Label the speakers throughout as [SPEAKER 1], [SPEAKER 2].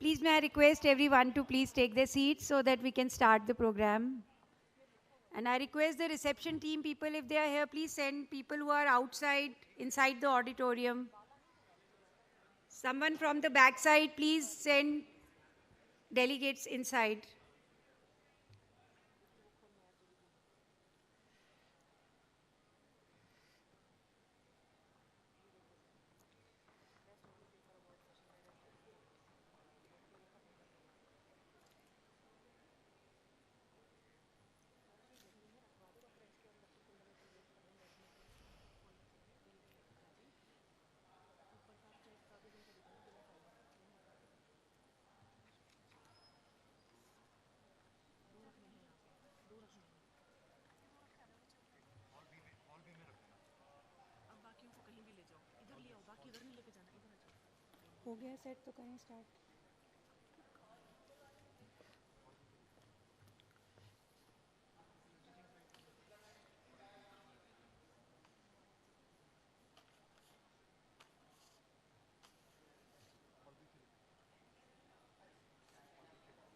[SPEAKER 1] Please may I request everyone to please take their seats so that we can start the program. And I request the reception team people, if they are here, please send people who are outside, inside the auditorium. Someone from the back side, please send delegates inside. हो गया set तो करें start.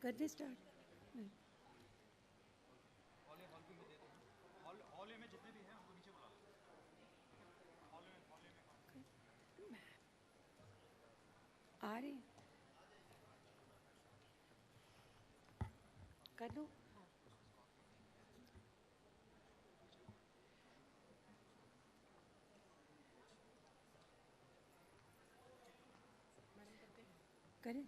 [SPEAKER 1] कर they start. आ रहे कर दो. करें.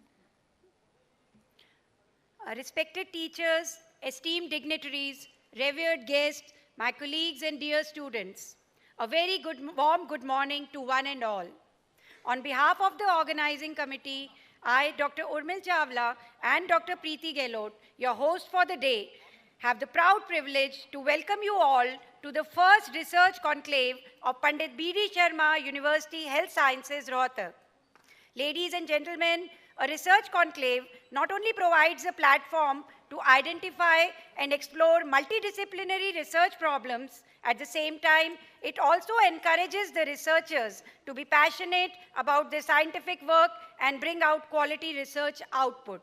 [SPEAKER 1] Respected teachers, esteemed dignitaries, revered guests, my colleagues and dear students, a very warm good morning to one and all. On behalf of the organizing committee, I, Dr. Urmil Chawla and Dr. Preeti Gehlot, your host for the day, have the proud privilege to welcome you all to the first research conclave of Pandit B.D. Sharma University Health Sciences, Rohtak. Ladies and gentlemen, a research conclave not only provides a platform to identify and explore multidisciplinary research problems, at the same time, it also encourages the researchers to be passionate about their scientific work and bring out quality research output.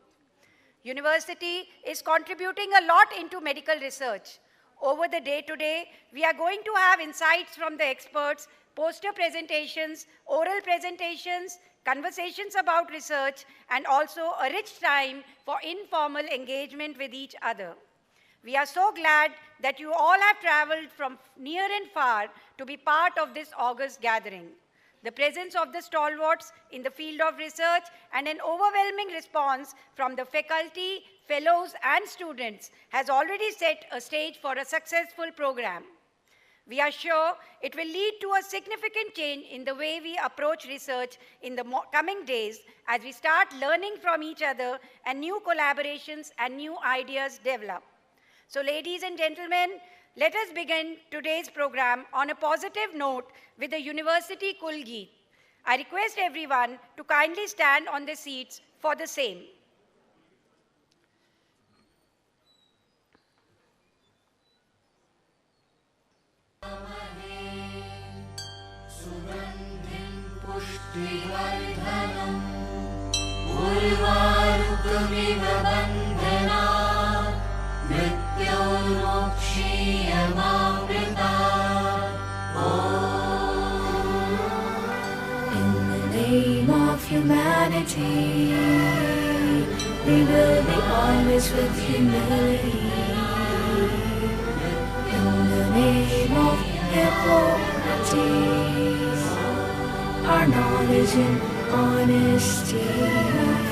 [SPEAKER 1] University is contributing a lot into medical research. Over the day today, we are going to have insights from the experts, poster presentations, oral presentations, conversations about research, and also a rich time for informal engagement with each other. We are so glad that you all have traveled from near and far to be part of this august gathering. The presence of the stalwarts in the field of research and an overwhelming response from the faculty, fellows, and students has already set a stage for a successful program. We are sure it will lead to a significant change in the way we approach research in the coming days as we start learning from each other and new collaborations and new ideas develop. So ladies and gentlemen, let us begin today's program on a positive note with the University Kul Geet. I request everyone to kindly stand on their seats for the same.
[SPEAKER 2] Humanity, we will be always with humility. In the name of Hippocrates, our knowledge and honesty of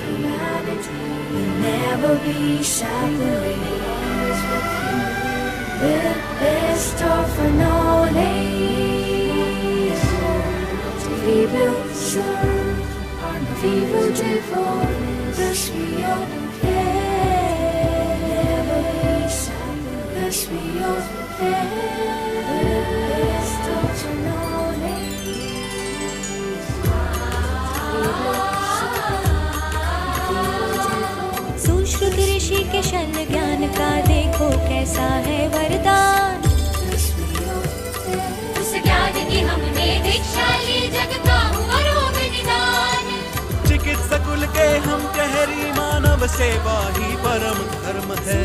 [SPEAKER 2] humanity will never be separated. Always with humility, with best of our knowledge, we will serve. We will devote this we all never be silent. This we all best of knowledge.
[SPEAKER 3] Sanskrit ऋषि के शन ज्ञान का देखो कैसा है वरदान. उस ज्ञान की हमने दीक्षा ली, जग का हुआ रोग निदान.
[SPEAKER 4] चिकित्सकुल के हम कहरी सेवा ही परम धर्म है।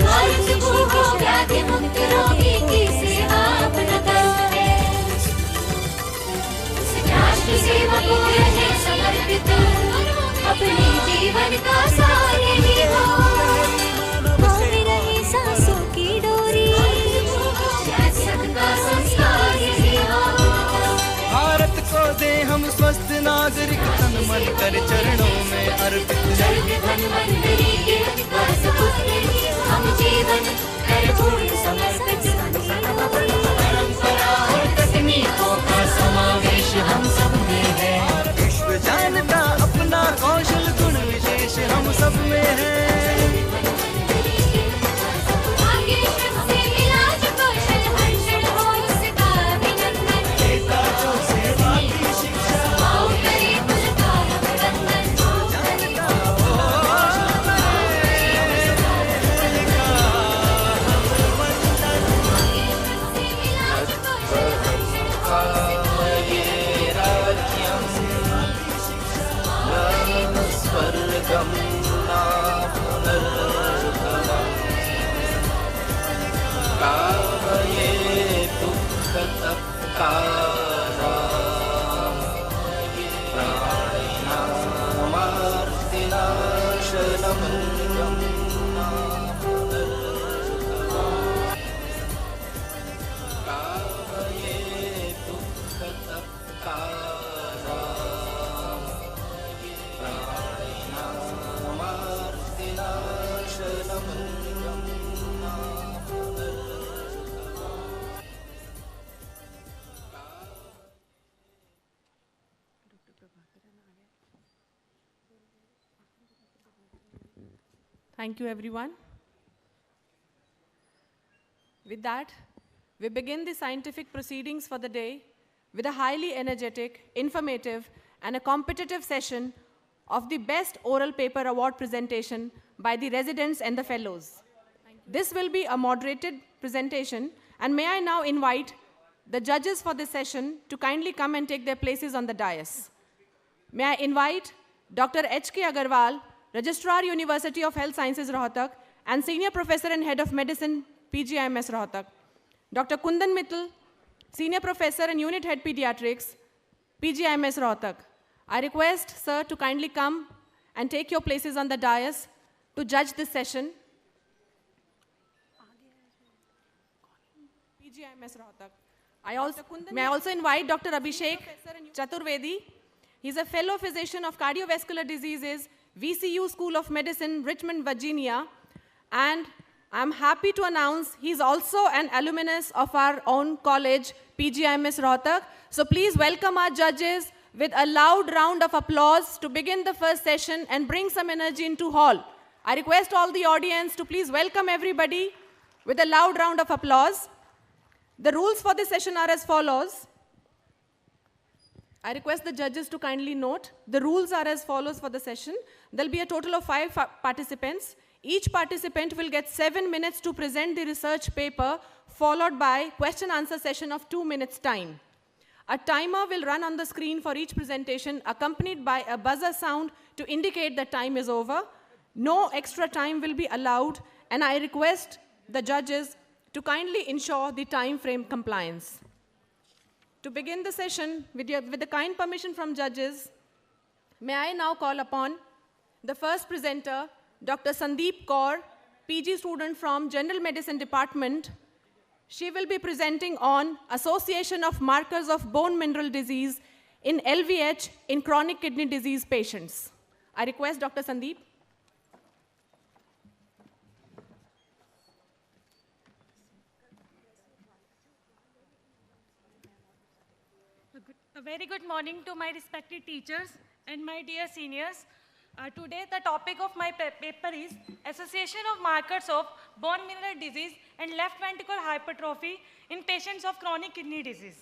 [SPEAKER 2] व्याधि मुक्त रोगी की सेवा अपना कर्म है। राष्ट्र सेवा को रहे समर्पित, अपने जीवन का सारे ही हो।
[SPEAKER 3] रहे सांसों की डोरी,
[SPEAKER 2] सबका संस्कार यही हो।
[SPEAKER 4] भारत को दे हम स्वस्थ नागरिक, तन मन कर चरणों में अर्पित।
[SPEAKER 2] धन्वंतरि के वास पुत्र, हम जीवन कर पूर्ण समर्पित। परंपरा और तकनीकों का समावेश हम सब में है।
[SPEAKER 4] विश्व जानता अपना कौशल गुण विशेष हम सब में है।
[SPEAKER 5] Thank you, everyone. With that, we begin the scientific proceedings for the day with a highly energetic, informative, and a competitive session of the Best Oral Paper Award presentation by the residents and the fellows. This will be a moderated presentation, and may I now invite the judges for this session to kindly come and take their places on the dais. May I invite Dr. H.K. Agarwal, Registrar, University of Health Sciences, Rohtak, and Senior Professor and Head of Medicine, PGIMS, Rohtak. Dr. Kundan Mittal, Senior Professor and Unit Head Pediatrics, PGIMS, Rohtak. I request, sir, to kindly come and take your places on the dais to judge this session. PGIMS, Rohtak. May I also invite Dr. Abhishek Chaturvedi. He's a fellow physician of cardiovascular diseases, VCU School of Medicine, Richmond, Virginia. And I'm happy to announce he's also an alumnus of our own college, PGIMS Rohtak. So please welcome our judges with a loud round of applause to begin the first session and bring some energy into hall. I request all the audience to please welcome everybody with a loud round of applause. The rules for this session are as follows. I request the judges to kindly note. The rules are as follows for the session. There'll be a total of 5 participants. Each participant will get 7 minutes to present the research paper, followed by question-answer session of 2 minutes time. A timer will run on the screen for each presentation, accompanied by a buzzer sound to indicate that time is over. No extra time will be allowed, and I request the judges to kindly ensure the time frame compliance. To begin the session, with the kind permission from judges, may I now call upon the first presenter, Dr. Sandeep Kaur, PG student from General Medicine Department. She will be presenting on Association of Markers of Bone Mineral Disease in LVH in chronic kidney disease patients. I request Dr. Sandeep.
[SPEAKER 6] A very good morning to my respected teachers and my dear seniors. Today the topic of my paper is Association of Markers of Bone Mineral Disease and Left Ventricular Hypertrophy in Patients of Chronic Kidney Disease.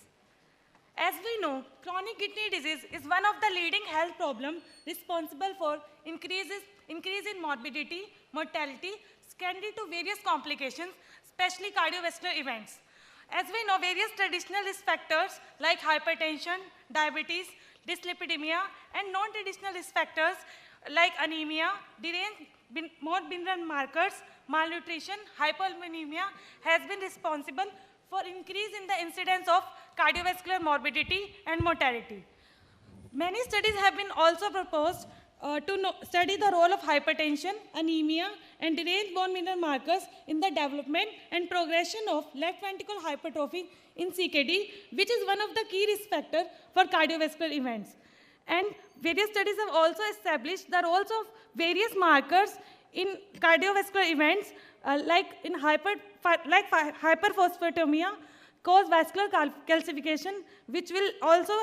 [SPEAKER 6] As we know, chronic kidney disease is one of the leading health problems responsible for increase in morbidity, mortality, secondary to various complications, especially cardiovascular events. As we know, various traditional risk factors like hypertension, diabetes, dyslipidemia, and non-traditional risk factors like anemia, deranged more mineral markers, malnutrition, hypolipidemia has been responsible for increase in the incidence of cardiovascular morbidity and mortality. Many studies have been also proposed to study the role of hypertension, anemia, and deranged bone mineral markers in the development and progression of left ventricular hypertrophy in CKD, which is one of the key risk factors for cardiovascular events. And various studies have also established the roles of various markers in cardiovascular events, like hyperphosphatemia, cause vascular calcification, which will also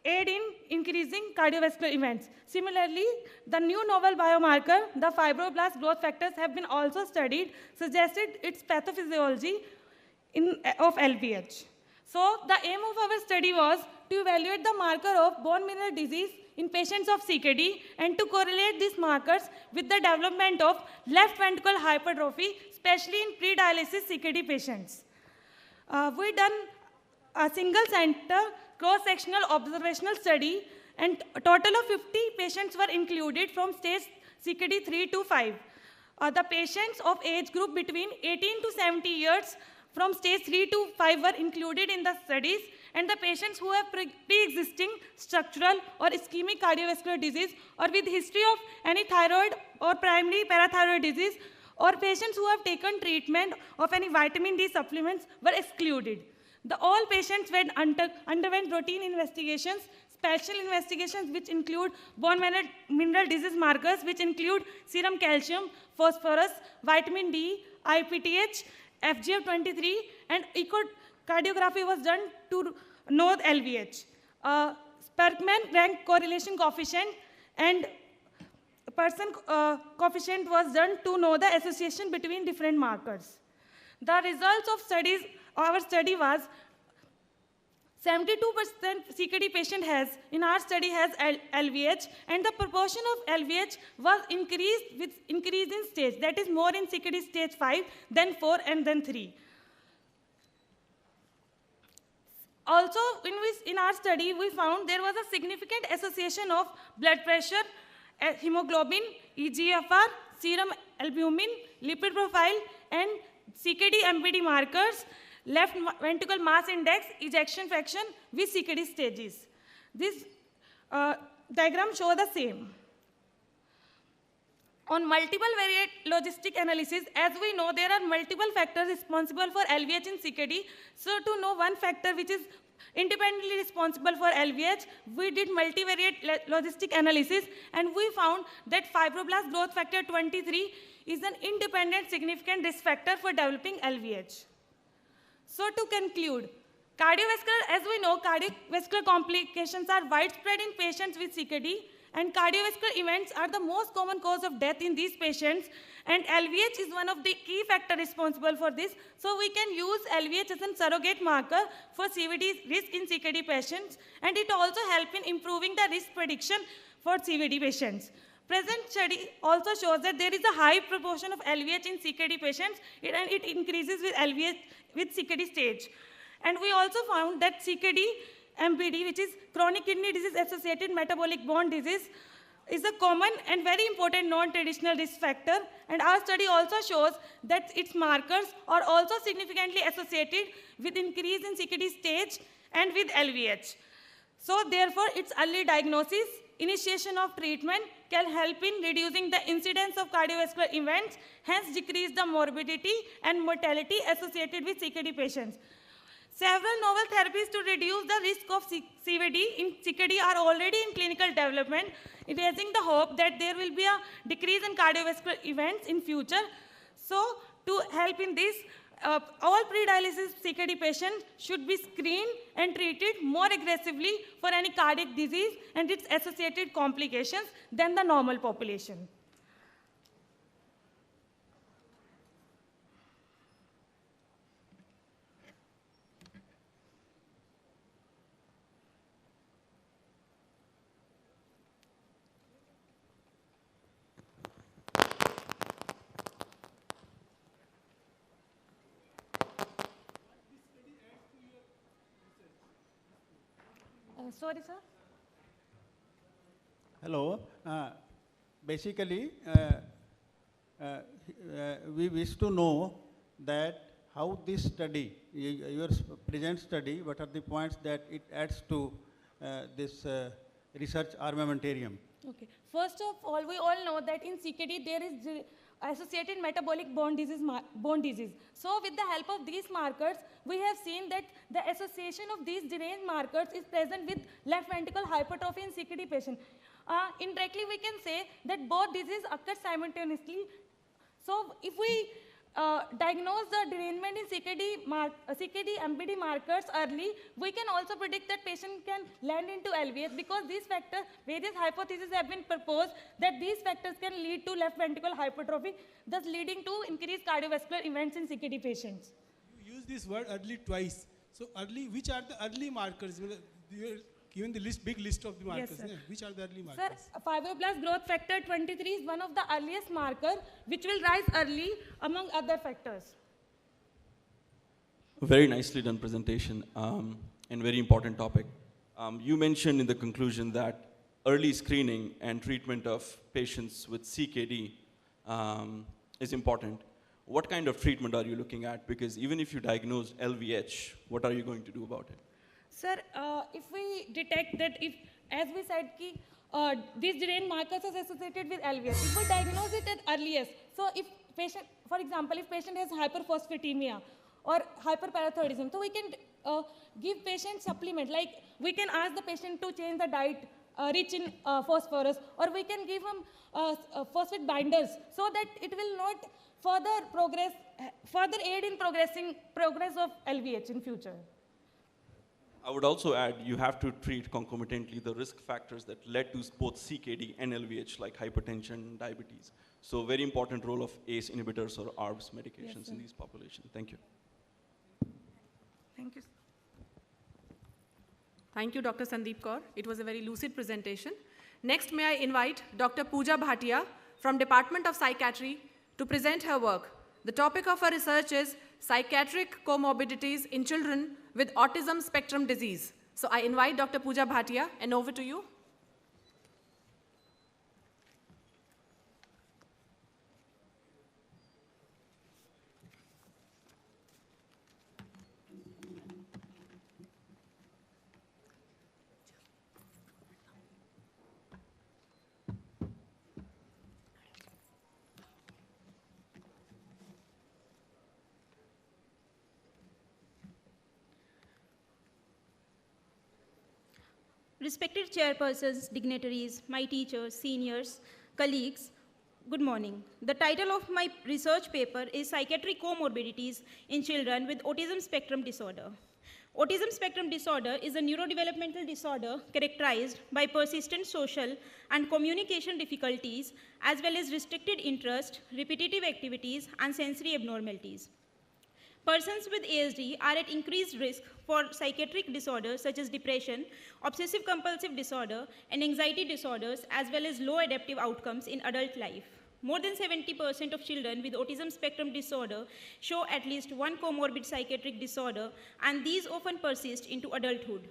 [SPEAKER 6] aid in increasing cardiovascular events. Similarly, the new novel biomarker, the fibroblast growth factors, have been also studied, suggested its pathophysiology of LVH. So the aim of our study was to evaluate the marker of bone mineral disease in patients of CKD and to correlate these markers with the development of left ventricular hypertrophy, especially in pre-dialysis CKD patients. We done a single center cross-sectional observational study, and a total of 50 patients were included from stage CKD 3 to 5. The patients of age group between 18 to 70 years from stage 3 to 5 were included in the studies, and the patients who have pre-existing structural or ischemic cardiovascular disease or with history of any thyroid or primary parathyroid disease or patients who have taken treatment of any vitamin D supplements were excluded. All patients underwent routine investigations, special investigations which include bone mineral disease markers, which include serum calcium, phosphorus, vitamin D, IPTH, FGF23, and echocardiography was done to know LVH. Spearman rank correlation coefficient and person coefficient was done to know the association between different markers. The results of our study was 72% CKD patient in our study has LVH, and the proportion of LVH was increased with increase in stage. That is more in CKD stage 5, then 4, and then 3. Also, in our study, we found there was a significant association of blood pressure, hemoglobin, EGFR, serum albumin, lipid profile, and CKD MBD markers, left ventricular mass index, ejection fraction with CKD stages. This diagram shows the same. On multiple variate logistic analysis, as we know, there are multiple factors responsible for LVH in CKD. So to know one factor which is independently responsible for LVH, we did multivariate logistic analysis, and we found that fibroblast growth factor 23 is an independent significant risk factor for developing LVH. So to conclude, as we know, cardiovascular complications are widespread in patients with CKD, and cardiovascular events are the most common cause of death in these patients, and LVH is one of the key factors responsible for this. So we can use LVH as a surrogate marker for CVD risk in CKD patients, and it also helps in improving the risk prediction for CVD patients. Present study also shows that there is a high proportion of LVH in CKD patients, and it increases with LVH with CKD stage. And we also found that CKD MBD, which is chronic kidney disease associated metabolic bone disease, is a common and very important non-traditional risk factor. And our study also shows that its markers are also significantly associated with increase in CKD stage and with LVH. So therefore, its early diagnosis, initiation of treatment can help in reducing the incidence of cardiovascular events, hence decrease the morbidity and mortality associated with CKD patients. Several novel therapies to reduce the risk of CVD in CKD are already in clinical development, raising the hope that there will be a decrease in cardiovascular events in future. So to help in this, all pre-dialysis CKD patients should be screened and treated more aggressively for any cardiac disease and its associated complications than the normal population. Sorry, sir.
[SPEAKER 7] Hello. basically, we wish to know that how this study, your present study, what are the points that it adds to this research armamentarium?
[SPEAKER 6] Okay. First of all, we all know that in CKD there is associated metabolic bone disease. So with the help of these markers, we have seen that the association of these deranged markers is present with left ventricle hypertrophy in CKD patient. Indirectly, we can say that both diseases occur simultaneously. So if we diagnose the derangement in CKD MPD markers early, we can also predict that patient can land into LVH, because these factors, various hypotheses have been proposed that these factors can lead to left ventricle hypertrophy, thus leading to increased cardiovascular events in CKD patients.
[SPEAKER 8] You use this word early twice. So early, which are the early markers? You are given the big list of the markers.
[SPEAKER 6] Yes, sir.
[SPEAKER 8] Which are the early markers?
[SPEAKER 6] Sir, fibroblast growth factor 23 is one of the earliest markers which will rise early among other factors.
[SPEAKER 9] Very nicely done presentation and very important topic. You mentioned in the conclusion that early screening and treatment of patients with CKD is important. What kind of treatment are you looking at? Because even if you diagnose LVH, what are you going to do about it?
[SPEAKER 6] Sir, if we detect that, if, as we said, these deranged markers are associated with LVS, if we diagnose it at earliest, so if patient, for example, if patient has hyperphosphatemia or hyperparathyroidism, so we can give patient supplement, like we can ask the patient to change the diet rich in phosphorus, or we can give him phosphate binders, so that it will not further aid in progress of LVH in future.
[SPEAKER 9] I would also add, you have to treat concomitantly the risk factors that led to both CKD and LVH, like hypertension, diabetes. So very important role of ACE inhibitors or ARBs medications in these populations. Thank you.
[SPEAKER 6] Thank you.
[SPEAKER 5] Thank you, Dr. Sandeep Kaur. It was a very lucid presentation. Next, may I invite Dr. Pooja Bhatia from Department of Psychiatry to present her work. The topic of her research is psychiatric comorbidities in children with autism spectrum disease. So I invite Dr. Pooja Bhatia, and over to you.
[SPEAKER 10] Respected chairpersons, dignitaries, my teachers, seniors, colleagues, good morning. The title of my research paper is Psychiatric Comorbidities in Children with Autism Spectrum Disorder. Autism spectrum disorder is a neurodevelopmental disorder characterized by persistent social and communication difficulties, as well as restricted interest, repetitive activities, and sensory abnormalities. Persons with ASD are at increased risk for psychiatric disorders such as depression, obsessive-compulsive disorder, and anxiety disorders, as well as low adaptive outcomes in adult life. More than 70% of children with autism spectrum disorder show at least one comorbid psychiatric disorder, and these often persist into adulthood.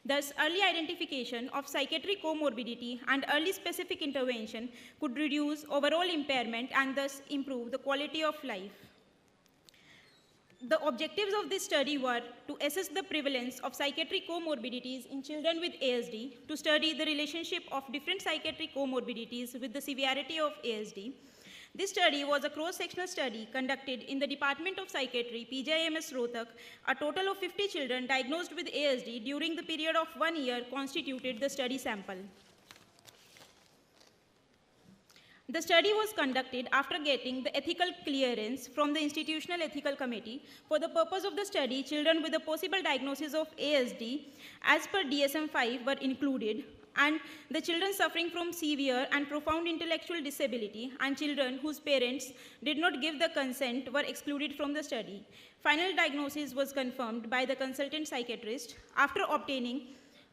[SPEAKER 10] Thus, early identification of psychiatric comorbidity and early specific intervention could reduce overall impairment and thus improve the quality of life. The objectives of this study were to assess the prevalence of psychiatric comorbidities in children with ASD, to study the relationship of different psychiatric comorbidities with the severity of ASD. This study was a cross-sectional study conducted in the Department of Psychiatry, PGIMS Rohtak. A total of 50 children diagnosed with ASD during the period of 1 year constituted the study sample. The study was conducted after getting the ethical clearance from the Institutional Ethical Committee. For the purpose of the study, children with a possible diagnosis of ASD as per DSM-5 were included, and the children suffering from severe and profound intellectual disability and children whose parents did not give the consent were excluded from the study. Final diagnosis was confirmed by the consultant psychiatrist after obtaining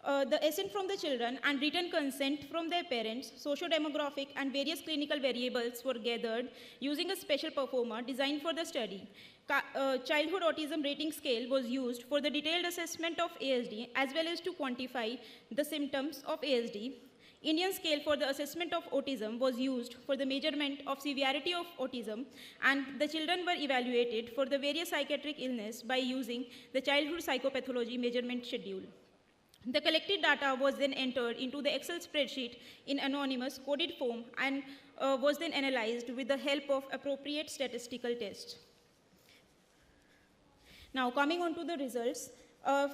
[SPEAKER 10] the assent from the children and written consent from their parents. Socio-demographic and various clinical variables were gathered using a special performer designed for the study. Childhood Autism Rating Scale was used for the detailed assessment of ASD as well as to quantify the symptoms of ASD. Indian scale for the assessment of autism was used for the measurement of severity of autism, and the children were evaluated for the various psychiatric illness by using the childhood psychopathology measurement schedule. The collected data was then entered into the Excel spreadsheet in anonymous coded form and was then analyzed with the help of appropriate statistical tests. Now, coming on to the results,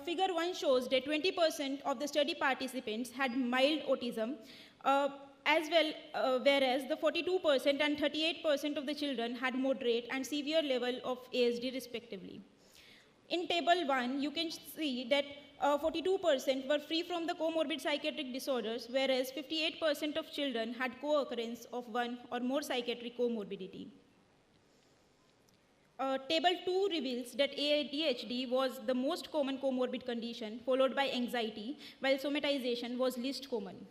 [SPEAKER 10] figure 1 shows that 20% of the study participants had mild autism, whereas the 42% and 38% of the children had moderate and severe level of ASD respectively. In table 1, you can see that 42% were free from the comorbid psychiatric disorders, whereas 58% of children had co-occurrence of one or more psychiatric comorbidity. Table 2 reveals that ADHD was the most common comorbid condition, followed by anxiety, while somatization was least common.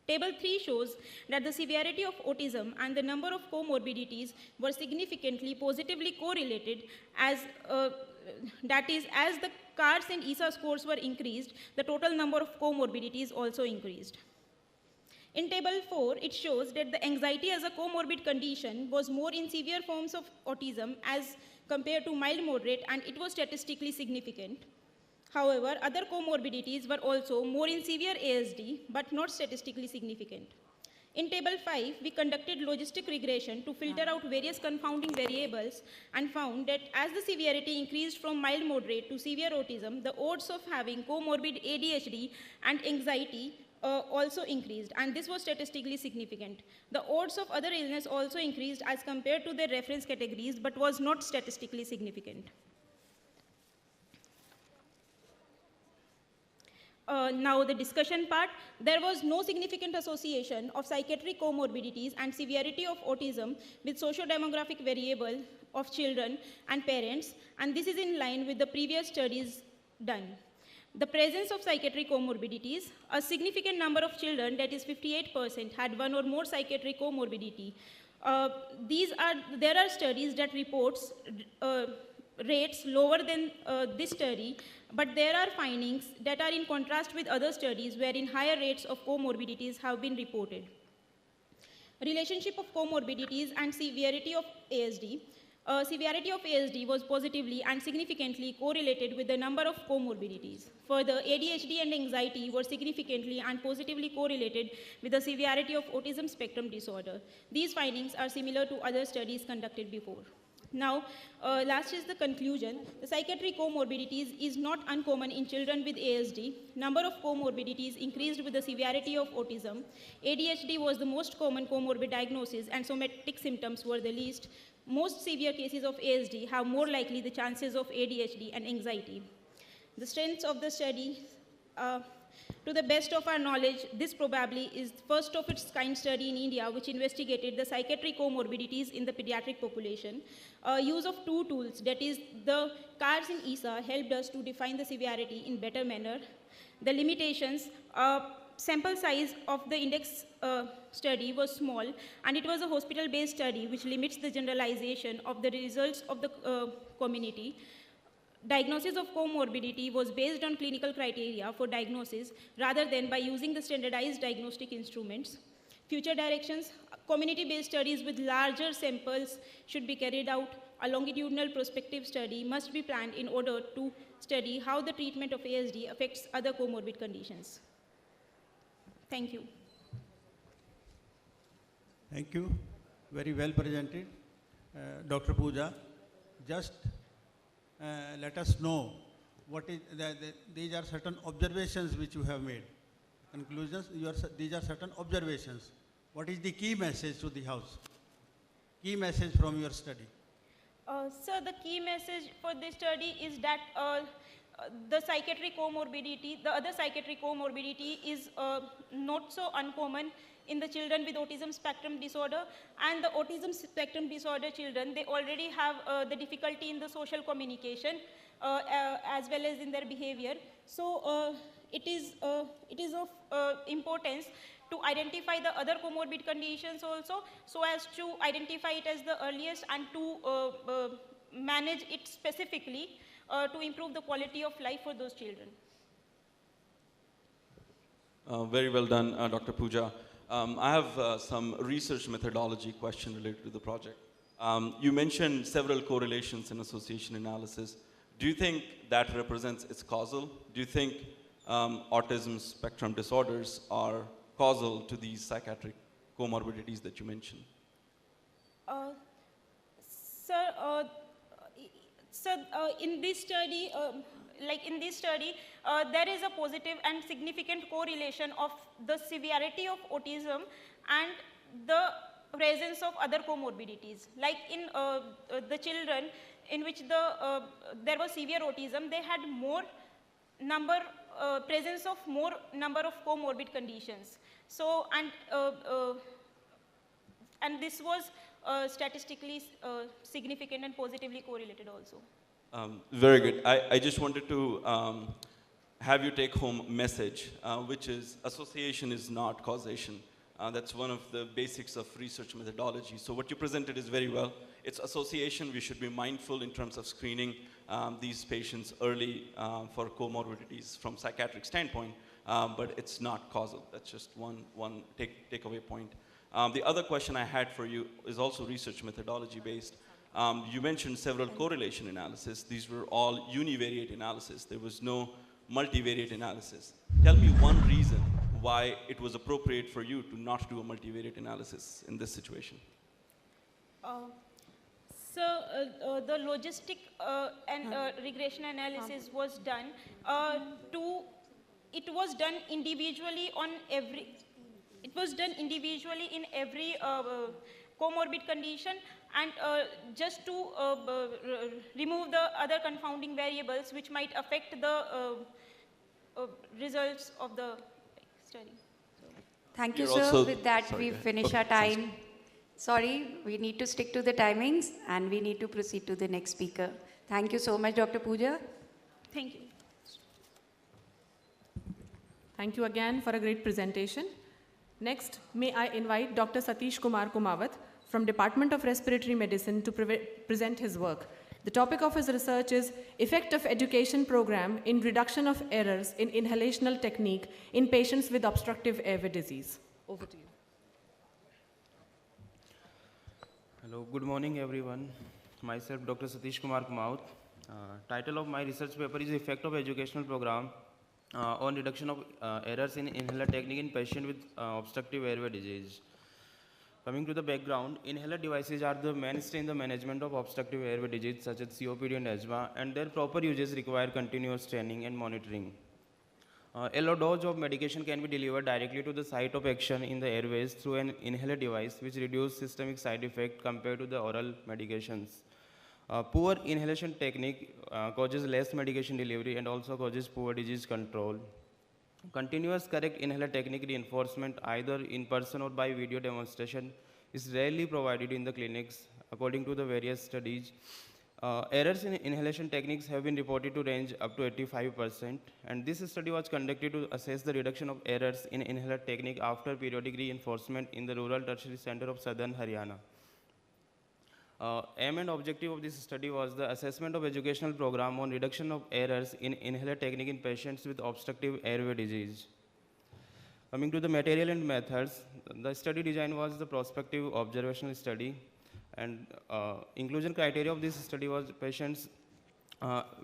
[SPEAKER 10] Table 3 shows that the severity of autism and the number of comorbidities were significantly positively correlated, as the CARS and ESA scores were increased, the total number of comorbidities also increased. In table 4, it shows that the anxiety as a comorbid condition was more in severe forms of autism as compared to mild moderate, and it was statistically significant. However, other comorbidities were also more in severe ASD, but not statistically significant. In table 5, we conducted logistic regression to filter out various confounding variables and found that as the severity increased from mild moderate to severe autism, the odds of having comorbid ADHD and anxiety also increased, and this was statistically significant. The odds of other illness also increased as compared to their reference categories, but was not statistically significant. Now the discussion part. There was no significant association of psychiatric comorbidities and severity of autism with socio-demographic variable of children and parents, and this is in line with the previous studies done. The presence of psychiatric comorbidities, a significant number of children, that is 58%, had one or more psychiatric comorbidity. There are studies that reports rates lower than this study, but there are findings that are in contrast with other studies wherein higher rates of comorbidities have been reported. Relationship of comorbidities and severity of ASD. Severity of ASD was positively and significantly correlated with the number of comorbidities. Further, ADHD and anxiety were significantly and positively correlated with the severity of autism spectrum disorder. These findings are similar to other studies conducted before. Now, last is the conclusion. The psychiatric comorbidities is not uncommon in children with ASD. Number of comorbidities increased with the severity of autism. ADHD was the most common comorbid diagnosis, and somatic symptoms were the least. Most severe cases of ASD have more likely the chances of ADHD and anxiety. The strengths of the study, to the best of our knowledge, this probably is the first of its kind study in India which investigated the psychiatric comorbidities in the pediatric population. Use of two tools, that is the CARS and ESA, helped us to define the severity in better manner. The limitations, sample size of the index study was small, and it was a hospital-based study which limits the generalization of the results of the community. Diagnosis of comorbidity was based on clinical criteria for diagnosis rather than by using the standardized diagnostic instruments. Future directions, community-based studies with larger samples should be carried out. A longitudinal prospective study must be planned in order to study how the treatment of ASD affects other comorbid conditions. Thank you.
[SPEAKER 7] Thank you. Very well presented. Dr. Pooja, just let us know what is these are certain observations which you have made. Conclusions, these are certain observations. What is the key message to the house? Key message from your study?
[SPEAKER 10] Sir, the key message for this study is that the psychiatric comorbidity, the other psychiatric comorbidity is not so uncommon in the children with autism spectrum disorder, and the autism spectrum disorder children, they already have the difficulty in the social communication as well as in their behavior. So it is of importance to identify the other comorbid conditions also, so as to identify it as the earliest and to manage it specifically to improve the quality of life for those children.
[SPEAKER 9] Very well done, Dr. Pooja. I have some research methodology question related to the project. You mentioned several correlations in association analysis. Do you think that represents its causal? Do you think autism spectrum disorders are causal to these psychiatric comorbidities that you mentioned?
[SPEAKER 10] In this study, there is a positive and significant correlation of the severity of autism and the presence of other comorbidities. Like in the children in which there was severe autism, they had more presence of more number of comorbid conditions. So, and this was statistically significant and positively correlated also.
[SPEAKER 9] Very good. I just wanted to have you take home message, which is association is not causation. That's one of the basics of research methodology. So what you presented is very well. It's association. We should be mindful in terms of screening these patients early for comorbidities from psychiatric standpoint, but it's not causal. That's just one takeaway point. The other question I had for you is also research methodology based. You mentioned several correlation analysis. These were all univariate analysis. There was no multivariate analysis. Tell me one reason why it was appropriate for you to not do a multivariate analysis in this situation.
[SPEAKER 10] The logistic and regression analysis was done it was done individually on every, it was done individually in every comorbid condition, and just to remove the other confounding variables which might affect the results of the study.
[SPEAKER 1] Thank you, sir. With that, we finish our time. Sorry, we need to stick to the timings and we need to proceed to the next speaker. Thank you so much, Dr. Pooja.
[SPEAKER 10] Thank you.
[SPEAKER 5] Thank you again for a great presentation. Next, may I invite Dr. Satish Kumar Kumawat from Department of Respiratory Medicine to present his work. The topic of his research is Effect of Education Program in Reduction of Errors in Inhalational Technique in Patients with Obstructive Airway Disease. Over to you.
[SPEAKER 11] Hello, good morning everyone. Myself Dr. Satish Kumar Kumawat. Title of my research paper is Effect of Educational Program on Reduction of Errors in Inhaler Technique in Patients with Obstructive Airway Disease. Coming to the background, inhaler devices are the mainstay in the management of obstructive airway disease such as COPD and asthma, and their proper uses require continuous training and monitoring. A low dose of medication can be delivered directly to the site of action in the airways through an inhaler device, which reduces systemic side effects compared to the oral medications. Poor inhalation technique causes less medication delivery and also causes poor disease control. Continuous correct inhaler technique reinforcement, either in person or by video demonstration, is rarely provided in the clinics according to the various studies. Errors in inhalation techniques have been reported to range up to 85%, and this study was conducted to assess the reduction of errors in inhaler technique after periodic reinforcement in the rural tertiary center of southern Haryana. Aim and objective of this study was the assessment of educational program on reduction of errors in inhaler technique in patients with obstructive airway disease. Coming to the material and methods, the study design was the prospective observational study, and inclusion criteria of this study was patients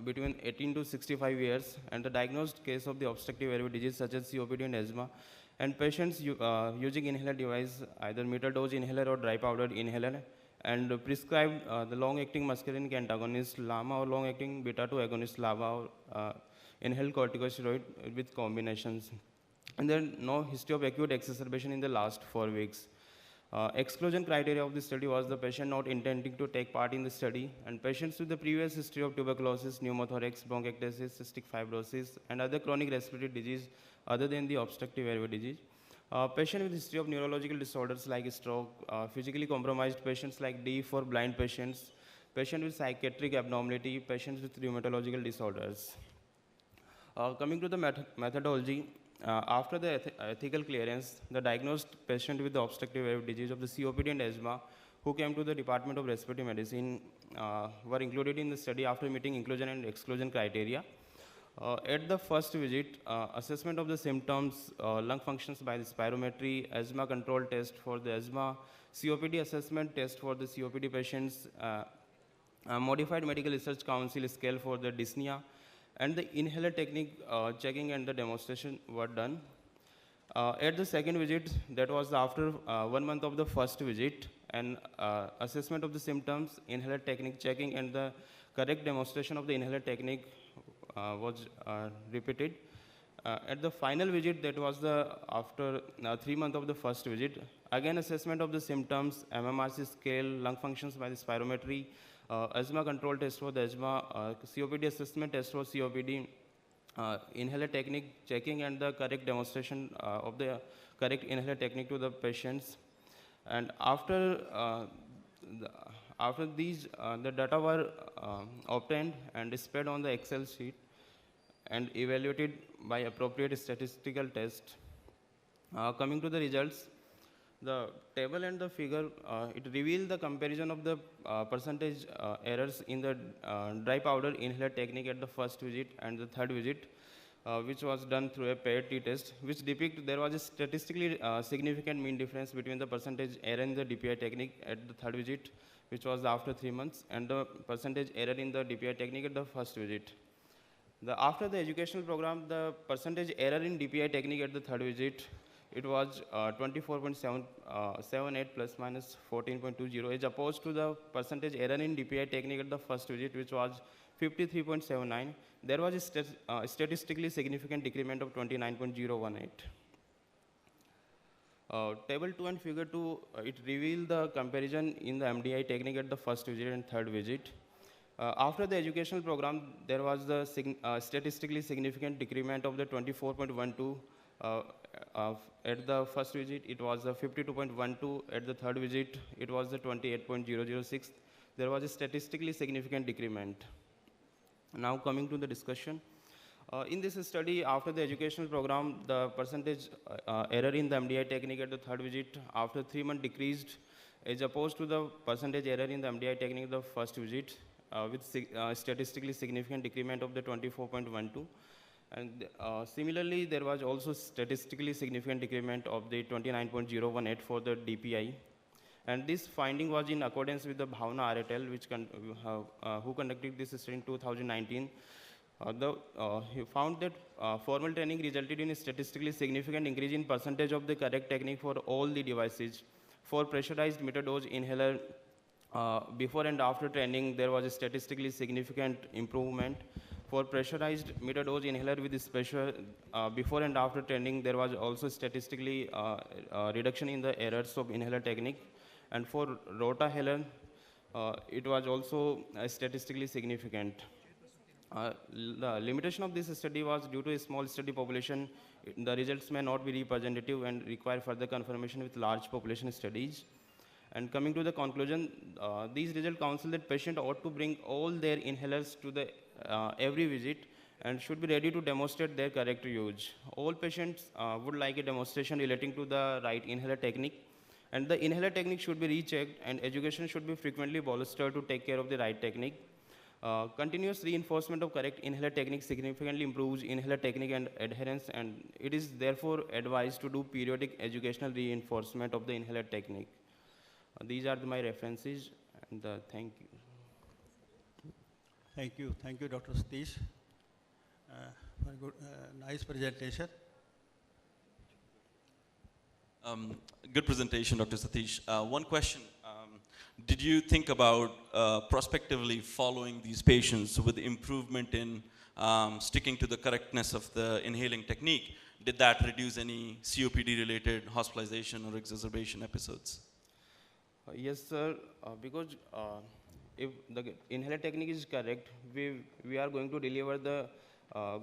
[SPEAKER 11] between 18 to 65 years and the diagnosed case of the obstructive airway disease such as COPD and asthma, and patients using inhaler device, either middle dose inhaler or dry powdered inhaler, and prescribed the long-acting muscarinic antagonist LAMA or long-acting beta-2 agonist LAVA or inhaled corticosteroid with combinations. And there no history of acute exacerbation in the last 4 weeks. Exclusion criteria of the study was the patient not intending to take part in the study, and patients with the previous history of tuberculosis, pneumothorax, bronchiectasis, cystic fibrosis, and other chronic respiratory disease other than the obstructive airway disease. Patient with history of neurological disorders like stroke, physically compromised patients like DEEF or blind patients, patient with psychiatric abnormality, patients with rheumatological disorders. Coming to the methodology, after the ethical clearance, the diagnosed patient with the obstructive airway disease of the COPD and asthma who came to the Department of Respiratory Medicine were included in the study after meeting inclusion and exclusion criteria. At the first visit, assessment of the symptoms, lung functions by the spirometry, asthma control test for the asthma, COPD assessment test for the COPD patients, modified medical research council scale for the dyspnea, and the inhaler technique checking and the demonstration were done. At the second visit, that was after 1 month of the first visit, and assessment of the symptoms, inhaler technique checking, and the correct demonstration of the inhaler technique was repeated. At the final visit, that was after 3 months of the first visit, again assessment of the symptoms, MMRC scale, lung functions by the spirometry, asthma control test for the asthma, COPD assessment test for COPD, inhaler technique checking, and the correct demonstration of the correct inhaler technique to the patients. And after these, the data were obtained and displayed on the Excel sheet and evaluated by appropriate statistical test. Coming to the results, the table and the figure, it revealed the comparison of the percentage errors in the dry powder inhaler technique at the first visit and the third visit, which was done through a paired t-test, which depict there was a statistically significant mean difference between the percentage error in the DPI technique at the third visit, which was after 3 months, and the percentage error in the DPI technique at the first visit. After the educational program, the percentage error in DPI technique at the third visit, it was 24.78 plus minus 14.20, as opposed to the percentage error in DPI technique at the first visit, which was 53.79. There was a statistically significant decrement of 29.018. Table 2 and figure 2, it revealed the comparison in the MDI technique at the first visit and third visit. After the educational program, there was the statistically significant decrement of the 24.12. At the first visit, it was 52.12. At the third visit, it was the 28.006. There was a statistically significant decrement. Now coming to the discussion. In this study, after the educational program, the percentage error in the MDI technique at the third visit after 3 months decreased, as opposed to the percentage error in the MDI technique at the first visit, with statistically significant decrement of the 24.12. And similarly, there was also statistically significant decrement of the 29.018 for the DPI. And this finding was in accordance with the Bhavna R. et al., who conducted this study in 2019. He found that formal training resulted in a statistically significant increase in percentage of the correct technique for all the devices. For pressurized meter-dose inhaler, before and after training, there was a statistically significant improvement. For pressurized meter-dose inhaler with special, before and after training, there was also statistically reduction in the errors of inhaler technique. And for Rohtak, it was also statistically significant. The limitation of this study was due to a small study population. The results may not be representative and require further confirmation with large population studies. And coming to the conclusion, these results counsel that patient ought to bring all their inhalers to the every visit and should be ready to demonstrate their correct use. All patients would like a demonstration relating to the right inhaler technique, and the inhaler technique should be rechecked, and education should be frequently bolstered to take care of the right technique. Continuous reinforcement of correct inhaler technique significantly improves inhaler technique and adherence, and it is therefore advised to do periodic educational reinforcement of the inhaler technique. These are my references, and thank you.
[SPEAKER 7] Thank you, Dr. Satish. Very good, nice presentation.
[SPEAKER 9] Good presentation, Dr. Satish. One question. Did you think about prospectively following these patients with improvement in sticking to the correctness of the inhaling technique? Did that reduce any COPD-related hospitalization or exacerbation episodes?
[SPEAKER 11] Yes, sir, because if the inhaler technique is correct, we are going to deliver the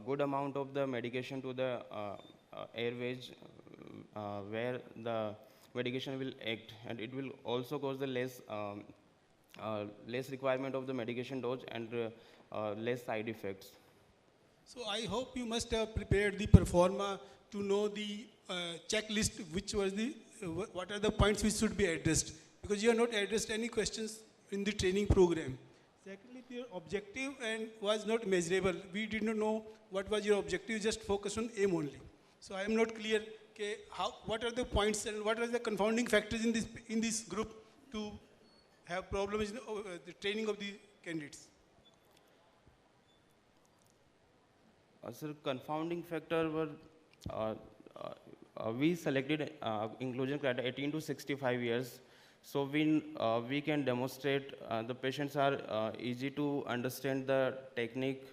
[SPEAKER 11] good amount of the medication to the airways where the medication will act, and it will also cause the less requirement of the medication dose and less side effects.
[SPEAKER 8] So I hope you must have prepared the performa to know the checklist, which was the what are the points which should be addressed, because you have not addressed any questions in the training program. Secondly, your objective and was not measurable. We did not know what was your objective, just focus on aim only. So I am not clear what are the points and what are the confounding factors in this group to have problems in the training of the candidates.
[SPEAKER 11] Sir, confounding factor were we selected inclusion criteria 18 to 65 years. So we can demonstrate the patients are easy to understand the technique.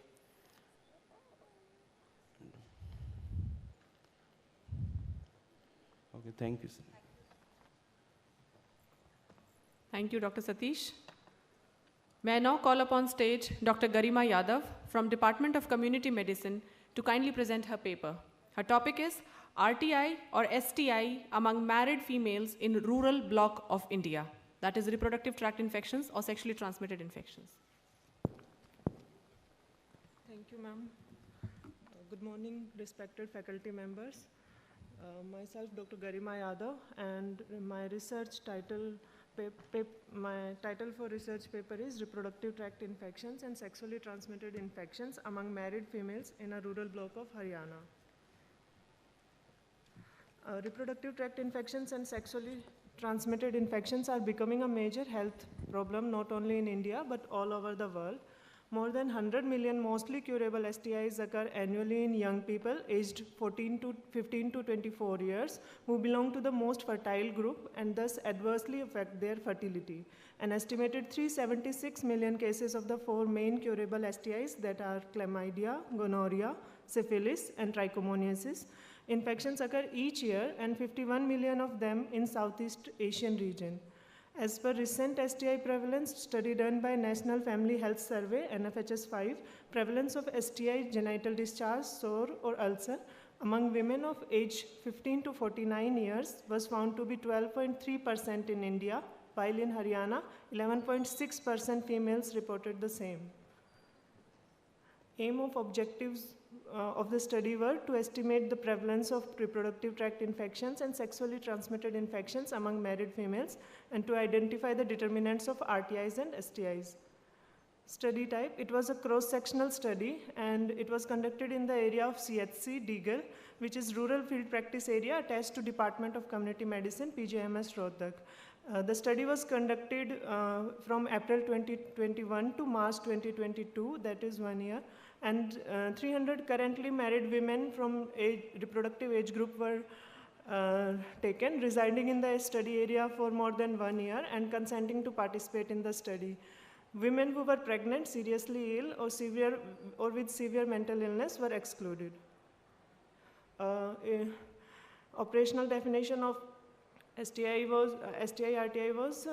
[SPEAKER 11] Okay, thank you, sir.
[SPEAKER 5] Thank you, Dr. Satish. May I now call upon stage Dr. Garima Yadav from Department of Community Medicine to kindly present her paper. Her topic is RTI or STI among married females in rural block of India. That is reproductive tract infections or sexually transmitted infections.
[SPEAKER 12] Thank you, ma'am. Good morning, respected faculty members. Myself, Dr. Garima Yadav, and my research title, my title for research paper is Reproductive Tract Infections and Sexually Transmitted Infections among Married Females in a Rural Block of Haryana. Reproductive tract infections and sexually transmitted infections are becoming a major health problem not only in India but all over the world. More than 100 million mostly curable STIs occur annually in young people aged 15 to 24 years who belong to the most fertile group and thus adversely affect their fertility. An estimated 376 million cases of the 4 main curable STIs that are chlamydia, gonorrhea, syphilis, and trichomoniasis infections occur each year and 51 million of them in Southeast Asian region. As per recent STI prevalence study done by National Family Health Survey, NFHS-5, prevalence of STI genital discharge, sore or ulcer among women of age 15 to 49 years was found to be 12.3% in India, while in Haryana, 11.6% females reported the same. Aim of objectives of the study were to estimate the prevalence of reproductive tract infections and sexually transmitted infections among married females and to identify the determinants of RTIs and STIs. Study type, it was a cross-sectional study and it was conducted in the area of CHC, Deagle, which is Rural Field Practice Area attached to Department of Community Medicine, PGIMS, Rohtak. The study was conducted from April 2021 to March 2022, that is 1 year, and 300 currently married women from reproductive age group were taken, residing in the study area for more than 1 year and consenting to participate in the study. Women who were pregnant, seriously ill, or with severe mental illness were excluded. Operational definition of STI-RTI was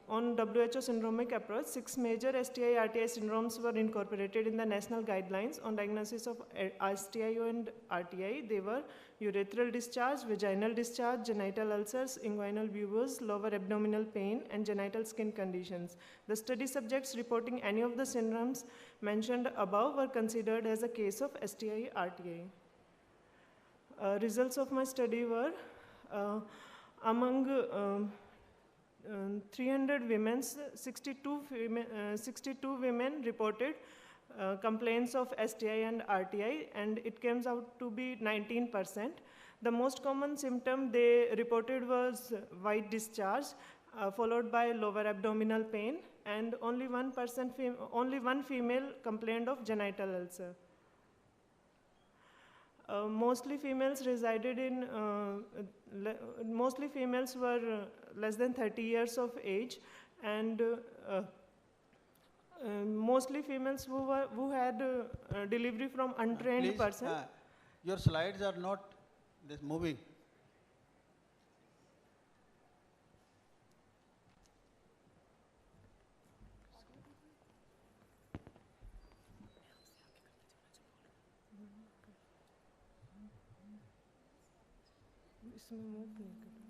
[SPEAKER 12] on WHO syndromic approach. 6 major STI-RTI syndromes were incorporated in the national guidelines on diagnosis of STI and RTI. They were urethral discharge, vaginal discharge, genital ulcers, inguinal buboes, lower abdominal pain, and genital skin conditions. The study subjects reporting any of the syndromes mentioned above were considered as a case of STI-RTI. Results of my study were among 300 women, 62 women reported complaints of STI and RTI, and it comes out to be 19%. The most common symptom they reported was white discharge, followed by lower abdominal pain, and only one female complained of genital ulcer. Mostly females were less than 30 years of age, and mostly females who had delivery from untrained person.
[SPEAKER 7] Your slides are not moving.
[SPEAKER 12] इसमें move नहीं कर रहा।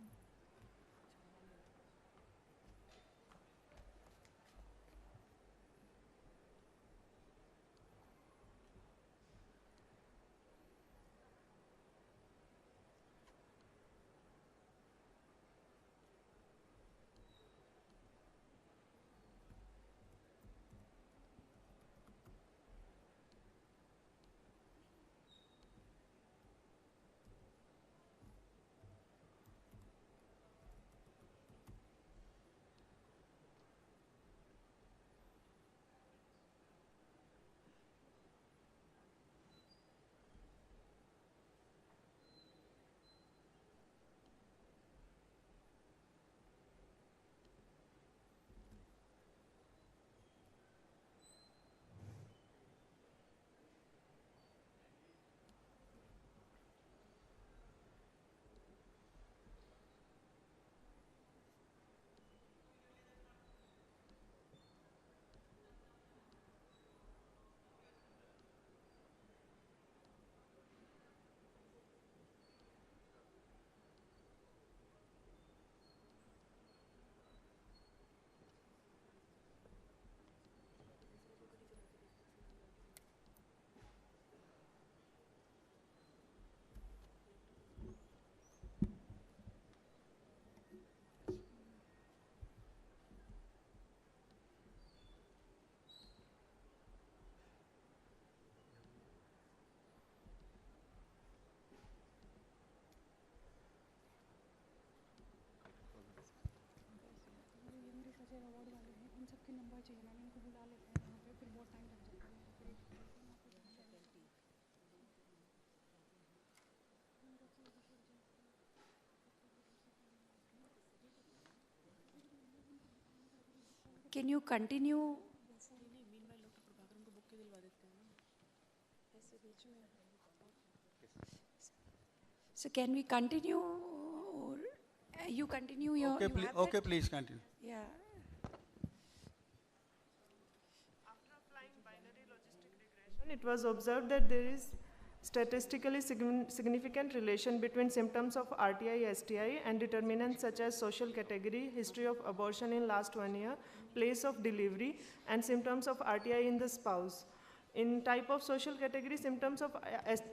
[SPEAKER 1] Can you continue? So can we continue, or you continue your?
[SPEAKER 7] Okay, please. Okay, please continue.
[SPEAKER 1] Yeah.
[SPEAKER 12] It was observed that there is statistically significant relation between symptoms of RTI-STI and determinants such as social category, history of abortion in last 1 year, place of delivery, and symptoms of RTI in the spouse. In type of social category, symptoms of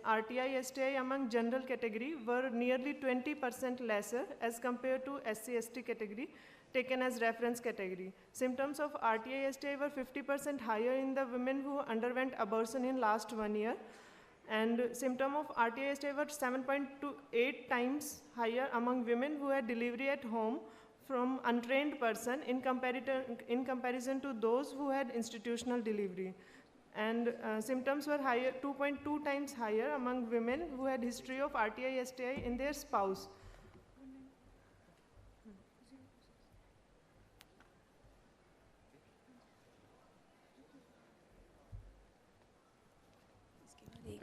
[SPEAKER 12] RTI-STI among general category were nearly 20% lesser as compared to SC-ST category taken as reference category. Symptoms of RTI-STI were 50% higher in the women who underwent abortion in last 1 year, and symptom of RTI-STI were 7.28 times higher among women who had delivery at home from untrained person in comparison to those who had institutional delivery. And symptoms were higher, 2.2 times higher among women who had history of RTI-STI in their spouse.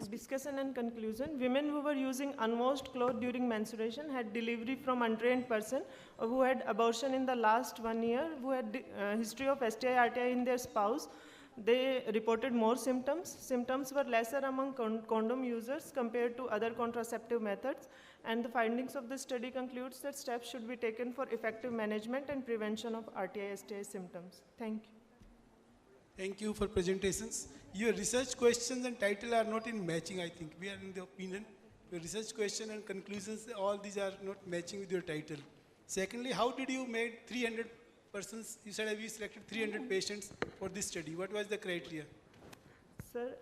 [SPEAKER 12] Discussion and conclusion. Women who were using unwashed clothes during menstruation had delivery from untrained person or who had abortion in the last 1 year, who had history of STI-RTI in their spouse. They reported more symptoms. Symptoms were lesser among condom users compared to other contraceptive methods. And the findings of this study concludes that steps should be taken for effective management and prevention of RTI-STI symptoms. Thank you.
[SPEAKER 8] Thank you for presentations. Your research questions and title are not in matching, I think. We are in the opinion. Your research question and conclusions, all these are not matching with your title. Secondly, how did you make 300 persons? You said we selected 300 patients for this study. What was the criteria?
[SPEAKER 12] Sir,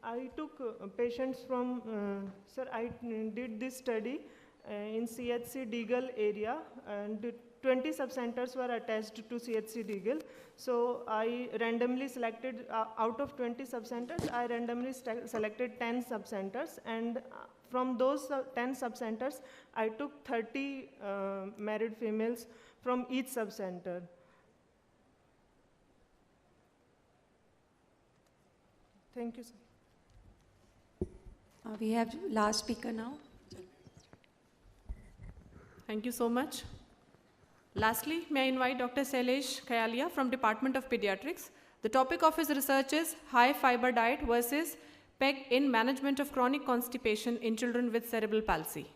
[SPEAKER 12] I took patients from, sir, I did this study in CHC Deagle area, and 20 subcenters were attached to CHC Deagle. So I randomly selected, out of 20 subcenters, I randomly selected 10 subcenters, and from those 10 subcenters, I took 30 married females from each subcenter. Thank you, sir.
[SPEAKER 1] We have last speaker now.
[SPEAKER 5] Thank you so much. Lastly, may I invite Dr. Shailesh Khayalia from Department of Pediatrics. The topic of his research is high fiber diet versus PEG in management of chronic constipation in children with cerebral palsy.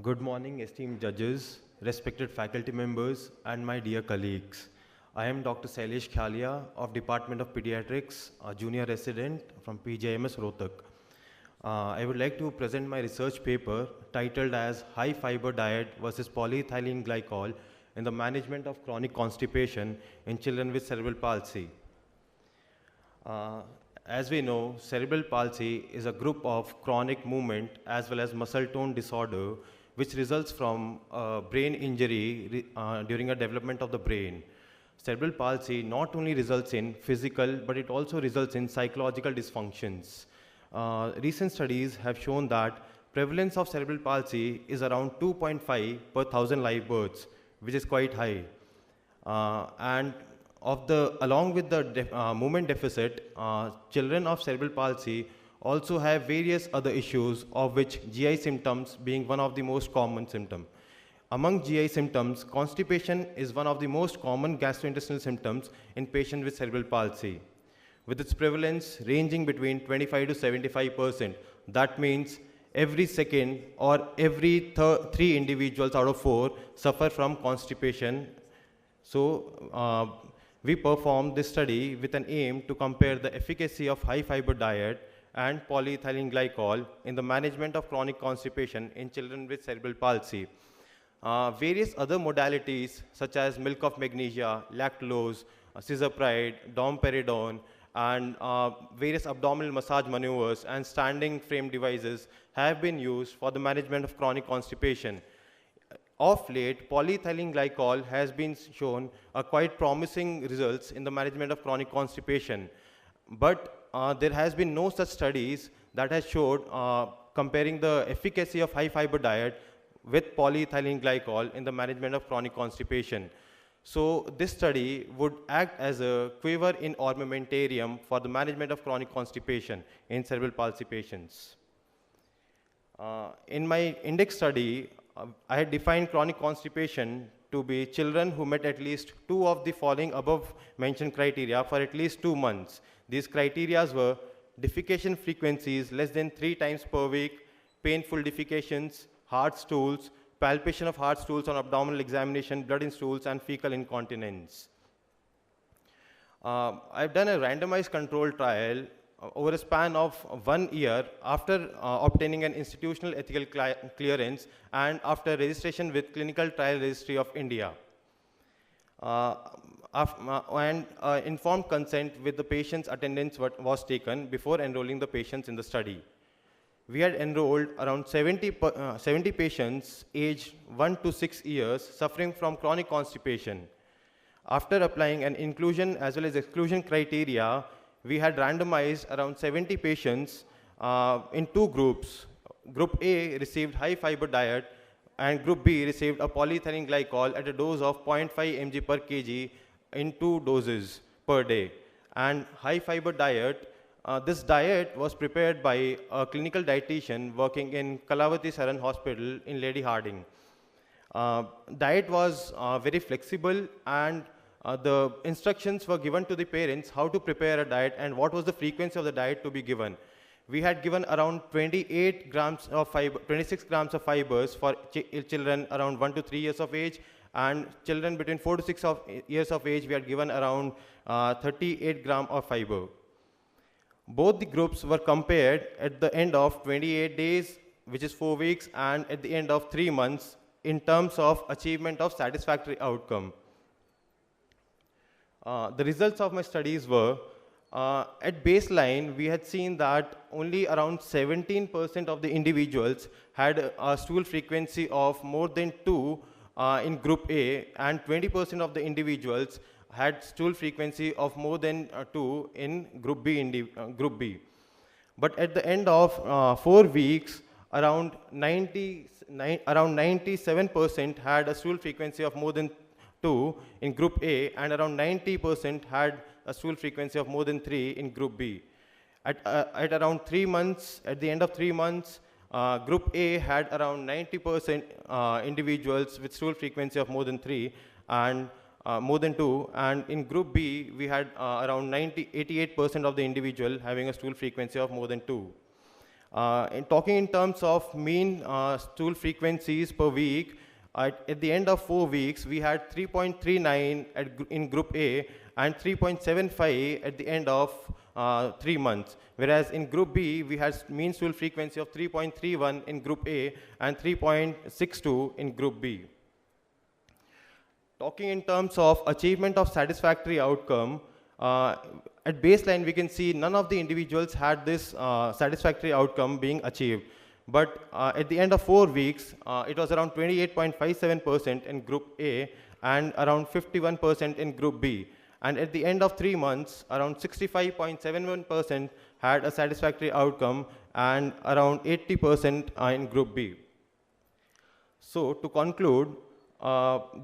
[SPEAKER 13] Good morning, esteemed judges, respected faculty members, and my dear colleagues. I am Dr. Shailesh Khayalia of Department of Pediatrics, a junior resident from PJMS Rohtak. I would like to present my research paper titled as High Fiber Diet versus Polyethylene Glycol in the Management of Chronic Constipation in Children with Cerebral Palsy. As we know, cerebral palsy is a group of chronic movement as well as muscle tone disorder which results from brain injury during a development of the brain. Cerebral palsy not only results in physical, but it also results in psychological dysfunctions. Recent studies have shown that prevalence of cerebral palsy is around 2.5 per 1,000 live births, which is quite high. And along with the movement deficit, children of cerebral palsy also have various other issues, of which GI symptoms being one of the most common symptoms. Among GI symptoms, constipation is one of the most common gastrointestinal symptoms in patients with cerebral palsy, with its prevalence ranging between 25 to 75%. That means every second or every 3 individuals out of 4 suffer from constipation. So we performed this study with an aim to compare the efficacy of high fiber diet and polyethylene glycol in the management of chronic constipation in children with cerebral palsy. Various other modalities such as milk of magnesia, lactulose, cisapride, domperidone, and various abdominal massage maneuvers and standing frame devices have been used for the management of chronic constipation. Of late, polyethylene glycol has been shown quite promising results in the management of chronic constipation. But there has been no such studies that has showed comparing the efficacy of high fiber diet with polyethylene glycol in the management of chronic constipation. So this study would act as a quiver in armamentarium for the management of chronic constipation in cerebral palsy patients. In my index study, I had defined chronic constipation to be children who met at least 2 of the following above mentioned criteria for at least 2 months. These criteria were defecation frequencies less than 3 times per week, painful defecations, hard stools, palpation of hard stools on abdominal examination, blood in stools, and fecal incontinence. I've done a randomized control trial over a span of 1 year after obtaining an institutional ethical clearance and after registration with Clinical Trial Registry of India. And informed consent with the patient's attendance was taken before enrolling the patients in the study. We had enrolled around 70 patients aged 1 to 6 years suffering from chronic constipation. After applying an inclusion as well as exclusion criteria, we had randomized around 70 patients in 2 groups. Group A received high fiber diet and Group B received a polyethylene glycol at a dose of 0.5 mg per kg in 2 doses per day. And high fiber diet, this diet was prepared by a clinical dietitian working in Kalavati Saran Hospital in Lady Harding. Diet was very flexible, and the instructions were given to the parents how to prepare a diet and what was the frequency of the diet to be given. We had given around 26 grams of fibers for children around 1 to 3 years of age, and children between 4 to 6 years of age, we had given around 38 grams of fiber. Both the groups were compared at the end of 28 days, which is 4 weeks, and at the end of 3 months in terms of achievement of satisfactory outcome. The results of my studies were, at baseline, we had seen that only around 17% of the individuals had a stool frequency of more than 2 in Group A, and 20% of the individuals had stool frequency of more than 2 in Group B. But at the end of 4 weeks, around 97% had a stool frequency of more than 2 in Group A, and around 90% had a stool frequency of more than 3 in Group B. At around 3 months, at the end of 3 months, Group A had around 90% individuals with stool frequency of more than 3 and more than 2, and in Group B, we had around 88% of the individual having a stool frequency of more than 2. Talking in terms of mean stool frequencies per week, at the end of 4 weeks, we had 3.39 in Group A and 3.75 at the end of 3 months. Whereas in Group B, we had mean stool frequency of 3.31 in Group A and 3.62 in Group B. Talking in terms of achievement of satisfactory outcome, at baseline, we can see none of the individuals had this satisfactory outcome being achieved. But at the end of 4 weeks, it was around 28.57% in Group A and around 51% in Group B. And at the end of 3 months, around 65.71% had a satisfactory outcome and around 80% in Group B. So to conclude,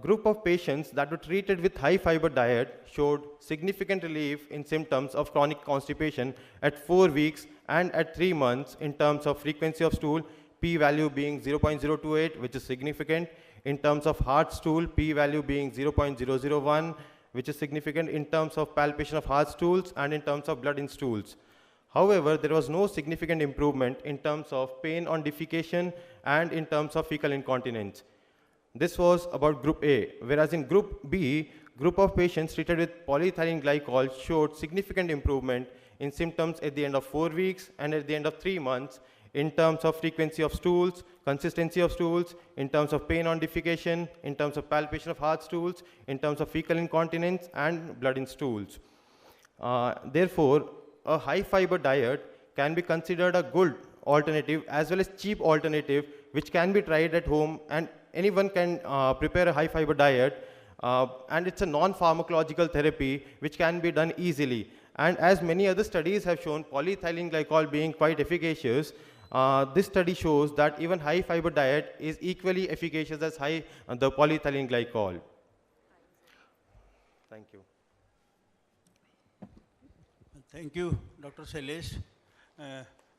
[SPEAKER 13] group of patients that were treated with high fiber diet showed significant relief in symptoms of chronic constipation at 4 weeks and at 3 months in terms of frequency of stool, p-value being 0.028, which is significant. In terms of hard stool, p-value being 0.001, which is significant in terms of palpation of hard stools and in terms of blood in stools. However, there was no significant improvement in terms of pain on defecation and in terms of fecal incontinence. This was about Group A, whereas in Group B, group of patients treated with polyethylene glycol showed significant improvement in symptoms at the end of 4 weeks and at the end of 3 months in terms of frequency of stools, consistency of stools, in terms of pain on defecation, in terms of palpation of hard stools, in terms of fecal incontinence and blood in stools. Therefore, a high fiber diet can be considered a good alternative as well as cheap alternative which can be tried at home, and anyone can prepare a high fiber diet, and it's a non-pharmacological therapy which can be done easily. And as many other studies have shown polyethylene glycol being quite efficacious, this study shows that even high fiber diet is equally efficacious as the polyethylene glycol. Thank you.
[SPEAKER 7] Thank you, Dr. Shailesh,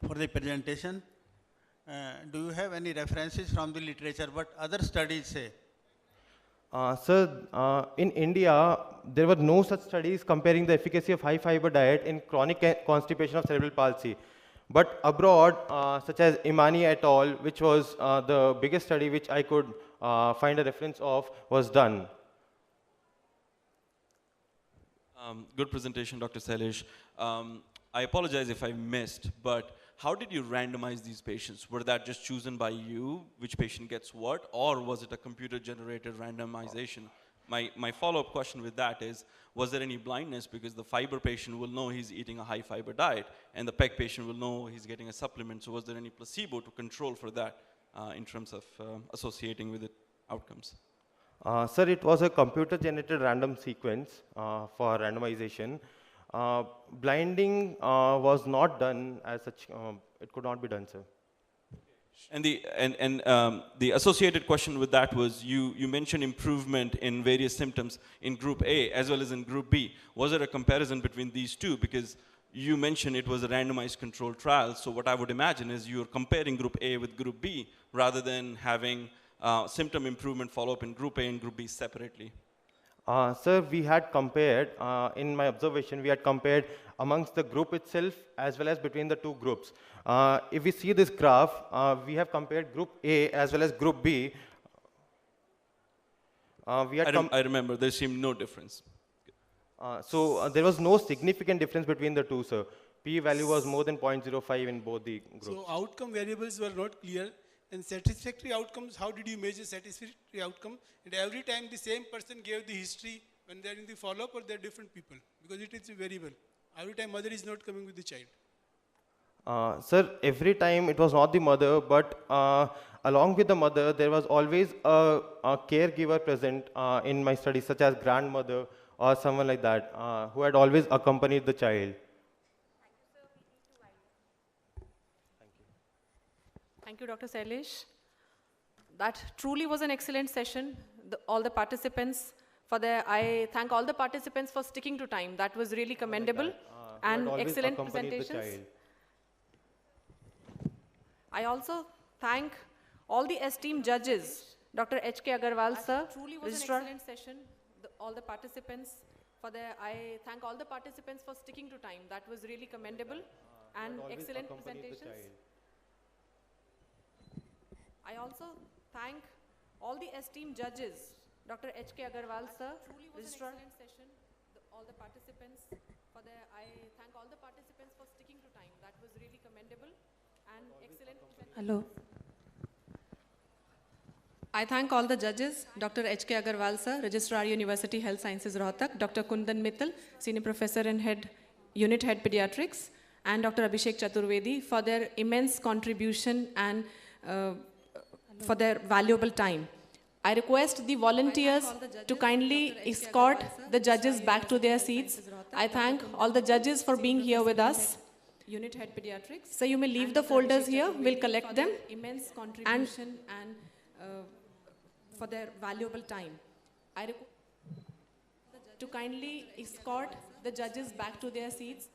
[SPEAKER 7] for the presentation. Do you have any references from the literature what other studies say?
[SPEAKER 13] Sir, in India, there were no such studies comparing the efficacy of high fiber diet in chronic constipation of cerebral palsy. But abroad, such as Imani et al., which was the biggest study which I could find a reference of, was done.
[SPEAKER 9] Good presentation, Dr. Shailesh. I apologize if I missed, but how did you randomize these patients? Were that just chosen by you, which patient gets what, or was it a computer-generated randomization? My follow-up question with that is, was there any blindness? Because the fiber patient will know he's eating a high fiber diet, and the PEG patient will know he's getting a supplement. So was there any placebo to control for that in terms of associating with it outcomes?
[SPEAKER 13] Sir, it was a computer-generated random sequence for randomization. Blinding was not done as such. It could not be done, sir.
[SPEAKER 9] And the associated question with that was, you mentioned improvement in various symptoms in group A as well as in group B. Was there a comparison between these two? Because you mentioned it was a randomized controlled trial. So what I would imagine is you're comparing group A with group B rather than having symptom improvement follow-up in group A and group B separately.
[SPEAKER 13] Sir, we had compared, in my observation, we had compared amongst the group itself as well as between the two groups. If we see this graph, we have compared group A as well as group B.
[SPEAKER 9] I remember, there seemed no difference.
[SPEAKER 13] So there was no significant difference between the two, sir. P-value was more than 0.05 in both the groups.
[SPEAKER 8] So outcome variables were not clear. And satisfactory outcomes, how did you measure satisfactory outcome? And every time the same person gave the history when they're in the follow-up, or they're different people? Because it is a variable. Every time mother is not coming with the child.
[SPEAKER 13] Sir, every time it was not the mother, but along with the mother, there was always a caregiver present in my studies, such as grandmother or someone like that, who had always accompanied the child.
[SPEAKER 5] Thank you, Dr. Shailesh. That truly was an excellent session. All the participants, I thank all the participants for sticking to time. That was really commendable and excellent presentations. I also thank all the esteemed judges, Dr. H.K. Agarwal, sir, truly was an excellent session. All the participants, I thank all the participants for sticking to time. That was really commendable and excellent presentations. I also thank all the esteemed judges, Dr. H.K. Agarwal, sir, truly was an excellent session. All the participants, I thank all the participants for sticking to time. That was really commendable and excellent presentations. Hello. I thank all the judges, Dr. H.K. Agarwal, sir, Registrar, University Health Sciences, Rohtak, Dr. Kundan Mittal, Senior Professor and Unit Head Pediatrics, and Dr. Abhishek Chaturvedi for their immense contribution and for their valuable time. I request the volunteers to kindly escort the judges back to their seats. I thank all the judges for being here with us. Unit Head Pediatrics. So you may leave the folders here. We'll collect them. Immense contribution and for their valuable time. I request to kindly escort the judges back to their seats.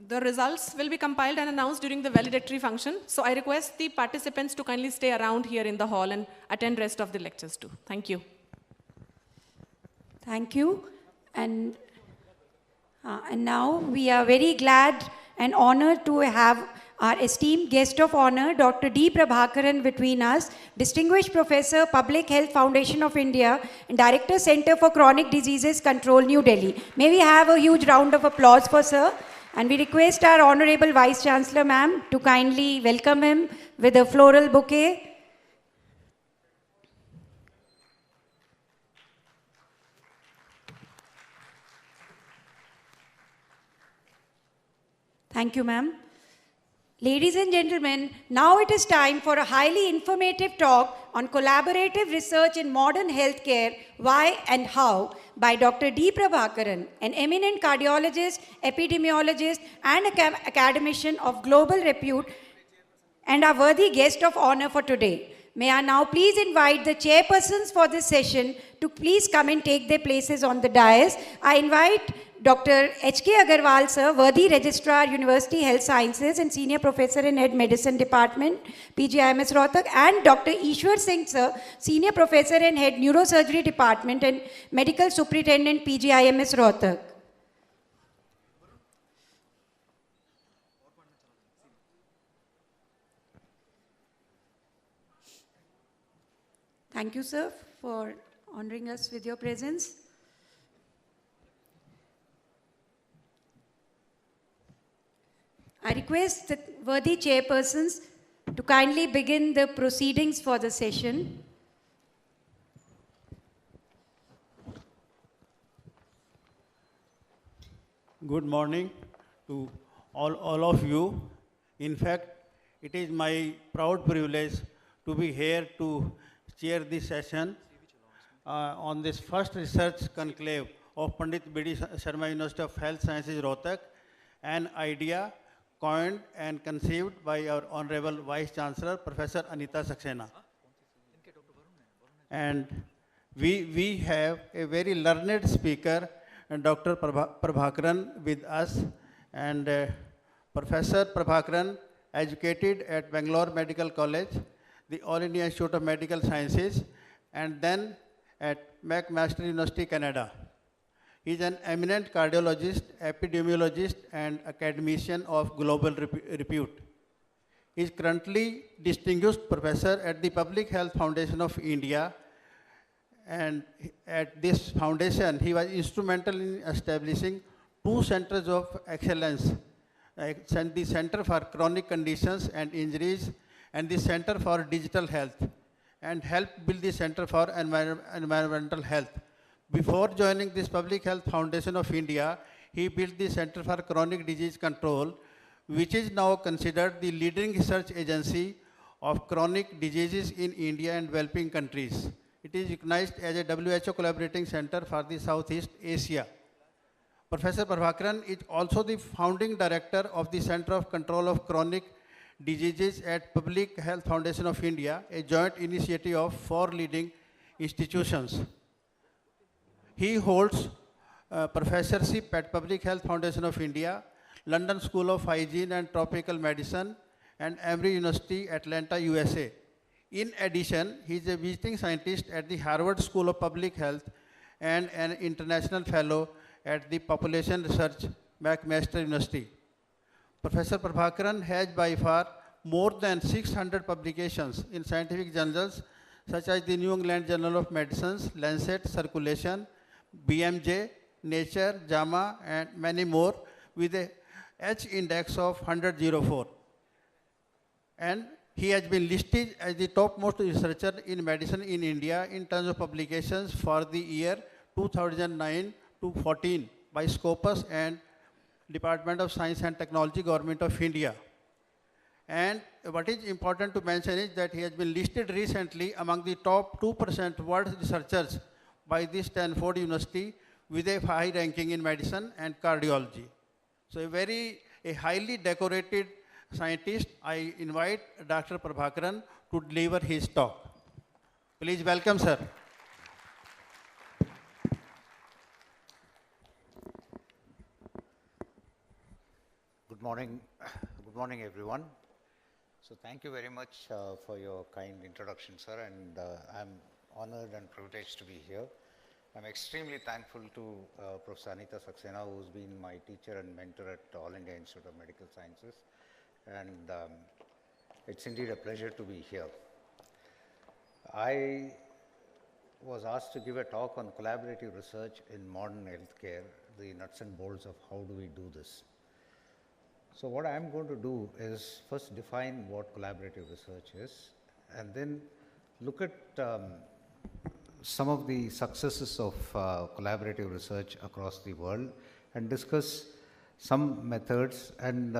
[SPEAKER 5] The results will be compiled and announced during the valedictory function. So I request the participants to kindly stay around here in the hall and attend rest of the lectures too. Thank you.
[SPEAKER 1] Thank you. And now we are very glad and honored to have our esteemed guest of honor, Dr. D. Prabhakaran, between us, Distinguished Professor, Public Health Foundation of India, and Director, Center for Chronic Diseases Control, New Delhi. May we have a huge round of applause for Sir? And we request our Honorable Vice Chancellor, ma'am, to kindly welcome him with a floral bouquet. Thank you, ma'am. Ladies and gentlemen, now it is time for a highly informative talk on collaborative research in modern healthcare, why and how, by Dr. D. Prabhakaran, an eminent cardiologist, epidemiologist, and academician of global repute, and our worthy guest of honor for today. May I now please invite the chairpersons for this session to please come and take their places on the dais. I invite Dr. H.K. Agarwal, sir, worthy Registrar, University Health Sciences and Senior Professor in Head Medicine Department, PGIMS Rohtak, and Dr. Ishwar Singh, sir, Senior Professor and Head Neurosurgery Department and Medical Superintendent, PGIMS Rohtak. Thank you, sir, for honoring us with your presence. I request the worthy chairpersons to kindly begin the proceedings for the session.
[SPEAKER 7] Good morning to all of you. In fact, it is my proud privilege to be here to chair this session on this first research conclave of Pandit B.D. Sharma University of Health Sciences Rohtak, an idea coined and conceived by our Honorable Vice Chancellor, Professor Anita Saxena. And we have a very learned speaker, Dr. Prabhakaran with us. And Professor Prabhakaran, educated at Bangalore Medical College, the All India Institute of Medical Sciences, and then at McMaster University, Canada. He is an eminent cardiologist, epidemiologist, and academician of global repute. He is currently distinguished professor at the Public Health Foundation of India, and at this foundation, he was instrumental in establishing 2 centers of excellence, the Center for Chronic Conditions and Injuries and the Center for Digital Health, and helped build the Center for Environmental Health. Before joining this Public Health Foundation of India, he built the Center for Chronic Disease Control, which is now considered the leading research agency of chronic diseases in India and developing countries. It is recognized as a WHO collaborating center for the Southeast Asia. Professor Prabhakaran is also the founding director of the Center of Control of Chronic Diseases at Public Health Foundation of India, a joint initiative of 4 leading institutions. He holds professorship at Public Health Foundation of India, London School of Hygiene and Tropical Medicine, and Emory University, Atlanta, USA. In addition, he is a visiting scientist at the Harvard School of Public Health and an international fellow at the Population Research, McMaster University. Professor Prabhakaran has by far more than 600 publications in scientific journals such as the New England Journal of Medicine, Lancet, Circulation, BMJ, Nature, JAMA, and many more, with a H index of 104. And he has been listed as the topmost researcher in medicine in India in terms of publications for the year 2009 to 14 by Scopus and Department of Science and Technology, Government of India. And what is important to mention is that he has been listed recently among the top 2% world researchers by this Stanford University with a high ranking in medicine and cardiology. So a highly decorated scientist. I invite Dr. Prabhakaran to deliver his talk. Please welcome, sir.
[SPEAKER 14] Good morning everyone. So thank you very much for your kind introduction, sir, and I'm honored and privileged to be here. I'm extremely thankful to Professor Anita Saxena, who's been my teacher and mentor at All India Institute of Medical Sciences, and it's indeed a pleasure to be here. I was asked to give a talk on collaborative research in modern healthcare, the nuts and bolts of how do we do this. So what I'm going to do is first define what collaborative research is, and then look at some of the successes of collaborative research across the world and discuss some methods and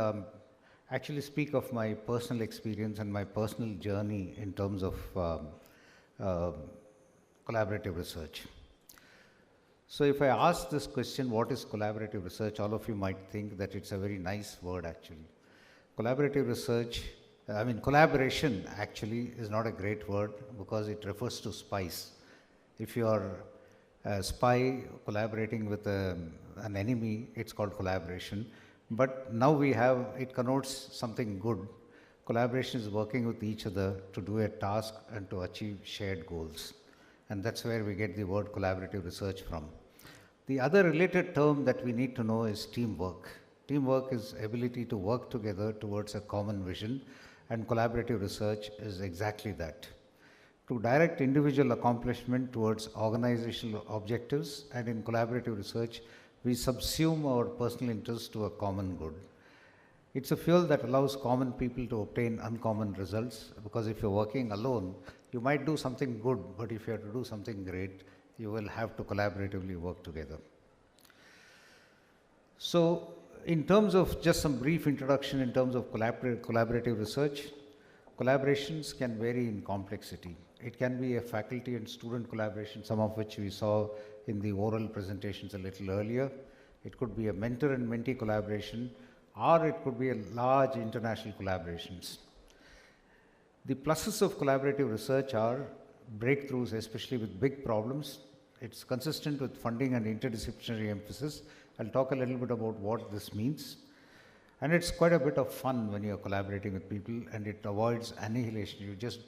[SPEAKER 14] actually speak of my personal experience and my personal journey in terms of collaborative research. So if I ask this question, what is collaborative research, all of you might think that it's a very nice word actually. Collaborative research, collaboration actually is not a great word because it refers to spies. If you are a spy collaborating with an enemy, it's called collaboration. But now it connotes something good. Collaboration is working with each other to do a task and to achieve shared goals. And that's where we get the word collaborative research from. The other related term that we need to know is teamwork. Teamwork is ability to work together towards a common vision, and collaborative research is exactly that. To direct individual accomplishment towards organizational objectives, and in collaborative research, we subsume our personal interests to a common good. It's a fuel that allows common people to obtain uncommon results, because if you're working alone, you might do something good, but if you have to do something great, you will have to collaboratively work together. So, in terms of just some brief introduction in terms of collaborative research, collaborations can vary in complexity. It can be a faculty and student collaboration, some of which we saw in the oral presentations a little earlier. It could be a mentor and mentee collaboration, or it could be a large international collaborations. The pluses of collaborative research are breakthroughs, especially with big problems. It's consistent with funding and interdisciplinary emphasis. I'll talk a little bit about what this means. And it's quite a bit of fun when you're collaborating with people, and it avoids annihilation. You just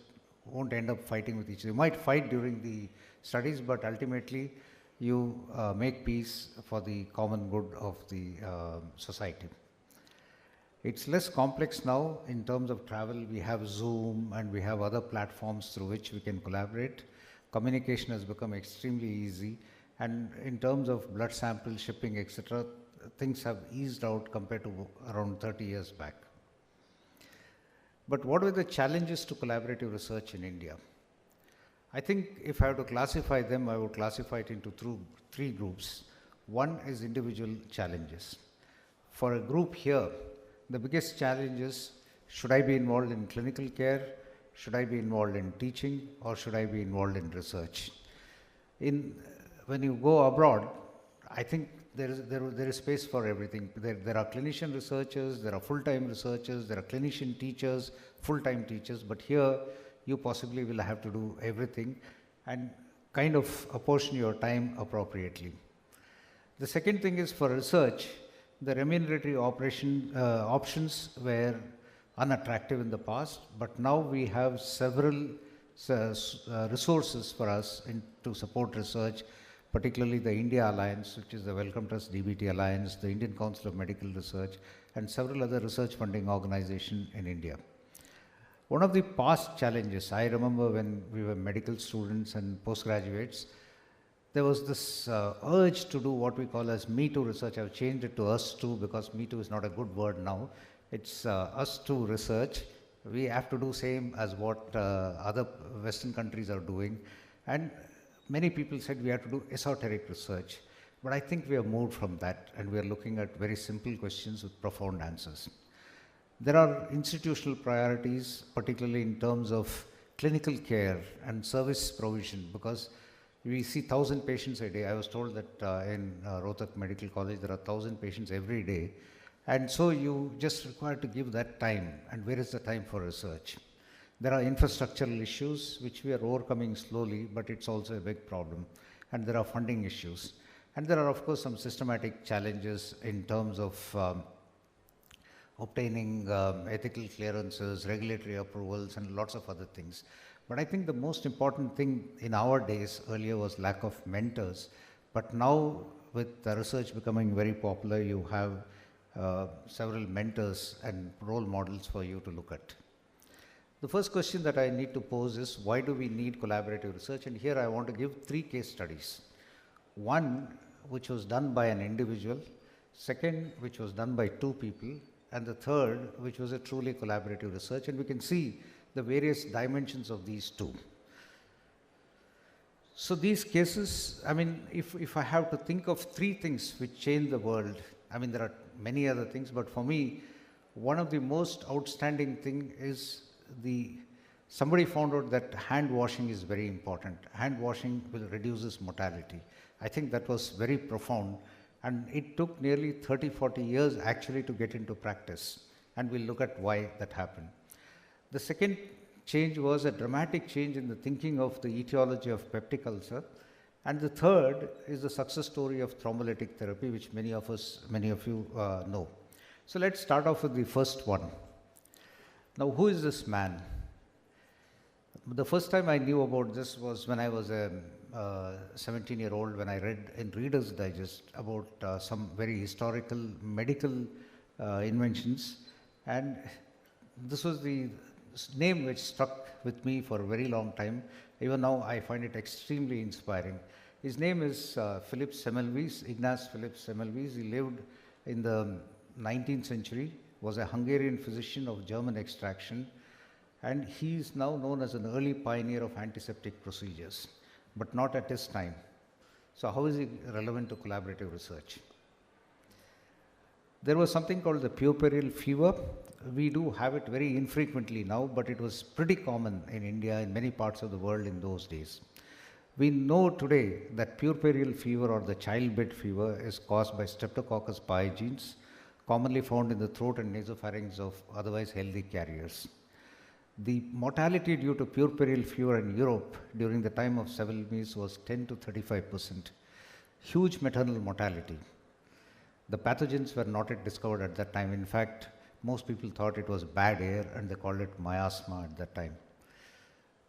[SPEAKER 14] won't end up fighting with each other. You might fight during the studies, but ultimately you make peace for the common good of the society. It's less complex now in terms of travel. We have Zoom and we have other platforms through which we can collaborate. Communication has become extremely easy, and in terms of blood sample shipping, etc., things have eased out compared to around 30 years back. But what were the challenges to collaborative research in India? I think if I have to classify them, I would classify it into three groups. One is individual challenges. For a group here, the biggest challenge is, should I be involved in clinical care? Should I be involved in teaching? Or should I be involved in research? When you go abroad, I think there is space for everything. There are clinician researchers, there are full-time researchers, there are clinician teachers, full-time teachers, but here you possibly will have to do everything and kind of apportion your time appropriately. The second thing is, for research, the remuneratory options were unattractive in the past, but now we have several resources for us to support research, particularly the India Alliance, which is the Wellcome Trust DBT Alliance, the Indian Council of Medical Research, and several other research funding organizations in India. One of the past challenges, I remember when we were medical students and postgraduates, there was this urge to do what we call as Me Too research. I've changed it to Us Too because Me Too is not a good word now. It's Us Too research. We have to do same as what other Western countries are doing. And many people said we have to do esoteric research. But I think we have moved from that, and we are looking at very simple questions with profound answers. There are institutional priorities, particularly in terms of clinical care and service provision, because we see 1,000 patients a day. I was told that in Rohtak Medical College there are 1,000 patients every day, and so you just require to give that time. And where is the time for research? There are infrastructural issues which we are overcoming slowly, but it's also a big problem. And there are funding issues. And there are, of course, some systematic challenges in terms of obtaining ethical clearances, regulatory approvals, and lots of other things. But I think the most important thing in our days earlier was lack of mentors. But now, with the research becoming very popular, you have several mentors and role models for you to look at. The first question that I need to pose is, why do we need collaborative research? And here I want to give 3 case studies. One, which was done by an individual. Second, which was done by 2 people. And the third, which was a truly collaborative research. And we can see the various dimensions of these 2. So these cases, I mean, if I have to think of 3 things which change the world, I mean, there are many other things, but for me, one of the most outstanding thing is somebody found out that hand washing is very important. Hand washing will reduces mortality. I think that was very profound, and it took nearly 30, 40 years actually to get into practice, and we'll look at why that happened. The second change was a dramatic change in the thinking of the etiology of peptic ulcer, and the third is the success story of thrombolytic therapy, which many of you know. So let's start off with the first one. Now, who is this man? The first time I knew about this was when I was a 17-year-old, when I read in Reader's Digest about some very historical medical inventions, and this was the name which stuck with me for a very long time. Even now I find it extremely inspiring. His name is Philip Semmelweis, Ignaz Philipp Semmelweis. He lived in the 19th century, was a Hungarian physician of German extraction, and he is now known as an early pioneer of antiseptic procedures, but not at his time. So how is he relevant to collaborative research? There was something called the puerperal fever. We do have it very infrequently now, but it was pretty common in India, in many parts of the world in those days. We know today that puerperal fever or the childbed fever is caused by Streptococcus pyogenes, commonly found in the throat and nasopharynx of otherwise healthy carriers. The mortality due to puerperal fever in Europe during the time of Semmelweis was 10 to 35%. Huge maternal mortality. The pathogens were not yet discovered at that time. In fact, most people thought it was bad air and they called it miasma at that time.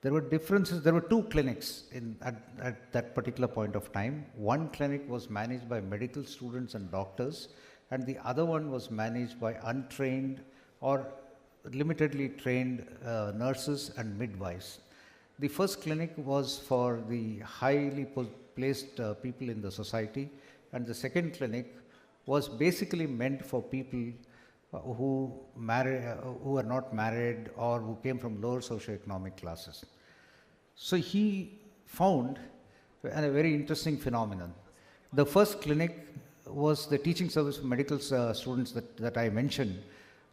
[SPEAKER 14] There were differences. There were two clinics at that particular point of time. One clinic was managed by medical students and doctors, and the other one was managed by untrained or limitedly trained nurses and midwives. The first clinic was for the highly placed people in the society, and the second clinic was basically meant for people who were not married or who came from lower socioeconomic classes. So he found a very interesting phenomenon. The first clinic was the teaching service for medical students that I mentioned.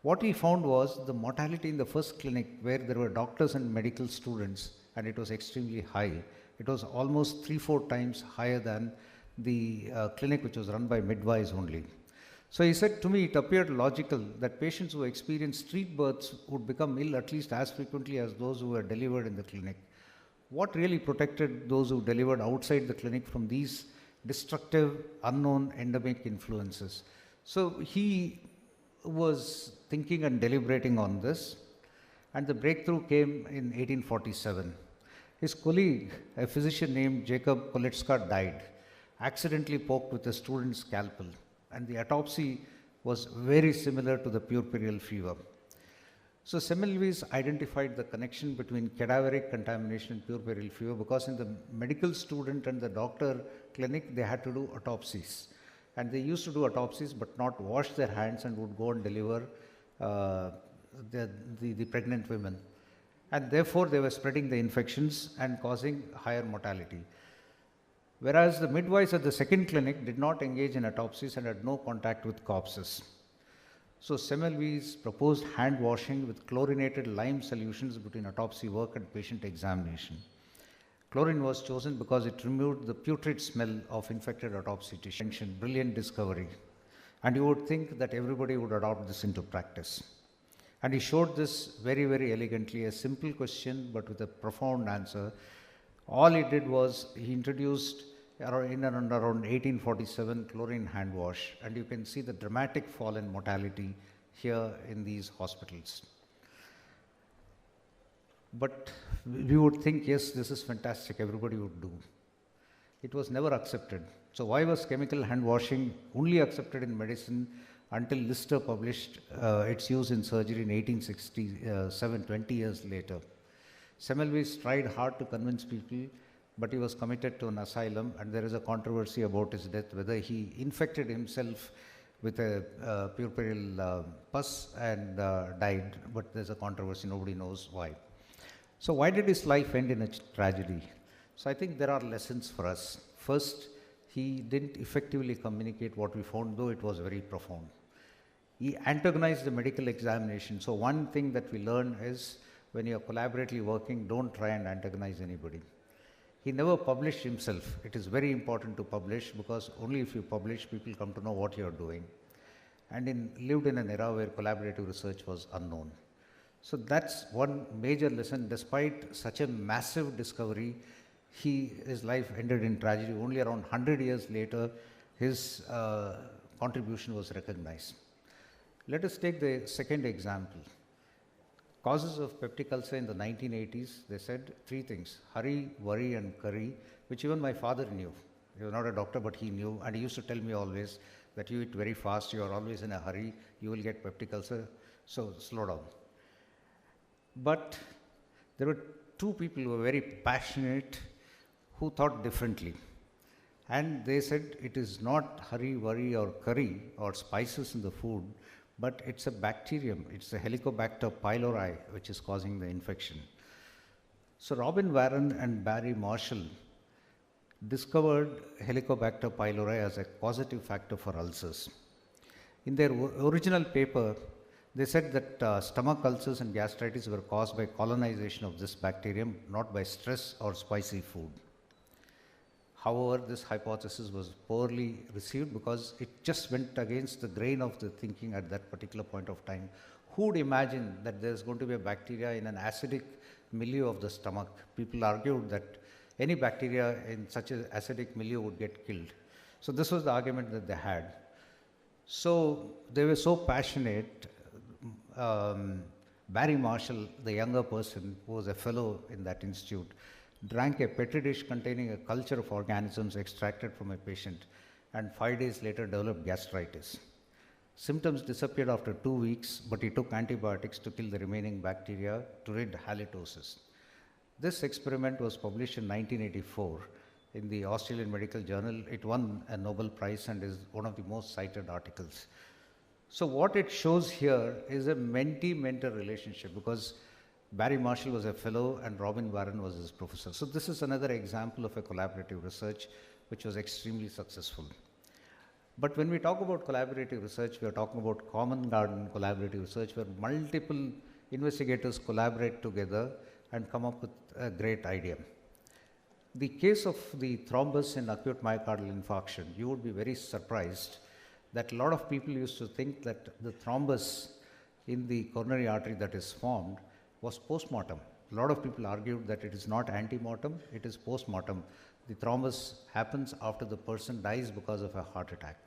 [SPEAKER 14] What he found was the mortality in the first clinic, where there were doctors and medical students, and it was extremely high. It was almost 3-4 times higher than the clinic which was run by midwives only. So he said to me, it appeared logical that patients who experienced street births would become ill at least as frequently as those who were delivered in the clinic. What really protected those who delivered outside the clinic from these destructive, unknown endemic influences? So he was thinking and deliberating on this, and the breakthrough came in 1847. His colleague, a physician named Jacob Koletzka, died, accidentally poked with a student's scalpel, and the autopsy was very similar to the puerperal fever. So Semmelweis identified the connection between cadaveric contamination and puerperal fever, because in the medical student and the doctor clinic, they had to do autopsies. And they used to do autopsies but not wash their hands and would go and deliver the pregnant women. And therefore, they were spreading the infections and causing higher mortality. Whereas the midwives at the second clinic did not engage in autopsies and had no contact with corpses. So Semmelweis proposed hand washing with chlorinated lime solutions between autopsy work and patient examination. Chlorine was chosen because it removed the putrid smell of infected autopsy tissue. Brilliant discovery. And you would think that everybody would adopt this into practice. And he showed this very, very elegantly, a simple question but with a profound answer. All he did was he introduced in and around 1847 chlorine hand wash, and you can see the dramatic fall in mortality here in these hospitals. But we would think, yes, this is fantastic, everybody would do. It was never accepted. So why was chemical hand washing only accepted in medicine until Lister published its use in surgery in 1867, 20 years later? Semmelweis tried hard to convince people, but he was committed to an asylum, and there is a controversy about his death, whether he infected himself with a puerperal pus and died, but there's a controversy, nobody knows why. So why did his life end in a tragedy? So I think there are lessons for us. First, he didn't effectively communicate what we found, though it was very profound. he antagonized the medical examination. So one thing that we learn is when you are collaboratively working, don't try and antagonize anybody. He never published himself. It is very important to publish, because only if you publish, people come to know what you are doing. And lived in an era where collaborative research was unknown. So that's one major lesson. Despite such a massive discovery, his life ended in tragedy. Only around 100 years later, his contribution was recognized. Let us take the second example. Causes of peptic ulcer in the 1980s, they said 3 things: hurry, worry and curry, which even my father knew. He was not a doctor, but he knew, and he used to tell me always that you eat very fast, you are always in a hurry, you will get peptic ulcer, so slow down. But there were 2 people who were very passionate, who thought differently. And they said it is not hurry, worry or curry or spices in the food, but it's a bacterium. It's the Helicobacter pylori which is causing the infection. So Robin Warren and Barry Marshall discovered Helicobacter pylori as a causative factor for ulcers. In their original paper, they said that stomach ulcers and gastritis were caused by colonization of this bacterium, not by stress or spicy food. However, this hypothesis was poorly received because it just went against the grain of the thinking at that particular point of time. Who would imagine that there's going to be a bacteria in an acidic milieu of the stomach? People argued that any bacteria in such an acidic milieu would get killed. So this was the argument that they had. So they were so passionate. Barry Marshall, the younger person who was a fellow in that institute, drank a petri dish containing a culture of organisms extracted from a patient, and 5 days later developed gastritis. Symptoms disappeared after 2 weeks, but he took antibiotics to kill the remaining bacteria to rid halitosis. This experiment was published in 1984 in the Australian Medical Journal. It won a Nobel Prize and is one of the most cited articles. So what it shows here is a mentee-mentor relationship, because Barry Marshall was a fellow and Robin Warren was his professor. So this is another example of a collaborative research which was extremely successful. But when we talk about collaborative research, we are talking about common garden collaborative research, where multiple investigators collaborate together and come up with a great idea. The case of the thrombus in acute myocardial infarction, you would be very surprised that a lot of people used to think that the thrombus in the coronary artery that is formed was post-mortem. A lot of people argued that it is not ante-mortem, it is post-mortem. The thrombus happens after the person dies because of a heart attack.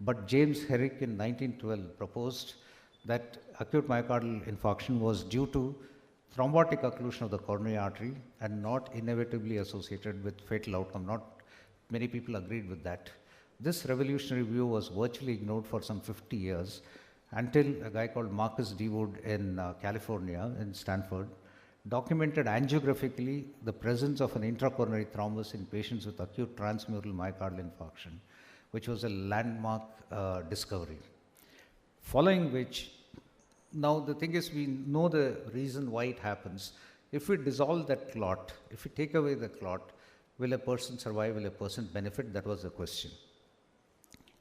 [SPEAKER 14] But James Herrick in 1912 proposed that acute myocardial infarction was due to thrombotic occlusion of the coronary artery and not inevitably associated with fatal outcome. Not many people agreed with that. This revolutionary view was virtually ignored for some 50 years until a guy called Marcus D. Wood in California, in Stanford, documented angiographically the presence of an intracoronary thrombus in patients with acute transmural myocardial infarction, which was a landmark discovery. Following which, now the thing is, we know the reason why it happens. If we dissolve that clot, if we take away the clot, will a person survive, will a person benefit? That was the question.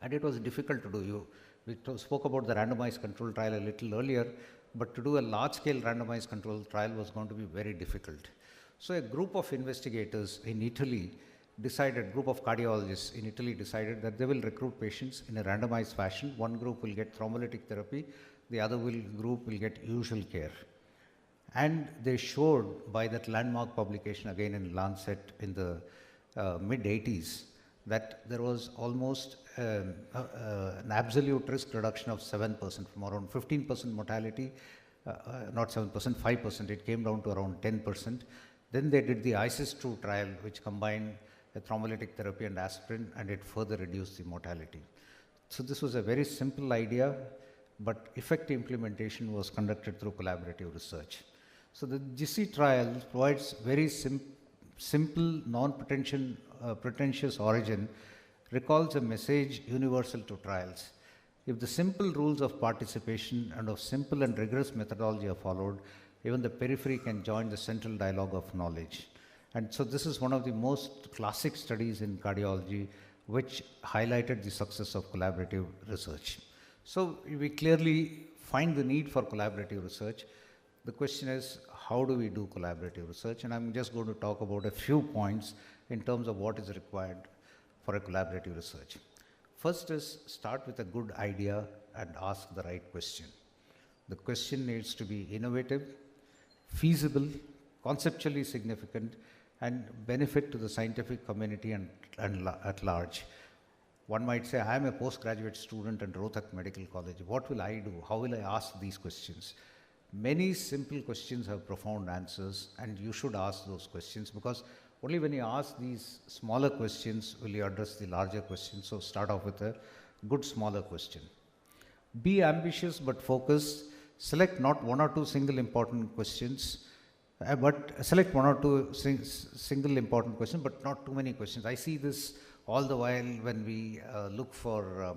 [SPEAKER 14] And it was difficult to do. We spoke about the randomized control trial a little earlier, but to do a large-scale randomized control trial was going to be very difficult. So a group of investigators in Italy decided, group of cardiologists in Italy decided that they will recruit patients in a randomized fashion. One group will get thrombolytic therapy, the other group will get usual care. And they showed by that landmark publication again in Lancet in the mid-80s that there was almost an absolute risk reduction of 7%, from around 15% mortality, not 7%, 5%, it came down to around 10%. Then they did the ISIS-2 trial, which combined a thrombolytic therapy and aspirin, and it further reduced the mortality. So this was a very simple idea, but effective implementation was conducted through collaborative research. So the GC trial provides very simple, non-pretentious origin, recalls a message universal to trials. If the simple rules of participation and of simple and rigorous methodology are followed, even the periphery can join the central dialogue of knowledge. And so this is one of the most classic studies in cardiology which highlighted the success of collaborative research. So we clearly find the need for collaborative research. The question is, how do we do collaborative research? And I'm just going to talk about a few points in terms of what is required for a collaborative research. First is start with a good idea and ask the right question. The question needs to be innovative, feasible, conceptually significant, and benefit to the scientific community and at large. One might say, I am a postgraduate student at Rohtak Medical College. What will I do? How will I ask these questions? Many simple questions have profound answers, and you should ask those questions, because only when you ask these smaller questions will you address the larger questions. So start off with a good smaller question. Be ambitious but focused. Select not one or two single important questions, but select one or two single important questions, but not too many questions. I see this all the while when we look for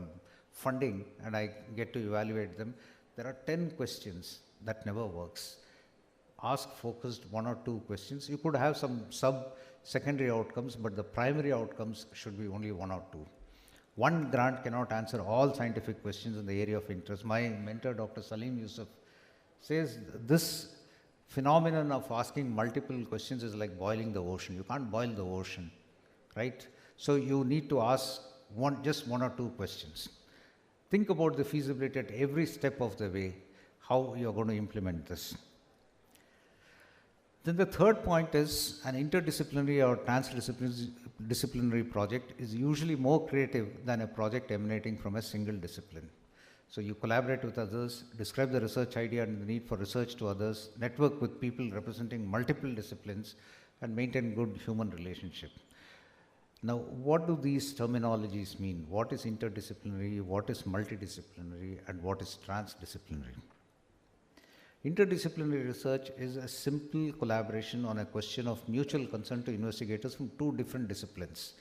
[SPEAKER 14] funding and I get to evaluate them. There are 10 questions. That never works. Ask focused one or two questions. You could have some secondary outcomes, but the primary outcomes should be only one or two. One grant cannot answer all scientific questions in the area of interest. My mentor, Dr. Salim Yusuf, says this phenomenon of asking multiple questions is like boiling the ocean. You can't boil the ocean, right? So you need to ask just one or two questions. Think about the feasibility at every step of the way, how you are going to implement this. Then the third point is an interdisciplinary or transdisciplinary project is usually more creative than a project emanating from a single discipline. So you collaborate with others, describe the research idea and the need for research to others, network with people representing multiple disciplines, and maintain good human relationship. Now, what do these terminologies mean? What is interdisciplinary, what is multidisciplinary, and what is transdisciplinary? Interdisciplinary research is a simple collaboration on a question of mutual concern to investigators from two different disciplines.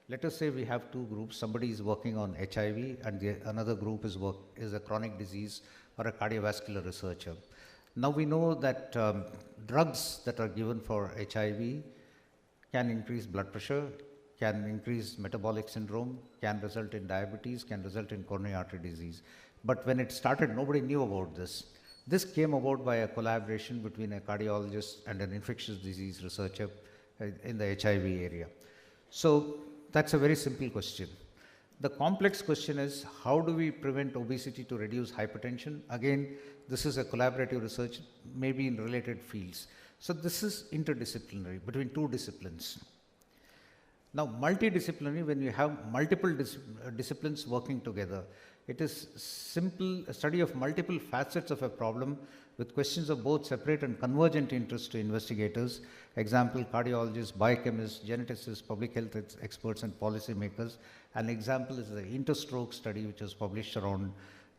[SPEAKER 14] Let us say we have two groups. Somebody is working on HIV and another group is a chronic disease or a cardiovascular researcher. Now we know that drugs that are given for HIV can increase blood pressure, can increase metabolic syndrome, can result in diabetes, can result in coronary artery disease. But when it started, nobody knew about this. This came about by a collaboration between a cardiologist and an infectious disease researcher in the HIV area. So that's a very simple question. The complex question is, how do we prevent obesity to reduce hypertension? Again, this is a collaborative research, maybe in related fields. So this is interdisciplinary, between two disciplines. Now, multidisciplinary, when you have multiple disciplines working together, it is simple, a study of multiple facets of a problem with questions of both separate and convergent interest to investigators. Example, cardiologists, biochemists, geneticists, public health experts, and policymakers. An example is the interstroke study, which was published around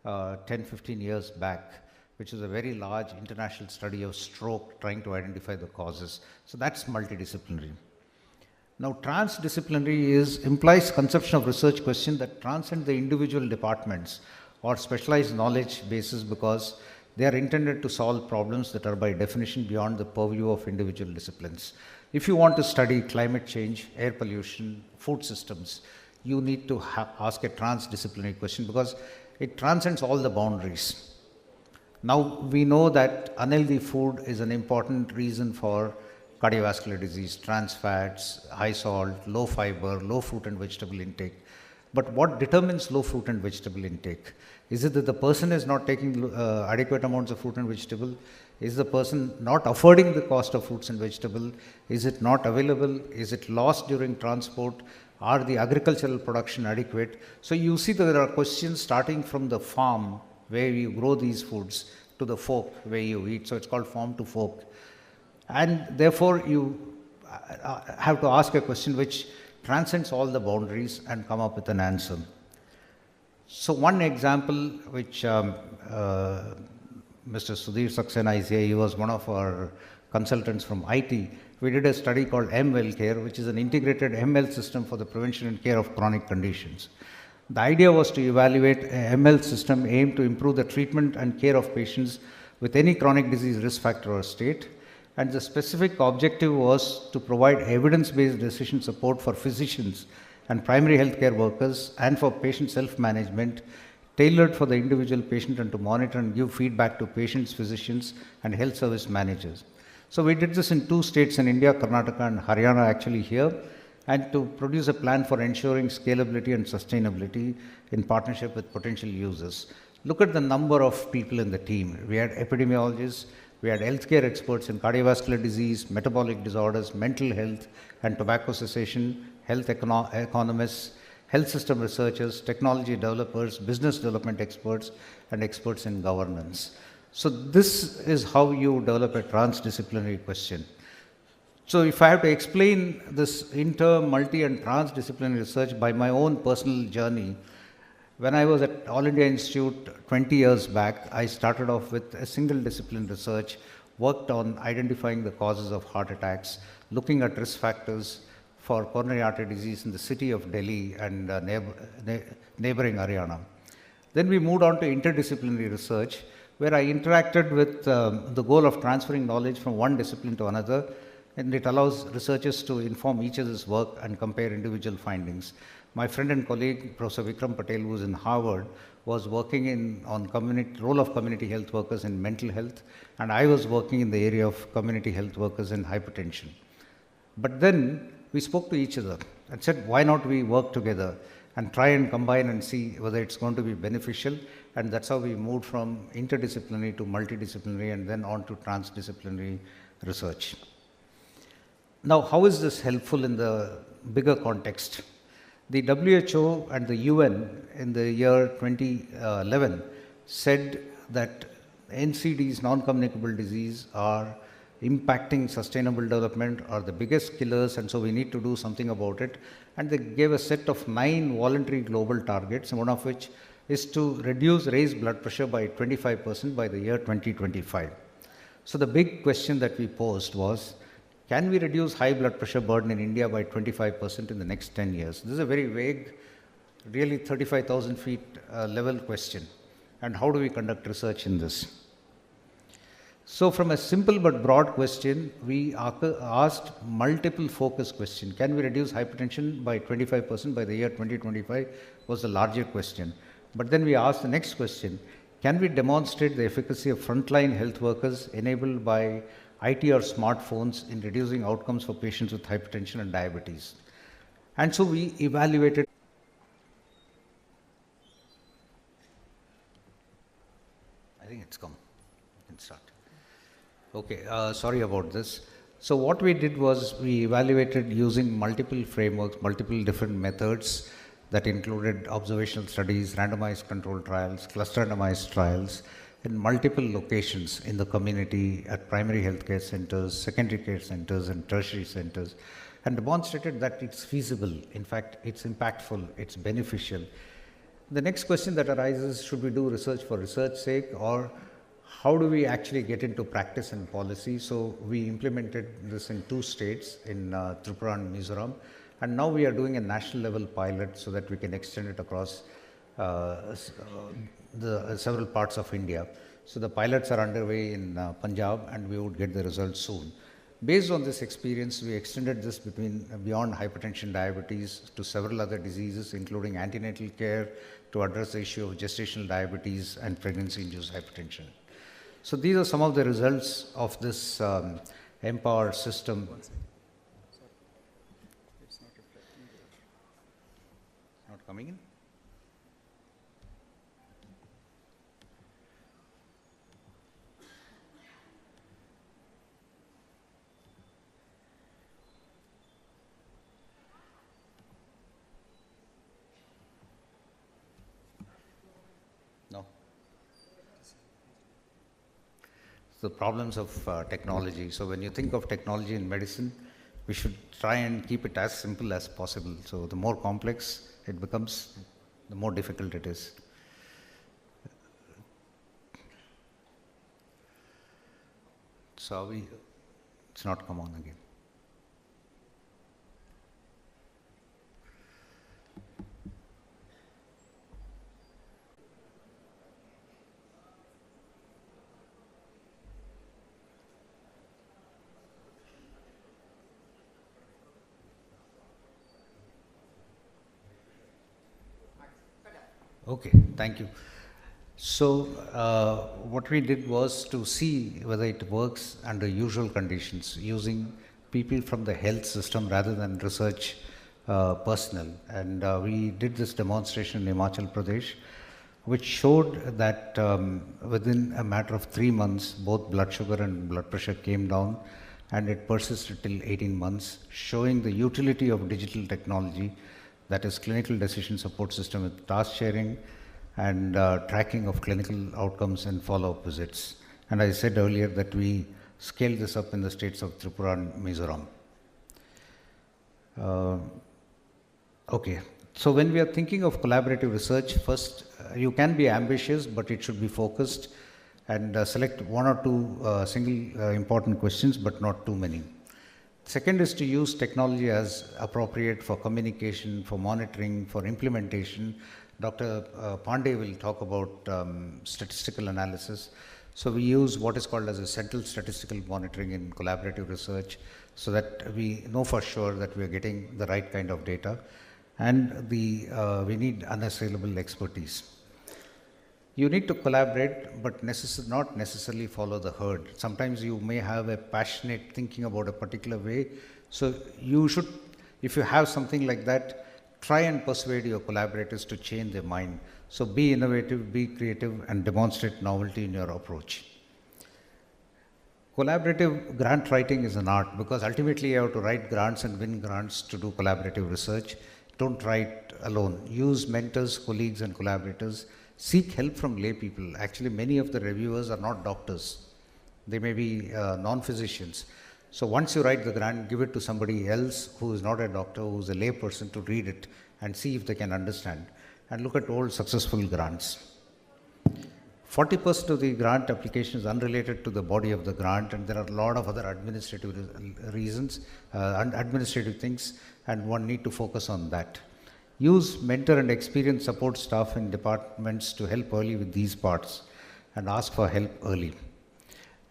[SPEAKER 14] 10-15 years back, which is a very large international study of stroke trying to identify the causes. So that's multidisciplinary. Now, transdisciplinary implies conception of research question that transcend the individual departments or specialized knowledge bases, because they are intended to solve problems that are by definition beyond the purview of individual disciplines. If you want to study climate change, air pollution, food systems, you need to ask a transdisciplinary question because it transcends all the boundaries. Now, we know that unhealthy food is an important reason for cardiovascular disease, trans fats, high salt, low fiber, low fruit and vegetable intake. But what determines low fruit and vegetable intake? Is it that the person is not taking adequate amounts of fruit and vegetable? Is the person not affording the cost of fruits and vegetable? Is it not available? Is it lost during transport? Are the agricultural production adequate? So you see that there are questions starting from the farm where you grow these foods to the fork where you eat. So it's called farm to fork. And therefore, you have to ask a question which transcends all the boundaries and come up with an answer. So one example which Mr. Sudhir Saxena is here, he was one of our consultants from IT. We did a study called MWell Care, which is an integrated ML system for the prevention and care of chronic conditions. The idea was to evaluate a ML system aimed to improve the treatment and care of patients with any chronic disease risk factor or state. And the specific objective was to provide evidence-based decision support for physicians and primary healthcare workers and for patient self-management tailored for the individual patient and to monitor and give feedback to patients, physicians, and health service managers. So we did this in 2 states in India, Karnataka and Haryana actually here, and to produce a plan for ensuring scalability and sustainability in partnership with potential users. Look at the number of people in the team. We had epidemiologists, we had healthcare experts in cardiovascular disease, metabolic disorders, mental health and tobacco cessation, health economists, health system researchers, technology developers, business development experts, and experts in governance. So this is how you develop a transdisciplinary question. So if I have to explain this inter, multi, and transdisciplinary research by my own personal journey, when I was at All India Institute 20 years back, I started off with a single discipline research, worked on identifying the causes of heart attacks, looking at risk factors for coronary artery disease in the city of Delhi and neighboring Haryana. Then we moved on to interdisciplinary research, where I interacted with the goal of transferring knowledge from one discipline to another, and it allows researchers to inform each other's work and compare individual findings. My friend and colleague, Professor Vikram Patel, who is in Harvard, was working on role of community health workers in mental health, and I was working in the area of community health workers in hypertension. But then we spoke to each other and said, why not we work together and try and combine and see whether it's going to be beneficial, and that's how we moved from interdisciplinary to multidisciplinary and then on to transdisciplinary research. Now, how is this helpful in the bigger context? The WHO and the UN in the year 2011 said that NCDs, non-communicable disease, are impacting sustainable development, are the biggest killers, and so we need to do something about it. And they gave a set of 9 voluntary global targets, one of which is to raise blood pressure by 25% by the year 2025. So the big question that we posed was, can we reduce high blood pressure burden in India by 25% in the next 10 years? This is a very vague, really 35,000 feet level question. And how do we conduct research in this? So from a simple but broad question, we asked multiple focus questions. Can we reduce hypertension by 25% by the year 2025 was the larger question. But then we asked the next question, can we demonstrate the efficacy of frontline health workers enabled by IT or smartphones in reducing outcomes for patients with hypertension and diabetes? And so we evaluated. I think it's come. You can start. Okay, sorry about this. So what we did was we evaluated using multiple frameworks, multiple different methods that included observational studies, randomized controlled trials, cluster randomized trials, in multiple locations in the community, at primary healthcare centers, secondary care centers, and tertiary centers, and demonstrated that it's feasible. In fact, it's impactful, it's beneficial. The next question that arises, should we do research for research's sake, or how do we actually get into practice and policy? So we implemented this in 2 states, in Tripura and Mizoram, and now we are doing a national level pilot so that we can extend it across the several parts of India. So the pilots are underway in Punjab, and we would get the results soon. Based on this experience, we extended this beyond hypertension, diabetes to several other diseases, including antenatal care, to address the issue of gestational diabetes and pregnancy-induced hypertension. So these are some of the results of this Empower system. It's not coming in? No. The problems of technology. So when you think of technology in medicine, we should try and keep it as simple as possible. So the more complex it becomes, the more difficult it is. So it's not come on again. Okay, thank you. So what we did was to see whether it works under usual conditions using people from the health system rather than research personnel. And we did this demonstration in Himachal Pradesh, which showed that within a matter of 3 months, both blood sugar and blood pressure came down, and it persisted till 18 months, showing the utility of digital technology, that is clinical decision support system with task sharing and tracking of clinical outcomes and follow-up visits. And I said earlier that we scaled this up in the states of Tripura and Mizoram. Okay, so when we are thinking of collaborative research, first you can be ambitious, but it should be focused and select 1 or 2 single important questions, but not too many. Second is to use technology as appropriate for communication, for monitoring, for implementation. Dr. Pandey will talk about statistical analysis. So we use what is called as a central statistical monitoring in collaborative research, so that we know for sure that we are getting the right kind of data, and we need unassailable expertise. You need to collaborate, but not necessarily follow the herd. Sometimes you may have a passionate thinking about a particular way. So you should, if you have something like that, try and persuade your collaborators to change their mind. So be innovative, be creative, and demonstrate novelty in your approach. Collaborative grant writing is an art, because ultimately you have to write grants and win grants to do collaborative research. Don't write alone. Use mentors, colleagues, and collaborators. Seek help from lay people. Actually, many of the reviewers are not doctors. They may be non-physicians. So once you write the grant, give it to somebody else who is not a doctor, who is a lay person, to read it and see if they can understand. And look at old successful grants. 40% of the grant application is unrelated to the body of the grant, and there are a lot of other administrative reasons, administrative things, and one need to focus on that. Use mentor and experienced support staff in departments to help early with these parts, and ask for help early.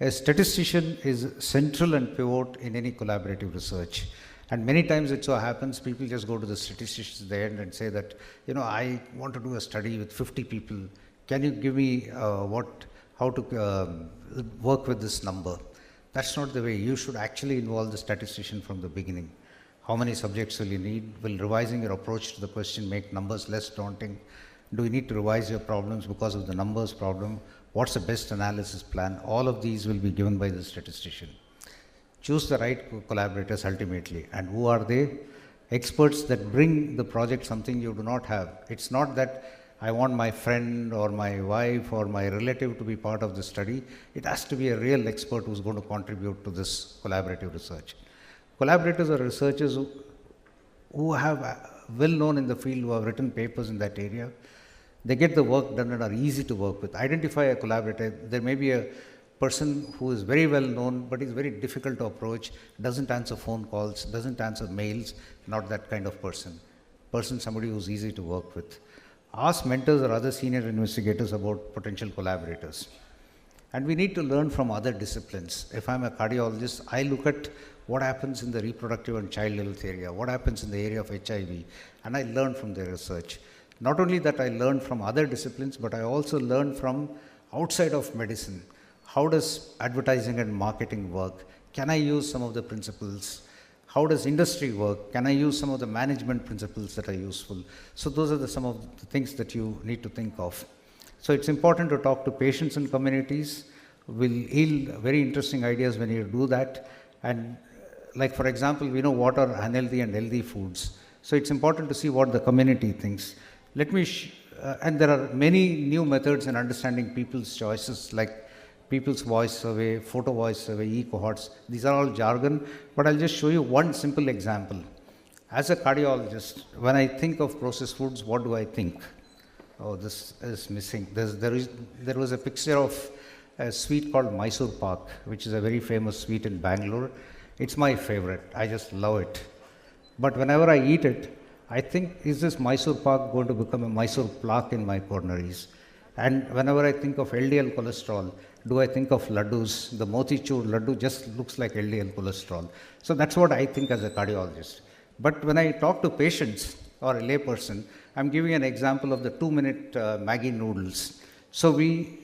[SPEAKER 14] A statistician is central and pivot in any collaborative research. And many times it so happens, people just go to the statisticians there and say that, you know, I want to do a study with 50 people. Can you give me how to work with this number? That's not the way. You should actually involve the statistician from the beginning. How many subjects will you need? Will revising your approach to the question make numbers less daunting? Do you need to revise your problems because of the numbers problem? What's the best analysis plan? All of these will be given by the statistician. Choose the right collaborators ultimately. And who are they? Experts that bring the project something you do not have. It's not that I want my friend or my wife or my relative to be part of the study. It has to be a real expert who's going to contribute to this collaborative research. Collaborators are researchers who have well known in the field, who have written papers in that area. They get the work done and are easy to work with. Identify a collaborator. There may be a person who is very well known, but is very difficult to approach, doesn't answer phone calls, doesn't answer mails, not that kind of person. Somebody who's easy to work with. Ask mentors or other senior investigators about potential collaborators. And we need to learn from other disciplines. If I'm a cardiologist, I look at what happens in the reproductive and child health area, what happens in the area of HIV, and I learn from their research. Not only that I learn from other disciplines, but I also learn from outside of medicine. How does advertising and marketing work? Can I use some of the principles? How does industry work? Can I use some of the management principles that are useful? So those are some of the things that you need to think of. So it's important to talk to patients and communities. Will yield very interesting ideas when you do that. And like, for example, we know what are unhealthy and healthy foods. So it's important to see what the community thinks. And there are many new methods in understanding people's choices, like people's voice survey, photo voice survey, e-cohorts. These are all jargon, but I'll just show you one simple example. As a cardiologist, when I think of processed foods, what do I think? Oh, this is missing. There was a picture of a sweet called Mysore Pak, which is a very famous sweet in Bangalore. It's my favorite. I just love it. But whenever I eat it, I think, is this Mysore Pak going to become a Mysore plaque in my coronaries? And whenever I think of LDL cholesterol, do I think of laddus? The motichur laddu just looks like LDL cholesterol. So that's what I think as a cardiologist. But when I talk to patients, or a layperson, I'm giving an example of the 2-minute Maggi noodles. So we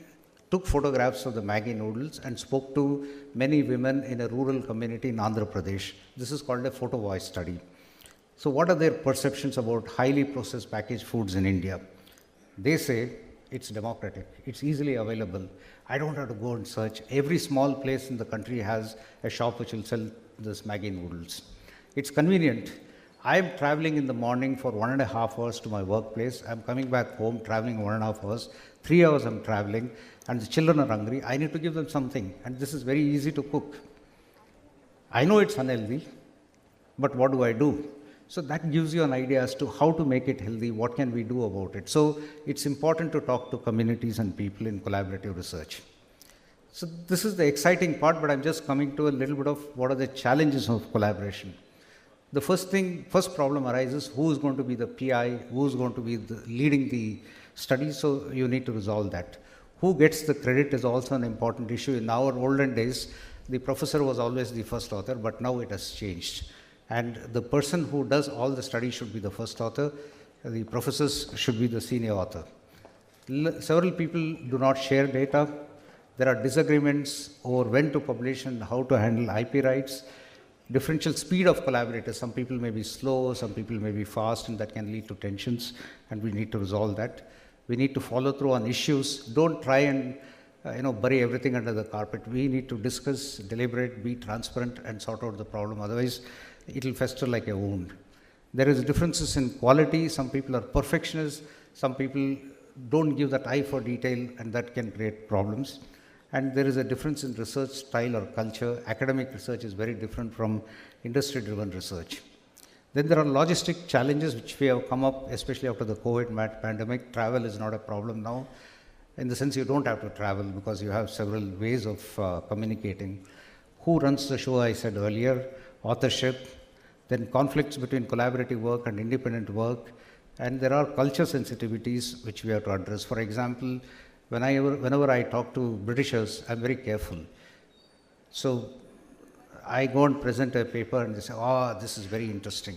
[SPEAKER 14] took photographs of the Maggi noodles and spoke to many women in a rural community in Andhra Pradesh. This is called a photo voice study. So what are their perceptions about highly processed packaged foods in India? They say it's democratic, it's easily available. I don't have to go and search. Every small place in the country has a shop which will sell this Maggi noodles. It's convenient. I'm traveling in the morning for 1.5 hours to my workplace. I'm coming back home, traveling 1.5 hours. 3 hours I'm traveling, and the children are hungry. I need to give them something, and this is very easy to cook. I know it's unhealthy, but what do I do? So that gives you an idea as to how to make it healthy, what can we do about it. So it's important to talk to communities and people in collaborative research. So this is the exciting part, but I'm just coming to a little bit of what are the challenges of collaboration. The first problem arises, who is going to be the PI, who is going to be leading the study, so you need to resolve that. Who gets the credit is also an important issue. In our olden days, the professor was always the first author, but now it has changed. And the person who does all the study should be the first author, the professors should be the senior author. Several people do not share data. There are disagreements over when to publish and how to handle IP rights. Differential speed of collaborators, some people may be slow, some people may be fast, and that can lead to tensions, and we need to resolve that. We need to follow through on issues. Don't try and bury everything under the carpet. We need to discuss, deliberate, be transparent, and sort out the problem. Otherwise, it will fester like a wound. There is differences in quality. Some people are perfectionists. Some people don't give that eye for detail, and that can create problems. And there is a difference in research style or culture. Academic research is very different from industry-driven research. Then there are logistic challenges which we have come up, especially after the COVID pandemic. Travel is not a problem now, in the sense you don't have to travel because you have several ways of communicating. Who runs the show, I said earlier, authorship, then conflicts between collaborative work and independent work, and there are culture sensitivities which we have to address. For example, whenever I talk to Britishers, I'm very careful. So I go and present a paper and they say, oh, this is very interesting.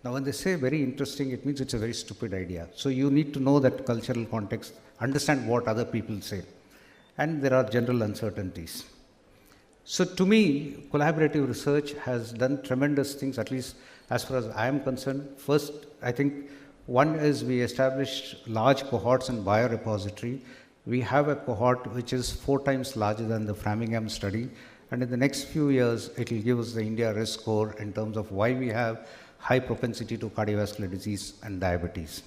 [SPEAKER 14] Now when they say very interesting, it means it's a very stupid idea. So you need to know that cultural context, understand what other people say. And there are general uncertainties. So to me, collaborative research has done tremendous things, at least as far as I am concerned. First, I think one is we established large cohorts in biorepository. We have a cohort which is 4 times larger than the Framingham study. And in the next few years, it will give us the India risk score in terms of why we have high propensity to cardiovascular disease and diabetes.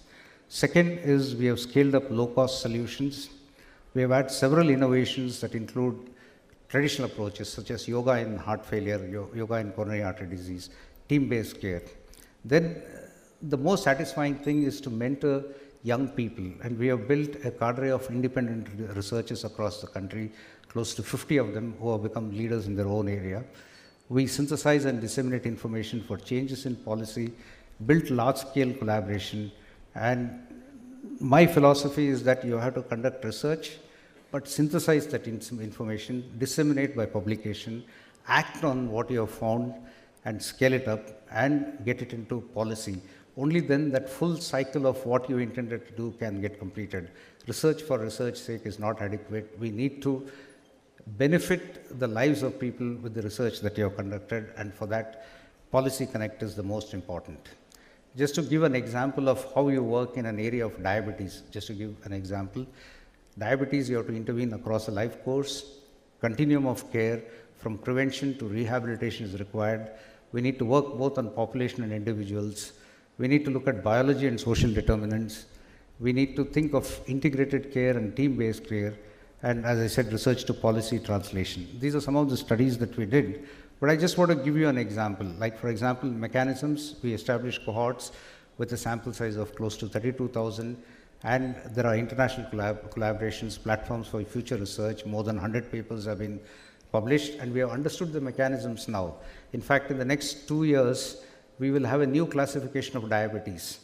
[SPEAKER 14] Second is we have scaled up low-cost solutions. We have had several innovations that include traditional approaches such as yoga in heart failure, yoga in coronary artery disease, team-based care. Then the most satisfying thing is to mentor young people, and we have built a cadre of independent researchers across the country, close to 50 of them who have become leaders in their own area. We synthesize and disseminate information for changes in policy, built large-scale collaboration, and my philosophy is that you have to conduct research, but synthesize that information, disseminate by publication, act on what you have found, and scale it up, and get it into policy. Only then that full cycle of what you intended to do can get completed. Research for research's sake is not adequate. We need to benefit the lives of people with the research that you have conducted, and for that, Policy Connect is the most important. Just to give an example of how you work in an area of diabetes, just to give an example, diabetes, you have to intervene across a life course. Continuum of care from prevention to rehabilitation is required. We need to work both on population and individuals. We need to look at biology and social determinants. We need to think of integrated care and team-based care. And as I said, research to policy translation. These are some of the studies that we did. But I just want to give you an example. Like, for example, mechanisms, we established cohorts with a sample size of close to 32,000. And there are international collaborations, platforms for future research. More than 100 papers have been published, and we have understood the mechanisms now. In fact, in the next 2 years, we will have a new classification of diabetes.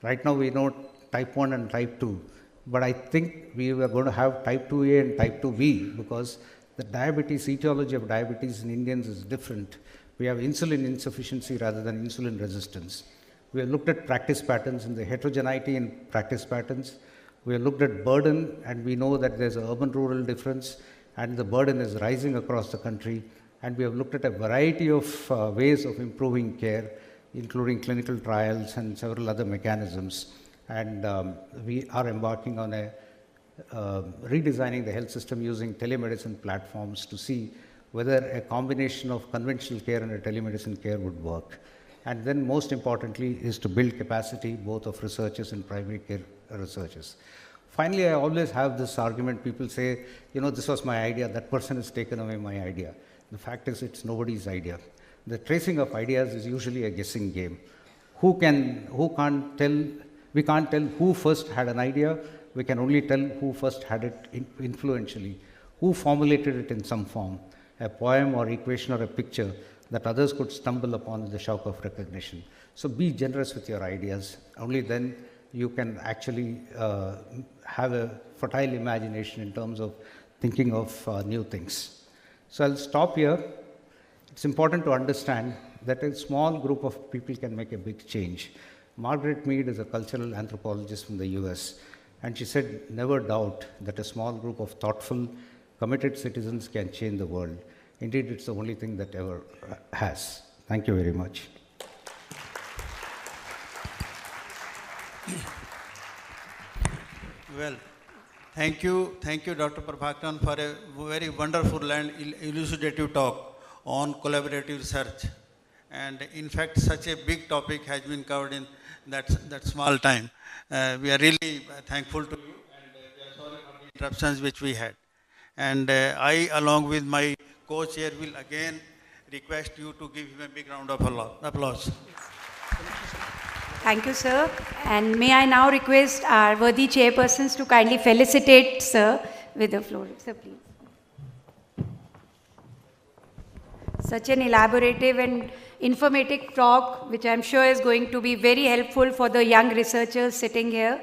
[SPEAKER 14] Right now, we know type 1 and type 2. But I think we are going to have type 2A and type 2B, because the diabetes, etiology of diabetes in Indians is different. We have insulin insufficiency rather than insulin resistance. We have looked at practice patterns and the heterogeneity in practice patterns. We have looked at burden, and we know that there's an urban-rural difference, and the burden is rising across the country. And we have looked at a variety of ways of improving care, including clinical trials and several other mechanisms. And we are embarking on a redesigning the health system using telemedicine platforms to see whether a combination of conventional care and a telemedicine care would work. And then most importantly is to build capacity both of researchers and primary care researchers. Finally, I always have this argument, people say, you know, this was my idea, that person has taken away my idea. The fact is, it's nobody's idea. The tracing of ideas is usually a guessing game. We can't tell who first had an idea, we can only tell who first had it influentially, who formulated it in some form, a poem or equation or a picture that others could stumble upon with the shock of recognition. So be generous with your ideas, only then you can actually have a fertile imagination in terms of thinking of new things. So I'll stop here. It's important to understand that a small group of people can make a big change. Margaret Mead is a cultural anthropologist from the US, and she said, never doubt that a small group of thoughtful, committed citizens can change the world. Indeed, it's the only thing that ever has. Thank you very much.
[SPEAKER 7] Well, thank you, Dr. Prabhakaran, for a very wonderful and elucidative talk on collaborative research. And in fact, such a big topic has been covered in that small time. We are really thankful to you, and we are sorry for the interruptions which we had. And I, along with my co-chair, will again request you to give him a big round of applause.
[SPEAKER 1] Thank you, sir. And may I now request our worthy chairpersons to kindly felicitate sir with the floor. Sir, please. Such an elaborative and informative talk, which I'm sure is going to be very helpful for the young researchers sitting here.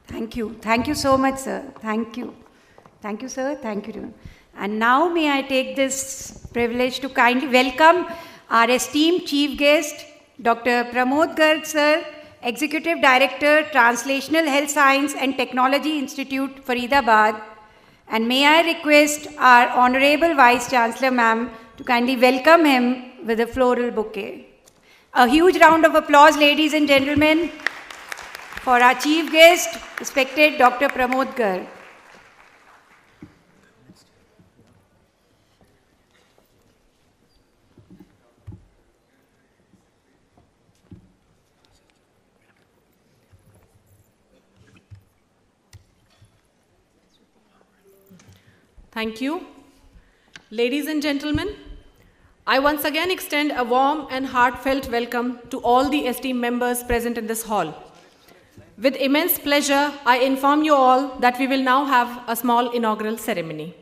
[SPEAKER 1] Thank you. Thank you so much, sir. Thank you. Thank you, sir. Thank you. And now may I take this privilege to kindly welcome our esteemed chief guest, Dr. Pramod Garg, sir, Executive Director, Translational Health Science and Technology Institute, Faridabad. And may I request our Honorable Vice Chancellor, ma'am, to kindly welcome him with a floral bouquet. A huge round of applause, ladies and gentlemen, for our chief guest, respected Dr. Pramod Garg.
[SPEAKER 5] Thank you. Ladies and gentlemen, I once again extend a warm and heartfelt welcome to all the esteemed members present in this hall. With immense pleasure, I inform you all that we will now have a small inaugural ceremony.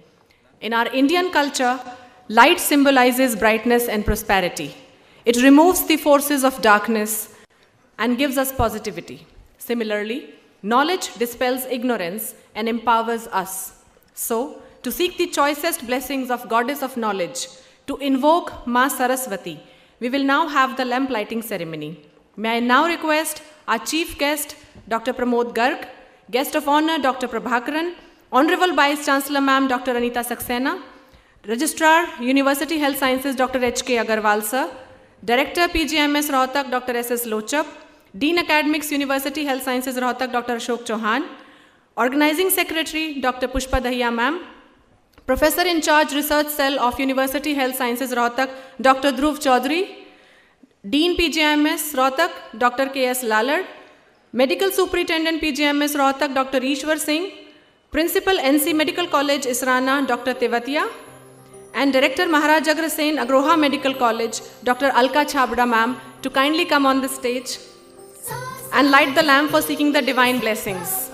[SPEAKER 5] In our Indian culture, light symbolizes brightness and prosperity. It removes the forces of darkness and gives us positivity. Similarly, knowledge dispels ignorance and empowers us. So, to seek the choicest blessings of Goddess of Knowledge, to invoke Ma Saraswati, we will now have the lamp lighting ceremony. May I now request our chief guest, Dr. Pramod Garg, guest of honor, Dr. Prabhakaran, Honorable Vice Chancellor, Ma'am, Dr. Anita Saxena, Registrar, University Health Sciences, Dr. H.K. Agarwal, sir, Director, PGMS, Rohtak, Dr. S.S. Lochap, Dean Academics, University Health Sciences, Rohtak, Dr. Ashok Chauhan, Organizing Secretary, Dr. Pushpa Dahiya, ma'am, Professor in Charge, Research Cell of University Health Sciences, Rohtak, Dr. Dhruv Chaudhary, Dean PGMS, Rohtak, Dr. K.S. Lalad, Medical Superintendent PGMS, Rohtak, Dr. Ishwar Singh, Principal NC Medical College, Israna, Dr. Tevatia, and Director Maharaj Agrasen, Agroha Medical College, Dr. Alka Chabda, ma'am, to kindly come on the stage and light the lamp for seeking the divine blessings.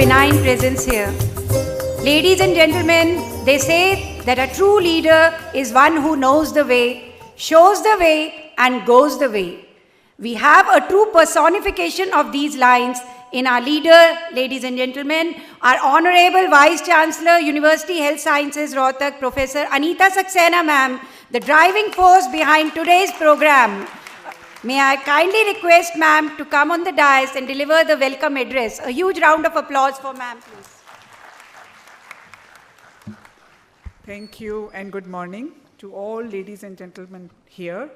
[SPEAKER 1] benign presence here. Ladies and gentlemen, they say that a true leader is one who knows the way, shows the way, and goes the way. We have a true personification of these lines in our leader, ladies and gentlemen, our Honorable Vice Chancellor, University Health Sciences, Rohtak, Professor Anita Saxena ma'am, the driving force behind today's program. May I kindly request ma'am to come on the dais and deliver the welcome address. A huge round of applause for ma'am, please.
[SPEAKER 15] Thank you and good morning to all ladies and gentlemen here.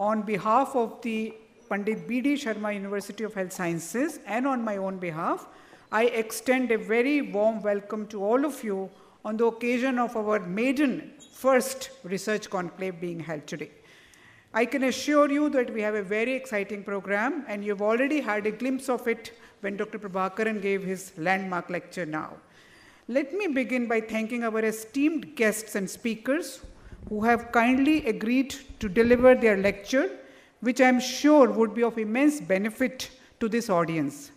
[SPEAKER 15] On behalf of the Pandit B.D. Sharma University of Health Sciences and on my own behalf, I extend a very warm welcome to all of you on the occasion of our maiden first research conclave being held today. I can assure you that we have a very exciting program and you've already had a glimpse of it when Dr. Prabhakaran gave his landmark lecture now. Let me begin by thanking our esteemed guests and speakers who have kindly agreed to deliver their lecture, which I am sure would be of immense benefit to this audience.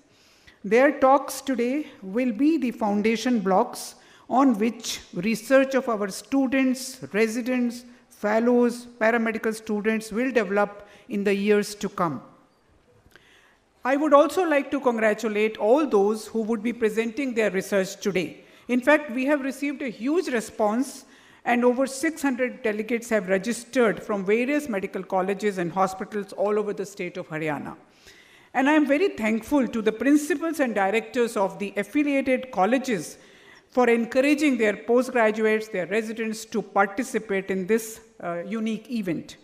[SPEAKER 15] Their talks today will be the foundation blocks on which research of our students, residents, fellows, paramedical students will develop in the years to come. I would also like to congratulate all those who would be presenting their research today. In fact, we have received a huge response and over 600 delegates have registered from various medical colleges and hospitals all over the state of Haryana. And I am very thankful to the principals and directors of the affiliated colleges for encouraging their postgraduates, their residents to participate in this unique event.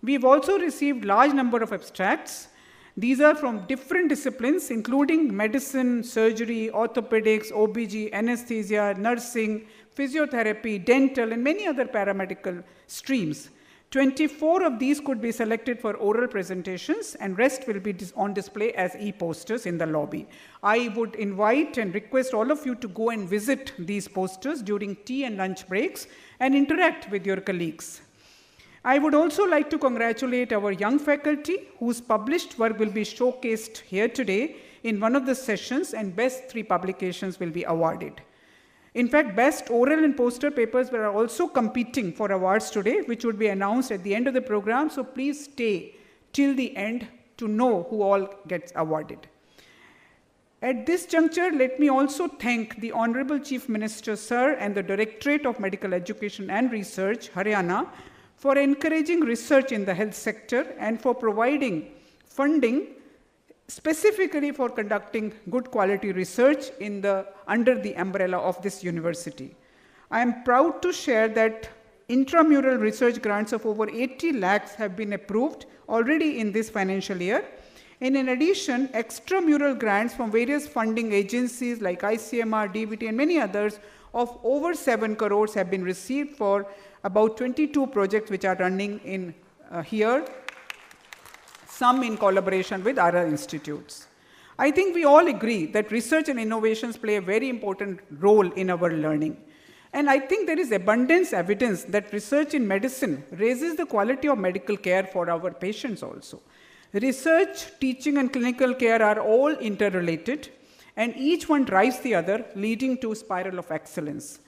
[SPEAKER 15] We've also received large number of abstracts. These are from different disciplines, including medicine, surgery, orthopedics, OBG, anesthesia, nursing, physiotherapy, dental, and many other paramedical streams. 24 of these could be selected for oral presentations, and rest will be on display as e-posters in the lobby. I would invite and request all of you to go and visit these posters during tea and lunch breaks and interact with your colleagues. I would also like to congratulate our young faculty whose published work will be showcased here today in one of the sessions, and best 3 publications will be awarded. In fact, best oral and poster papers were also competing for awards today, which would be announced at the end of the program, so please stay till the end to know who all gets awarded. At this juncture, let me also thank the Honorable Chief Minister, Sir, and the Directorate of Medical Education and Research, Haryana, for encouraging research in the health sector and for providing funding specifically for conducting good quality research under the umbrella of this university. I am proud to share that intramural research grants of over 80 lakhs have been approved already in this financial year. And in addition, extramural grants from various funding agencies like ICMR, DBT, and many others of over 7 crores have been received for about 22 projects which are running in here, some in collaboration with other institutes. I think we all agree that research and innovations play a very important role in our learning. And I think there is abundant evidence that research in medicine raises the quality of medical care for our patients also. Research, teaching, and clinical care are all interrelated, and each one drives the other, leading to a spiral of excellence.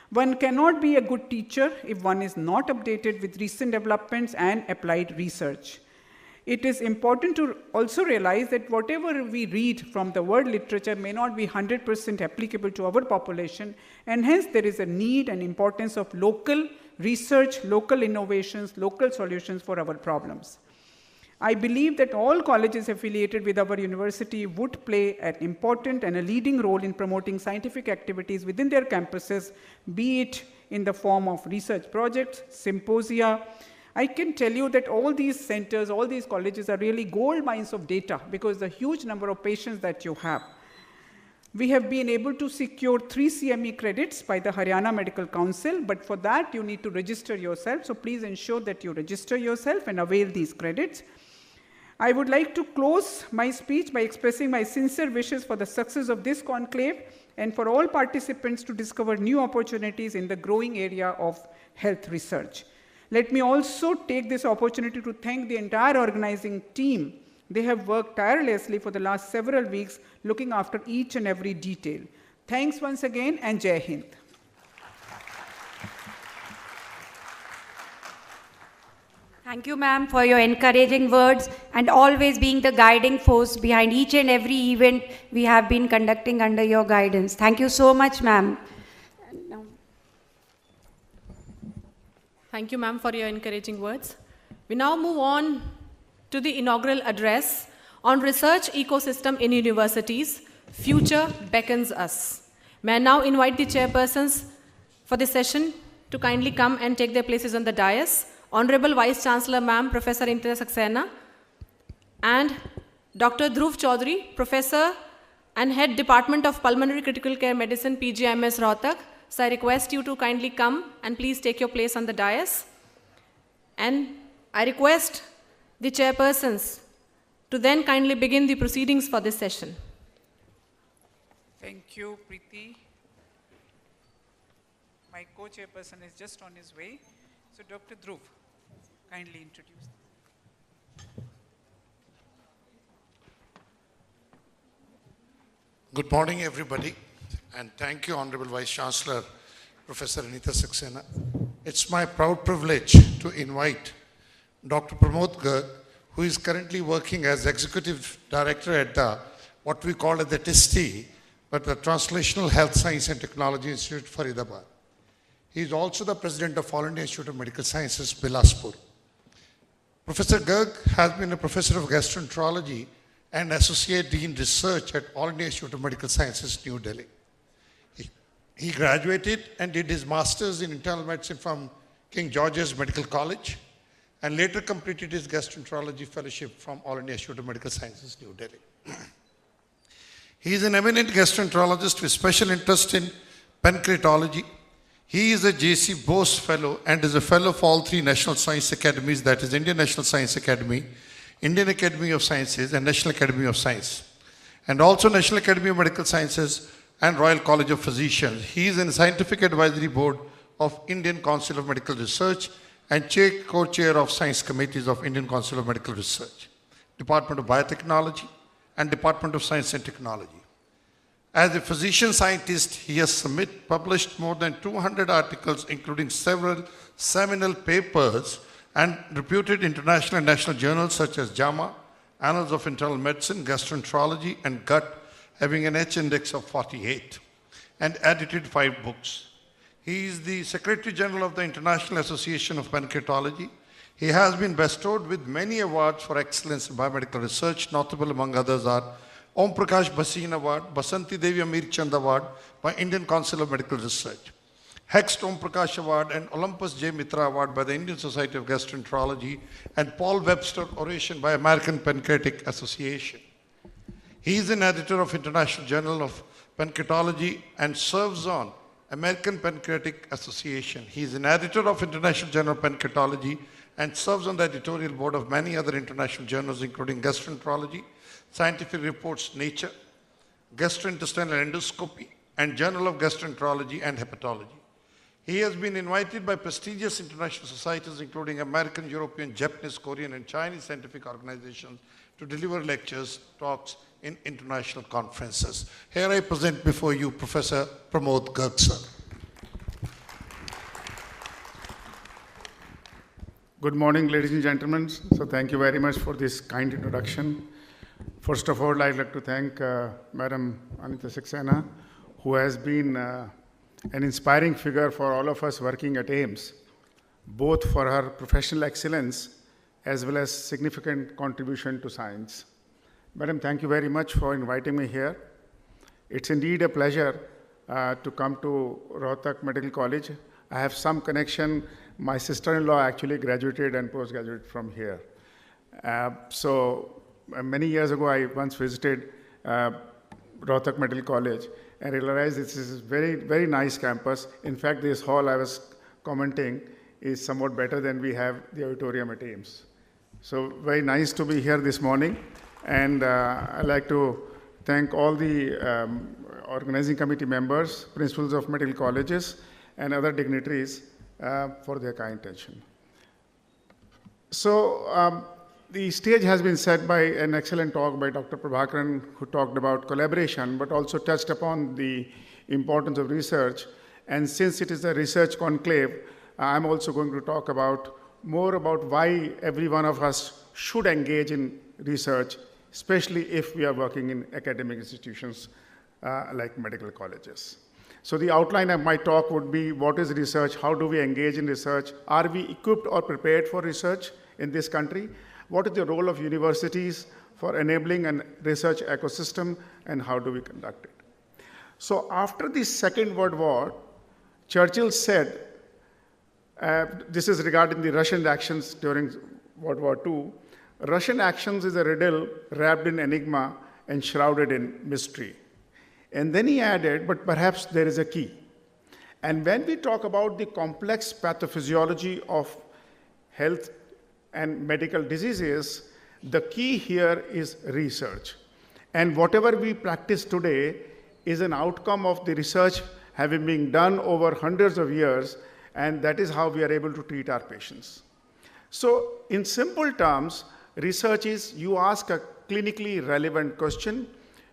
[SPEAKER 15] One cannot be a good teacher if one is not updated with recent developments and applied research. It is important to also realize that whatever we read from the world literature may not be 100% applicable to our population, and hence there is a need and importance of local research, local innovations, local solutions for our problems. I believe that all colleges affiliated with our university would play an important and a leading role in promoting scientific activities within their campuses, be it in the form of research projects, symposia. I can tell you that all these centers, all these colleges are really gold mines of data because the huge number of patients that you have. We have been able to secure 3 CME credits by the Haryana Medical Council, but for that you need to register yourself. So please ensure that you register yourself and avail these credits. I would like to close my speech by expressing my sincere wishes for the success of this conclave and for all participants to discover new opportunities in the growing area of health research. Let me also take this opportunity to thank the entire organizing team They have worked tirelessly for the last several weeks looking after each and every detail. Thanks once again and Jai Hind.
[SPEAKER 1] Thank you, ma'am, for your encouraging words and always being the guiding force behind each and every event we have been conducting under your guidance. Thank you so much, ma'am.
[SPEAKER 5] Thank you, ma'am, for your encouraging words. We now move on to the inaugural address on research ecosystem in universities, Future Beckons Us. May I now invite the chairpersons for this session to kindly come and take their places on the dais. Honorable Vice Chancellor, ma'am, Professor Anita Saxena, and Dr. Dhruv Chaudhary, Professor and Head Department of Pulmonary Critical Care Medicine, PGIMS Rohtak. So I request you to kindly come and please take your place on the dais. And I request the chairpersons to then kindly begin the proceedings for this session.
[SPEAKER 15] Thank you, Preeti. My co-chairperson is just on his way. So Dr. Dhruv, kindly introduce.
[SPEAKER 16] Good morning, everybody, and thank you, Honorable Vice Chancellor, Professor Anita Saxena. It's my proud privilege to invite Dr. Pramod Garg, who is currently working as Executive Director at what we call the TIST, but the Translational Health Science and Technology Institute, Faridabad. He is also the President of All India Institute of Medical Sciences, Bilaspur. Professor Garg has been a Professor of Gastroenterology and Associate Dean Research at All India Institute of Medical Sciences, New Delhi. He graduated and did his Master's in Internal Medicine from King George's Medical College and later completed his Gastroenterology Fellowship from All India Institute of Medical Sciences, New Delhi. He is an eminent gastroenterologist with special interest in pancreatology. He is a J.C. Bose Fellow and is a Fellow for all three National Science Academies, that is Indian National Science Academy, Indian Academy of Sciences and National Academy of Science, and also National Academy of Medical Sciences and Royal College of Physicians. He is in the Scientific Advisory Board of Indian Council of Medical Research and co-chair of Science Committees of Indian Council of Medical Research, Department of Biotechnology and Department of Science and Technology. As a physician scientist, he has published more than 200 articles, including several seminal papers and reputed international and national journals such as JAMA, Annals of Internal Medicine, Gastroenterology, and Gut, having an H-index of 48, and edited 5 books. He is the Secretary General of the International Association of Pancreatology. He has been bestowed with many awards for excellence in biomedical research. Notable among others are Om Prakash Bhasin Award, Basanti Devi Amir Chand Award by Indian Council of Medical Research, Hext Om Prakash Award and Olympus J. Mitra Award by the Indian Society of Gastroenterology, and Paul Webster Oration by American Pancreatic Association. He is an editor of International Journal of Pancreatology and serves on American Pancreatic Association. He is an editor of International Journal of Pancreatology and serves on the editorial board of many other international journals, including Gastroenterology, Scientific Reports, Nature, Gastrointestinal Endoscopy, and Journal of Gastroenterology and Hepatology. He has been invited by prestigious international societies, including American, European, Japanese, Korean, and Chinese scientific organizations, to deliver lectures, talks in international conferences. Here I present before you Professor Pramod Garg, sir.
[SPEAKER 17] Good morning, ladies and gentlemen. So thank you very much for this kind introduction. First of all, I'd like to thank Madam Anita Saxena, who has been an inspiring figure for all of us working at AIIMS, both for her professional excellence as well as significant contribution to science. Madam, thank you very much for inviting me here. It's indeed a pleasure to come to Rohtak Medical College. I have some connection. My sister-in-law actually graduated and postgraduated from here. Many years ago, I once visited Rohtak Medical College and realized this is a very, very nice campus. In fact, this hall I was commenting is somewhat better than we have the auditorium at AIIMS. So very nice to be here this morning. And I'd like to thank all the organizing committee members, principals of medical colleges, and other dignitaries for their kind attention. So the stage has been set by an excellent talk by Dr. Prabhakaran, who talked about collaboration, but also touched upon the importance of research. And since it is a research conclave, I'm also going to talk more about why every one of us should engage in research, especially if we are working in academic institutions like medical colleges. So the outline of my talk would be, what is research? How do we engage in research? Are we equipped or prepared for research in this country? What is the role of universities for enabling a research ecosystem, and how do we conduct it? So after the Second World War, Churchill said, this is regarding the Russian actions during World War II, Russian actions is a riddle wrapped in enigma and shrouded in mystery. And then he added, but perhaps there is a key. And when we talk about the complex pathophysiology of health and medical diseases, the key here is research. And whatever we practice today is an outcome of the research having been done over hundreds of years, and that is how we are able to treat our patients. So in simple terms, research is you ask a clinically relevant question,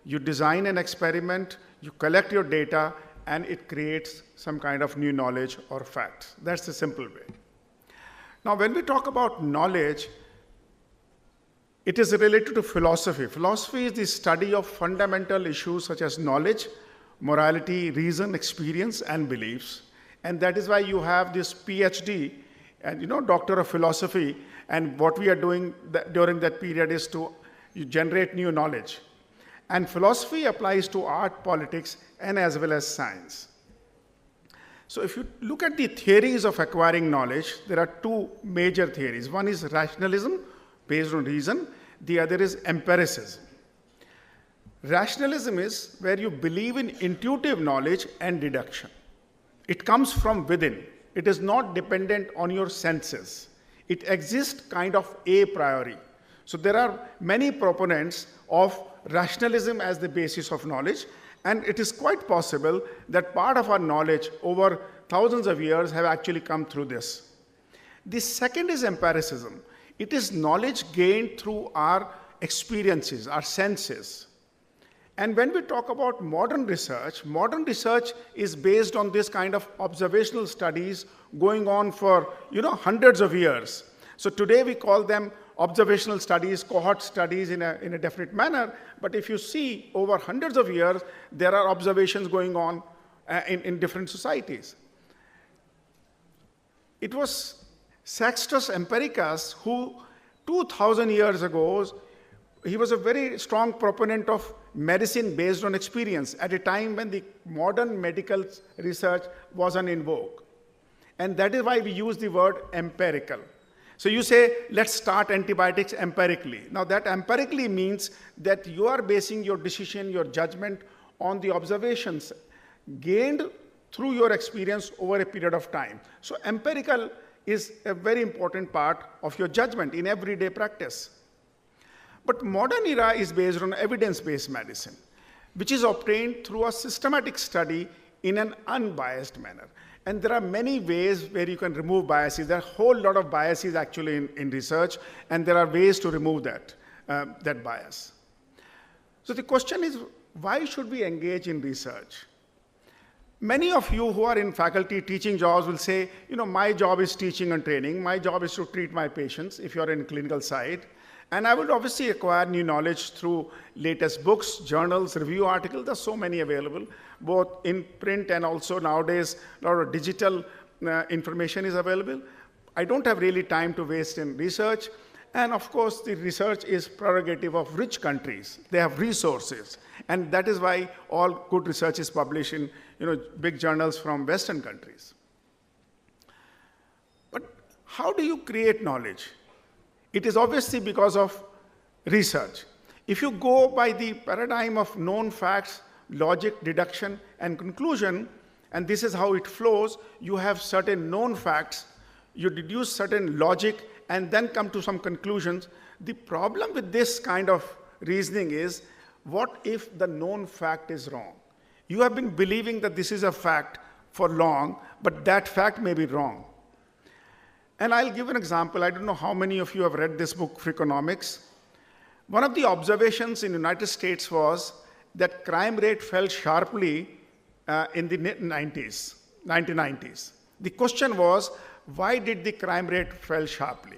[SPEAKER 17] you design an experiment, you collect your data, and it creates some kind of new knowledge or facts. That's the simple way. Now, when we talk about knowledge, it is related to philosophy. Philosophy is the study of fundamental issues such as knowledge, morality, reason, experience, and beliefs. And that is why you have this PhD, and Doctor of Philosophy, and what we are doing during that period is to generate new knowledge. And philosophy applies to art, politics, and as well as science. So if you look at the theories of acquiring knowledge, there are two major theories. One is rationalism, based on reason. The other is empiricism. Rationalism is where you believe in intuitive knowledge and deduction. It comes from within. It is not dependent on your senses. It exists kind of a priori. So there are many proponents of rationalism as the basis of knowledge, and it is quite possible that part of our knowledge over thousands of years have actually come through this. The second is empiricism. It is knowledge gained through our experiences, our senses. And when we talk about modern research is based on this kind of observational studies going on for hundreds of years. So today we call them observational studies, cohort studies in a definite manner, but if you see over hundreds of years, there are observations going on in different societies. It was Sextus Empiricus who 2000 years ago, he was a very strong proponent of medicine based on experience at a time when the modern medical research wasn't in vogue. And that is why we use the word empirical. So you say, let's start antibiotics empirically. Now that empirically means that you are basing your decision, your judgment on the observations gained through your experience over a period of time. So empirical is a very important part of your judgment in everyday practice. But modern era is based on evidence-based medicine, which is obtained through a systematic study in an unbiased manner. And there are many ways where you can remove biases. There are a whole lot of biases actually in research, and there are ways to remove that bias. So the question is, why should we engage in research? Many of you who are in faculty teaching jobs will say, my job is teaching and training. My job is to treat my patients if you're in clinical side. And I would obviously acquire new knowledge through latest books, journals, review articles. There's so many available, both in print and also nowadays a lot of digital information is available. I don't have really time to waste in research. And of course, the research is prerogative of rich countries. They have resources. And that is why all good research is published in big journals from Western countries. But how do you create knowledge? It is obviously because of research. If you go by the paradigm of known facts, logic, deduction, and conclusion, and this is how it flows, you have certain known facts, you deduce certain logic, and then come to some conclusions. The problem with this kind of reasoning is, what if the known fact is wrong? You have been believing that this is a fact for long, but that fact may be wrong. And I'll give an example. I don't know how many of you have read this book, Freakonomics. One of the observations in the United States was that crime rate fell sharply in the 1990s. The question was, why did the crime rate fell sharply?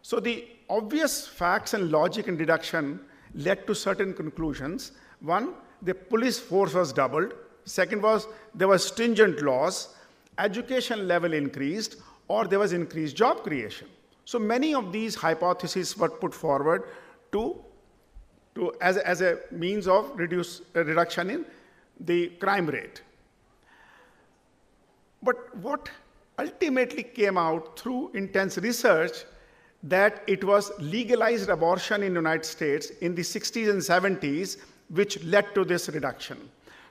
[SPEAKER 17] So the obvious facts and logic and deduction led to certain conclusions. One, the police force was doubled. Second was, there were stringent laws, education level increased, or there was increased job creation. So many of these hypotheses were put forward as a means of reduction in the crime rate. But what ultimately came out through intense research that it was legalized abortion in the United States in the 60s and 70s which led to this reduction.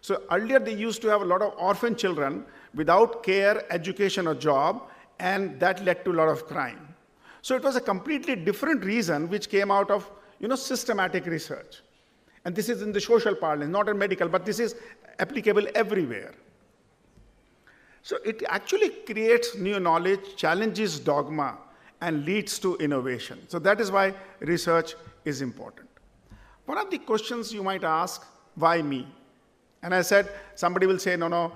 [SPEAKER 17] So earlier they used to have a lot of orphan children without care, education, or job, and that led to a lot of crime. So it was a completely different reason which came out of systematic research. And this is in the social parlance, not in medical, but this is applicable everywhere. So it actually creates new knowledge, challenges dogma, and leads to innovation. So that is why research is important. One of the questions you might ask, why me? And I said, somebody will say, no,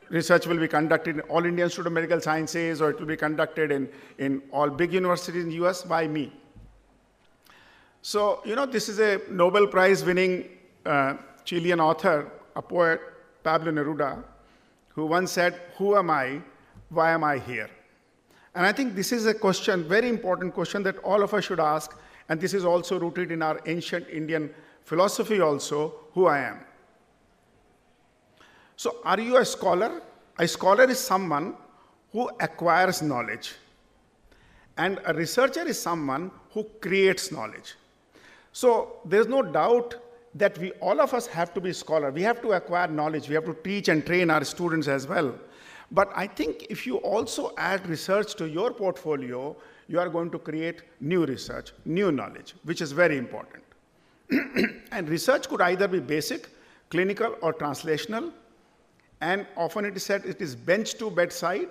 [SPEAKER 17] research will be conducted in All India Institute of Medical Sciences, or it will be conducted in all big universities in the US. Why me? So, this is a Nobel Prize winning Chilean author, a poet, Pablo Neruda, who once said, who am I? Why am I here? And I think this is a question, very important question that all of us should ask, and this is also rooted in our ancient Indian philosophy also, who I am. So are you a scholar? A scholar is someone who acquires knowledge. And a researcher is someone who creates knowledge. So there's no doubt that all of us have to be scholars. We have to acquire knowledge. We have to teach and train our students as well. But I think if you also add research to your portfolio, you are going to create new research, new knowledge, which is very important. And research could either be basic, clinical, or translational. And often it is said it is bench to bedside.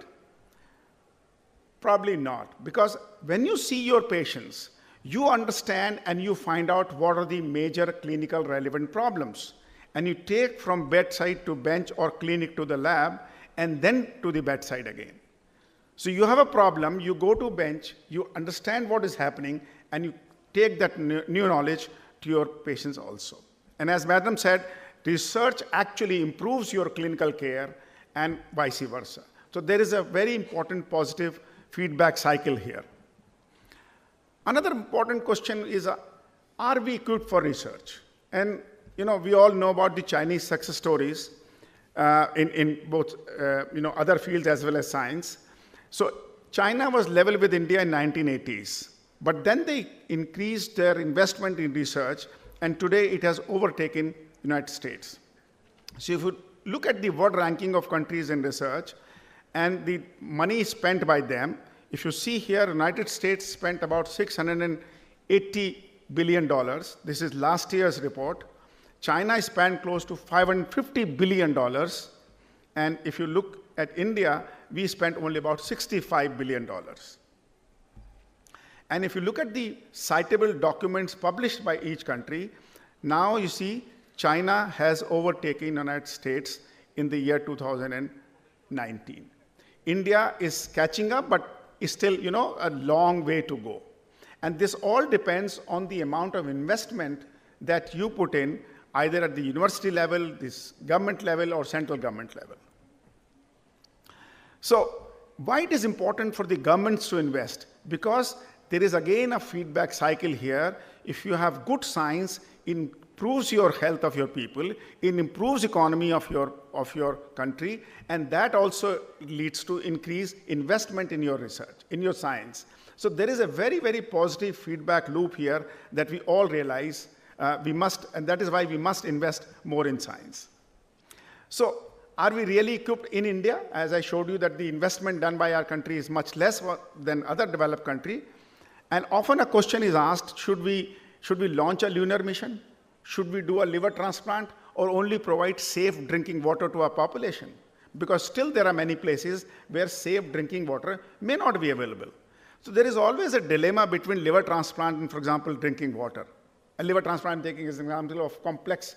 [SPEAKER 17] Probably not. Because when you see your patients, you understand and you find out what are the major clinical relevant problems. And you take from bedside to bench or clinic to the lab, and then to the bedside again. So you have a problem, you go to bench, you understand what is happening, and you take that new knowledge to your patients also. And as Madam said, research actually improves your clinical care and vice versa. So there is a very important positive feedback cycle here. Another important question is, are we equipped for research? And we all know about the Chinese success stories in both other fields as well as science. So China was level with India in 1980s, but then they increased their investment in research, and today it has overtaken United States. So if you look at the world ranking of countries in research and the money spent by them, if you see here, United States spent about $680 billion. This is last year's report. China spent close to $550 billion. And if you look at India, we spent only about $65 billion. And if you look at the citable documents published by each country, now you see China has overtaken the United States in the year 2019. India is catching up, but is still, a long way to go. And this all depends on the amount of investment that you put in, either at the university level, this government level, or central government level. So why it is important for the governments to invest? Because there is again a feedback cycle here. If you have good science, it improves your health of your people, it improves economy of your country, and that also leads to increased investment in your research, in your science. So there is a very, very positive feedback loop here that we all realize and that is why we must invest more in science. So are we really equipped in India? As I showed you that the investment done by our country is much less than other developed countries. And often a question is asked, should we launch a lunar mission? Should we do a liver transplant, or only provide safe drinking water to our population? because still there are many places where safe drinking water may not be available. So there is always a dilemma between liver transplant and, for example, drinking water. A liver transplant taking is an example of complex,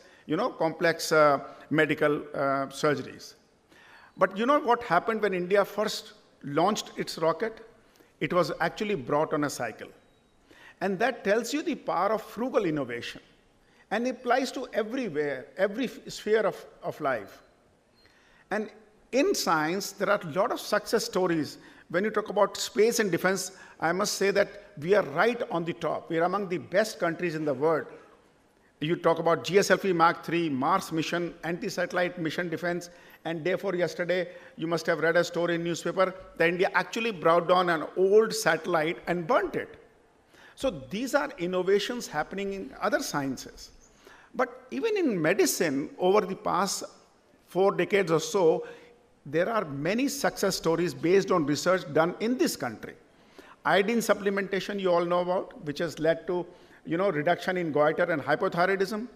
[SPEAKER 17] medical surgeries. But you know what happened when India first launched its rocket? It was actually brought on a cycle. And that tells you the power of frugal innovation. And it applies to everywhere, every sphere of life. And in science, there are a lot of success stories. When you talk about space and defense, I must say that we are right on the top. We are among the best countries in the world. You talk about GSLV Mark III, Mars mission, anti-satellite mission defense, and therefore yesterday, you must have read a story in newspaper that India actually brought down an old satellite and burnt it. So these are innovations happening in other sciences. But even in medicine, over the past 4 decades or so, there are many success stories based on research done in this country. Iodine supplementation, you all know about, which has led to reduction in goiter and hypothyroidism.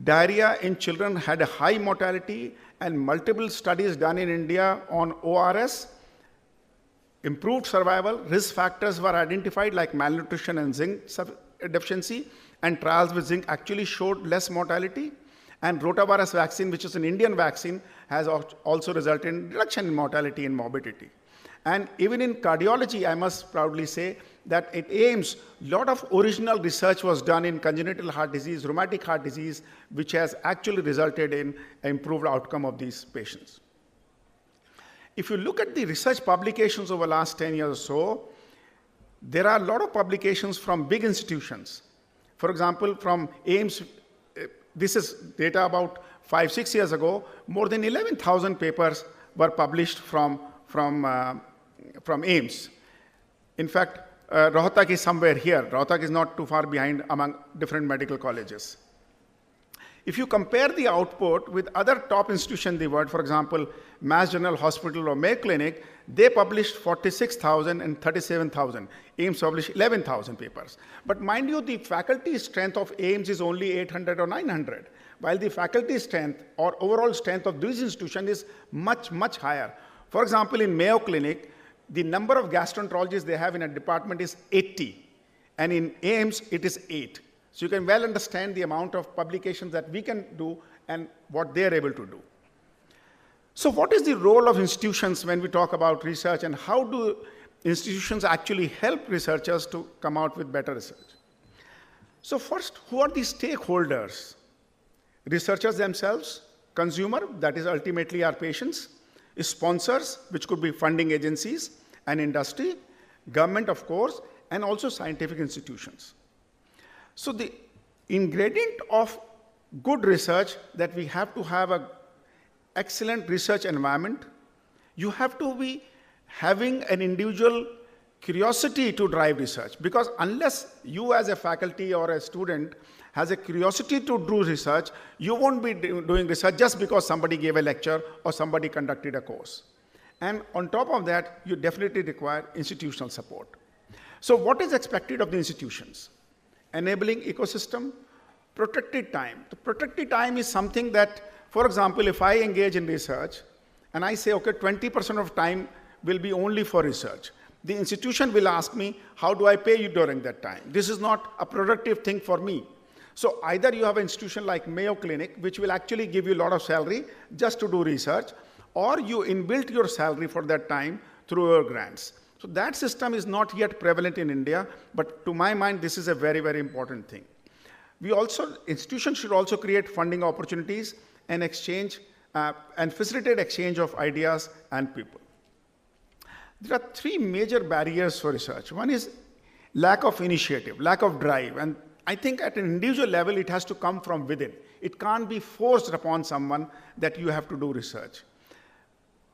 [SPEAKER 17] Diarrhea in children had a high mortality, and multiple studies done in India on ORS. Improved survival, risk factors were identified like malnutrition and zinc deficiency, and trials with zinc actually showed less mortality. And rotavirus vaccine, which is an Indian vaccine, has also resulted in reduction in mortality and morbidity. And even in cardiology, I must proudly say that at AIIMS, a lot of original research was done in congenital heart disease, rheumatic heart disease, which has actually resulted in improved outcome of these patients. If you look at the research publications over the last 10 years or so, there are a lot of publications from big institutions. For example, from AIIMS, this is data about 5-6 years ago, more than 11,000 papers were published from AIIMS. In fact, Rohtak is somewhere here. Rohtak is not too far behind among different medical colleges. If you compare the output with other top institutions in the world, for example, Mass General Hospital or Mayo Clinic, they published 46,000 and 37,000. AIIMS published 11,000 papers. But mind you, the faculty strength of AIIMS is only 800 or 900, while the faculty strength or overall strength of this institution is much, much higher. For example, in Mayo Clinic, the number of gastroenterologists they have in a department is 80, and in AIIMS, it is 8. So you can well understand the amount of publications that we can do and what they are able to do. So what is the role of institutions when we talk about research, and how do institutions actually help researchers to come out with better research? So first, who are the stakeholders? Researchers themselves, consumer, that is ultimately our patients, sponsors, which could be funding agencies, and industry, government, of course, and also scientific institutions. So the ingredient of good research that we have to have an excellent research environment. You have to be having an individual curiosity to drive research, because unless you as a faculty or a student has a curiosity to do research, you won't be doing research just because somebody gave a lecture or somebody conducted a course. And on top of that, you definitely require institutional support. So what is expected of the institutions? Enabling ecosystem, protected time. The protected time is something that, for example, if I engage in research and I say, okay, 20% of time will be only for research, the institution will ask me, how do I pay you during that time? This is not a productive thing for me. So either you have an institution like Mayo Clinic, which will actually give you a lot of salary just to do research, or you inbuilt your salary for that time through your grants. So that system is not yet prevalent in India, but to my mind, this is a very, very important thing. Institutions should also create funding opportunities and exchange and facilitate exchange of ideas and people. There are three major barriers for research. One is lack of initiative, lack of drive, and I think at an individual level, it has to come from within. It can't be forced upon someone that you have to do research.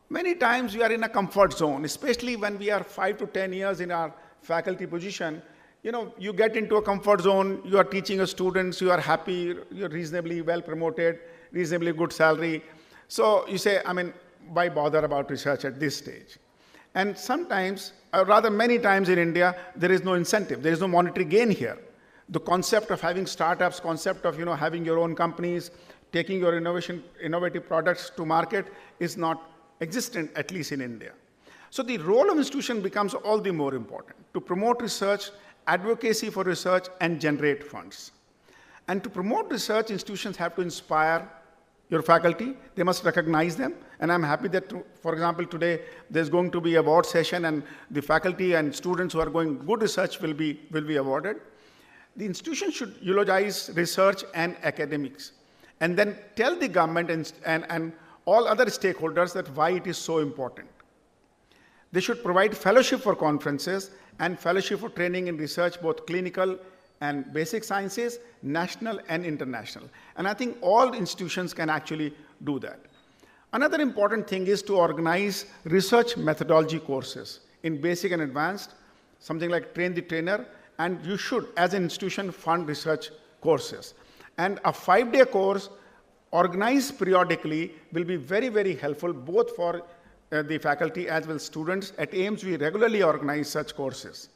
[SPEAKER 17] Many times we are in a comfort zone, especially when we are 5 to 10 years in our faculty position. You get into a comfort zone, you are teaching your students, you are happy, you're reasonably well promoted, reasonably good salary. So you say, why bother about research at this stage? And sometimes, or rather many times in India, there is no incentive, there is no monetary gain here. The concept of having startups, concept of having your own companies, taking your innovative products to market is not existent, at least in India. So the role of institution becomes all the more important to promote research, advocacy for research, and generate funds. And to promote research, institutions have to inspire your faculty. They must recognize them. And I'm happy that, for example, today there's going to be an award session, and the faculty and students who are going good research will be awarded. The institution should eulogize research and academics, and then tell the government and all other stakeholders that why it is so important. They should provide fellowship for conferences and fellowship for training in research, both clinical and basic sciences, national and international. And I think all institutions can actually do that. Another important thing is to organize research methodology courses in basic and advanced, something like Train the Trainer, and you should, as an institution, fund research courses. And a 5-day course organized periodically will be very, very helpful both for the faculty as well as students. At AIMS, we regularly organize such courses.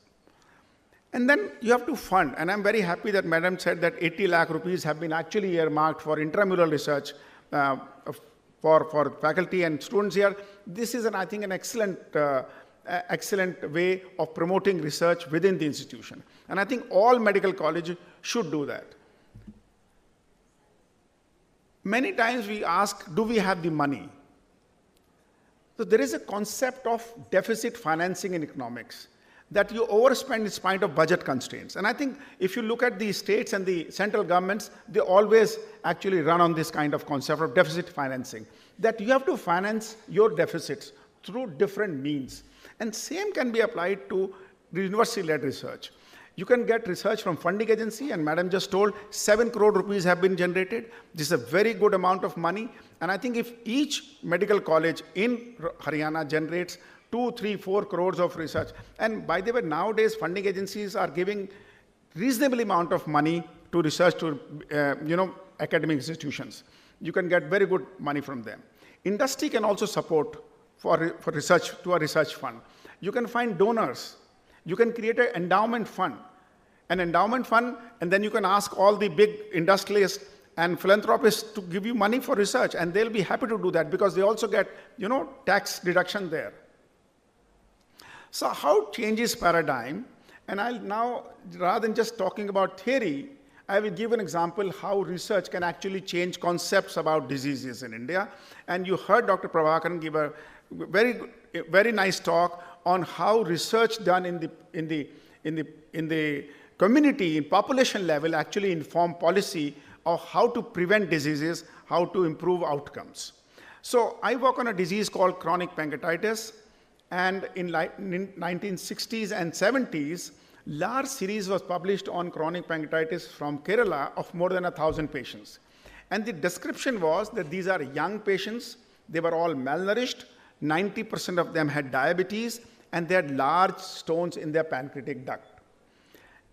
[SPEAKER 17] And then you have to fund, and I'm very happy that Madam said that 80 lakh rupees have been actually earmarked for intramural research for faculty and students here. This is, I think, an excellent way of promoting research within the institution. And I think all medical colleges should do that. Many times we ask, do we have the money? So there is a concept of deficit financing in economics, that you overspend in spite of budget constraints. And I think if you look at the states and the central governments, they always actually run on this kind of concept of deficit financing, that you have to finance your deficits through different means. And same can be applied to university-led research. You can get research from funding agency, and Madam just told 7 crore rupees have been generated. This is a very good amount of money. And I think if each medical college in Haryana generates 2, 3, 4 crores of research, and by the way, nowadays funding agencies are giving reasonable amount of money to research to academic institutions. You can get very good money from them. Industry can also support for research to a research fund. You can find donors. You can create an endowment fund. An endowment fund, and then you can ask all the big industrialists and philanthropists to give you money for research, and they'll be happy to do that because they also get, tax deduction there. So how changes paradigm? And I'll now, rather than just talking about theory, I will give an example how research can actually change concepts about diseases in India. And you heard Dr. Prabhakaran give a very nice talk on how research done in the community, in population level, actually inform policy of how to prevent diseases, how to improve outcomes. So I work on a disease called chronic pancreatitis. And in 1960s and 70s, large series was published on chronic pancreatitis from Kerala of more than 1,000 patients. And the description was that these are young patients, they were all malnourished, 90% of them had diabetes, and they had large stones in their pancreatic duct.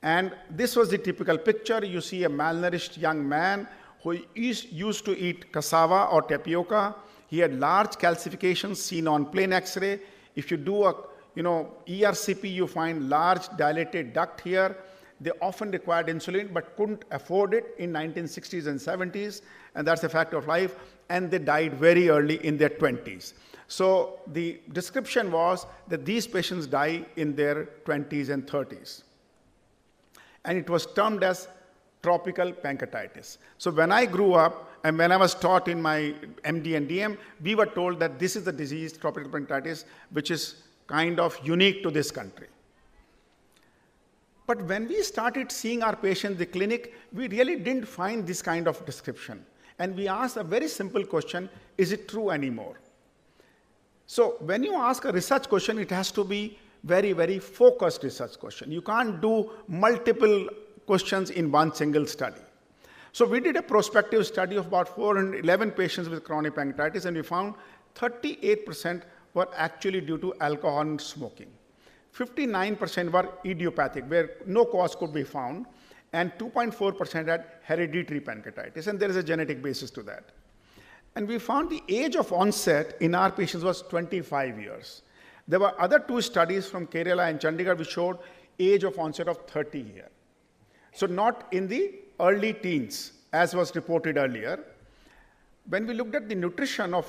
[SPEAKER 17] And this was the typical picture. You see a malnourished young man who used to eat cassava or tapioca. He had large calcifications seen on plain X-ray. If you do a ERCP, you find large dilated duct here. They often required insulin but couldn't afford it in 1960s and 70s, and that's a fact of life, and they died very early in their 20s. So the description was that these patients die in their 20s and 30s. And it was termed as tropical pancreatitis. So when I grew up, and when I was taught in my MD and DM, we were told that this is the disease, tropical pancreatitis, which is kind of unique to this country. But when we started seeing our patients in the clinic, we really didn't find this kind of description. And we asked a very simple question, is it true anymore? So when you ask a research question, it has to be very, very focused research question. You can't do multiple questions in one single study. So we did a prospective study of about 411 patients with chronic pancreatitis, and we found 38% were actually due to alcohol and smoking. 59% were idiopathic, where no cause could be found, and 2.4% had hereditary pancreatitis, and there is a genetic basis to that. And we found the age of onset in our patients was 25 years. There were other 2 studies from Kerala and Chandigarh which showed age of onset of 30 years. So not in the early teens, as was reported earlier. When we looked at the nutrition of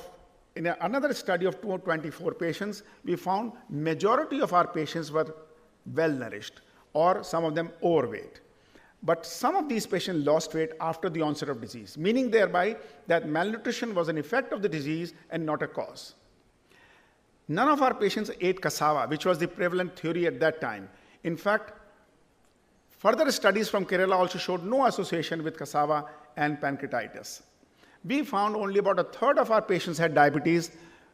[SPEAKER 17] in another study of 224 patients, we found majority of our patients were well-nourished, or some of them overweight. But some of these patients lost weight after the onset of disease, meaning thereby that malnutrition was an effect of the disease and not a cause. None of our patients ate cassava, which was the prevalent theory at that time. In fact, further studies from Kerala also showed no association with cassava and pancreatitis. We found only about a third of our patients had diabetes,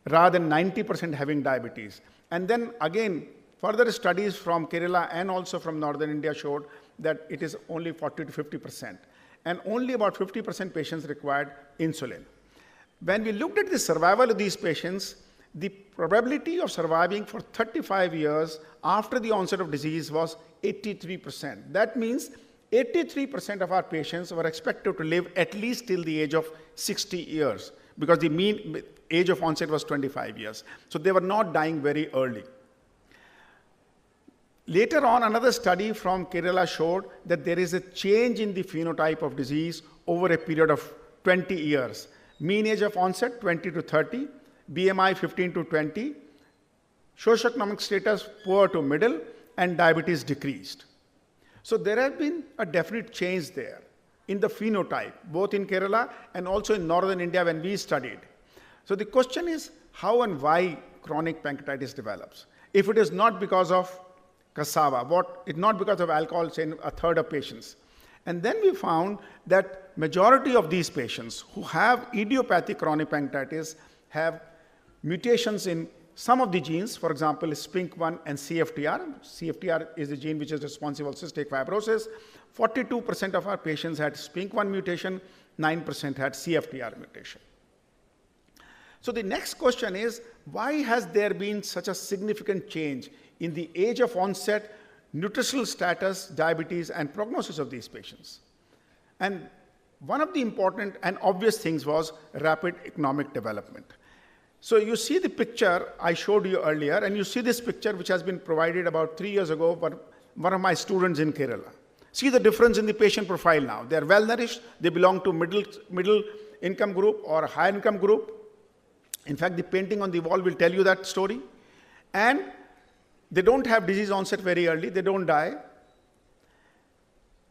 [SPEAKER 17] rather than 90% having diabetes. And then again, further studies from Kerala and also from northern India showed that it is only 40 to 50%. And only about 50% patients required insulin. When we looked at the survival of these patients, the probability of surviving for 35 years after the onset of disease was 83%. That means 83% of our patients were expected to live at least till the age of 60 years, because the mean age of onset was 25 years. So they were not dying very early. Later on, another study from Kerala showed that there is a change in the phenotype of disease over a period of 20 years. Mean age of onset, 20 to 30, BMI 15 to 20, socioeconomic status poor to middle, and diabetes decreased. So there has been a definite change there in the phenotype, both in Kerala and also in northern India when we studied. So the question is how and why chronic pancreatitis develops. If it is not because of cassava, it's not because of alcohol, say in a third of patients. And then we found that majority of these patients who have idiopathic chronic pancreatitis have mutations in some of the genes, for example, SPINK1 and CFTR. CFTR is the gene which is responsible for cystic fibrosis. 42% of our patients had SPINK1 mutation, 9% had CFTR mutation. So the next question is, why has there been such a significant change in the age of onset, nutritional status, diabetes, and prognosis of these patients? And one of the important and obvious things was rapid economic development. So you see the picture I showed you earlier, and you see this picture which has been provided about 3 years ago by one of my students in Kerala. See the difference in the patient profile now. They are well-nourished, they belong to middle income group or higher income group. In fact, the painting on the wall will tell you that story. And they don't have disease onset very early, they don't die.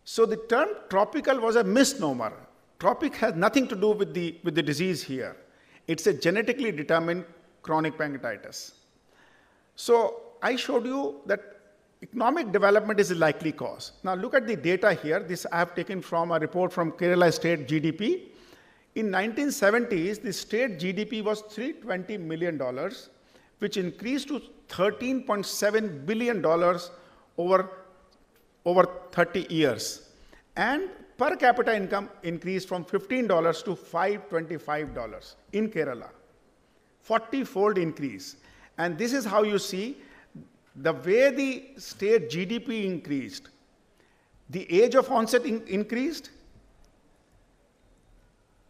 [SPEAKER 17] So the term tropical was a misnomer. Tropic has nothing to do with the disease here. It's a genetically determined chronic pancreatitis. So I showed you that economic development is a likely cause. Now look at the data here. This I have taken from a report from Kerala State GDP. In 1970s, the state GDP was $320 million, which increased to $13.7 billion over 30 years. And per capita income increased from $15 to $525 in Kerala. 40-fold increase. And this is how you see the way the state GDP increased. The age of onset increased.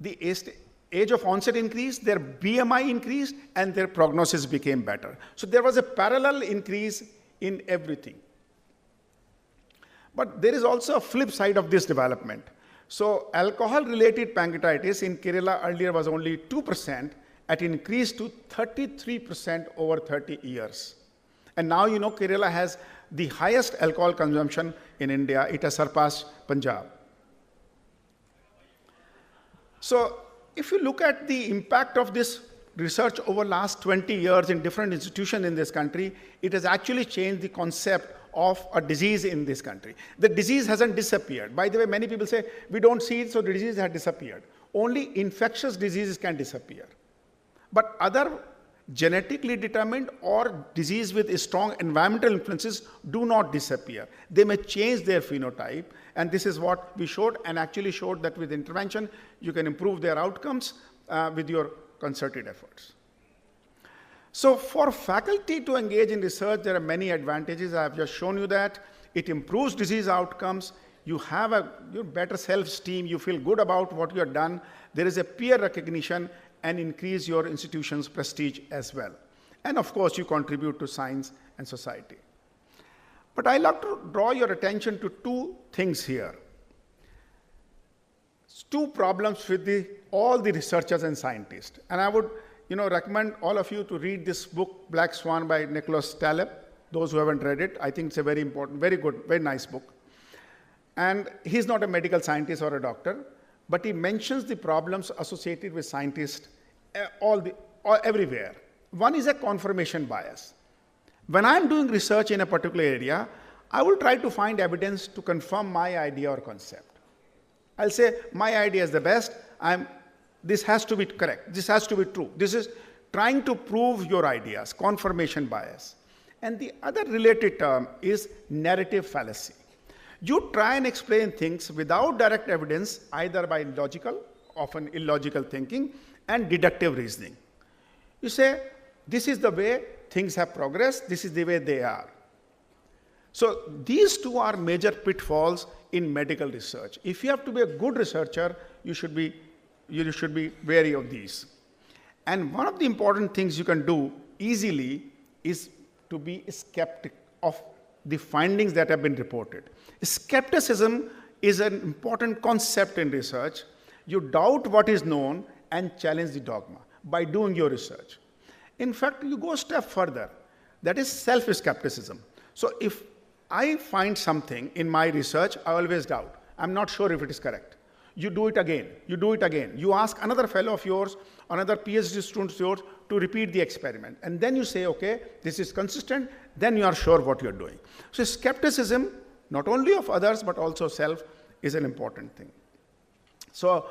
[SPEAKER 17] The age of onset increased, their BMI increased, and their prognosis became better. So there was a parallel increase in everything. But there is also a flip side of this development. So alcohol-related pancreatitis in Kerala earlier was only 2%, it increased to 33% over 30 years. And now you know Kerala has the highest alcohol consumption in India. It has surpassed Punjab. So if you look at the impact of this research over last 20 years in different institutions in this country, it has actually changed the concept of a disease in this country. The disease hasn't disappeared. By the way, many people say, we don't see it, so the disease has disappeared. Only infectious diseases can disappear. But other genetically determined or disease with strong environmental influences do not disappear. They may change their phenotype, and this is what we showed, and actually showed that with intervention, you can improve their outcomes with your concerted efforts. So for faculty to engage in research, there are many advantages. I have just shown you that. It improves disease outcomes. You have a better self-esteem. You feel good about what you have done. There is a peer recognition and increase your institution's prestige as well. And of course, you contribute to science and society. But I like to draw your attention to two things here. Two problems with all the researchers and scientists. And I would recommend all of you to read this book, Black Swan by Nicholas Taleb. Those who haven't read it, I think it's a very important, very good, very nice book. And he's not a medical scientist or a doctor, but he mentions the problems associated with scientists everywhere. One is a confirmation bias. When I'm doing research in a particular area, I will try to find evidence to confirm my idea or concept. I'll say, my idea is the best, this has to be correct, this has to be true. This is trying to prove your ideas, confirmation bias. And the other related term is narrative fallacy. You try and explain things without direct evidence, either by logical, often illogical thinking, and deductive reasoning. You say, this is the way things have progressed, this is the way they are. So these two are major pitfalls in medical research. If you have to be a good researcher, you should be wary of these. And one of the important things you can do easily is to be skeptic of the findings that have been reported. Skepticism is an important concept in research. You doubt what is known and challenge the dogma by doing your research. In fact, you go a step further. That is self-skepticism. So if I find something in my research, I always doubt. I'm not sure if it is correct. You do it again. You do it again. You ask another fellow of yours, another PhD student of yours to repeat the experiment. And then you say, okay, this is consistent. Then you are sure what you're doing. So skepticism, not only of others, but also self, is an important thing. So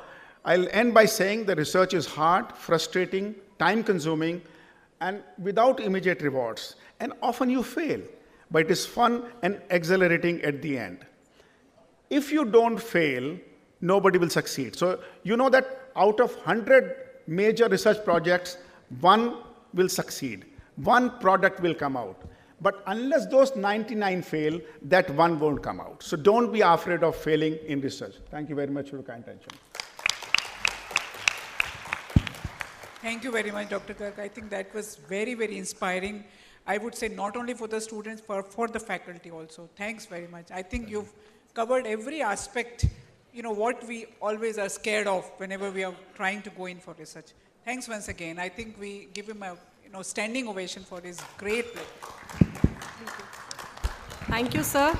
[SPEAKER 17] I'll end by saying the research is hard, frustrating, time-consuming, and without immediate rewards. And often you fail, but it is fun and exhilarating at the end. If you don't fail, nobody will succeed. So you know that out of 100 major research projects, one will succeed. One product will come out. But unless those 99 fail, that one won't come out. So don't be afraid of failing in research. Thank you very much for your kind attention.
[SPEAKER 15] Thank you very much, Dr. Garg. I think that was very, very inspiring. I would say not only for the students, but for the faculty also. Thanks very much. I think you've covered every aspect, what we always are scared of whenever we are trying to go in for research. Thanks once again. I think we give him a standing ovation for his great play.
[SPEAKER 5] Thank you, sir,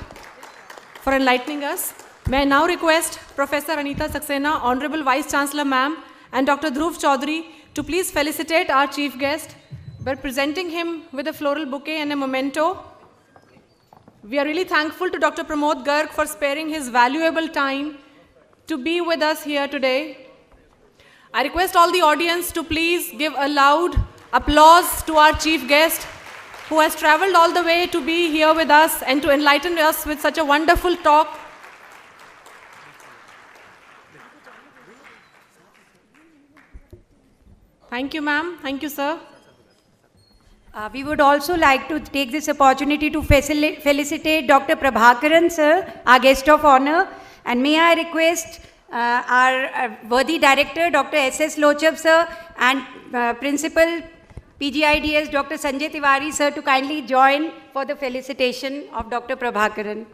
[SPEAKER 5] for enlightening us. May I now request Professor Anita Saxena, Honorable Vice Chancellor Ma'am, and Dr. Dhruv Chaudhary to please felicitate our chief guest by presenting him with a floral bouquet and a memento. We are really thankful to Dr. Pramod Garg for sparing his valuable time to be with us here today. I request all the audience to please give a loud applause to our chief guest who has traveled all the way to be here with us and to enlighten us with such a wonderful talk. Thank you, ma'am. Thank you, sir.
[SPEAKER 1] We would also like to take this opportunity to felicitate Dr. Prabhakaran, sir, our guest of honor. And may I request our worthy director, Dr. S.S. Lochab, sir, and Principal PGIDS, Dr. Sanjay Tiwari, sir, to kindly join for the felicitation of Dr. Prabhakaran.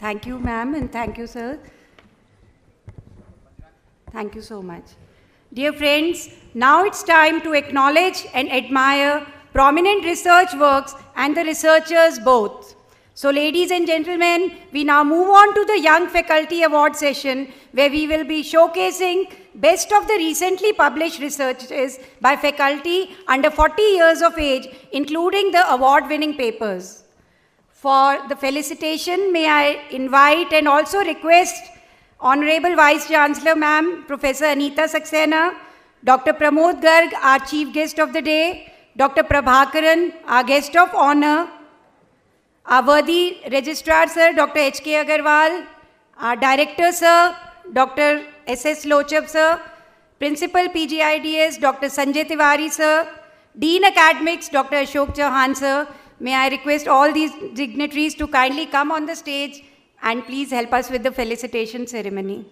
[SPEAKER 1] Thank you, ma'am, and thank you, sir. Thank you so much. Dear friends, now it's time to acknowledge and admire prominent research works and the researchers both. So, ladies and gentlemen, we now move on to the Young Faculty Award session, where we will be showcasing best of the recently published researches by faculty under 40 years of age, including the award-winning papers. For the felicitation, may I invite and also request Honorable Vice Chancellor Ma'am, Professor Anita Saxena, Dr. Pramod Garg, our Chief Guest of the Day, Dr. Prabhakaran, our Guest of Honor, our worthy Registrar Sir, Dr. H.K. Agarwal, our Director Sir, Dr. S.S. Lochab Sir, Principal PGIDS, Dr. Sanjay Tiwari sir, Dean Academics, Dr. Ashok Chauhan sir. May I request all these dignitaries to kindly come on the stage and please help us with the felicitation ceremony.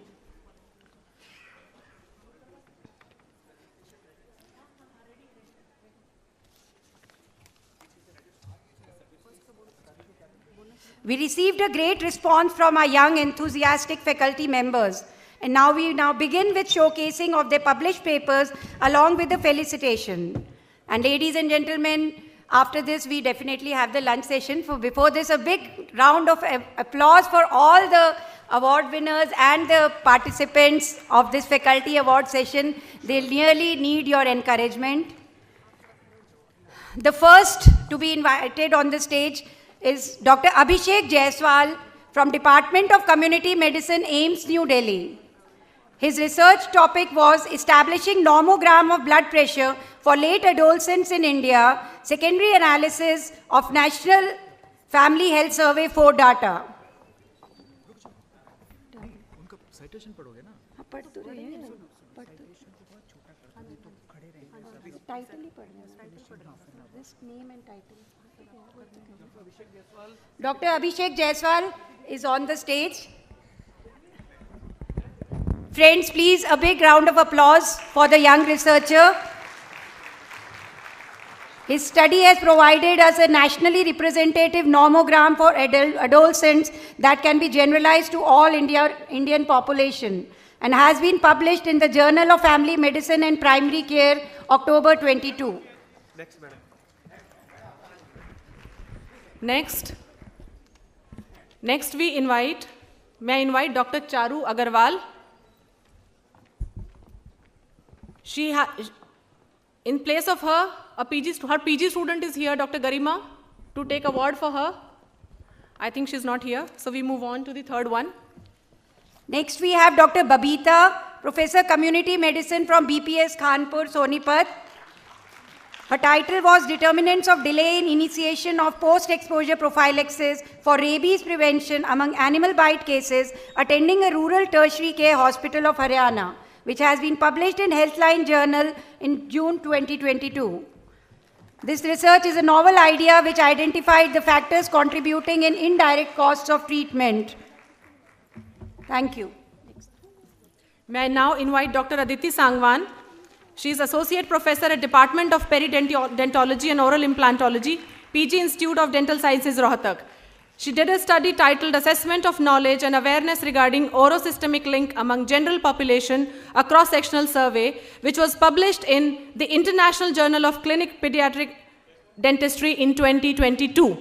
[SPEAKER 1] We received a great response from our young enthusiastic faculty members. And now we begin with showcasing of their published papers along with the felicitation. And ladies and gentlemen, after this we definitely have the lunch session. Before this, a big round of applause for all the award winners and the participants of this faculty award session. They really need your encouragement. The first to be invited on the stage is Dr. Abhishek Jaiswal from Department of Community Medicine, AIIMS, New Delhi. His research topic was establishing nomogram of blood pressure for late adolescents in India, secondary analysis of National Family Health Survey 4 data. Dr. Abhishek Jaiswal is on the stage. Friends, please, a big round of applause for the young researcher. His study has provided us a nationally representative nomogram for adolescents that can be generalized to all Indian population and has been published in the Journal of Family Medicine and Primary Care, October 22.
[SPEAKER 5] Next, madam. Next we invite, may I invite Dr. Charu Agarwal. In place of her, her PG student is here, Dr. Garima, to take award for her. I think she's not here, so we move on to the third one.
[SPEAKER 1] Next we have Dr. Babita, Professor Community Medicine from BPS Khanpur, Sonipat. Her title was Determinants of Delay in Initiation of Post-Exposure Prophylaxis for Rabies Prevention Among Animal Bite Cases Attending a Rural Tertiary Care Hospital of Haryana, which has been published in Healthline Journal in June 2022. This research is a novel idea which identified the factors contributing in indirect costs of treatment. Thank you.
[SPEAKER 5] May I now invite Dr. Aditi Sangwan. She is Associate Professor at Department of Periodontology and Oral Implantology, PG Institute of Dental Sciences, Rohtak. She did a study titled Assessment of Knowledge and Awareness Regarding Orosystemic Link Among General Population, a Cross-Sectional Survey, which was published in the International Journal of Clinic Pediatric Dentistry in 2022.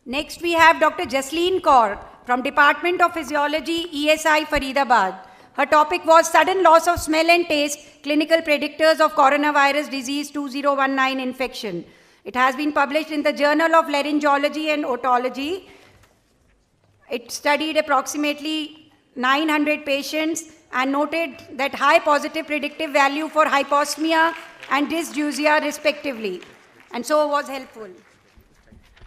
[SPEAKER 1] Next we have Dr. Jasleen Kaur from Department of Physiology, ESI, Faridabad. Her topic was Sudden Loss of Smell and Taste, Clinical Predictors of Coronavirus Disease 2019 Infection. It has been published in the Journal of Laryngology and Otology. It studied approximately 900 patients and noted that high positive predictive value for hyposmia and dysgeusia respectively, and so was helpful.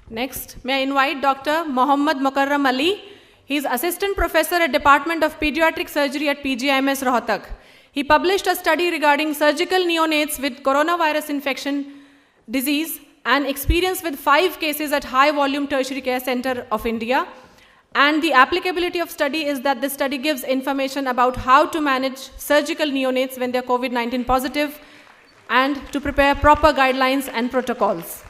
[SPEAKER 5] Next, may I invite Dr. Mohammad Mukarram Ali. He is Assistant Professor at Department of Pediatric Surgery at PGIMS Rohtak. He published a study regarding surgical neonates with coronavirus infection disease and experience with 5 cases at High Volume Tertiary Care Center of India. And the applicability of study is that this study gives information about how to manage surgical neonates when they're COVID-19 positive and to prepare proper guidelines and protocols.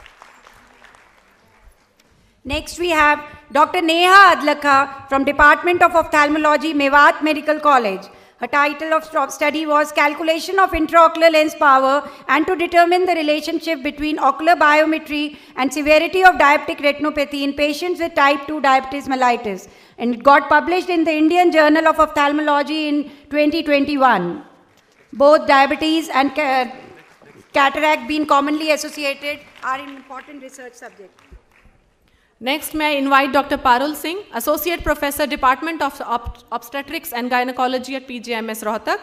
[SPEAKER 1] Next we have Dr. Neha Adlakha from Department of Ophthalmology, Mewat Medical College. Her title of study was Calculation of Intraocular Lens Power and to determine the relationship between ocular biometry and severity of diabetic retinopathy in patients with type 2 diabetes mellitus. And it got published in the Indian Journal of Ophthalmology in 2021. Both diabetes and cataract being commonly associated are an important research subject.
[SPEAKER 5] Next, may I invite Dr. Parul Singh, Associate Professor, Department of Obstetrics and Gynecology at PGIMS Rohtak.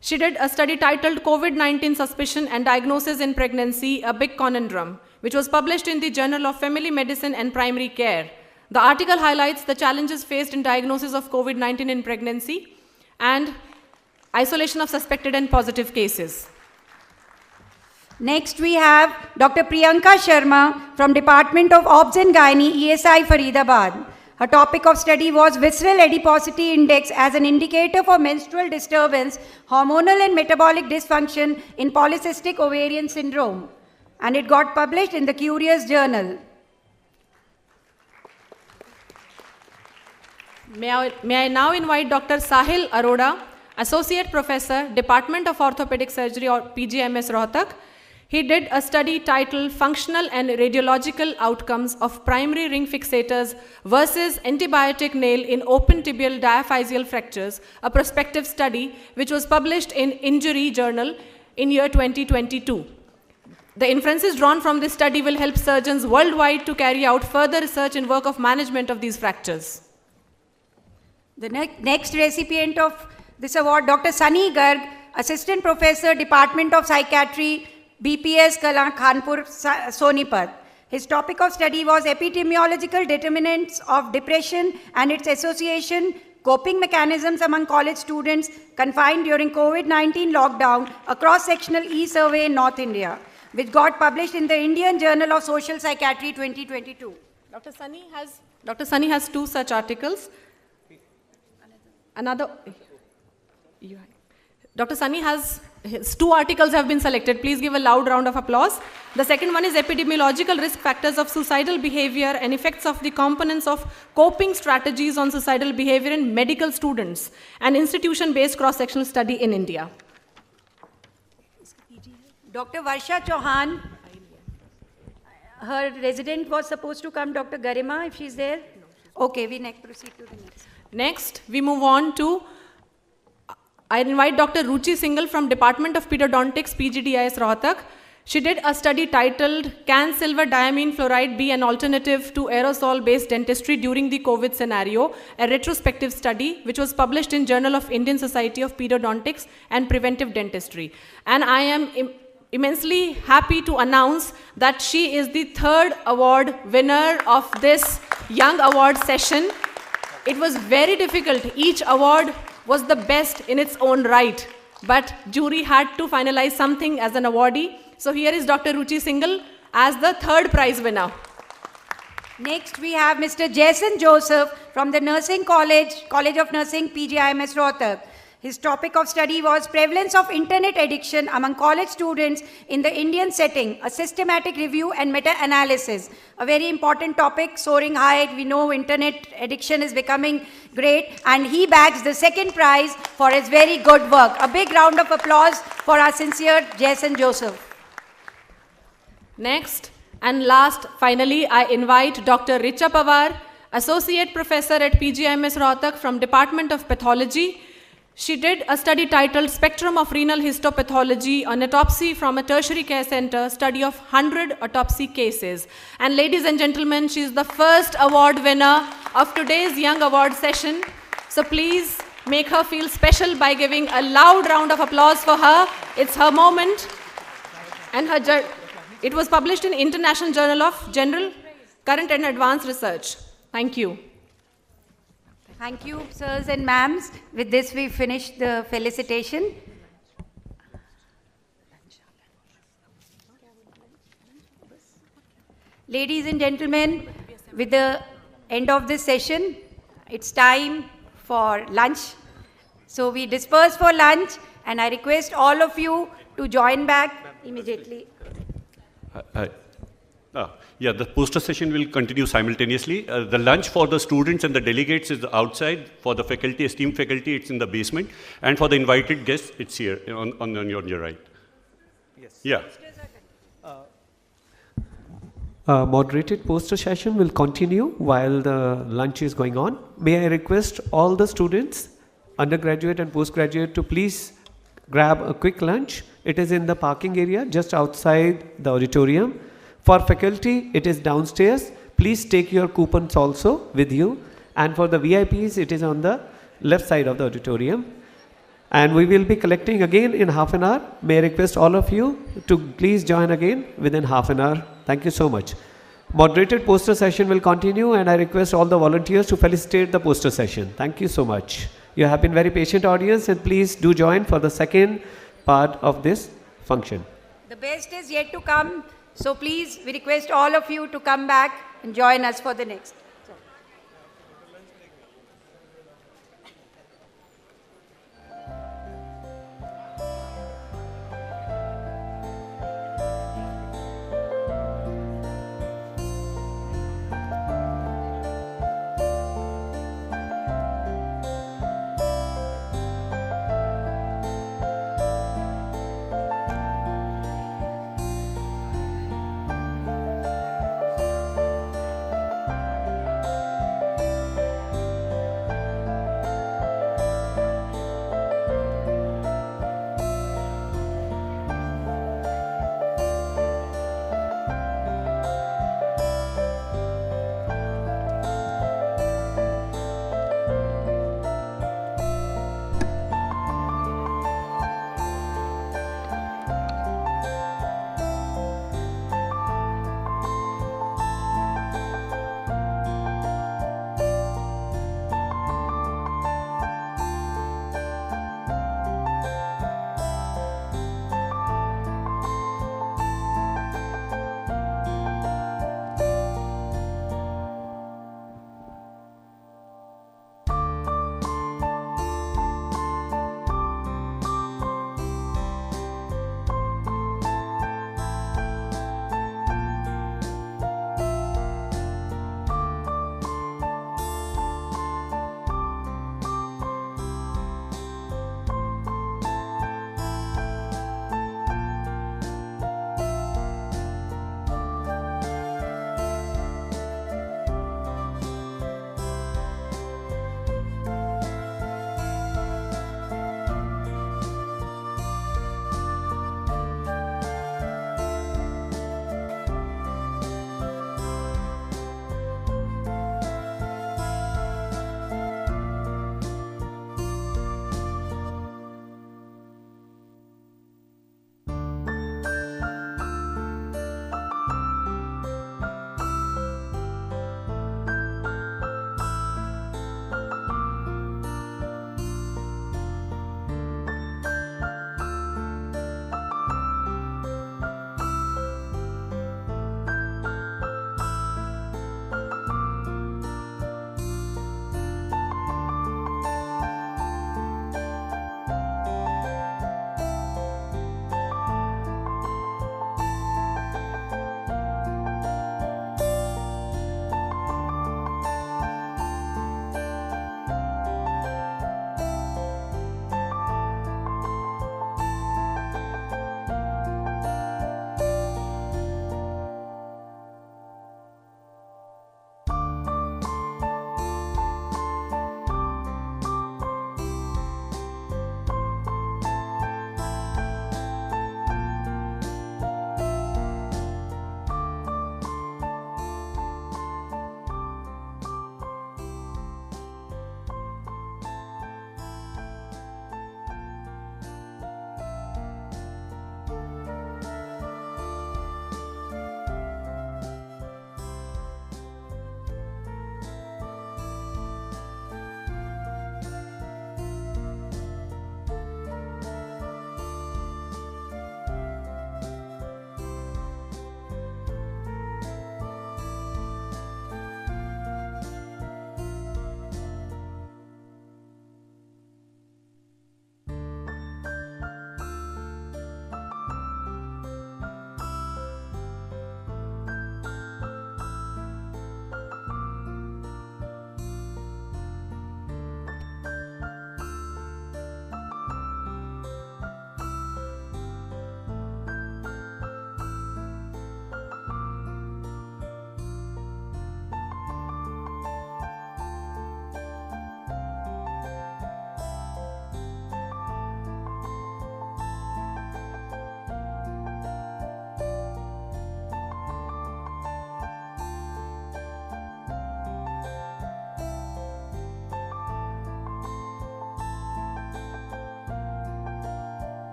[SPEAKER 5] She did a study titled COVID-19 Suspicion and Diagnosis in Pregnancy, a Big Conundrum, which was published in the Journal of Family Medicine and Primary Care. The article highlights the challenges faced in diagnosis of COVID-19 in pregnancy and isolation of suspected and positive cases.
[SPEAKER 1] Next, we have Dr. Priyanka Sharma from Department of Obs and Gynae, ESI Faridabad. Her topic of study was Visceral Adiposity Index as an indicator for menstrual disturbance, hormonal and metabolic dysfunction in polycystic ovarian syndrome. And it got published in the Curious Journal.
[SPEAKER 5] May I now invite Dr. Sahil Arora, Associate Professor, Department of Orthopedic Surgery or PGIMS Rohtak. He did a study titled Functional and Radiological Outcomes of Primary Ring Fixators versus Antibiotic Nail in Open Tibial Diaphyseal Fractures, a prospective study which was published in Injury Journal in year 2022. The inferences drawn from this study will help surgeons worldwide to carry out further research and work of management of these fractures.
[SPEAKER 1] The next recipient of this award, Dr. Sunny Garg, Assistant Professor, Department of Psychiatry, BPS Kalan Khanpur, Sonipat. His topic of study was epidemiological determinants of depression and its association, coping mechanisms among college students confined during COVID-19 lockdown, a cross-sectional e-survey in North India, which got published in the Indian Journal of Social Psychiatry 2022.
[SPEAKER 5] Dr. Sunny has two such articles. Dr. Sunny has, his two articles have been selected. Please give a loud round of applause. The second one is Epidemiological Risk Factors of Suicidal Behavior and Effects of the Components of Coping Strategies on Suicidal Behavior in Medical Students, an institution-based cross-sectional study in India.
[SPEAKER 1] Dr. Varsha Chauhan, her resident was supposed to come, Dr. Garima, if she's there. Okay, we proceed to the next.
[SPEAKER 5] Next, we move on to, I invite Dr. Ruchi Singhal from Department of Pedodontics, PGDIS Rohtak. She did a study titled, Can Silver Diamine Fluoride Be an Alternative to Aerosol-Based Dentistry During the COVID Scenario, a retrospective study which was published in Journal of Indian Society of Pedodontics and Preventive Dentistry. And I am immensely happy to announce that she is the third award winner of this Young Award session. It was very difficult. Each award was the best in its own right, but jury had to finalize something as an awardee. So here is Dr. Ruchi Singhal as the third prize winner.
[SPEAKER 1] Next, we have Mr. Jason Joseph from the Nursing College of Nursing, PGIMS Rohtak. His topic of study was Prevalence of Internet Addiction Among College Students in the Indian Setting, a Systematic Review and Meta-Analysis. A very important topic, soaring high. We know Internet addiction is becoming great, and he bags the second prize for his very good work. A big round of applause for our sincere Jason Joseph.
[SPEAKER 5] Next and last, finally, I invite Dr. Richa Pawar, Associate Professor at PGIMS Rohtak from Department of Pathology. She did a study titled Spectrum of Renal Histopathology, an autopsy from a tertiary care center, study of 100 autopsy cases. And ladies and gentlemen, she is the first award winner of today's Young Award session. So please make her feel special by giving a loud round of applause for her. It's her moment. And it was published in International Journal of General Current and Advanced Research. Thank you.
[SPEAKER 1] Thank you, sirs and ma'ams. With this, we finish the felicitation. Ladies and gentlemen, with the end of this session, it's time for lunch. So we disperse for lunch, and I request all of you to join back immediately.
[SPEAKER 18] Yeah, the poster session will continue simultaneously. The lunch for the students and the delegates is outside. For the faculty, esteemed faculty, it's in the basement. And for the invited guests, it's here on your right.
[SPEAKER 19] Yes.
[SPEAKER 18] Yeah.
[SPEAKER 19] Moderated poster session will continue while the lunch is going on. May I request all the students, undergraduate and postgraduate, to please grab a quick lunch. It is in the parking area just outside the auditorium. For faculty, it is downstairs. Please take your coupons also with you. And for the VIPs, it is on the left side of the auditorium. And we will be collecting again in half an hour. May I request all of you to please join again within half an hour. Thank you so much. Moderated poster session will continue, and I request all the volunteers to facilitate the poster session. Thank you so much. You have been very patient audience, and please do join for the second part of this function.
[SPEAKER 1] The best is yet to come, so please, we request all of you to come back and join us for the next.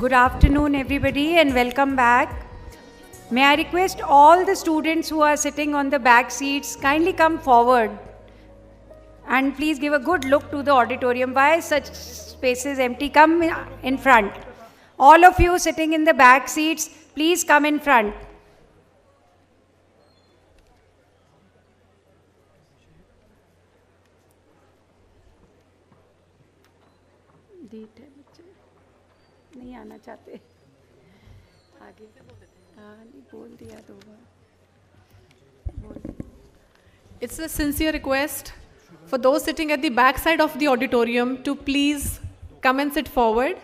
[SPEAKER 1] Good afternoon, everybody, and welcome back. May I request all the students who are sitting on the back seats kindly come forward and please give a good look to the auditorium. Why such spaces empty? Come in front. All of you sitting in the back seats, please come in front. नहीं आना चाहते आगे नहीं बोल दिया दो बार
[SPEAKER 5] It's a sincere request for those sitting at the back side of the auditorium to please come and sit forward.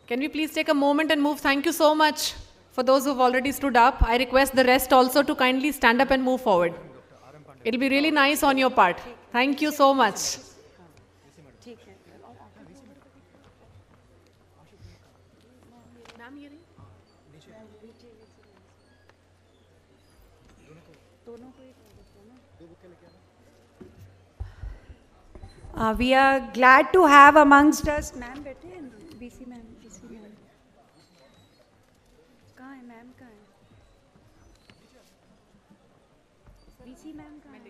[SPEAKER 5] Can we please take a moment and move? Thank you so much for those who've already stood up. I request the rest also to kindly stand up and move forward. It'll be really nice on your part. Thank you so much.
[SPEAKER 1] We are glad to have amongst us, ma'am, BC ma'am, कहाँ है ma'am कहाँ है? BC ma'am कहाँ है?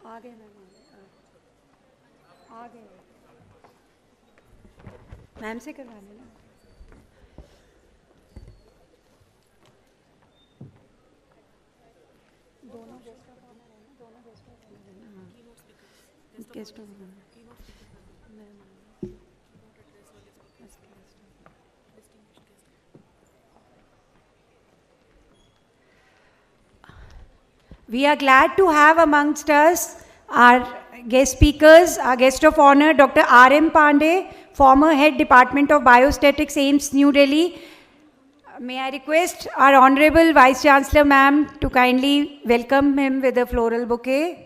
[SPEAKER 1] आ गए ma'am आ गए ma'am से करवा लेना दोनों गेस्ट ऑफ ऑनर है ना दोनों गेस्ट ऑफ ऑनर है ना guest of honour We are glad to have amongst us our guest speakers, our guest of honor, Dr. R.M. Pandey, former head Department of Biostatics, AIIMS, New Delhi. May I request our Honorable Vice Chancellor, ma'am, to kindly welcome him with a floral bouquet.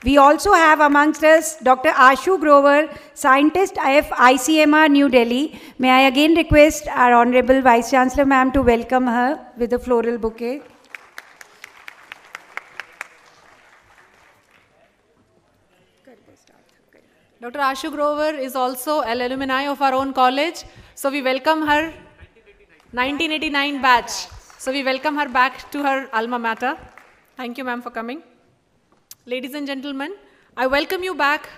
[SPEAKER 1] We also have amongst us Dr. Ashu Grover, Scientist, ICMR, New Delhi. May I again request our Honorable Vice Chancellor, ma'am, to welcome her with a floral bouquet.
[SPEAKER 5] Dr. Ashu Grover is also an alumni of our own college. So we welcome her 1989 batch. So we welcome her back to her alma mater. Thank you, ma'am, for coming. Ladies and gentlemen, I welcome you back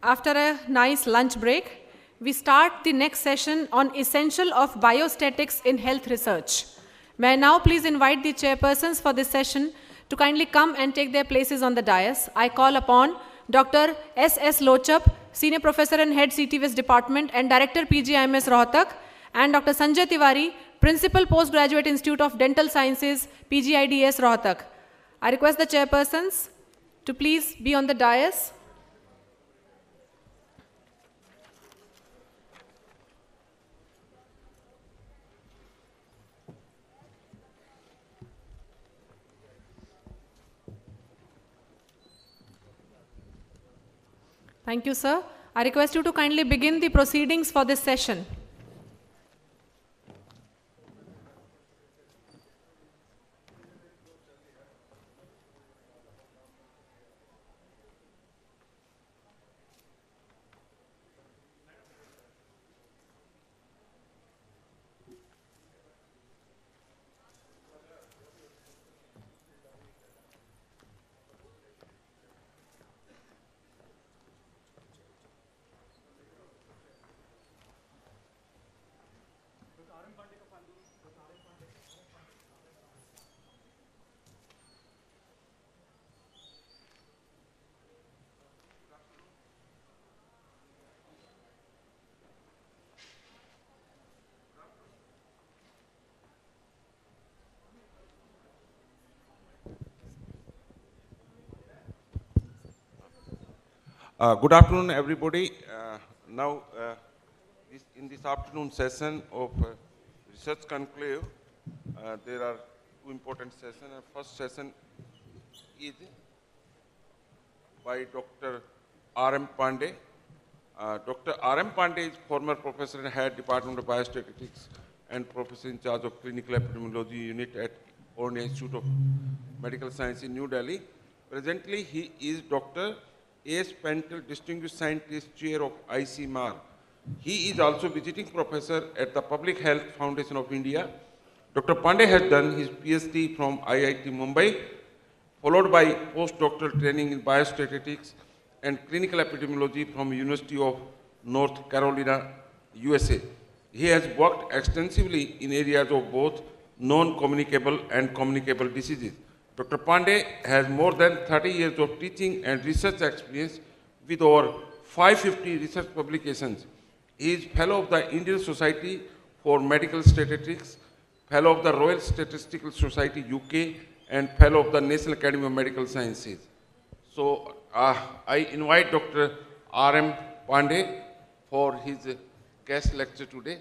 [SPEAKER 5] after a nice lunch break. We start the next session on essential of biostatics in health research. May I now please invite the chairpersons for this session to kindly come and take their places on the dais. I call upon Dr. S.S. Lochap, Senior Professor and Head CTVS Department and Director PGIMS Rohtak, and Dr. Sanjay Tiwari, Principal Postgraduate Institute of Dental Sciences, PGIDS Rohtak. I request the chairpersons to please be on the dais. Thank you, sir. I request you to kindly begin the proceedings for this session.
[SPEAKER 20] Good afternoon, everybody. In this afternoon session of Research Conclave, there are two important sessions. First session is by Dr. R.M. Pandey. Dr. R.M. Pandey is former professor and head Department of Biostatistics and professor in charge of Clinical Epidemiology Unit at All India Institute of Medical Science in New Delhi. Presently, he is Dr. A.S. Pentel Distinguished Scientist Chair of ICMR. He is also visiting professor at the Public Health Foundation of India. Dr. Pandey has done his PhD from IIT Mumbai, followed by postdoctoral training in biostatistics and clinical epidemiology from University of North Carolina, USA. He has worked extensively in areas of both non-communicable and communicable diseases. Dr. Pandey has more than 30 years of teaching and research experience with over 550 research publications. He is Fellow of the Indian Society for Medical Statistics, Fellow of the Royal Statistical Society UK, and Fellow of the National Academy of Medical Sciences. So I invite Dr. R.M. Pandey for his guest lecture today.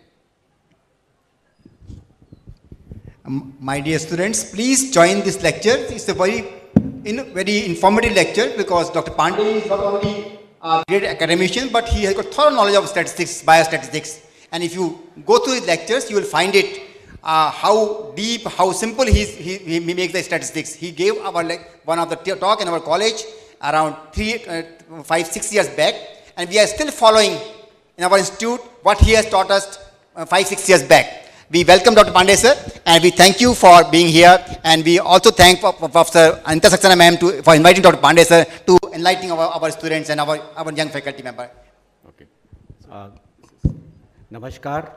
[SPEAKER 21] My dear students, please join this lecture. It's a very informative lecture because Dr. Pandey is not only a great academician, but he has got thorough knowledge of statistics, biostatistics. And if you go through his lectures, you will find it how deep, how simple he makes the statistics. He gave our one of the talk in our college around 5, 6 years back, and we are still following in our institute what he has taught us 5, 6 years back. We welcome Dr. Pandey sir, and we thank you for being here, and we also thank Professor Anita Saxena ma'am for inviting Dr. Pandey sir to enlightening our students and our young faculty member.
[SPEAKER 22] Okay. Namaskar,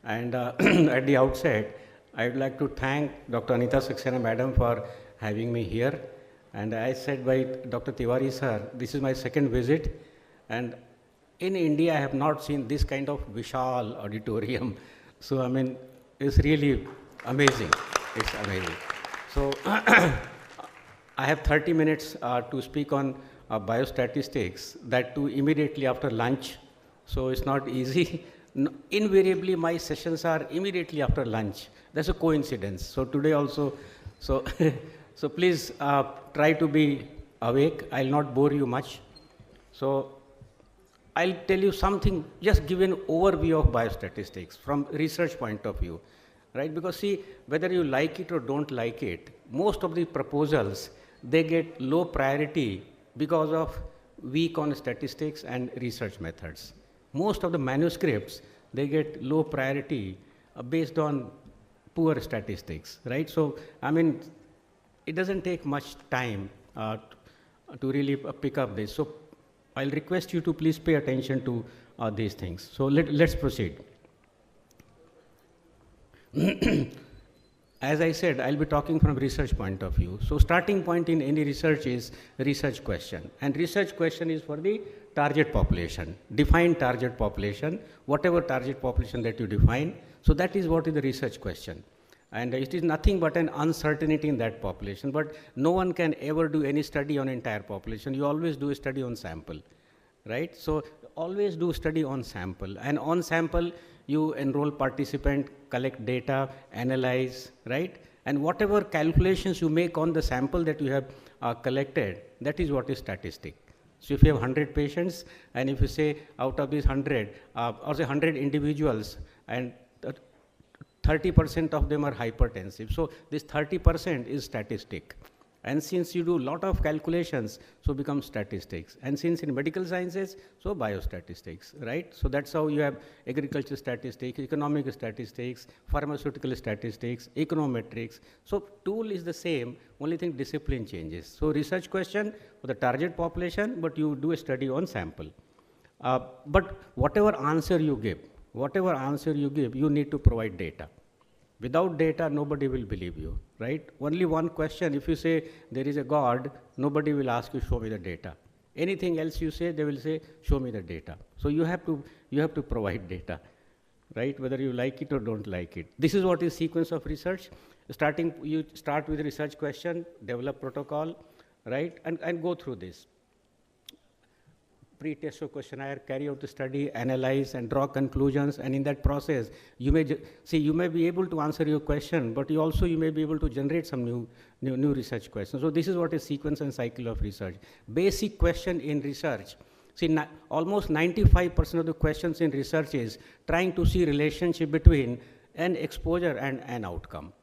[SPEAKER 22] and at the outset, I would like to thank Dr. Anita Saxena madam for having me here. And as said by Dr. Tiwari sir, this is my second visit, and in India I have not seen this kind of Vishal auditorium. So I mean, it's really amazing. It's amazing. So I have 30 minutes to speak on biostatistics, that too immediately after lunch. So it's not easy. Invariably, my sessions are immediately after lunch. That's a coincidence. So today also, so so please try to be awake. I'll not bore you much. So I'll tell you something, just give an overview of biostatistics from research point of view, right? Because see, whether you like it or don't like it, most of the proposals, they get low priority because of weak on statistics and research methods. Most of the manuscripts, they get low priority based on poor statistics, right? So, I mean, it doesn't take much time to really pick up this. So I'll request you to please pay attention to these things. So let's proceed. As I said, I'll be talking from research point of view. So starting point in any research is research question. And research question is for the target population. Define target population, whatever target population that you define. So that is what is the research question. And it is nothing but an uncertainty in that population. But no one can ever do any study on entire population. You always do a study on sample, right? So always do study on sample. And on sample, you enroll participant, collect data, analyze, right? And whatever calculations you make on the sample that you have collected, that is what is statistic. So if you have 100 patients, and if you say out of these 100, or say 100 individuals, and 30% of them are hypertensive. So this 30% is statistic. And since you do a lot of calculations, so becomes statistics. And since in medical sciences, so biostatistics, right? So that's how you have agriculture statistics, economic statistics, pharmaceutical statistics, econometrics. So tool is the same, only thing discipline changes. So research question for the target population, but you do a study on sample. But whatever answer you give, you need to provide data. Without data, nobody will believe you, right? Only one question, if you say there is a God, nobody will ask you, show me the data. Anything else you say, they will say, show me the data. So you have to provide data, right? Whether you like it or don't like it. This is what is sequence of research. You start with a research question, develop protocol, right? And go through this. pre-test questionnaire, carry out the study, analyze and draw conclusions, and in that process, you may you may be able to answer your question, but you may be able to generate some new research questions. So this is what is sequence and cycle of research. Basic question in research. See, almost 95% of the questions in research is trying to see relationship between an exposure and an outcome.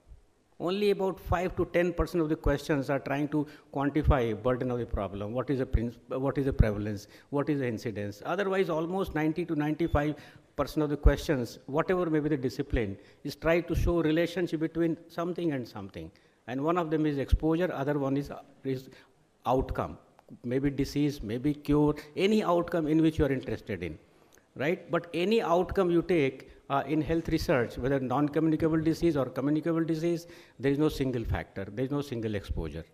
[SPEAKER 22] Only about 5 to 10% of the questions are trying to quantify burden of the problem. What is the prevalence? What is the incidence? Otherwise, almost 90 to 95% of the questions, whatever may be the discipline, is try to show relationship between something and something. And one of them is exposure, other one is outcome. Maybe disease, maybe cure, any outcome in which you are interested in, right? But any outcome you take in health research, whether non-communicable disease or communicable disease, there is no single factor, there is no single exposure,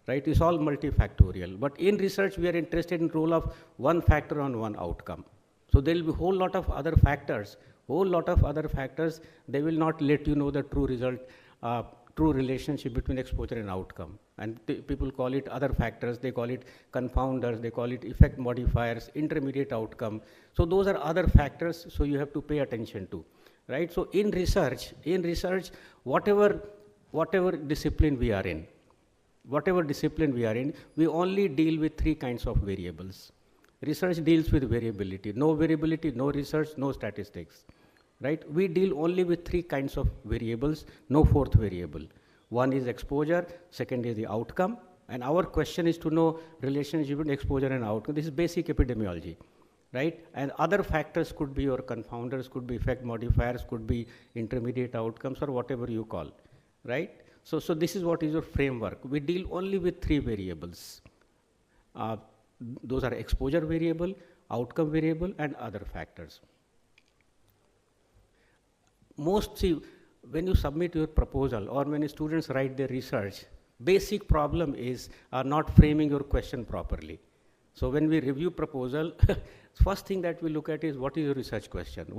[SPEAKER 22] right? It's all multifactorial. But in research, we are interested in role of one factor on one outcome. So there will be a whole lot of other factors, they will not let you know the true result, true relationship between exposure and outcome. And people call it other factors, they call it confounders, they call it effect modifiers, intermediate outcome. So those are other factors, so you have to pay attention to, right? So in research, whatever discipline we are in, we only deal with 3 kinds of variables. Research deals with variability, no research, no statistics, right? We deal only with 3 kinds of variables, no 4th variable. One is exposure, second is the outcome, and our question is to know relationship between exposure and outcome. This is basic epidemiology, right? And other factors could be your confounders, could be effect modifiers, could be intermediate outcomes, or whatever you call, right? So this is what is your framework. We deal only with 3 variables. Those are exposure variable, outcome variable, and other factors. When you submit your proposal or when students write their research, basic problem is not framing your question properly. So when we review proposal, first thing that we look at is what is your research question?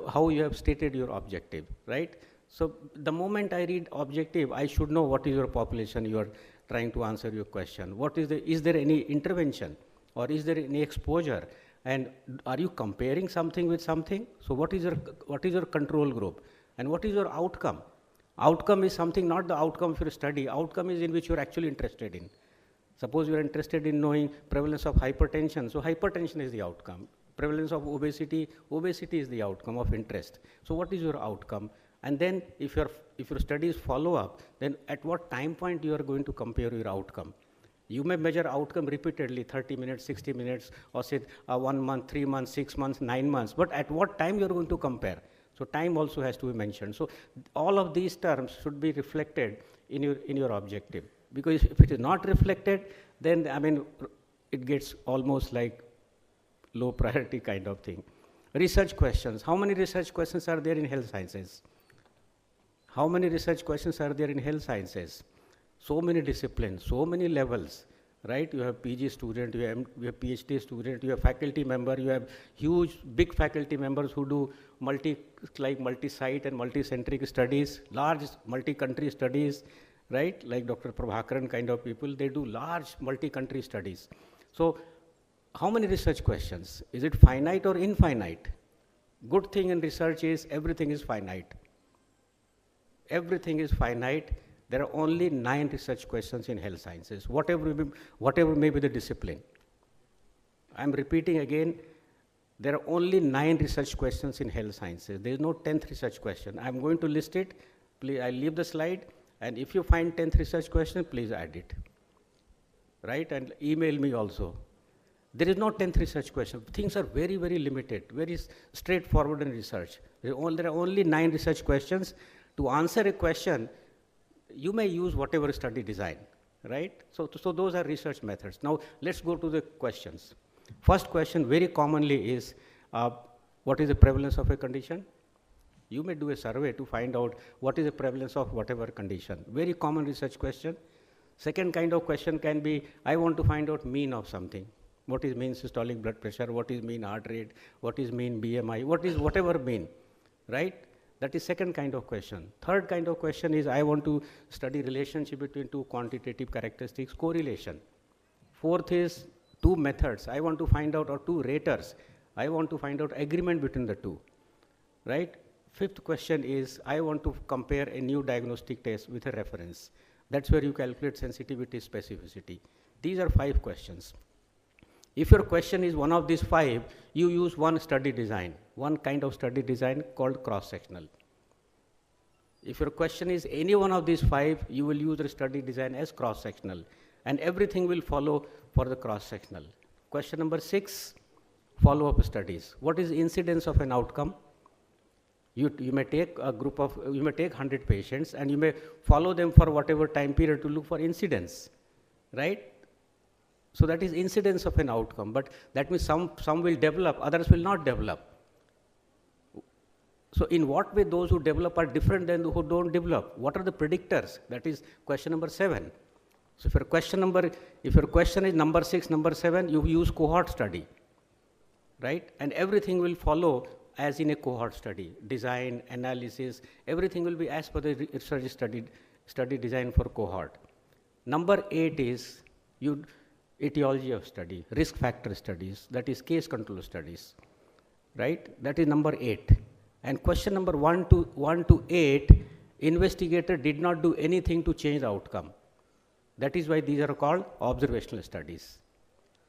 [SPEAKER 22] How you have stated your objective, right? So the moment I read objective, I should know what is your population you are trying to answer your question. Is there any intervention or is there any exposure? And are you comparing something with something? So what is your control group? And what is your outcome? Outcome is something, not the outcome of your study. Outcome is in which you are actually interested in. Suppose you are interested in knowing prevalence of hypertension. So hypertension is the outcome. Prevalence of obesity is the outcome of interest. So what is your outcome? And then if your studies follow up, then at what time point you are going to compare your outcome? You may measure outcome repeatedly, 30 minutes, 60 minutes, or say 1 month, 3 months, 6 months, 9 months. But at what time you are going to compare? So time also has to be mentioned. So all of these terms should be reflected in your objective. Because if it is not reflected, then it gets almost like low priority kind of thing. Research questions. How many research questions are there in health sciences? How many research questions are there in health sciences? So many disciplines, so many levels, right? You have PG student, you have PhD student, you have faculty member, you have huge, big faculty members who do multi-site and multi-centric studies, large multi-country studies, right? Like Dr. Prabhakaran kind of people, they do large multi-country studies. So how many research questions? Is it finite or infinite? Good thing in research is everything is finite. Everything is finite. There are only 9 research questions in health sciences, whatever may be the discipline. I'm repeating again, there are only 9 research questions in health sciences. There is no 10th research question. I'm going to list it. Please, I'll leave the slide. And if you find 10th research question, please add it, right? And email me also. There is no 10th research question. Things are very, very limited, very straightforward in research. There are only 9 research questions. To answer a question, you may use whatever study design, right? So those are research methods. Now, let's go to the questions. First question very commonly is, what is the prevalence of a condition? You may do a survey to find out what is the prevalence of whatever condition. Very common research question. Second kind of question can be, I want to find out mean of something. What is mean systolic blood pressure? What is mean heart rate? What is mean BMI? What is whatever mean, right? That is second kind of question. Third kind of question is, I want to study relationship between 2 quantitative characteristics, correlation. Fourth is two methods, I want to find out, or two raters, I want to find out agreement between the two, right? Fifth question is, I want to compare a new diagnostic test with a reference. That's where you calculate sensitivity, specificity. These are 5 questions. If your question is one of these 5, you use one study design, one kind of study design called cross-sectional. If your question is any one of these 5, you will use the study design as cross-sectional, and everything will follow for the cross-sectional. Question number 6, follow-up studies. What is incidence of an outcome? You may take a group of, you may take 100 patients and you may follow them for whatever time period to look for incidence, right? So that is incidence of an outcome, but that means some will develop, others will not develop. So in what way those who develop are different than those who don't develop? What are the predictors? That is question number 7. So if your question is number 6, number 7, you use cohort study, right? And everything will follow as in a cohort study. Design, analysis, everything will be as per the research study design for cohort. Number 8 is etiology of study, risk factor studies, that is case control studies, right? That is number 8. And question number 1 to 8, investigator did not do anything to change the outcome. That is why these are called observational studies,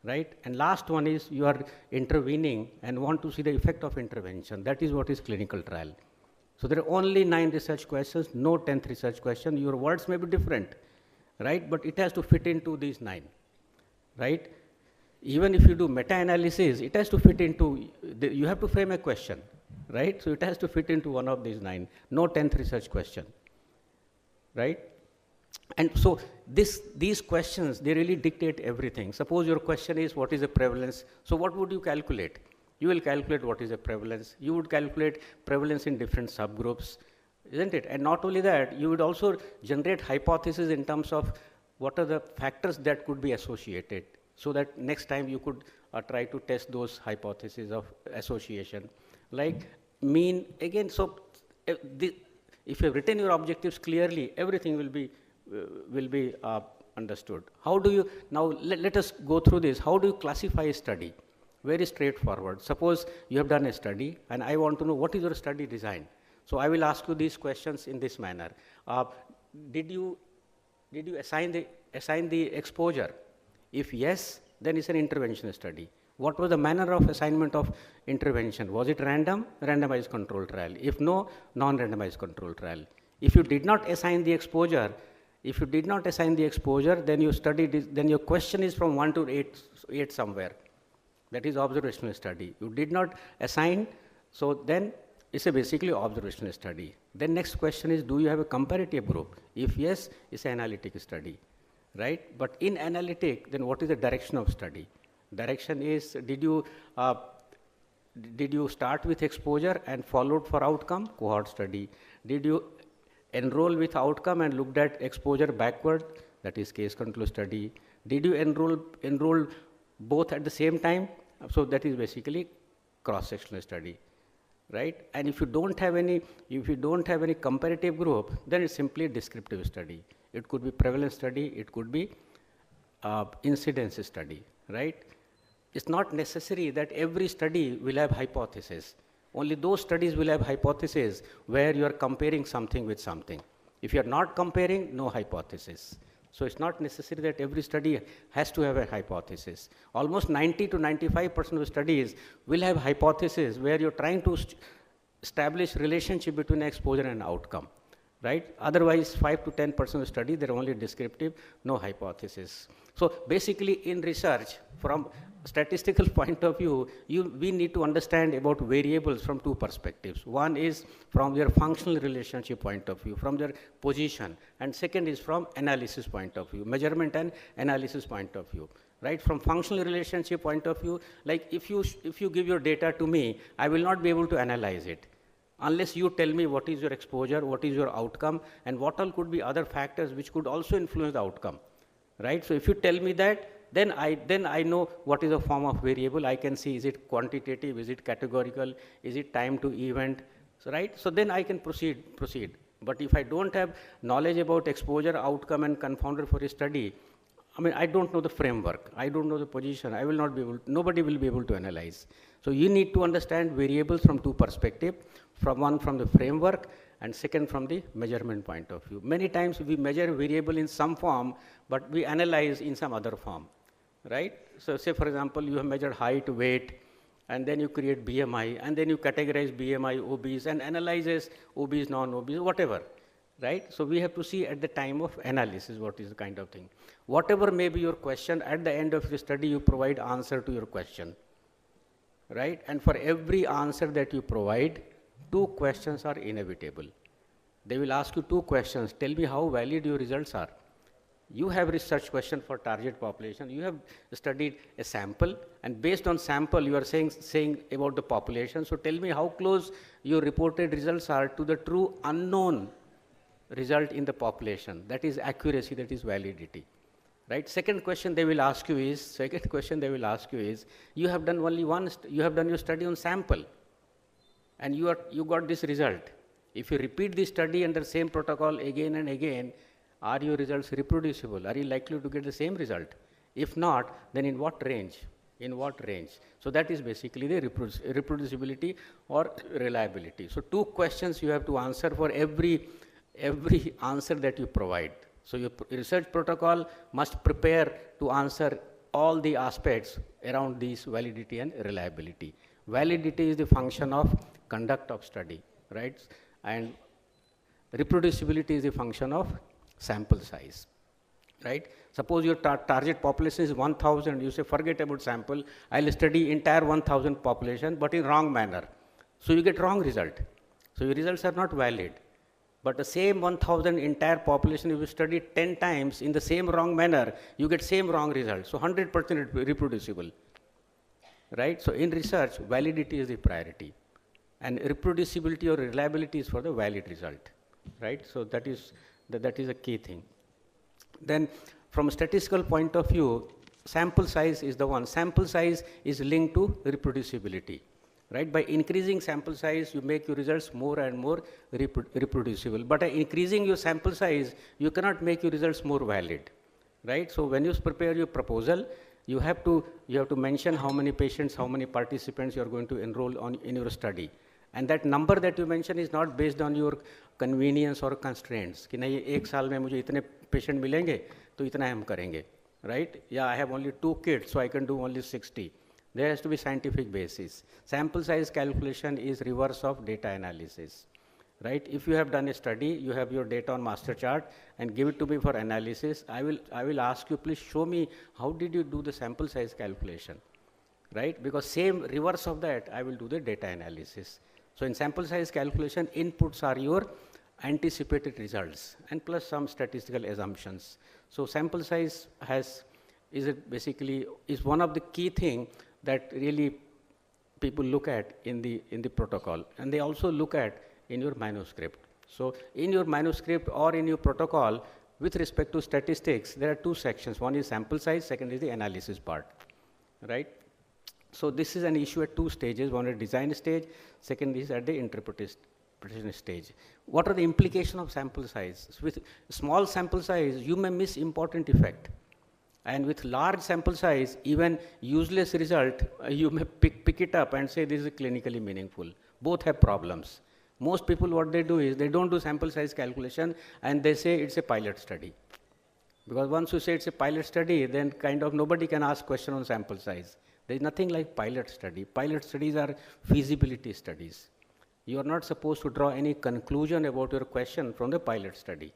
[SPEAKER 22] right? And last one is you are intervening and want to see the effect of intervention. That is what is clinical trial. So there are only 9 research questions, no 10th research question. Your words may be different, right? But it has to fit into these 9, right? Even if you do meta-analysis, it has to fit into, you have to frame a question, right? So it has to fit into one of these 9, no 10th research question, right? And so these questions, they really dictate everything. Suppose your question is, what is the prevalence? So what would you calculate? You will calculate what is the prevalence. You would calculate prevalence in different subgroups, isn't it? And not only that, you would also generate hypotheses in terms of what are the factors that could be associated, so that next time you could try to test those hypotheses of association. Like mean, again, so if you have written your objectives clearly, everything will be understood. How do you, now let us go through this. How do you classify a study? Very straightforward. Suppose you have done a study and I want to know what is your study design. So I will ask you these questions in this manner. Did you assign the exposure? If yes, then it's an intervention study. What was the manner of assignment of intervention? Was it random? Randomized control trial. If no, non-randomized control trial. If you did not assign the exposure, then you then your question is from 1 to 8 somewhere. That is observational study. You did not assign, so then it's a basically observational study. Then next question is, do you have a comparative group? If yes, it's an analytic study, right? But in analytic, then what is the direction of study? Direction is, did you start with exposure and followed for outcome? Cohort study. Did you enroll with outcome and looked at exposure backward? That is case control study. Did you enroll both at the same time? So that is basically cross-sectional study, right? And if you don't have any comparative group, then it's simply a descriptive study. It could be prevalence study, it could be incidence study, right? It's not necessary that every study will have hypothesis. Only those studies will have hypothesis where you are comparing something with something. If you are not comparing, no hypothesis. So it's not necessary that every study has to have a hypothesis. Almost 90 to 95% of studies will have hypothesis where you're trying to establish relationship between exposure and outcome, right? Otherwise, 5 to 10% of study, they're only descriptive, no hypothesis. So basically in research, from statistical point of view, we need to understand about variables from 2 perspectives. One is from their functional relationship point of view, from their position, and second is from analysis point of view, measurement and analysis point of view, right? From functional relationship point of view, like if you give your data to me, I will not be able to analyze it unless you tell me what is your exposure, what is your outcome, and what all could be other factors which could also influence the outcome, right? So if you tell me that, then I know what is a form of variable. I can see, is it quantitative, is it categorical, is it time to event, so, right? So then I can proceed. But if I don't have knowledge about exposure, outcome, and confounder for a study, I mean, I don't know the framework. I don't know the position. I will not be able, nobody will be able to analyze. So you need to understand variables from two perspectives, from one from the framework and second from the measurement point of view. Many times we measure variable in some form, but we analyze in some other form, right? So say for example, you have measured height, weight, and then you create BMI, and then you categorize BMI, obese, and analyzes obese, non-obese, whatever. Right? So we have to see at the time of analysis what is the kind of thing. Whatever may be your question, at the end of the study you provide answer to your question. Right? And for every answer that you provide, 2 questions are inevitable. They will ask you 2 questions. Tell me how valid your results are. You have research question for target population. You have studied a sample, and based on sample you are saying about the population. So tell me how close your reported results are to the true unknown result in the population. That is accuracy, that is validity. Right? Second question they will ask you is, you have done only you have done your study on sample, and you got this result. If you repeat this study under same protocol again and again, are your results reproducible? Are you likely to get the same result? If not, then in what range? In what range? So that is basically the reproducibility or reliability. So 2 questions you have to answer for every answer that you provide. So your research protocol must prepare to answer all the aspects around these validity and reliability. Validity is the function of conduct of study, right? And reproducibility is the function of sample size, right? Suppose your target population is 1,000, you say forget about sample, I'll study entire 1,000 population but in wrong manner. So you get wrong result. So your results are not valid. But the same 1,000 entire population, if you study 10 times in the same wrong manner, you get same wrong result. So 100% reproducible, right? So in research, validity is the priority, and reproducibility or reliability is for the valid result, right? So that is a key thing. Then from a statistical point of view, sample size is the one. Sample size is linked to reproducibility. Right? By increasing sample size, you make your results more and more reproducible. But by increasing your sample size, you cannot make your results more valid. Right? So when you prepare your proposal, you have to mention how many patients, how many participants you are going to enroll in your study. And that number that you mention is not based on your convenience or constraints. कि नहीं एक साल में मुझे इतने patient मिलेंगे तो इतना हम करेंगे. Right? Yeah, I have only 2 kids, so I can do only 60. There has to be scientific basis. Sample size calculation is reverse of data analysis, right? If you have done a study, you have your data on master chart and give it to me for analysis, I will ask you, please show me how did you do the sample size calculation, right? Because same reverse of that, I will do the data analysis. So in sample size calculation, inputs are your anticipated results and plus some statistical assumptions. So sample size is one of the key thing that really people look at in the protocol, and they also look at in your manuscript. So in your manuscript or in your protocol, with respect to statistics, there are 2 sections. One is sample size, second is the analysis part, right? So this is an issue at 2 stages. One at design stage, second is at the interpretation stage. What are the implications of sample size? So with small sample size, you may miss important effect. And with large sample size, even useless result, you may pick it up and say this is clinically meaningful. Both have problems. Most people, what they do is they don't do sample size calculation and they say it's a pilot study. Because once you say it's a pilot study, then kind of nobody can ask question on sample size. There is nothing like pilot study. Pilot studies are feasibility studies. You are not supposed to draw any conclusion about your question from the pilot study.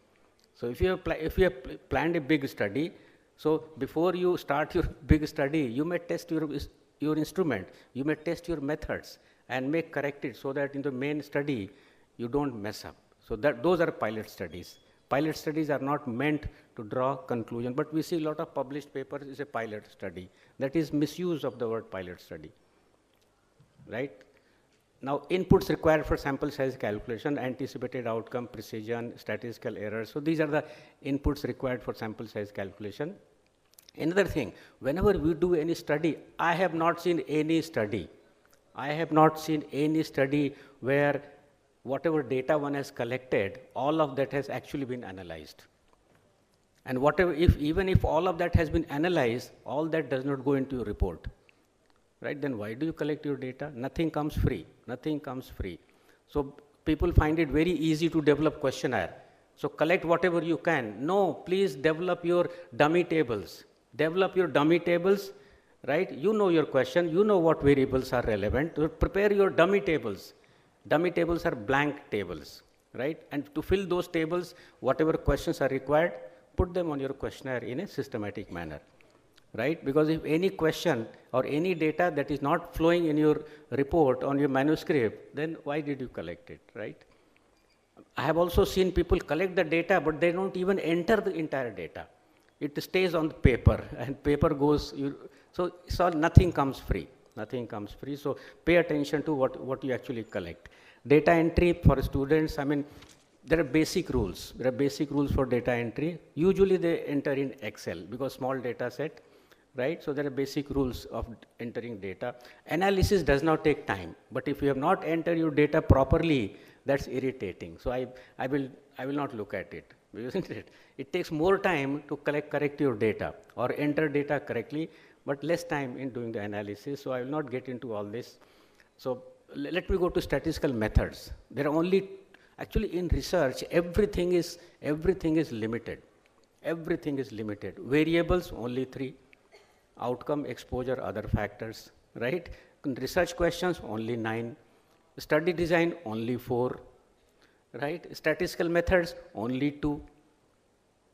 [SPEAKER 22] So if you have planned a big study, so before you start your big study, you may test your instrument, you may test your methods and make correct it so that in the main study, you don't mess up. So those are pilot studies. Pilot studies are not meant to draw conclusion, but we see a lot of published papers is a pilot study. That is misuse of the word pilot study, right? Now, inputs required for sample size calculation, anticipated outcome, precision, statistical errors. So these are the inputs required for sample size calculation. Another thing, whenever we do any study, I have not seen any study where whatever data one has collected, all of that has actually been analyzed. And whatever, even if all of that has been analyzed, all that does not go into your report, right? Then why do you collect your data? Nothing comes free, nothing comes free. So people find it very easy to develop questionnaire. So collect whatever you can. No, please develop your dummy tables. Develop your dummy tables, right? You know your question, you know what variables are relevant. Prepare your dummy tables. Dummy tables are blank tables, right? And to fill those tables, whatever questions are required, put them on your questionnaire in a systematic manner, right? Because if any question or any data that is not flowing in your report, on your manuscript, then why did you collect it, right? I have also seen people collect the data, but they don't even enter the entire data. It stays on the paper, and paper goes, so nothing comes free, nothing comes free. So pay attention to what you actually collect. Data entry for students, I mean, there are basic rules. There are basic rules for data entry. Usually they enter in Excel because small data set, right? So there are basic rules of entering data. Analysis does not take time, but if you have not entered your data properly, that's irritating. So I will not look at it, isn't it? It takes more time to correct your data or enter data correctly, but less time in doing the analysis. So I will not get into all this. So let me go to statistical methods. There are only, actually in research, everything is limited. Everything is limited. Variables, only 3. Outcome, exposure, other factors, right? Research questions, only 9. Study design, only 4, right? Statistical methods, only 2.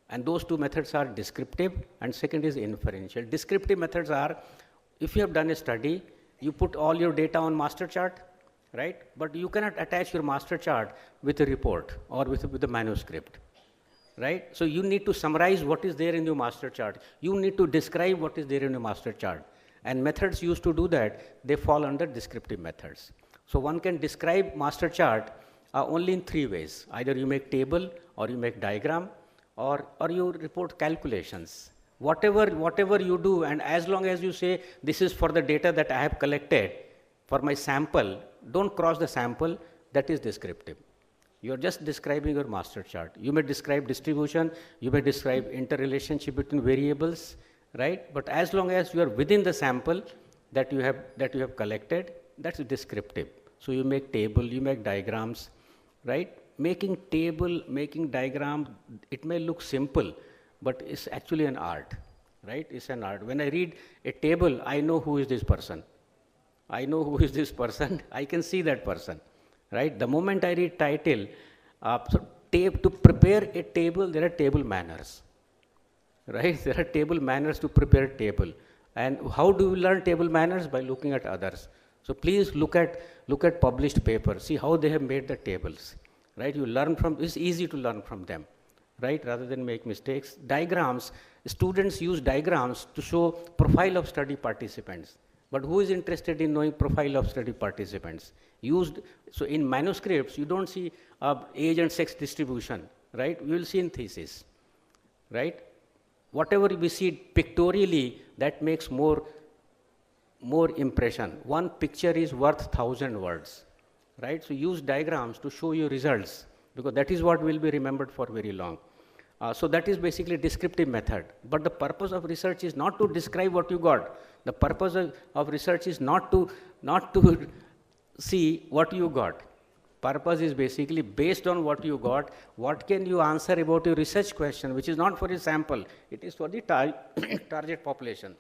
[SPEAKER 22] And those 2 methods are descriptive, and second is inferential. Descriptive methods are, if you have done a study, you put all your data on master chart, right? But you cannot attach your master chart with a report or with a manuscript, right? So you need to summarize what is there in your master chart. You need to describe what is there in your master chart. And methods used to do that, they fall under descriptive methods. So one can describe master chart only in 3 ways. Either you make table, or you make diagram, or you report calculations. Whatever you do, and as long as you say, this is for the data that I have collected for my sample, don't cross the sample, that is descriptive. You are just describing your master chart. You may describe distribution, you may describe interrelationship between variables, right? But as long as you are within the sample that you have collected, that's descriptive. So you make table, you make diagrams, right? Making table, making diagram, it may look simple, but it's actually an art, right? It's an art. When I read a table, I know who is this person. I know who is this person. I can see that person, right? The moment I read title, to prepare a table, there are table manners, right? There are table manners to prepare a table. And how do you learn table manners? By looking at others. So please look at published papers. See how they have made the tables, right? You learn from, it's easy to learn from them, right? Rather than make mistakes. Diagrams, students use diagrams to show profile of study participants. But who is interested in knowing profile of study participants? So in manuscripts, you don't see age and sex distribution, right? You will see in thesis, right? Whatever we see pictorially, that makes more impression. One picture is worth 1,000 words, right? So use diagrams to show you results, because that is what will be remembered for very long. So that is basically descriptive method. But the purpose of research is not to describe what you got. The purpose of research is not to see what you got. Purpose is basically based on what you got, what can you answer about your research question, which is not for a sample, it is for the target population.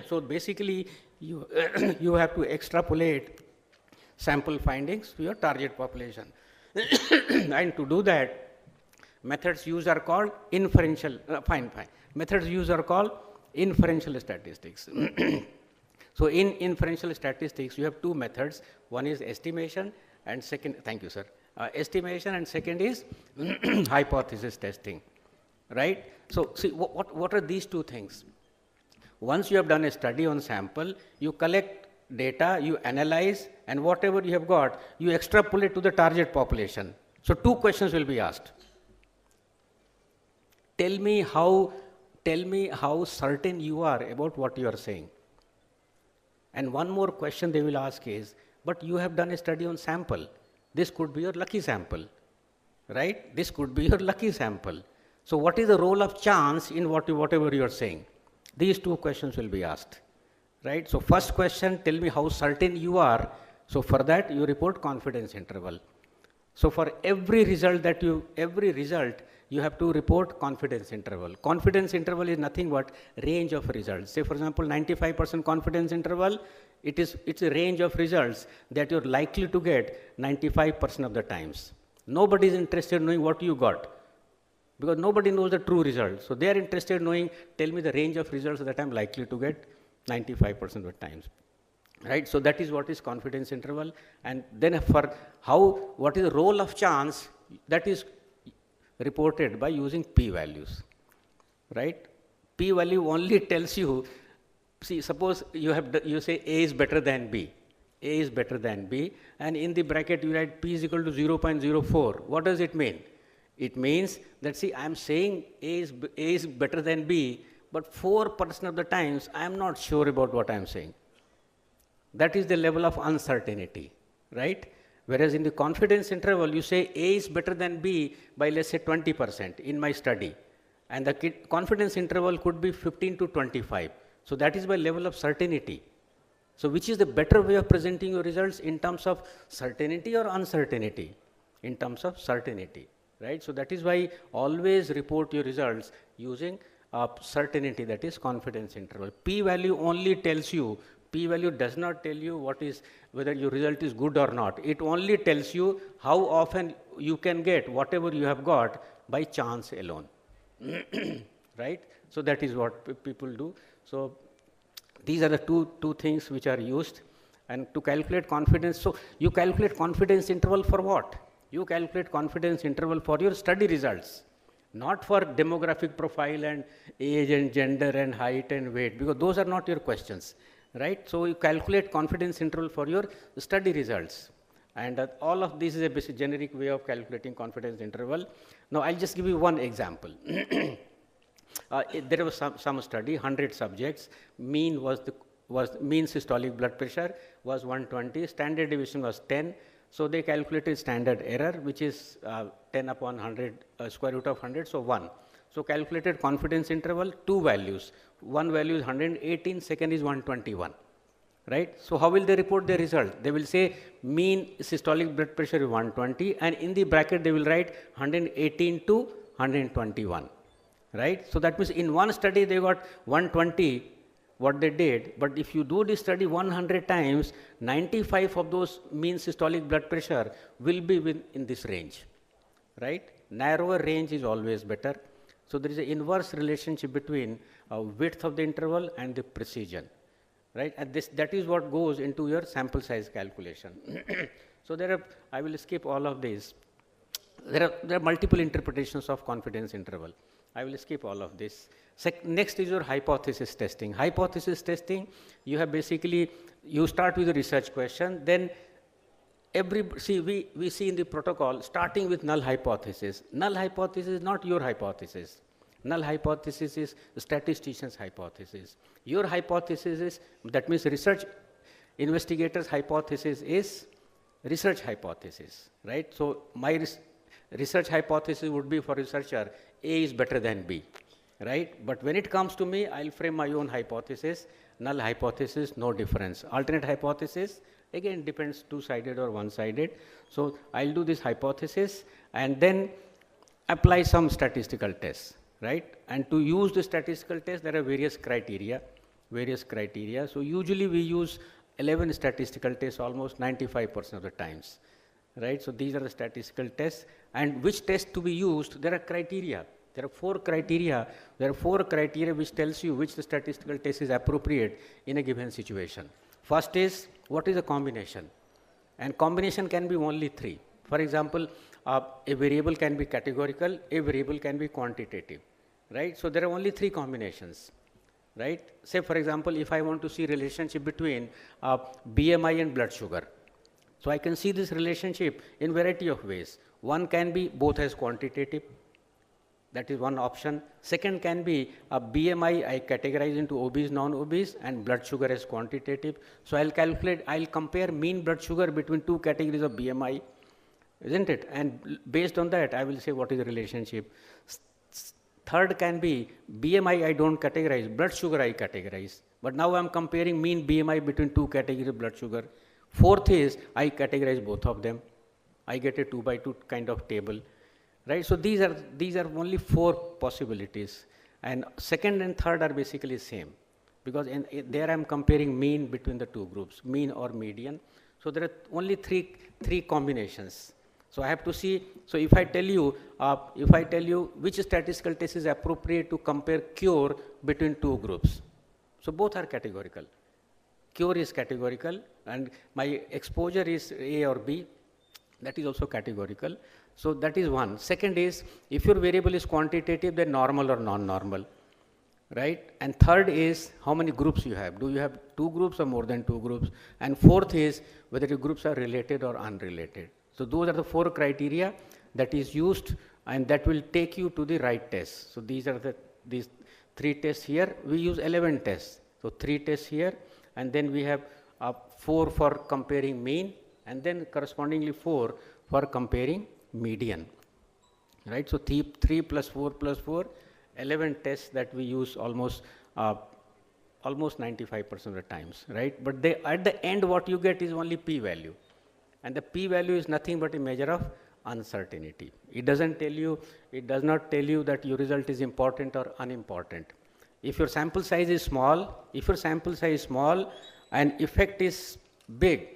[SPEAKER 22] So basically, you have to extrapolate sample findings to your target population. And to do that, methods used are called inferential, methods used are called inferential statistics. So in inferential statistics, you have 2 methods. One is estimation, and second, thank you, sir. Estimation, and second is hypothesis testing, right? So see, what are these 2 things? Once you have done a study on sample, you collect data, you analyze, and whatever you have got, you extrapolate to the target population. So 2 questions will be asked. Tell me how certain you are about what you are saying. And one more question they will ask is, but you have done a study on sample. This could be your lucky sample, right? This could be your lucky sample. So what is the role of chance in whatever you are saying? These two questions will be asked, right? So first question, tell me how certain you are. So for that, you report confidence interval. So for every result you have to report confidence interval. Confidence interval is nothing but range of results. Say for example, 95% confidence interval, it's a range of results that you're likely to get 95% of the times. Nobody is interested in knowing what you got, because nobody knows the true result. So they are interested in knowing, tell me the range of results that I'm likely to get 95% of the times. Right? So that is what is confidence interval. And then for what is the role of chance, that is reported by using p-values. Right? P-value only tells you, see, suppose you say A is better than B. A is better than B, and in the bracket you write P is equal to 0.04. What does it mean? It means that, see, I am saying A is better than B, but 4% of the times I am not sure about what I am saying. That is the level of uncertainty, right? Whereas in the confidence interval, you say A is better than B by, let's say, 20% in my study. And the confidence interval could be 15 to 25. So that is by level of certainty. So which is the better way of presenting your results, in terms of certainty or uncertainty? In terms of certainty, right? So that is why always report your results using certainty, that is confidence interval. P-value only tells you, P-value does not tell you whether your result is good or not. It only tells you how often you can get whatever you have got by chance alone. Right? So that is what people do. So these are the two things which are used. And to calculate confidence, so you calculate confidence interval for what? You calculate confidence interval for your study results, not for demographic profile and age and gender and height and weight, because those are not your questions. Right? So you calculate confidence interval for your study results. And all of this is a basic generic way of calculating confidence interval. Now I'll just give you one example. There was some study, 100 subjects, mean mean systolic blood pressure was 120, standard deviation was 10. So they calculated standard error, which is 10 upon 100, square root of 100, so 1. So calculated confidence interval, two values. One value is 118, second is 121. Right? So how will they report their result? They will say mean systolic blood pressure is 120, and in the bracket they will write 118 to 121. Right? So that means in one study they got 120, what they did, but if you do this study 100 times, 95 of those mean systolic blood pressure will be in this range. Right? Narrower range is always better. So there is an inverse relationship between width of the interval and the precision, right? And that is what goes into your sample size calculation. So I will skip all of these. There are multiple interpretations of confidence interval. I will skip all of this. Next is your hypothesis testing. Hypothesis testing, you have basically, you start with a research question, then we see in the protocol, starting with null hypothesis. Null hypothesis is not your hypothesis. Null hypothesis is the statistician's hypothesis. Your hypothesis is, that means research investigator's hypothesis is research hypothesis, right? So my research hypothesis would be, for researcher, A is better than B, right? But when it comes to me, I'll frame my own hypothesis. Null hypothesis, no difference. Alternate hypothesis, again, depends two-sided or one-sided. So I'll do this hypothesis and then apply some statistical tests, right? And to use the statistical test, there are various criteria. So usually we use 11 statistical tests almost 95% of the times, right? So these are the statistical tests. And which test to be used, there are criteria. There are 4 criteria. There are 4 criteria which tells you which the statistical test is appropriate in a given situation. First is, what is a combination? And combination can be only 3. For example, a variable can be categorical, a variable can be quantitative, right? So there are only 3 combinations, right? Say, for example, if I want to see relationship between BMI and blood sugar. So I can see this relationship in variety of ways. One can be both as quantitative. That is one option. Second can be a BMI I categorize into obese, non-obese, and blood sugar as quantitative. So I'll compare mean blood sugar between 2 categories of BMI, isn't it? And based on that, I will say what is the relationship. Third can be BMI I don't categorize, blood sugar I categorize. But now I'm comparing mean BMI between two categories of blood sugar. Fourth is I categorize both of them. I get a 2 by 2 kind of table, right? So these are only 4 possibilities. And second and third are basically same, because there I'm comparing mean between the two groups, mean or median. So there are only three combinations. So I have to see, so if I tell you which statistical test is appropriate to compare cure between two groups. So both are categorical. Cure is categorical and my exposure is A or B, that is also categorical. So that is one. Second is, if your variable is quantitative, then normal or non-normal, right? And third is how many groups you have. Do you have 2 groups or more than 2 groups? And fourth is whether the groups are related or unrelated. So those are the 4 criteria that is used and that will take you to the right test. So these are these 3 tests here. We use 11 tests. So 3 tests here, and then we have 4 for comparing mean, and then correspondingly 4 for comparing median, right? So 3 plus 4 plus 4, 11 tests that we use almost 95% of the times, right? But at the end what you get is only p-value, and the p-value is nothing but a measure of uncertainty. It does not tell you that your result is important or unimportant. If your sample size is small, and effect is big,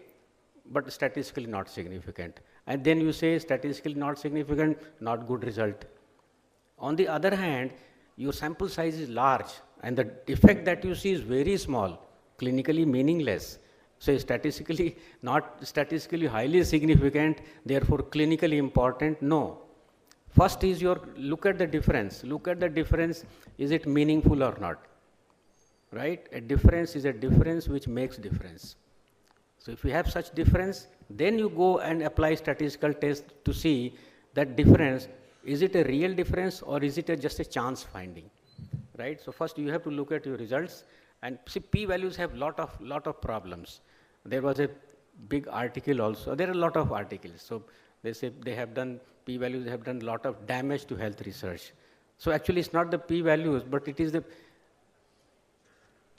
[SPEAKER 22] but statistically not significant, and then you say statistically not significant, not good result. On the other hand, your sample size is large and the effect that you see is very small, clinically meaningless. So statistically highly significant, therefore clinically important, no. First is look at the difference. Look at the difference, is it meaningful or not, right? A difference is a difference which makes difference. So if you have such difference, then you go and apply statistical test to see that difference, is it a real difference or is it just a chance finding, right? So first you have to look at your results, and see p-values have lot of problems. There was a big article also, there are a lot of articles. So they say they have done, p-values have done a lot of damage to health research. So actually it's not the p-values, but it is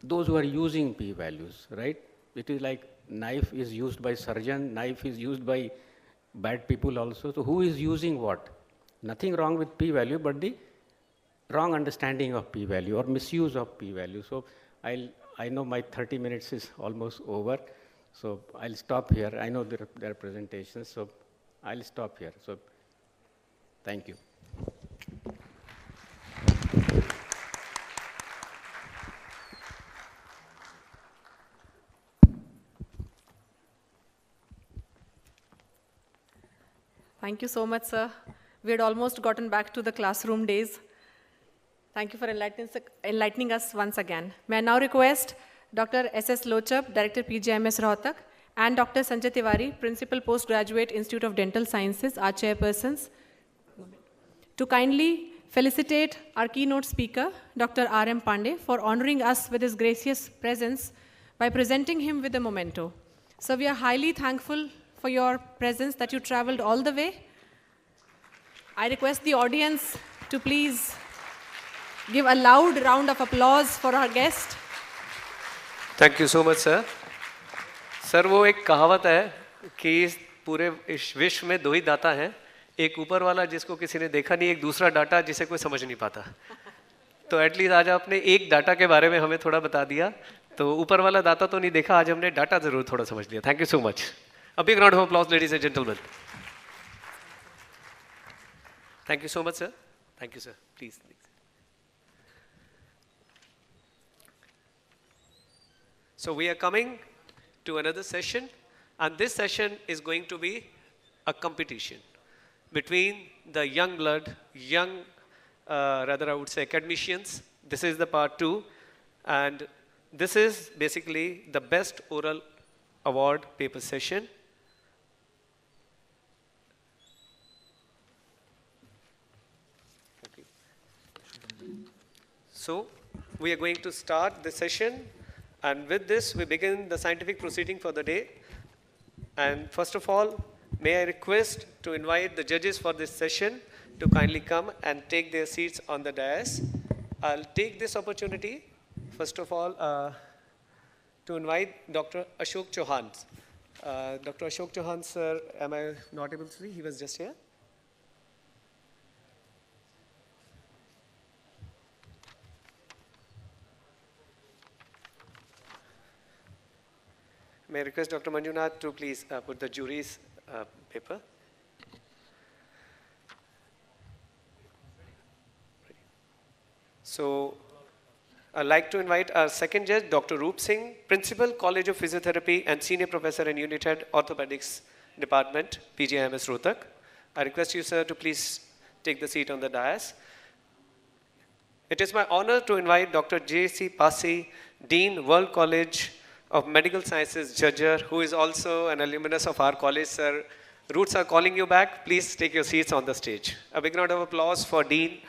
[SPEAKER 22] those who are using p-values, right? It is like knife is used by surgeon, knife is used by bad people also. So who is using what? Nothing wrong with p-value, but the wrong understanding of p-value or misuse of p-value. So I know my 30 minutes is almost over, so I'll stop here. I know there are presentations, so I'll stop here. So thank you.
[SPEAKER 5] Thank you so much, sir. We had almost gotten back to the classroom days. Thank you for enlightening us once again. May I now request Dr. S.S. Lochab, Director PGIMS Rohtak, and Dr. Sanjay Tiwari, Principal Postgraduate Institute of Dental Sciences, our chairpersons, to kindly felicitate our keynote speaker, Dr. R.M. Pandey, for honoring us with his gracious presence by presenting him with a memento. So we are highly thankful for your presence, that you traveled all the way. I request the audience to please give a loud round of applause for our guest.
[SPEAKER 2] Thank you so much, sir. Sir वो एक कहावत है कि इस पूरे विश्व में 2 ही दाता हैं, एक ऊपर वाला जिसको किसी ने देखा नहीं, एक दूसरा डाटा जिसे कोई समझ नहीं पाता. तो एटलीस्ट आज आपने एक डाटा के बारे में हमें थोड़ा बता दिया. तो ऊपर वाला दाता तो नहीं देखा, आज हमने डाटा जरूर थोड़ा समझ लिया. Thank you so much. A big round of applause, ladies and gentlemen. Thank you so much, sir. Thank you, sir. Please. So we are coming to another session, and this session is going to be a competition between the young blood, rather I would say academicians. This is the part 2, and this is basically the best oral award paper session. So we are going to start the session, and with this we begin the scientific proceeding for the day. And first of all, may I request to invite the judges for this session, to kindly come and take their seats on the dais. I'll take this opportunity, first of all, to invite Dr. Ashok Chauhan. Dr. Ashok Chauhan, sir, am I not able to see? He was just here. May I request Dr. Manjunath to please put the jury's paper. So, I'd like to invite our second judge, Dr. Roop Singh, Principal, College of Physiotherapy and Senior Professor and Unit Head, Orthopedics Department, PGIMS Rohtak. I request you, sir, to please take the seat on the dais. It is my honor to invite Dr. J.C. Pasi, Dean, World College of Medical Sciences, Judger, who is also an alumnus of our college, sir. Roots are calling you back. Please take your seats on the stage. A big round of applause for Dean,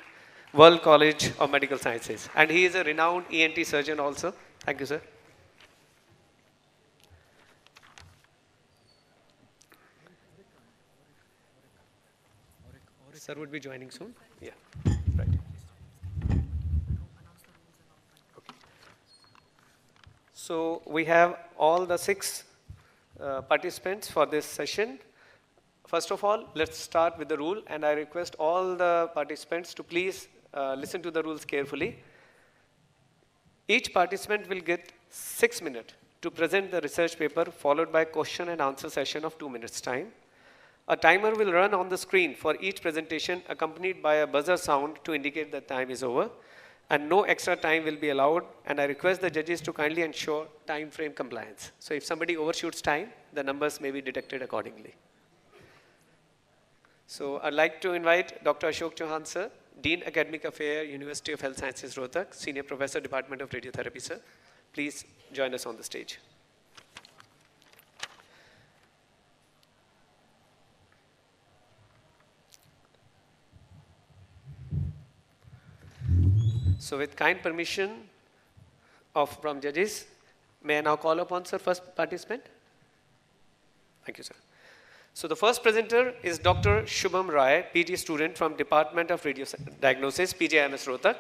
[SPEAKER 2] World College of Medical Sciences. And he is a renowned ENT surgeon also. Thank you, sir. Sir would be joining soon. Yeah, right. Okay. So we have all the 6 participants for this session. First of all, let's start with the rule, and I request all the participants to please listen to the rules carefully. Each participant will get 6 minutes to present the research paper, followed by question and answer session of 2 minutes time. A timer will run on the screen for each presentation, accompanied by a buzzer sound to indicate that time is over, and no extra time will be allowed, and I request the judges to kindly ensure time frame compliance. So if somebody overshoots time, the numbers may be detected accordingly. So I'd like to invite Dr. Ashok Chauhan, sir, Dean Academic Affairs, University of Health Sciences, Rohtak, Senior Professor, Department of Radiotherapy, sir. Please join us on the stage. So with kind permission from judges, may I now call upon, sir, first participant? Thank you, sir. So the first presenter is Dr. Shubham Rai, PG student from Department of Radio Diagnosis, PGIMS Rohtak.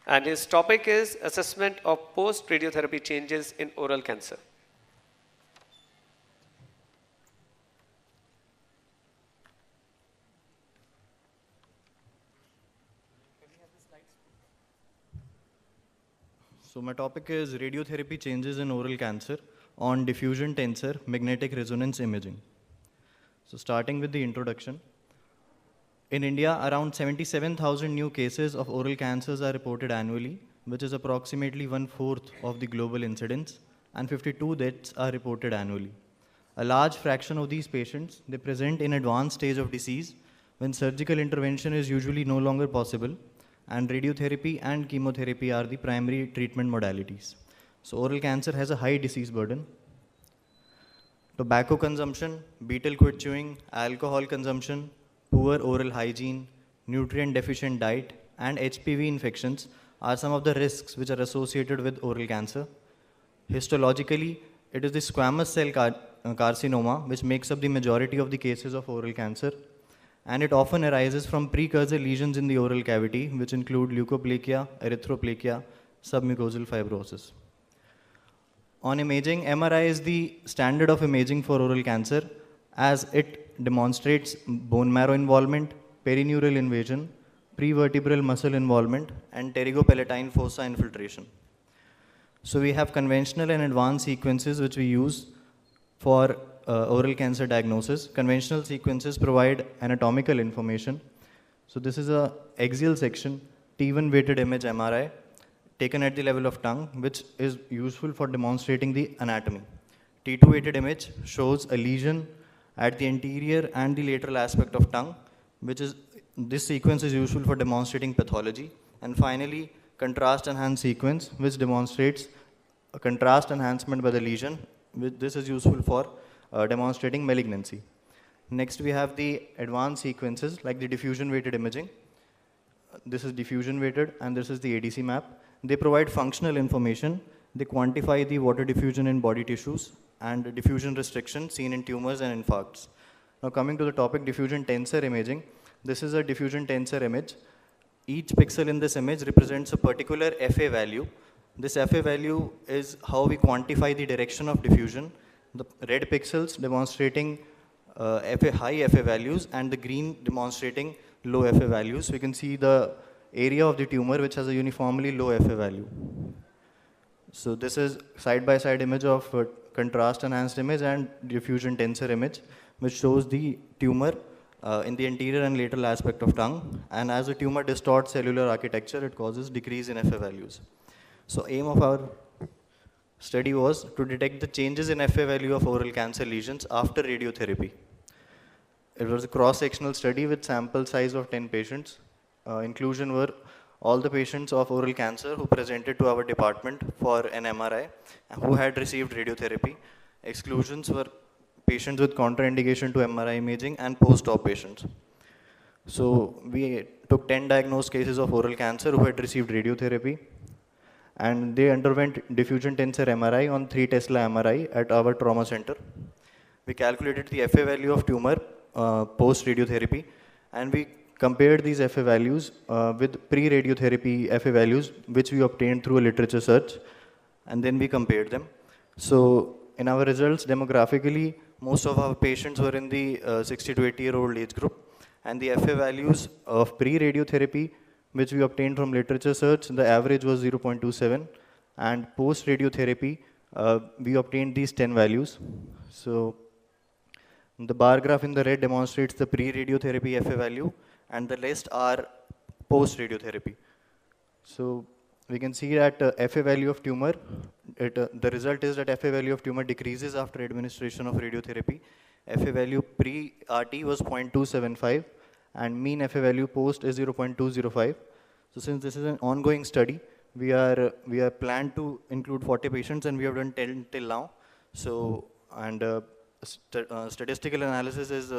[SPEAKER 2] And his topic is assessment of post-radiotherapy changes in oral cancer.
[SPEAKER 3] So my topic is radiotherapy changes in oral cancer on diffusion tensor magnetic resonance imaging. So starting with the introduction. In India, around 77,000 new cases of oral cancers are reported annually, which is approximately 1/4 of the global incidence, and 52 deaths are reported annually. A large fraction of these patients, they present in advanced stage of disease when surgical intervention is usually no longer possible, and radiotherapy and chemotherapy are the primary treatment modalities. So oral cancer has a high disease burden. Tobacco consumption, betel quid chewing, alcohol consumption, poor oral hygiene, nutrient deficient diet, and HPV infections are some of the risks which are associated with oral cancer. Histologically, it is the squamous cell carcinoma which makes up the majority of the cases of oral cancer, and it often arises from precursor lesions in the oral cavity, which include leukoplakia, erythroplakia, submucosal fibrosis. On imaging, MRI is the standard of imaging for oral cancer, as it demonstrates bone marrow involvement, perineural invasion, prevertebral muscle involvement, and pterygopalatine fossa infiltration. So we have conventional and advanced sequences which we use for oral cancer diagnosis. Conventional sequences provide anatomical information. So this is a axial section, T1 weighted image MRI, taken at the level of tongue, which is useful for demonstrating the anatomy. T2 weighted image shows a lesion at the anterior and the lateral aspect of tongue, this sequence is useful for demonstrating pathology. And finally, contrast enhanced sequence, which demonstrates a contrast enhancement by the lesion. This is useful for demonstrating malignancy. Next, we have the advanced sequences like the diffusion weighted imaging. This is diffusion weighted, and this is the ADC map. They provide functional information. They quantify the water diffusion in body tissues and diffusion restriction seen in tumors and infarcts. Now coming to the topic diffusion tensor imaging, This is a diffusion tensor image. Each pixel in this image represents a particular FA value. This FA value is how we quantify the direction of diffusion. The red pixels demonstrating high FA values and the green demonstrating low FA values. We can see the area of the tumor which has a uniformly low FA value. So this is side-by-side image of contrast enhanced image and diffusion tensor image, which shows the tumor in the anterior and lateral aspect of tongue. And as the tumor distorts cellular architecture, it causes decrease in FA values. So aim of our study was to detect the changes in FA value of oral cancer lesions after radiotherapy. It was a cross-sectional study with sample size of 10 patients. Inclusion were all the patients of oral cancer who presented to our department for an MRI who had received radiotherapy. Exclusions were patients with contraindication to MRI imaging and post-op patients. So we took 10 diagnosed cases of oral cancer who had received radiotherapy, and they underwent diffusion tensor MRI on 3 Tesla MRI at our trauma center. We calculated the FA value of tumor post-radiotherapy, and we compared these FA values with pre-radiotherapy FA values, which we obtained through a literature search, and then we compared them. So in our results, demographically, most of our patients were in the 60 to 80-year-old age group, and the FA values of pre-radiotherapy, which we obtained from literature search, the average was 0.27, and post-radiotherapy, we obtained these 10 values. So the bar graph in the red demonstrates the pre-radiotherapy FA value, and the rest are post-radiotherapy. So we can see that FA value of tumor, the result is that FA value of tumor decreases after administration of radiotherapy. FA value pre-RT was 0.275, and mean FA value post is 0.205. So since this is an ongoing study, we are planned to include 40 patients, and we have done 10 till now. So, and statistical analysis is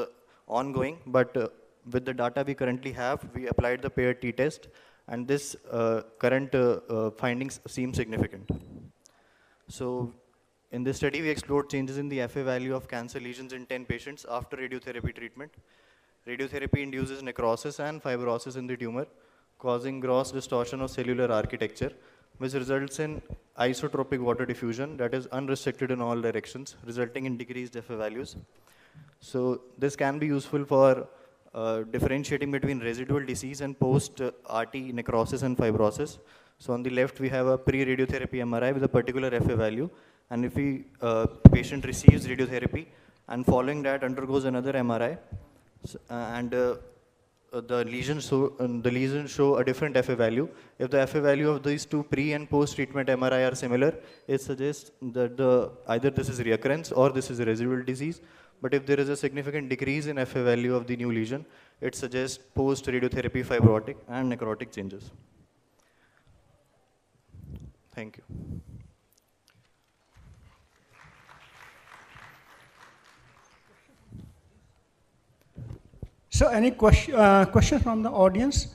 [SPEAKER 3] ongoing, but with the data we currently have, we applied the paired t-test, and this current findings seem significant. So in this study, we explored changes in the FA value of cancer lesions in 10 patients after radiotherapy treatment. Radiotherapy induces necrosis and fibrosis in the tumor, causing gross distortion of cellular architecture, which results in isotropic water diffusion that is unrestricted in all directions, resulting in decreased FA values. So this can be useful for differentiating between residual disease and post-RT necrosis and fibrosis. So on the left, we have a pre-radiotherapy MRI with a particular FA value. And if patient receives radiotherapy and following that undergoes another MRI, and the lesions show a different FA value. If the FA value of these two pre and post-treatment MRI are similar, it suggests that either this is recurrence or this is a residual disease. But if there is a significant decrease in FA value of the new lesion, it suggests post-radiotherapy fibrotic and necrotic changes. Thank you.
[SPEAKER 4] So any question from the audience?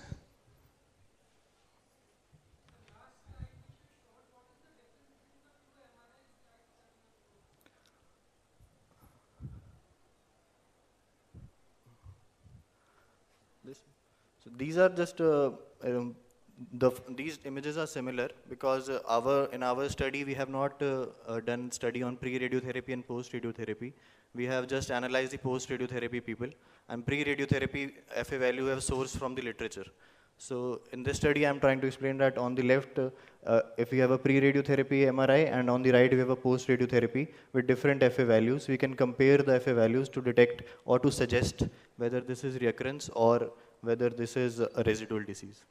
[SPEAKER 3] So these are just these images are similar because in our study we have not done study on pre-radiotherapy and post-radiotherapy. We have just analyzed the post-radiotherapy people, and pre-radiotherapy FA value have sourced from the literature. So in this study, I'm trying to explain that on the left, if we have a pre-radiotherapy MRI, and on the right we have a post-radiotherapy with different FA values, we can compare the FA values to detect or to suggest whether this is recurrence or whether this is a residual disease.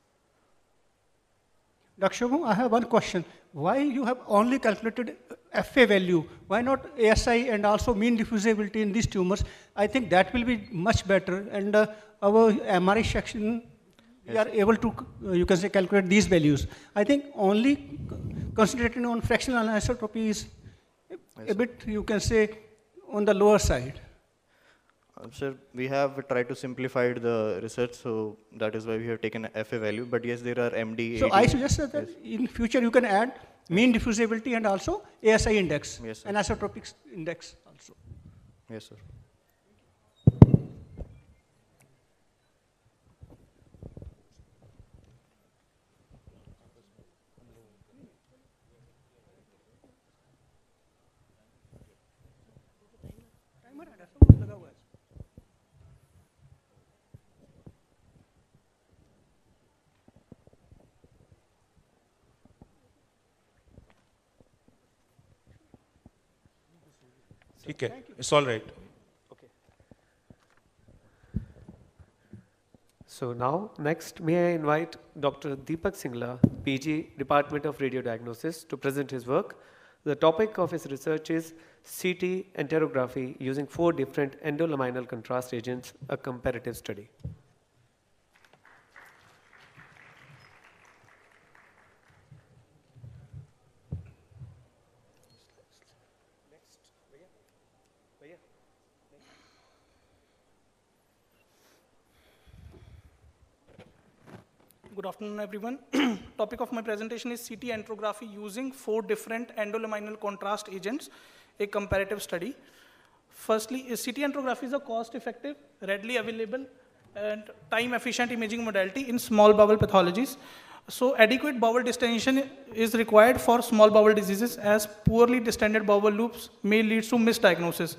[SPEAKER 4] Dr. Shubham, I have one question. Why you have only calculated FA value? Why not ASI and also mean diffusibility in these tumors? I think that will be much better. And our MRI section, we are able to, you can say, calculate these values. I think only concentrating on fractional anisotropy is a bit, you can say, on the lower side.
[SPEAKER 3] Sir, we have tried to simplify the research, so that is why we have taken FA value. But yes, there are MD.
[SPEAKER 4] So I suggest that in future you can add mean diffusibility and also ASI index,
[SPEAKER 3] yes,
[SPEAKER 4] anisotropic index also.
[SPEAKER 3] Yes, sir.
[SPEAKER 6] ठीक है, it's all right.
[SPEAKER 19] So now, next, may I invite Dr. Deepak Singla, PG, Department of Radiodiagnosis, to present his work. The topic of his research is CT enterography using 4 different endoluminal contrast agents, a comparative study.
[SPEAKER 10] Good afternoon, everyone. Topic of my presentation is CT enterography using 4 different endoluminal contrast agents, a comparative study. Firstly, CT enterography is a cost-effective, readily available, and time-efficient imaging modality in small bowel pathologies. So adequate bowel distension is required for small bowel diseases, as poorly distended bowel loops may lead to misdiagnosis.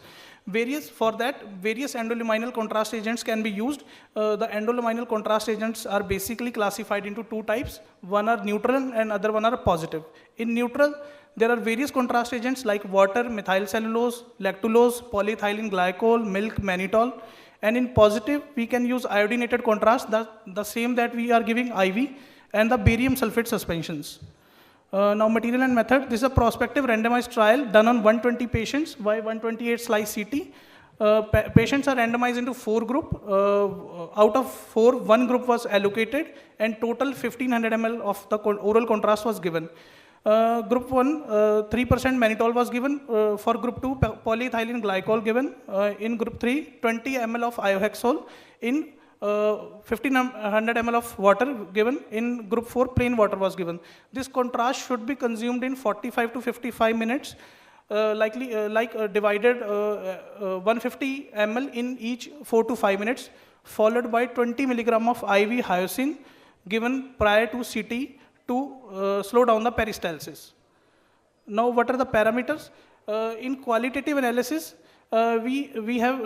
[SPEAKER 10] For that, various endoluminal contrast agents can be used. The endoluminal contrast agents are basically classified into 2 types. One are neutral and other one are positive. In neutral, there are various contrast agents like water, methyl cellulose, lactulose, polyethylene glycol, milk, mannitol. And in positive, we can use iodinated contrast, the same that we are giving IV, and the barium sulfate suspensions. Now, material and method. This is a prospective randomized trial done on 120 patients by 128 slice CT. Patients are randomized into 4 groups. Out of 4, 1 group was allocated, and total 1500 ml of the oral contrast was given. Group 1, 3% mannitol was given. For group 2, polyethylene glycol given. In group 3, 20 ml of iohexol. In 1500 ml of water given. In group 4, plain water was given. This contrast should be consumed in 45 to 55 minutes, divided 150 ml in each 4 to 5 minutes, followed by 20 milligram of IV hyoscine given prior to CT to slow down the peristalsis. Now, what are the parameters? In qualitative analysis, we have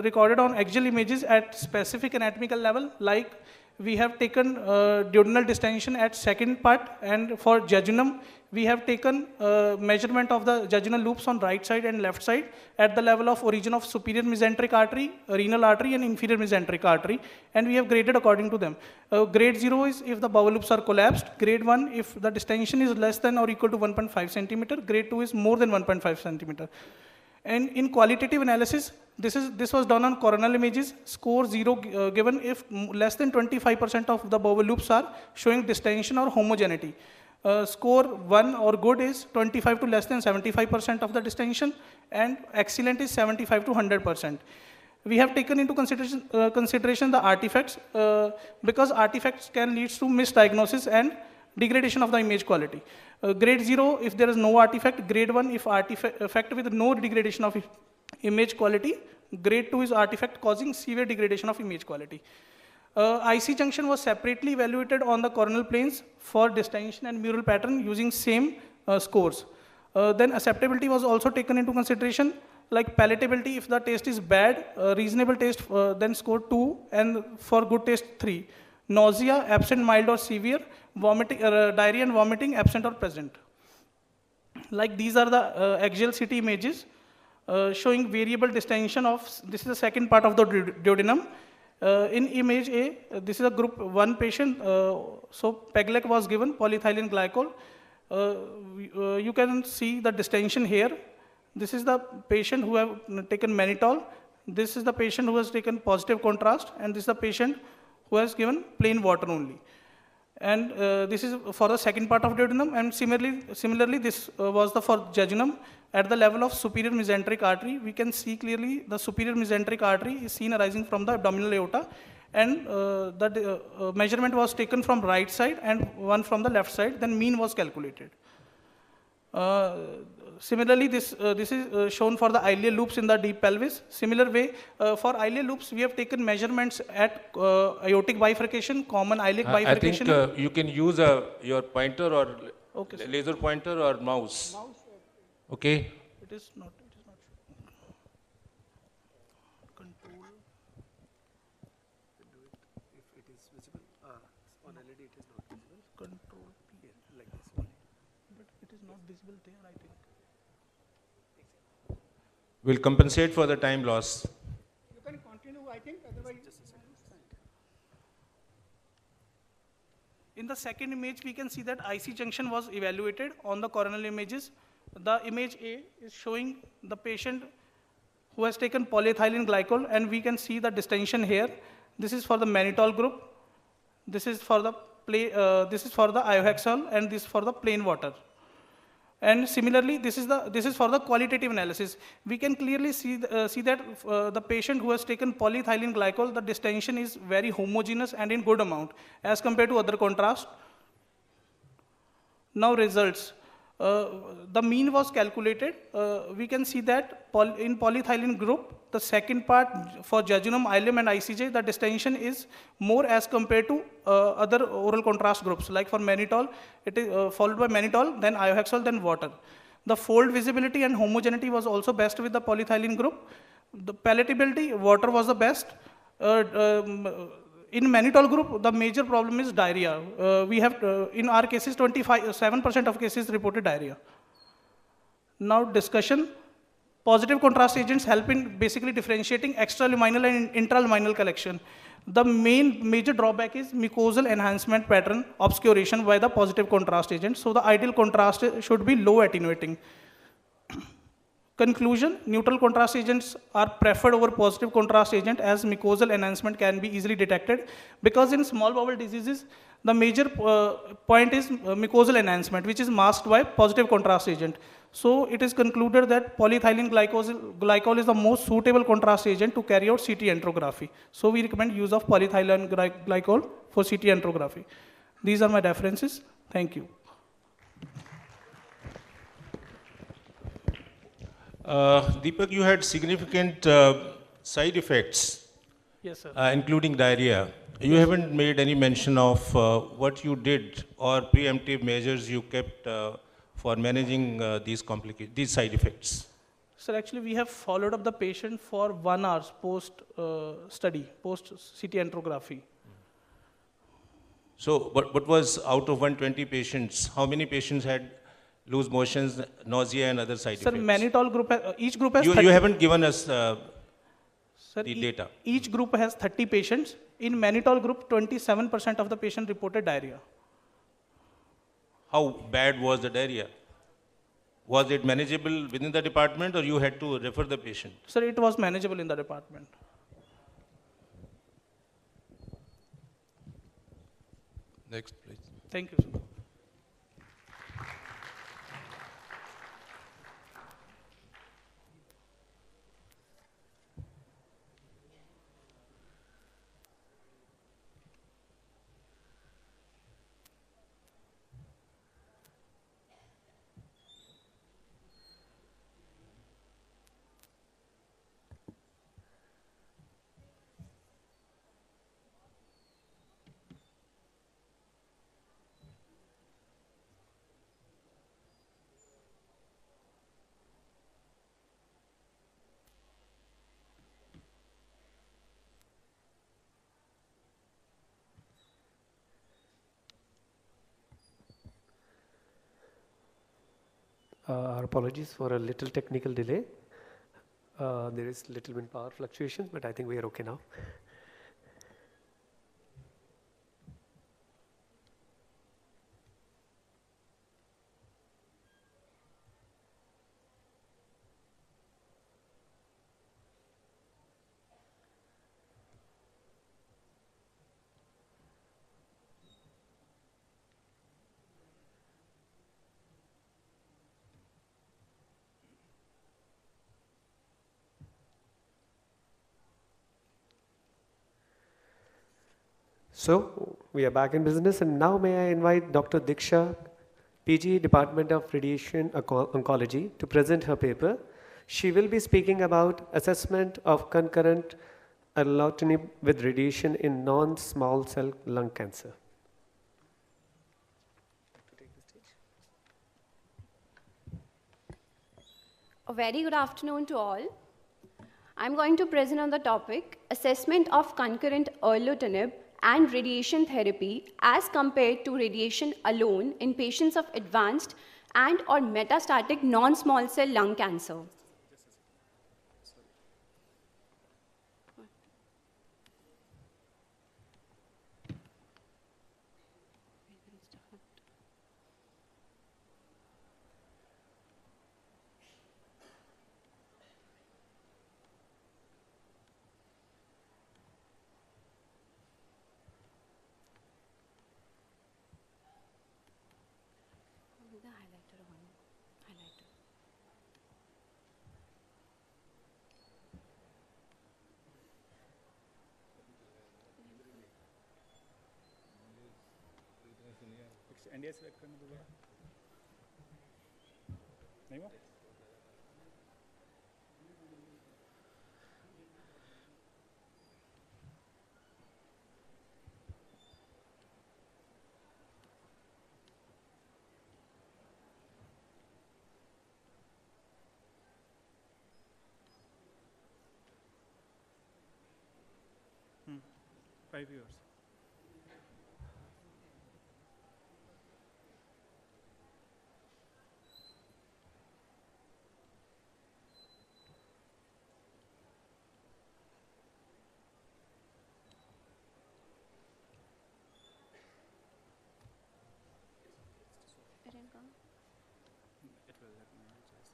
[SPEAKER 10] recorded on axial images at specific anatomical level, like we have taken duodenal distension at second part, and for jejunum, we have taken measurement of the jejunal loops on right side and left side at the level of origin of superior mesenteric artery, renal artery, and inferior mesenteric artery, and we have graded according to them. Grade 0 is if the bowel loops are collapsed. Grade 1 if the distension is less than or equal to 1.5 centimeter. Grade 2 is more than 1.5 centimeter. And in qualitative analysis, this was done on coronal images. Score 0 given if less than 25% of the bowel loops are showing distension or homogeneity. Score 1 or good is 25 to less than 75% of the distension, and excellent is 75 to 100%. We have taken into consideration the artifacts because artifacts can lead to misdiagnosis and degradation of the image quality. Grade 0 if there is no artifact. Grade 1 if artifact with no degradation of image quality. Grade 2 is artifact causing severe degradation of image quality. IC junction was separately evaluated on the coronal planes for distension and mural pattern using same scores. Then acceptability was also taken into consideration, like palatability if the taste is bad, reasonable taste then score 2, and for good taste 3. Nausea, absent, mild or severe. Vomiting, diarrhea and vomiting, absent or present. Like these are the axial CT images showing variable distension of, this is the second part of the duodenum. In image A, this is a group 1 patient, so Peglec was given, polyethylene glycol. You can see the distension here. This is the patient who have taken mannitol. This is the patient who has taken positive contrast, and this is the patient who has given plain water only. And this is for the second part of duodenum, and similarly this was for jejunum. At the level of superior mesenteric artery, we can see clearly the superior mesenteric artery is seen arising from the abdominal aorta, and the measurement was taken from right side and one from the left side, then mean was calculated. Similarly, this is shown for the ileal loops in the deep pelvis. Similar way, for ileal loops, we have taken measurements at aortic bifurcation, common iliac bifurcation.
[SPEAKER 6] I think you can use your pointer or laser pointer or mouse. Okay.
[SPEAKER 10] It is not. Control.
[SPEAKER 2] If it is visible on LED, it is not visible.
[SPEAKER 10] Control P
[SPEAKER 2] like this one.
[SPEAKER 10] But it is not visible there, I think.
[SPEAKER 6] will compensate for the time loss.
[SPEAKER 4] You can continue, I think, otherwise.
[SPEAKER 10] In the second image, we can see that IC junction was evaluated on the coronal images. The image A is showing the patient who has taken polyethylene glycol, and we can see the distension here. This is for the mannitol group. This is for the iohexol, and this for the plain water. And similarly, this is for the qualitative analysis. We can clearly see that the patient who has taken polyethylene glycol, the distension is very homogeneous and in good amount as compared to other contrast. Now results. The mean was calculated. We can see that in polyethylene group, the second part for jejunum, ileum, and ICJ, the distension is more as compared to other oral contrast groups. Like for mannitol, it is followed by mannitol, then iohexol, then water. The fold visibility and homogeneity was also best with the polyethylene group. The palatability, water was the best. In mannitol group, the major problem is diarrhea. We have, in our cases, 7% of cases reported diarrhea. Now discussion. Positive contrast agents help in basically differentiating extraluminal and intraluminal collection. The major drawback is mucosal enhancement pattern obscuration by the positive contrast agent. So the ideal contrast should be low attenuating. Conclusion, neutral contrast agents are preferred over positive contrast agent as mucosal enhancement can be easily detected, because in small bowel diseases, the major point is mucosal enhancement, which is masked by positive contrast agent. So it is concluded that polyethylene glycol is the most suitable contrast agent to carry out CT enterography. So we recommend use of polyethylene glycol for CT enterography. These are my references. Thank you.
[SPEAKER 6] Deepak, you had significant side effects,
[SPEAKER 10] yes, sir.
[SPEAKER 6] Including diarrhea. You haven't made any mention of what you did or preemptive measures you kept for managing these side effects.
[SPEAKER 10] Sir, actually, we have followed up the patient for 1 hour post-study, post-CT enterography.
[SPEAKER 6] So, what was out of 120 patients, how many patients had loose motions, nausea, and other side effects?
[SPEAKER 10] Sir, mannitol group, each group has
[SPEAKER 6] You haven't given us the data.
[SPEAKER 10] Each group has 30 patients. In mannitol group, 27% of the patient reported diarrhea.
[SPEAKER 6] How bad was the diarrhea? Was it manageable within the department, or you had to refer the patient?
[SPEAKER 10] Sir, it was manageable in the department.
[SPEAKER 6] Next, please.
[SPEAKER 10] Thank you, sir.
[SPEAKER 19] Our apologies for a little technical delay. There is little bit power fluctuation, but I think we are okay now. So we are back in business, and now may I invite Dr. Diksha, PG, Department of Radiation Oncology, to present her paper. She will be speaking about assessment of concurrent erlotinib with radiation in non-small cell lung cancer.
[SPEAKER 11] A very good afternoon to all. I'm going to present on the topic assessment of concurrent erlotinib and radiation therapy as compared to radiation alone in patients of advanced and or metastatic non-small cell lung cancer.
[SPEAKER 9] India select करने दोबारा नहीं हुआ? Hmm. 5 years. It will let me just.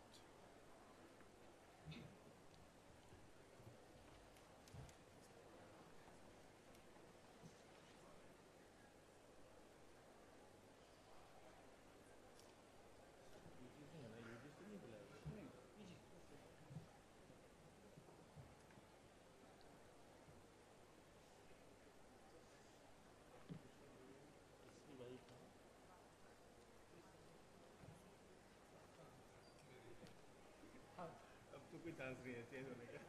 [SPEAKER 9] अब तो कोई chance नहीं है change होने का.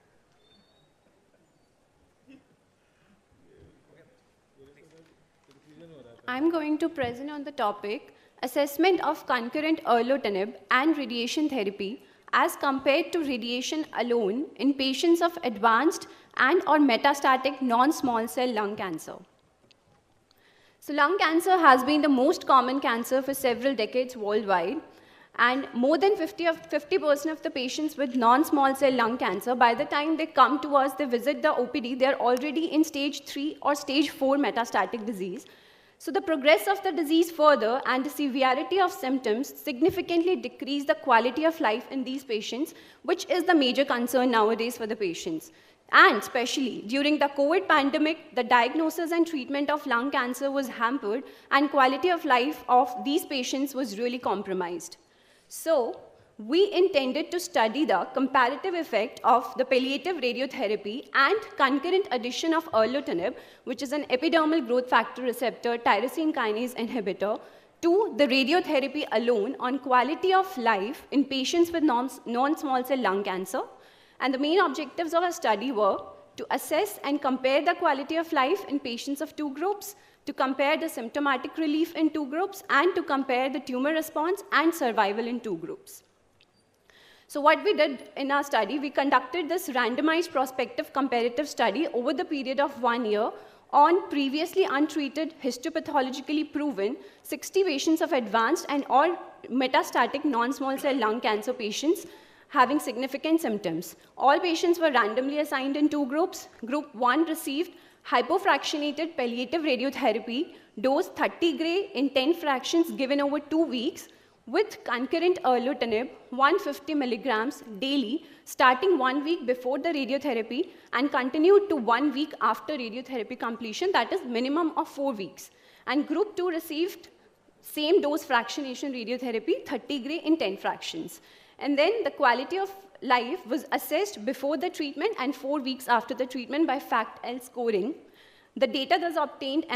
[SPEAKER 11] I'm going to present on the topic assessment of concurrent erlotinib and radiation therapy as compared to radiation alone in patients of advanced and or metastatic non-small cell lung cancer. So lung cancer has been the most common cancer for several decades worldwide, and more than 50% of the patients with non-small cell lung cancer, by the time they come to us, they visit the OPD, they're already in stage 3 or stage 4 metastatic disease. So the progress of the disease further and the severity of symptoms significantly decrease the quality of life in these patients, which is the major concern nowadays for the patients. And especially during the COVID pandemic, the diagnosis and treatment of lung cancer was hampered and quality of life of these patients was really compromised. So we intended to study the comparative effect of the palliative radiotherapy and concurrent addition of erlotinib, which is an epidermal growth factor receptor tyrosine kinase inhibitor, to the radiotherapy alone on quality of life in patients with non-small cell lung cancer. And the main objectives of our study were to assess and compare the quality of life in patients of 2 groups, to compare the symptomatic relief in 2 groups, and to compare the tumor response and survival in 2 groups. So what we did in our study, we conducted this randomized prospective comparative study over the period of 1 year on previously untreated, histopathologically proven 60 patients of advanced and or metastatic non-small cell lung cancer patients having significant symptoms. All patients were randomly assigned in 2 groups. Group 1 received hypofractionated palliative radiotherapy, dose 30 gray in 10 fractions given over 2 weeks, with concurrent erlotinib 150 milligrams daily, starting 1 week before the radiotherapy and continued to 1 week after radiotherapy completion, that is minimum of 4 weeks. And group 2 received same dose fractionation radiotherapy, 30 gray in 10 fractions. And then the quality of life was assessed before the treatment and 4 weeks after the treatment by FACT-L scoring. The data that was obtained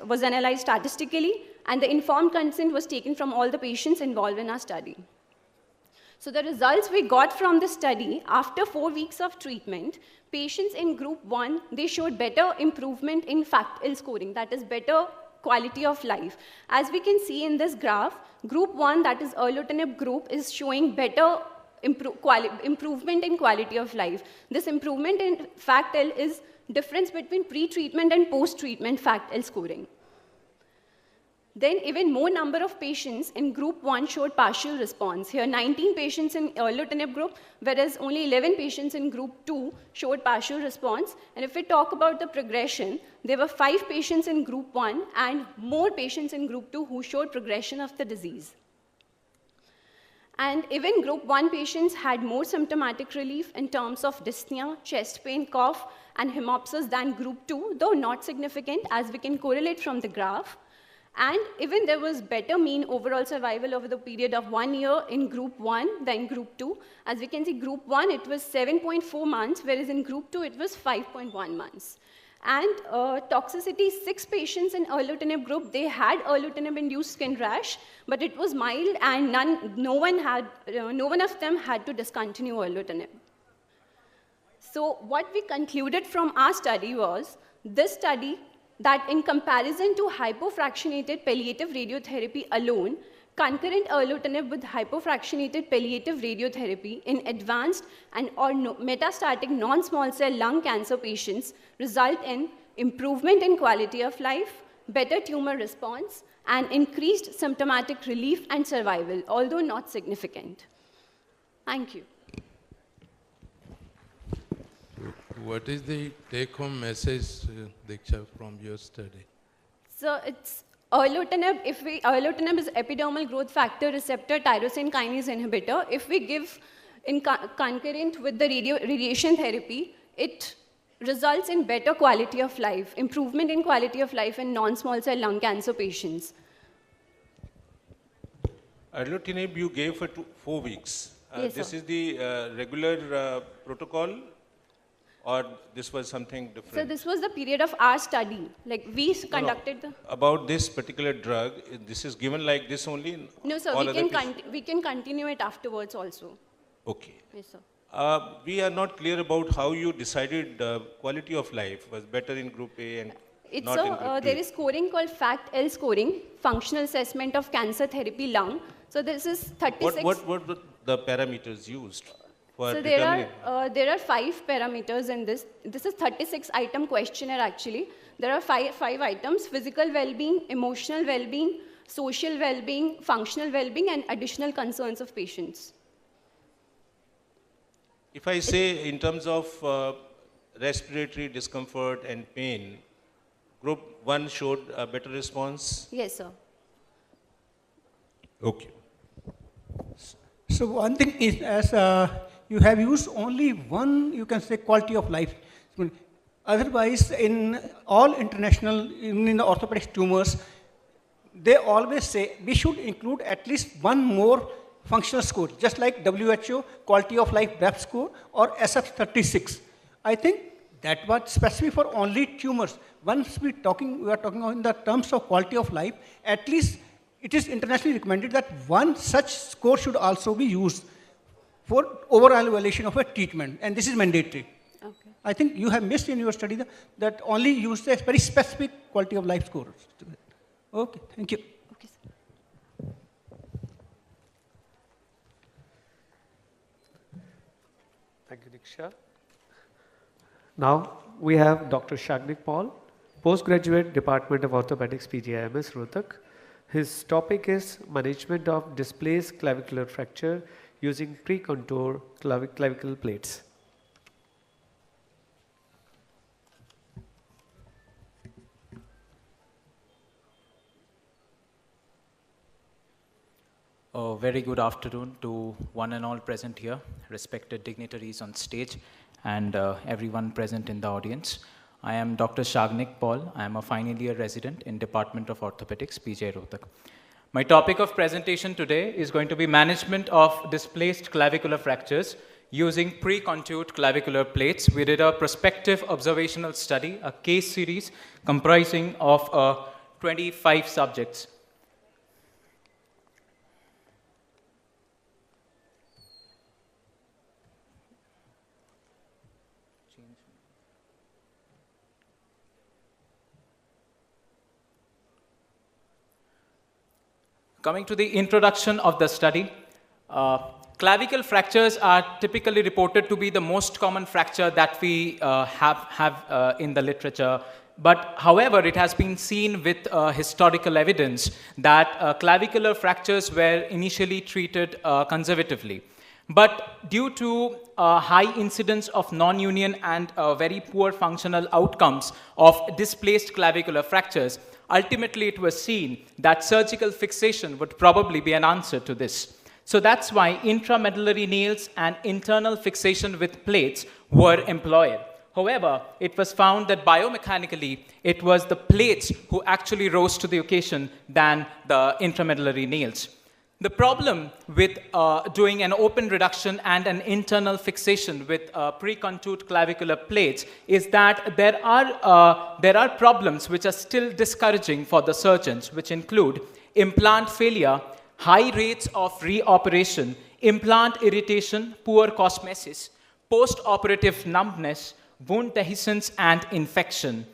[SPEAKER 11] was analyzed statistically, and the informed consent was taken from all the patients involved in our study. So the results we got from the study, after 4 weeks of treatment, patients in group 1, they showed better improvement in FACT-L scoring, that is better quality of life. As we can see in this graph, group 1, that is erlotinib group, is showing better improvement in quality of life. This improvement in FACT-L is difference between pre-treatment and post-treatment FACT-L scoring. Then even more number of patients in group 1 showed partial response. Here 19 patients in erlotinib group, whereas only 11 patients in group 2 showed partial response. And if we talk about the progression, there were 5 patients in group 1 and more patients in group 2 who showed progression of the disease. And even group 1 patients had more symptomatic relief in terms of dyspnea, chest pain, cough, and hemopsis than group 2, though not significant as we can correlate from the graph. And even there was better mean overall survival over the period of 1 year in group 1 than group 2. As we can see, group 1, it was 7.4 months, whereas in group 2, it was 5.1 months. And toxicity, 6 patients in erlotinib group, they had erlotinib-induced skin rash, but it was mild and no one of them had to discontinue erlotinib. So what we concluded from our study was, this study, that in comparison to hypofractionated palliative radiotherapy alone, concurrent erlotinib with hypofractionated palliative radiotherapy in advanced or metastatic non-small cell lung cancer patients result in improvement in quality of life, better tumor response, and increased symptomatic relief and survival, although not significant. Thank you.
[SPEAKER 8] What is the take-home message, Diksha, from your study?
[SPEAKER 11] So it's erlotinib. Erlotinib is epidermal growth factor receptor tyrosine kinase inhibitor. If we give concurrent with the radiation therapy, it results in better quality of life, improvement in quality of life in non-small cell lung cancer patients.
[SPEAKER 6] Erlotinib you gave for 4 weeks.
[SPEAKER 11] Yes,
[SPEAKER 6] this
[SPEAKER 11] sir.
[SPEAKER 6] is the regular protocol, or this was something different?
[SPEAKER 11] So this was the period of our study. Like we conducted the...
[SPEAKER 6] About this particular drug, this is given like this only?
[SPEAKER 11] No, sir, we can continue it afterwards also.
[SPEAKER 6] Okay.
[SPEAKER 11] Yes, sir.
[SPEAKER 6] We are not clear about how you decided quality of life was better in group A and
[SPEAKER 11] It's
[SPEAKER 6] not in group
[SPEAKER 11] there
[SPEAKER 6] B.
[SPEAKER 11] is scoring called FACT-L scoring, Functional Assessment of Cancer Therapy Lung. So this is 36.
[SPEAKER 6] What were the parameters used for
[SPEAKER 11] So
[SPEAKER 6] determining?
[SPEAKER 11] there are 5 parameters in this. This is 36-item questionnaire actually. There are five items: physical well-being, emotional well-being, social well-being, functional well-being, and additional concerns of patients.
[SPEAKER 6] If I say in terms of respiratory discomfort and pain, group 1 showed a better response?
[SPEAKER 11] Yes, sir.
[SPEAKER 6] Okay.
[SPEAKER 4] So one thing is, as you have used only one, you can say, quality of life. Otherwise, in all international, in the orthopedic tumors, they always say we should include at least one more functional score, just like WHO quality of life BRAF score or SF36. I think that was specific for only tumors. Once we are talking in the terms of quality of life, at least it is internationally recommended that one such score should also be used for overall evaluation of a treatment, and this is mandatory.
[SPEAKER 11] Okay.
[SPEAKER 4] I think you have missed in your study that only use the very specific quality of life scores. Okay, thank you.
[SPEAKER 11] Okay, sir.
[SPEAKER 19] Thank you, Diksha. Now we have Dr. Shagnik Paul, postgraduate Department of Orthopedics, PGIMS, Rohtak. His topic is management of displaced clavicular fracture using pre-contour clavicle plates.
[SPEAKER 12] A very good afternoon to one and all present here, respected dignitaries on stage, and everyone present in the audience. I am Dr. Shagnik Paul. I am a final year resident in Department of Orthopedics, PJ Rohtak. My topic of presentation today is going to be management of displaced clavicular fractures using pre-contoured clavicular plates. We did a prospective observational study, a case series comprising of 25 subjects. Coming to the introduction of the study, clavicle fractures are typically reported to be the most common fracture that we have in the literature. But however, it has been seen with historical evidence that clavicular fractures were initially treated conservatively. But due to high incidence of non-union and very poor functional outcomes of displaced clavicular fractures, ultimately it was seen that surgical fixation would probably be an answer to this. So that's why intramedullary nails and internal fixation with plates were employed. However, it was found that biomechanically, it was the plates who actually rose to the occasion than the intramedullary nails. The problem with doing an open reduction and an internal fixation with pre-contoured clavicular plates is that there are problems which are still discouraging for the surgeons, which include implant failure, high rates of reoperation, implant irritation, poor cosmesis, post-operative numbness, wound dehiscence, and infection.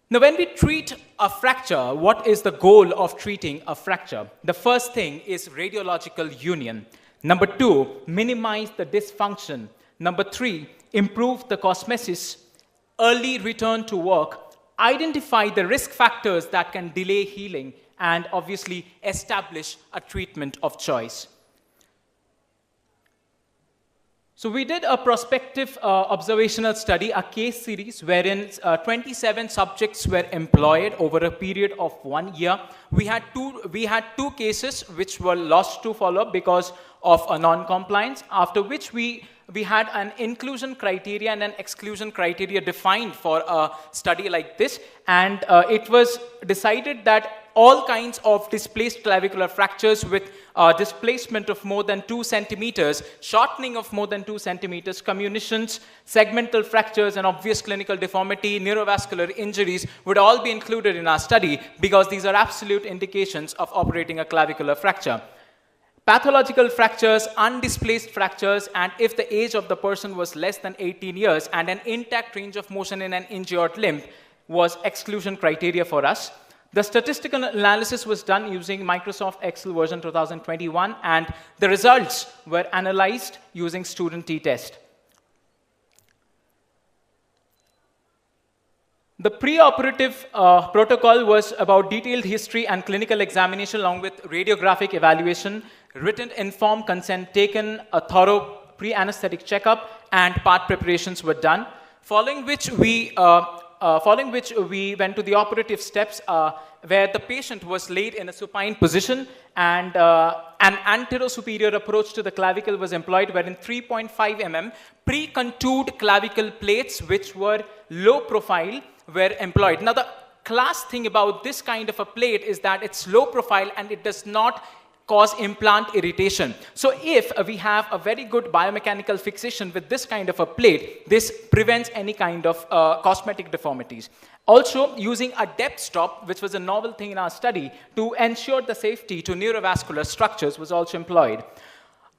[SPEAKER 12] Now, when we treat a fracture, what is the goal of treating a fracture? The first thing is radiological union. Number 2, minimize the dysfunction. Number 3, improve the cosmesis, early return to work, identify the risk factors that can delay healing, and obviously establish a treatment of choice. So we did a prospective observational study, a case series, wherein 27 subjects were employed over a period of 1 year. We had two cases which were lost to follow-up because of a non-compliance, after which we had an inclusion criteria and an exclusion criteria defined for a study like this, and it was decided that all kinds of displaced clavicular fractures with displacement of more than 2 centimeters, shortening of more than 2 centimeters, comminutions, segmental fractures, and obvious clinical deformity, neurovascular injuries would all be included in our study because these are absolute indications of operating a clavicular fracture. Pathological fractures, undisplaced fractures, and if the age of the person was less than 18 years and an intact range of motion in an injured limb was exclusion criteria for us. The statistical analysis was done using Microsoft Excel version 2021, and the results were analyzed using student t-test. The preoperative protocol was about detailed history and clinical examination along with radiographic evaluation, written informed consent taken, a thorough pre-anesthetic checkup, and part preparations were done, following which we went to the operative steps where the patient was laid in a supine position and an anterosuperior approach to the clavicle was employed, wherein 3.5 mm pre-contoured clavicle plates which were low profile were employed. Now, the class thing about this kind of a plate is that it's low profile and it does not cause implant irritation. So if we have a very good biomechanical fixation with this kind of a plate, this prevents any kind of cosmetic deformities. Also, using a depth stop, which was a novel thing in our study, to ensure the safety to neurovascular structures was also employed.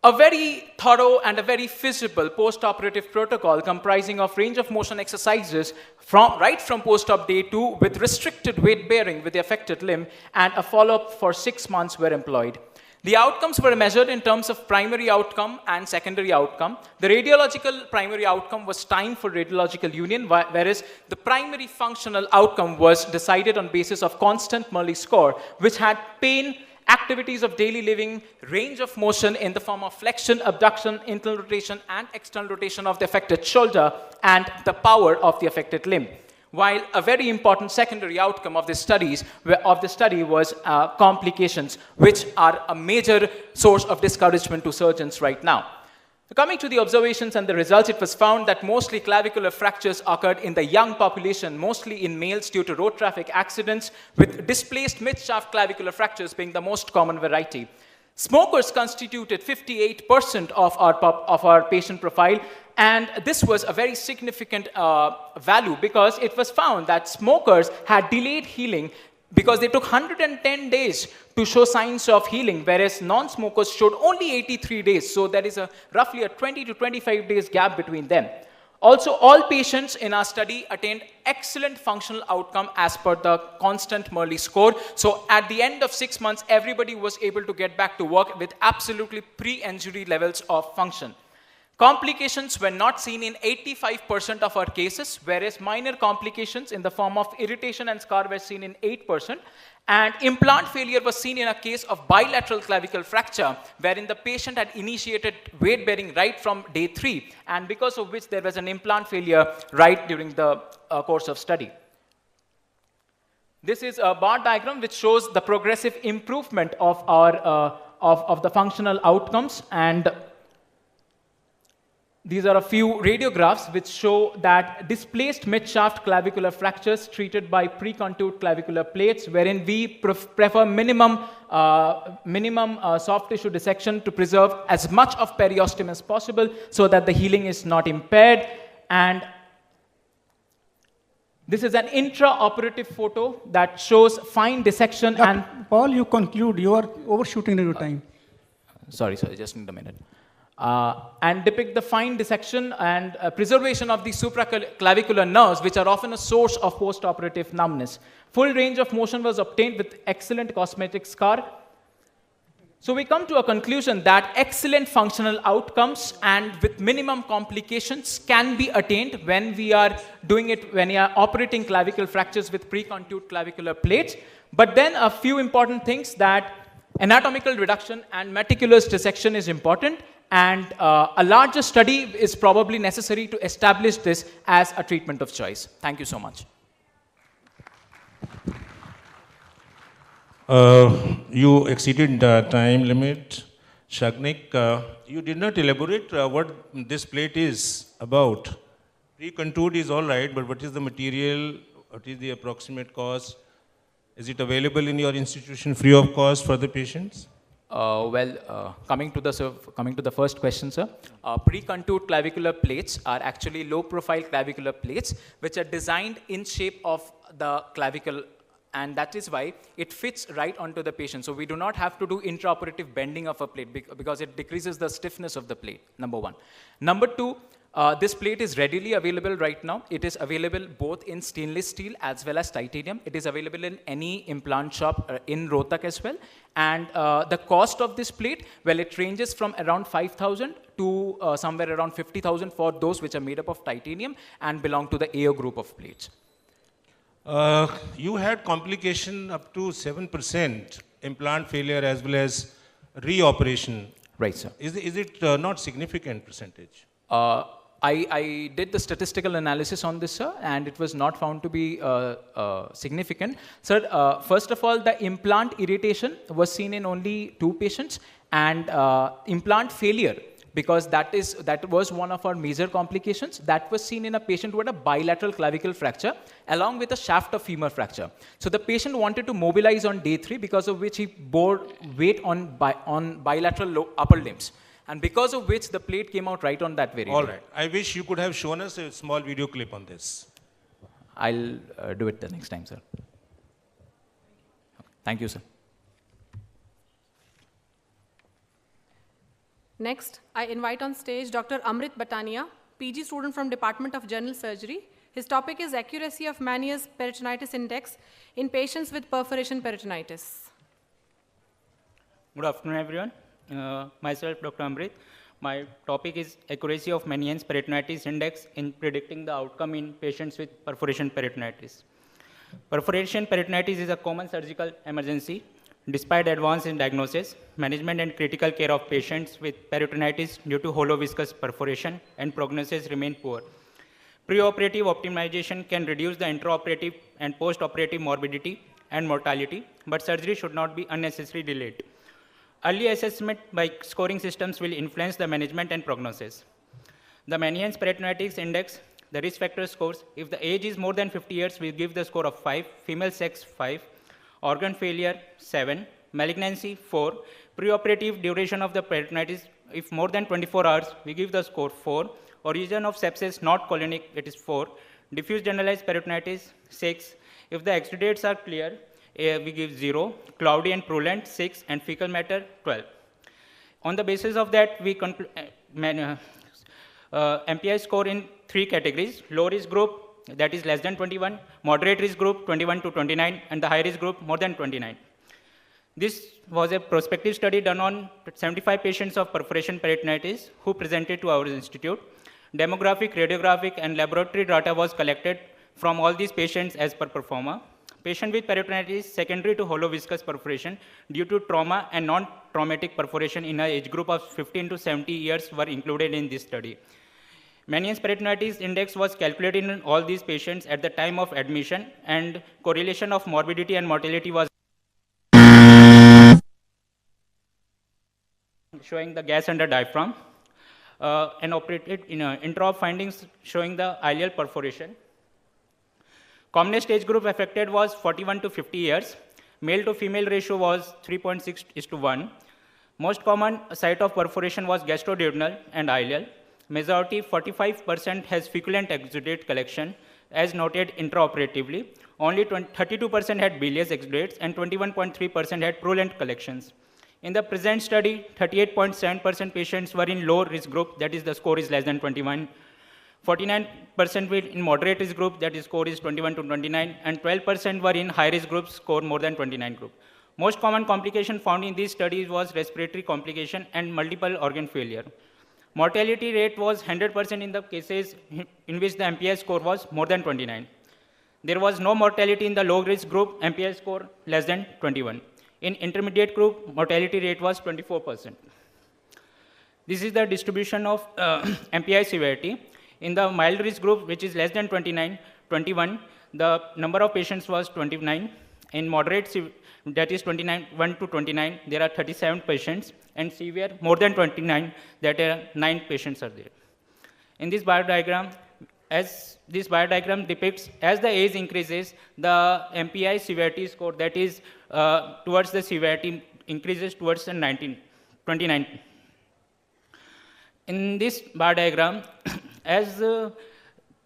[SPEAKER 12] A very thorough and a very feasible post-operative protocol comprising of range of motion exercises right from post-op day 2 with restricted weight bearing with the affected limb and a follow-up for 6 months were employed. The outcomes were measured in terms of primary outcome and secondary outcome. The radiological primary outcome was time for radiological union, whereas the primary functional outcome was decided on basis of constant Murley score, which had pain, activities of daily living, range of motion in the form of flexion, abduction, internal rotation, and external rotation of the affected shoulder, and the power of the affected limb. While a very important secondary outcome of this study was complications, which are a major source of discouragement to surgeons right now. Coming to the observations and the results, it was found that mostly clavicular fractures occurred in the young population, mostly in males due to road traffic accidents, with displaced mid-shaft clavicular fractures being the most common variety. Smokers constituted 58% of our patient profile, and this was a very significant value because it was found that smokers had delayed healing because they took 110 days to show signs of healing, whereas non-smokers showed only 83 days. So there is roughly a 20 to 25 days gap between them. Also, all patients in our study attained excellent functional outcome as per the constant Murley score. So at the end of 6 months, everybody was able to get back to work with absolutely pre-injury levels of function. Complications were not seen in 85% of our cases, whereas minor complications in the form of irritation and scar were seen in 8%. And implant failure was seen in a case of bilateral clavicle fracture, wherein the patient had initiated weight bearing right from day 3, and because of which there was an implant failure right during the course of study. This is a bar diagram which shows the progressive improvement of the functional outcomes, and these are a few radiographs which show that displaced mid-shaft clavicular fractures treated by pre-contoured clavicular plates, wherein we prefer minimum soft tissue dissection to preserve as much of periosteum as possible so that the healing is not impaired. And this is an intraoperative photo that shows fine dissection. And
[SPEAKER 4] Paul, you conclude. You are overshooting your time.
[SPEAKER 12] Sorry, just need a minute. And depict the fine dissection and preservation of the supraclavicular nerves, which are often a source of post-operative numbness. Full range of motion was obtained with excellent cosmetic scar. So we come to a conclusion that excellent functional outcomes and with minimum complications can be attained when we are doing it, when we are operating clavicle fractures with pre-contoured clavicular plates. But then a few important things, that anatomical reduction and meticulous dissection is important, and a larger study is probably necessary to establish this as a treatment of choice. Thank you so much.
[SPEAKER 6] You exceeded the time limit. Shagnik, you did not elaborate what this plate is about. Pre-contoured is all right, but what is the material? What is the approximate cost? Is it available in your institution free of cost for the patients?
[SPEAKER 12] Coming to the first question, sir. Pre-contoured clavicular plates are actually low-profile clavicular plates which are designed in shape of the clavicle, and that is why it fits right onto the patient. So we do not have to do intraoperative bending of a plate because it decreases the stiffness of the plate, number one. Number two, this plate is readily available right now. It is available both in stainless steel as well as titanium. It is available in any implant shop in Rohtak as well. And the cost of this plate, well, it ranges from around 5,000 to somewhere around 50,000 for those which are made up of titanium and belong to the AO group of plates.
[SPEAKER 6] You had complication up to 7%, implant failure as well as reoperation.
[SPEAKER 12] Right, sir.
[SPEAKER 6] Is it not significant percentage?
[SPEAKER 12] I did the statistical analysis on this, sir, and it was not found to be significant. Sir, first of all, the implant irritation was seen in only 2 patients, and implant failure, because that was one of our major complications, that was seen in a patient who had a bilateral clavicle fracture along with a shaft of femur fracture. So the patient wanted to mobilize on day 3, because of which he bore weight on bilateral upper limbs. And because of which the plate came out right on that very day.
[SPEAKER 6] All right. I wish you could have shown us a small video clip on this.
[SPEAKER 12] I'll do it the next time, sir. Thank you, sir.
[SPEAKER 5] Next, I invite on stage Dr. Amrit Batania, PG student from Department of General Surgery. His topic is accuracy of Meniere's peritonitis index in patients with perforation peritonitis.
[SPEAKER 13] Good afternoon, everyone. Myself, Dr. Amrit. My topic is accuracy of Meniere's peritonitis index in predicting the outcome in patients with perforation peritonitis. Perforation peritonitis is a common surgical emergency. Despite advance in diagnosis, management and critical care of patients with peritonitis due to hollow viscous perforation and prognosis remain poor. Preoperative optimization can reduce the intraoperative and postoperative morbidity and mortality, but surgery should not be unnecessarily delayed. Early assessment by scoring systems will influence the management and prognosis. The Meniere's peritonitis index, the risk factor scores, if the age is more than 50 years, we give the score of 5, female sex 5, organ failure 7, malignancy 4, preoperative duration of the peritonitis, if more than 24 hours, we give the score 4, origin of sepsis not colonic, it is 4, diffuse generalized peritonitis 6, if the exudates are clear, we give 0, cloudy and purulent 6, and fecal matter 12. On the basis of that, we MPI score in 3 categories: low risk group, that is less than 21, moderate risk group 21 to 29, and the high risk group more than 29. This was a prospective study done on 75 patients of perforation peritonitis who presented to our institute. Demographic, radiographic, and laboratory data was collected from all these patients as per performa. Patient with peritonitis secondary to hollow viscous perforation due to trauma and non-traumatic perforation in an age group of 15 to 70 years were included in this study. Meniere's peritonitis index was calculated in all these patients at the time of admission, and correlation of morbidity and mortality was showing the gas under diaphragm. and operated in intra-op findings showing the ileal perforation. Commonest age group affected was 41 to 50 years. Male to female ratio was 3.6:1. Most common site of perforation was gastroduodenal and ileal. Majority, 45%, has feculent exudate collection, as noted intraoperatively. Only 32% had bilious exudates, and 21.3% had purulent collections. In the present study, 38.7% patients were in low risk group, that is the score is less than 21. 49% were in moderate risk group, that is score is 21 to 29, and 12% were in high risk group, score more than 29 group. Most common complication found in these studies was respiratory complication and multiple organ failure. Mortality rate was 100% in the cases in which the MPI score was more than 29. There was no mortality in the low risk group, MPI score less than 21. In intermediate group, mortality rate was 24%. This is the distribution of MPI severity. In the mild risk group, which is less than 21, the number of patients was 29. In moderate, that is 1 to 29, there are 37 patients. And severe, more than 29, that are 9 patients are there. In this bar diagram, as this bar diagram depicts, as the age increases, the MPI severity score, that is towards the severity, increases towards the 29. In this bar diagram, as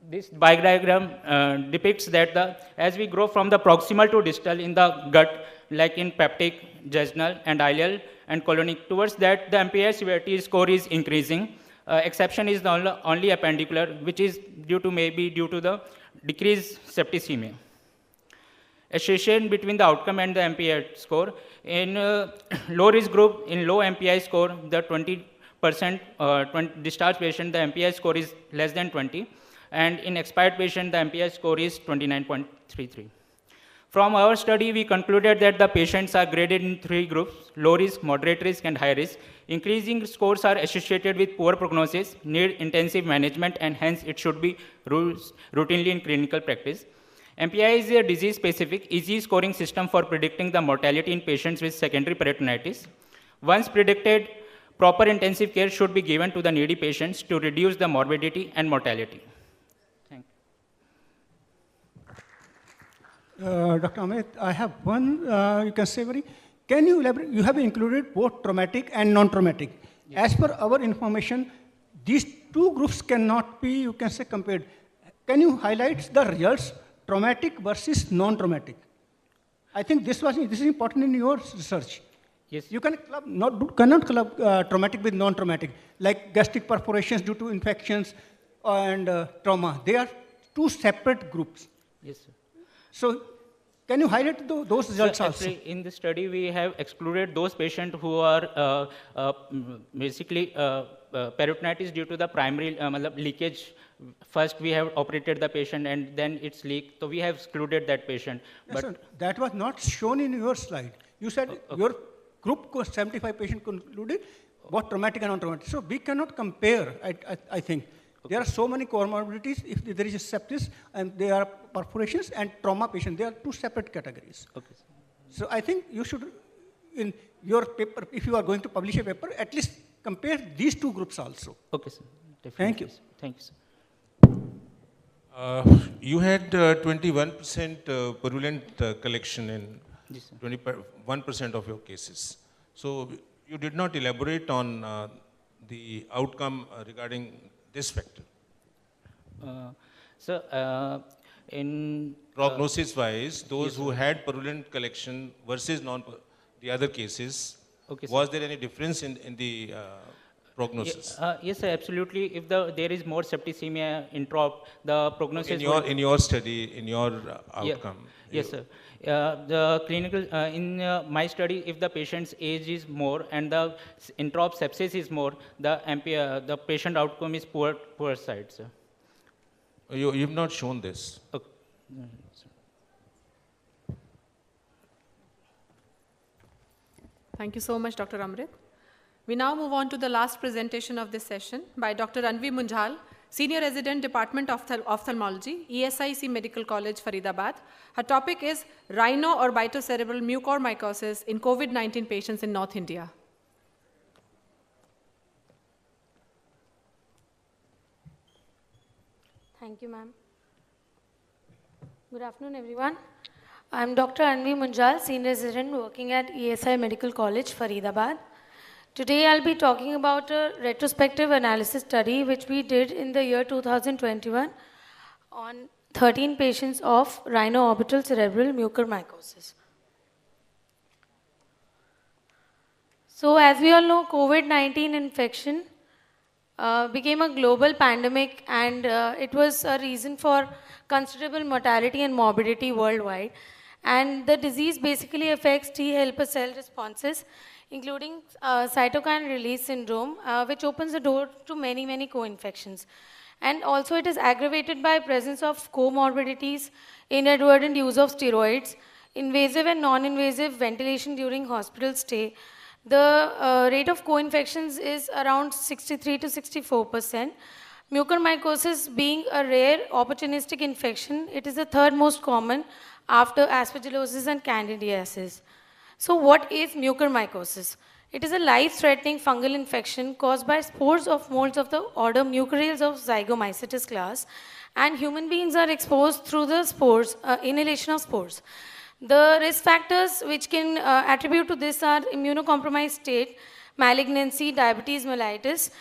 [SPEAKER 13] this bar diagram depicts that as we grow from the proximal to distal in the gut, like in peptic, jejunal, and ileal, and colonic, towards that the MPI severity score is increasing. Exception is the only appendicular, which is maybe due to the decreased septicemia. Association between the outcome and the MPI score. In low risk group, in low MPI score, the 20% discharged patient, the MPI score is less than 20, and in expired patient, the MPI score is 29.33. From our study, we concluded that the patients are graded in 3 groups: low risk, moderate risk, and high risk. Increasing scores are associated with poor prognosis, need intensive management, and hence it should be routinely in clinical practice. MPI is a disease-specific, easy scoring system for predicting the mortality in patients with secondary peritonitis. Once predicted, proper intensive care should be given to the needy patients to reduce the morbidity and mortality.
[SPEAKER 4] Dr. Amit, I have one, you can say can you elaborate? You have included both traumatic and non-traumatic. Yes. As per our information, these 2 groups cannot be, you can say, compared. Can you highlight the results, traumatic versus non-traumatic? I think this is important in your research.
[SPEAKER 13] Yes.
[SPEAKER 4] You cannot club traumatic with non-traumatic, like gastric perforations due to infections and trauma. They are 2 separate groups.
[SPEAKER 13] Yes, sir.
[SPEAKER 4] So, can you highlight those results also?
[SPEAKER 13] Actually, in the study, we have excluded those patients who are basically peritonitis due to the primary leakage. First, we have operated the patient, and then it's leaked. So we have excluded that patient.
[SPEAKER 4] Yes,
[SPEAKER 13] But
[SPEAKER 4] sir, that was not shown in your slide. You said your group 75 patients concluded both traumatic and non-traumatic. So we cannot compare, I think. There are so many comorbidities. If there is a sepsis and there are perforations and trauma patients, they are 2 separate categories.
[SPEAKER 13] Okay.
[SPEAKER 4] So I think you should, in your paper, if you are going to publish a paper, at least compare these 2 groups also.
[SPEAKER 13] Okay, sir. Definitely.
[SPEAKER 4] Thank you.
[SPEAKER 13] Thank you, sir.
[SPEAKER 6] You had 21% purulent collection in 21% of your cases. So you did not elaborate on the outcome regarding this factor.
[SPEAKER 13] In
[SPEAKER 6] prognosis-wise, those
[SPEAKER 13] yes,
[SPEAKER 6] who had purulent collection versus the other cases, was there any difference in the prognosis?
[SPEAKER 13] Yes, sir, absolutely. If there is more septicemia intra-op, the prognosis
[SPEAKER 6] in your study, in your outcome.
[SPEAKER 13] Yes, sir. The clinical, in my study, if the patient's age is more and the intra-op sepsis is more, the patient outcome is poor side, sir.
[SPEAKER 6] You've not shown this.
[SPEAKER 13] Okay.
[SPEAKER 5] Thank you so much, Dr. Amrit. We now move on to the last presentation of this session by Dr. Anvi Munjal, Senior Resident, Department of Ophthalmology, ESIC Medical College, Faridabad. Her topic is rhino or bitocerebral mucormycosis in COVID-19 patients in North India.
[SPEAKER 7] Thank you, ma'am. Good afternoon, everyone. I'm Dr. Anvi Munjal, Senior Resident working at ESI Medical College, Faridabad. Today, I'll be talking about a retrospective analysis study which we did in the year 2021 on 13 patients of rhinoorbital cerebral mucormycosis. So, as we all know, COVID-19 infection became a global pandemic, and it was a reason for considerable mortality and morbidity worldwide. And the disease basically affects T helper cell responses, including cytokine release syndrome, which opens the door to many, many co-infections. And also it is aggravated by presence of comorbidities, inadvertent use of steroids, invasive and non-invasive ventilation during hospital stay. The rate of co-infections is around 63 to 64%. Mucormycosis being a rare opportunistic infection, it is the third most common after aspergillosis and candidiasis. So what is mucormycosis? It is a life-threatening fungal infection caused by spores of molds of the order Mucorales of Zygomycetes class, and human beings are exposed through the spores, inhalation of spores. The risk factors which can attribute to this are immunocompromised state, malignancy, diabetes mellitus,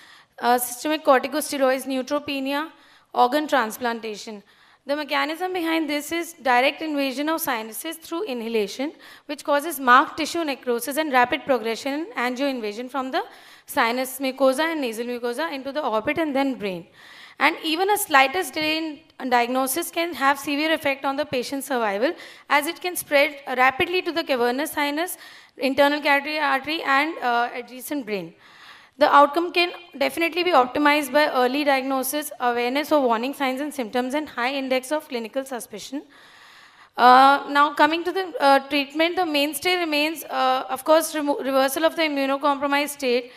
[SPEAKER 7] systemic corticosteroids, neutropenia, organ transplantation. The mechanism behind this is direct invasion of sinuses through inhalation, which causes marked tissue necrosis and rapid progression in angioinvasion from the sinus mucosa and nasal mucosa into the orbit and then brain. And even a slightest delay in diagnosis can have severe effect on the patient's survival, as it can spread rapidly to the cavernous sinus, internal carotid artery, and adjacent brain. The outcome can definitely be optimized by early diagnosis, awareness of warning signs and symptoms, and high index of clinical suspicion. Now coming to the treatment, the mainstay remains, of course, reversal of the immunocompromised state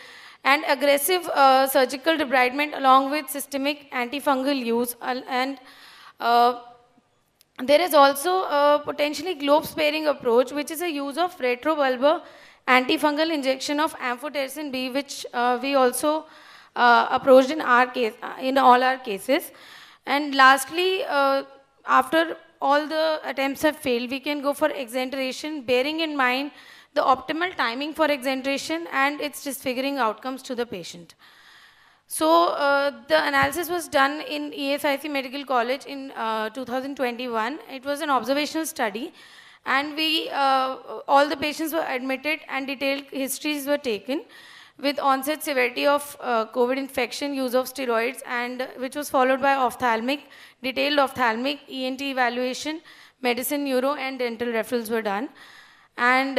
[SPEAKER 7] and aggressive surgical debridement along with systemic antifungal use. And there is also a potentially globe-sparing approach, which is a use of retrobulbar antifungal injection of amphotericin B, which we also approached in our case, in all our cases. And lastly, after all the attempts have failed, we can go for exenteration, bearing in mind the optimal timing for exenteration and its disfiguring outcomes to the patient. So the analysis was done in ESIC Medical College in 2021. It was an observational study, and we all the patients were admitted and detailed histories were taken with onset severity of COVID infection, use of steroids, and which was followed by detailed ophthalmic ENT evaluation, medicine, neuro, and dental referrals were done. And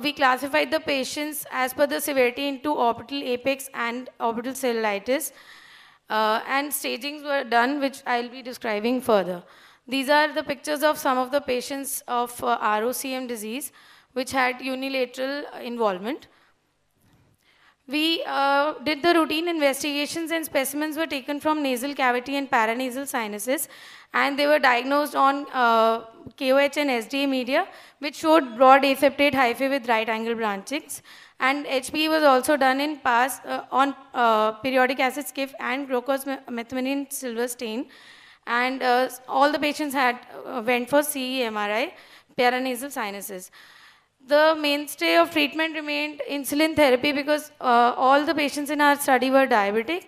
[SPEAKER 7] we classified the patients as per the severity into orbital apex and orbital cellulitis, and stagings were done, which I'll be describing further. These are the pictures of some of the patients of ROCM disease which had unilateral involvement. We did the routine investigations, and specimens were taken from nasal cavity and paranasal sinuses, and they were diagnosed on KOH and SDA media, which showed broad aseptate hyphae with right angle branchings. And HPE was also done in past on periodic acid skiff and glucose methionine silver stain. And all the patients had went for CE MRI, paranasal sinuses. The mainstay of treatment remained insulin therapy because all the patients in our study were diabetic,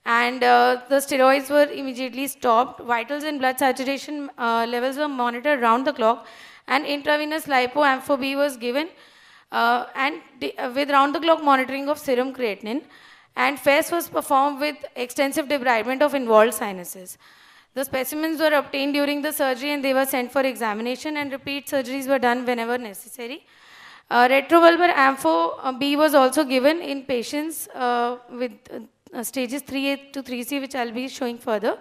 [SPEAKER 7] and the steroids were immediately stopped. Vitals and blood saturation levels were monitored round the clock, and intravenous lipo-ampho B was given, and with round-the-clock monitoring of serum creatinine. And FES was performed with extensive debridement of involved sinuses. The specimens were obtained during the surgery, and they were sent for examination, and repeat surgeries were done whenever necessary. Retrobulbar ampho B was also given in patients with stages 3A to 3C, which I'll be showing further.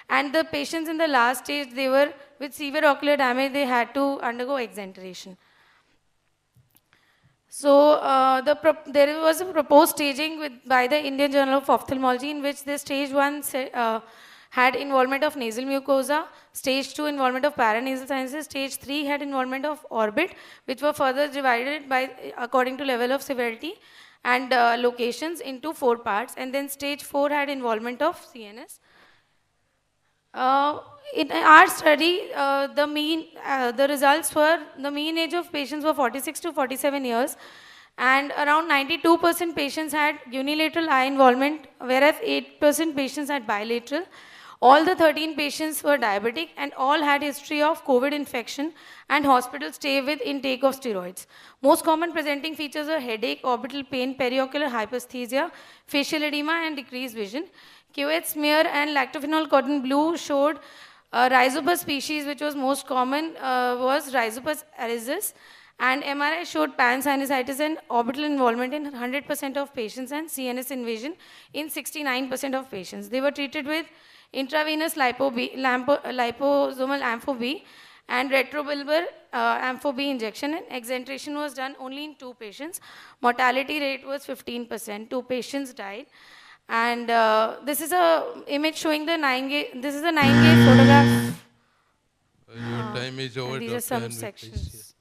[SPEAKER 7] And the patients in the last stage, they were with severe ocular damage, they had to undergo exenteration. So there was a proposed staging by the Indian Journal of Ophthalmology, in which the stage 1 had involvement of nasal mucosa, stage 2 involvement of paranasal sinuses, stage 3 had involvement of orbit, which were further divided by according to level of severity and locations into 4 parts, and then stage 4 had involvement of CNS. In our study, the results were, the mean age of patients were 46 to 47 years, and around 92% patients had unilateral eye involvement, whereas 8% patients had bilateral. All the 13 patients were diabetic, and all had history of COVID infection and hospital stay with intake of steroids. Most common presenting features are headache, orbital pain, periocular hyperesthesia, facial edema, and decreased vision. QH smear and lactophenol cotton blue showed Rhizopus species, which was most common, was Rhizopus arizus, and MRI showed pansinusitis and orbital involvement in 100% of patients and CNS invasion in 69% of patients. They were treated with intravenous liposomal ampho B and retrobulbar ampho B injection, and exenteration was done only in 2 patients. Mortality rate was 15%. 2 patients died. And this is a image showing the 9-gauge, this is a 9-gauge photograph.
[SPEAKER 8] Your time is over,
[SPEAKER 7] These are
[SPEAKER 8] Dr.
[SPEAKER 7] some
[SPEAKER 8] Anvi,
[SPEAKER 7] sections.
[SPEAKER 8] please.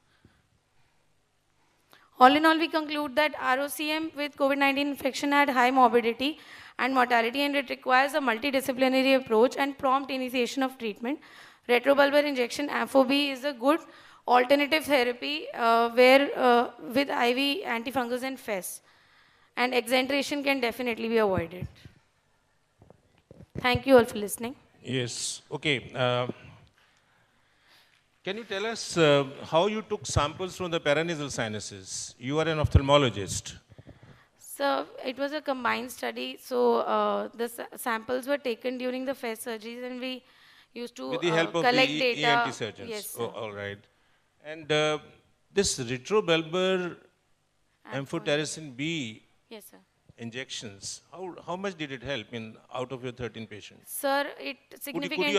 [SPEAKER 7] All in all, we conclude that ROCM with COVID-19 infection had high morbidity and mortality, and it requires a multidisciplinary approach and prompt initiation of treatment. Retrobulbar injection, ampho B, is a good alternative therapy with IV antifungals and FES. And exenteration can definitely be avoided. Thank you all for listening.
[SPEAKER 6] Yes. Okay. Can you tell us how you took samples from the paranasal sinuses? You are an ophthalmologist.
[SPEAKER 7] So it was a combined study. So the samples were taken during the FES surgeries, and we used to
[SPEAKER 6] With the help of
[SPEAKER 7] collect
[SPEAKER 6] the
[SPEAKER 7] data.
[SPEAKER 6] ENT surgeons.
[SPEAKER 7] Yes, sir.
[SPEAKER 6] Oh, all right. And this retrobulbar amphotericin B
[SPEAKER 7] Yes, sir.
[SPEAKER 6] injections, how much did it help in out of your 13 patients?
[SPEAKER 7] Sir, it significantly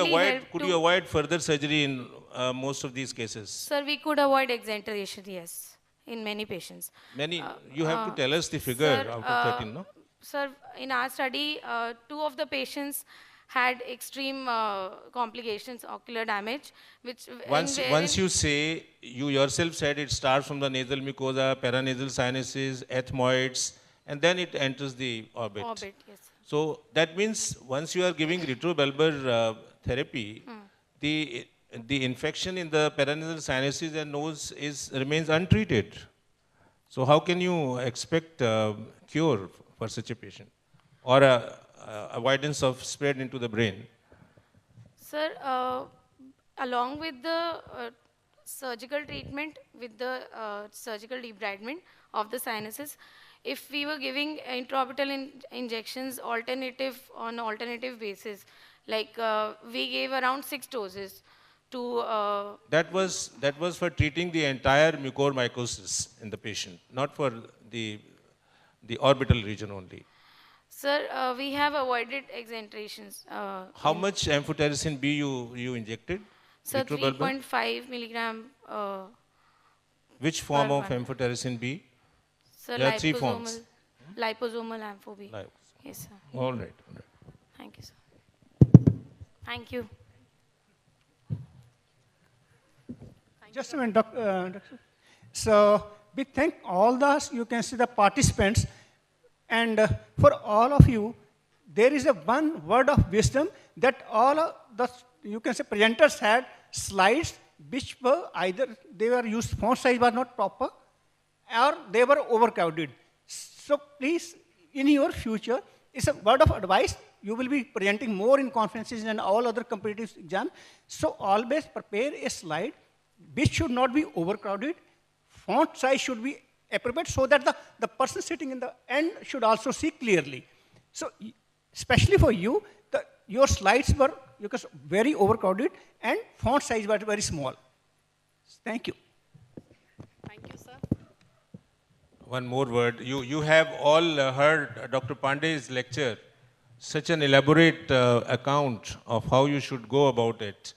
[SPEAKER 6] Could you avoid further surgery in most of these cases?
[SPEAKER 7] Sir, we could avoid exenteration, yes, in many patients.
[SPEAKER 6] You have to tell us the figure
[SPEAKER 7] Sir,
[SPEAKER 6] out of 13, no?
[SPEAKER 7] Sir, in our study, 2 of the patients had extreme complications, ocular damage, which
[SPEAKER 6] Once you say, you yourself said it starts from the nasal mucosa, paranasal sinuses, ethmoids, and then it enters the orbit.
[SPEAKER 7] Yes.
[SPEAKER 6] So that means once you are giving retrobulbar therapy, the infection in the paranasal sinuses and nose remains untreated. So how can you expect cure for such a patient, or avoidance of spread into the brain?
[SPEAKER 7] Sir, along with the surgical treatment, with the surgical debridement of the sinuses, if we were giving intraorbital injections on alternative basis, like we gave around 6 doses to...
[SPEAKER 6] That was for treating the entire mucormycosis in the patient, not for the orbital region only.
[SPEAKER 7] Sir, we have avoided exenterations.
[SPEAKER 6] How much amphotericin B you injected?
[SPEAKER 7] Sir, 3.5 milligram.
[SPEAKER 6] Which form of amphotericin B?
[SPEAKER 7] Sir,
[SPEAKER 6] there are 3 forms.
[SPEAKER 7] Liposomal ampho B. Yes, sir.
[SPEAKER 6] All right.
[SPEAKER 7] Thank you, sir. Thank you.
[SPEAKER 4] Just a minute, Doctor. So we thank all you can see the participants, and for all of you, there is one word of wisdom that all of the, you can say, presenters had slides which were either they were used, font size was not proper, or they were overcrowded. So please, in your future, it's a word of advice. You will be presenting more in conferences and all other competitive exams. So always prepare a slide which should not be overcrowded. Font size should be appropriate so that the person sitting in the end should also see clearly. So especially for you, your slides were very overcrowded and font size was very small. Thank you.
[SPEAKER 5] Thank you, sir.
[SPEAKER 6] One more word. You have all heard Dr. Pandey's lecture, such an elaborate account of how you should go about it.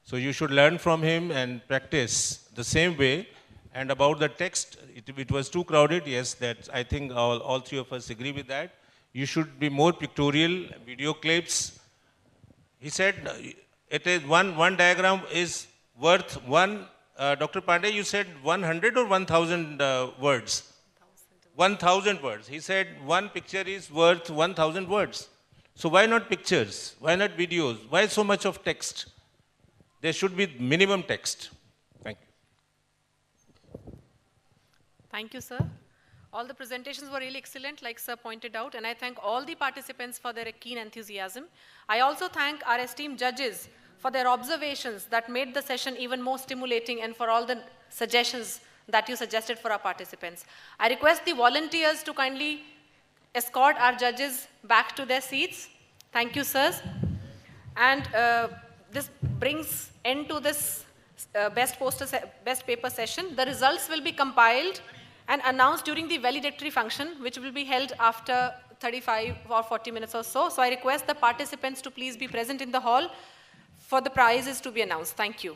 [SPEAKER 6] So you should learn from him and practice the same way. And about the text, it was too crowded. Yes, that I think all 3 of us agree with that. You should be more pictorial, video clips. He said it is one diagram is worth one. Dr. Pandey, you said 100 or 1,000 words? 1,000 words. He said one picture is worth 1,000 words. So why not pictures? Why not videos? Why so much of text? There should be minimum text. Thank you.
[SPEAKER 5] Thank you, sir. All the presentations were really excellent, like sir pointed out, and I thank all the participants for their keen enthusiasm. I also thank our esteemed judges for their observations that made the session even more stimulating and for all the suggestions that you suggested for our participants. I request the volunteers to kindly escort our judges back to their seats. Thank you, sirs. And this brings end to this best paper session. The results will be compiled and announced during the valedictory function, which will be held after 35 or 40 minutes or so. So I request the participants to please be present in the hall for the prizes to be announced. Thank you.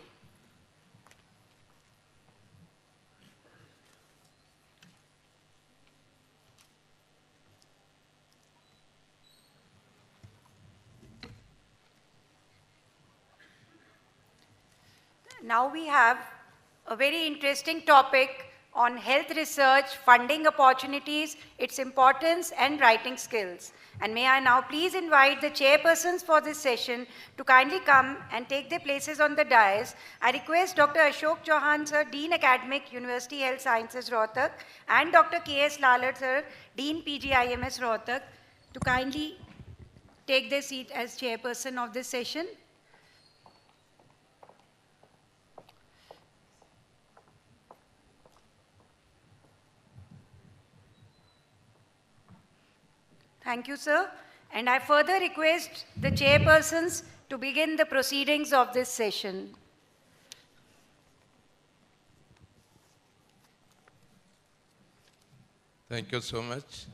[SPEAKER 1] Now we have a very interesting topic on health research, funding opportunities, its importance, and writing skills. And may I now please invite the chairpersons for this session to kindly come and take their places on the dais. I request Dr. Ashok Chauhan, sir, Dean Academic, University Health Sciences, Rohtak, and Dr. K.S. Lalat, sir, Dean PGIMS, Rohtak, to kindly take their seat as chairperson of this session. Thank you, sir. And I further request the chairpersons to begin the proceedings of this session.
[SPEAKER 8] Thank you so much.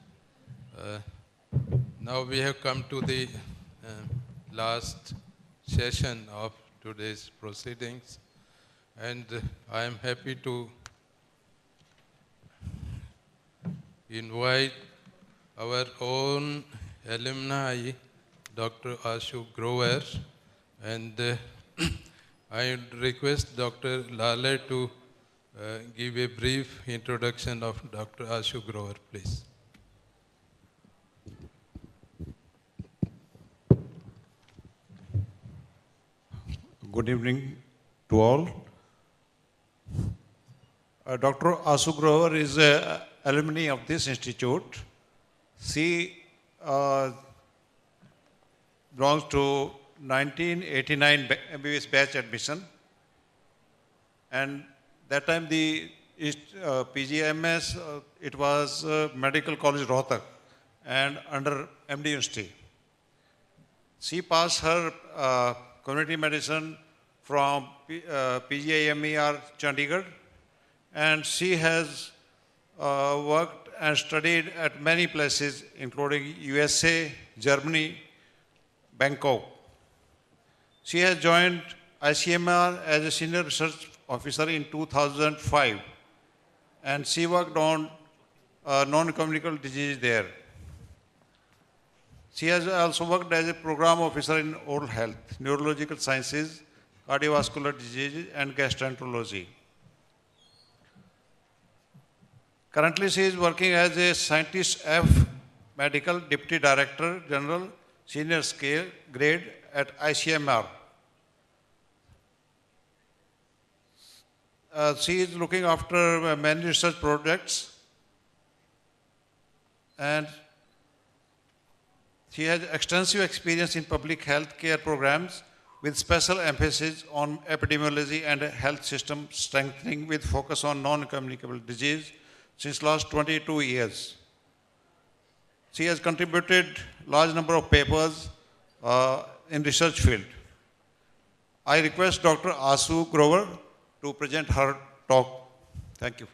[SPEAKER 8] Now we have come to the last session of today's proceedings, and I am happy to invite our own alumni, Dr. Ashok Grover, and I would request Dr. Lale to give a brief introduction of Dr. Ashok Grover, please.
[SPEAKER 14] Good evening to all. Dr. Ashok Grover is an alumni of this institute. She belongs to 1989 MBBS batch admission, and that time the PGMS, it was Medical College Rohtak and under MD University. She passed her community medicine from PGIMER Chandigarh, and she has worked and studied at many places, including USA, Germany, Bangkok. She has joined ICMR as a senior research officer in 2005, and she worked on non-communicable disease there. She has also worked as a program officer in oral health, neurological sciences, cardiovascular diseases, and gastroenterology. Currently, she is working as a Scientist F Medical Deputy Director General, Senior Scale Grade at ICMR. She is looking after many research projects, and she has extensive experience in public health care programs with special emphasis on epidemiology and health system strengthening with focus on non-communicable disease since last 22 years. She has contributed large number of papers in research field. I request Dr. Ashok Grover to present her talk. Thank you.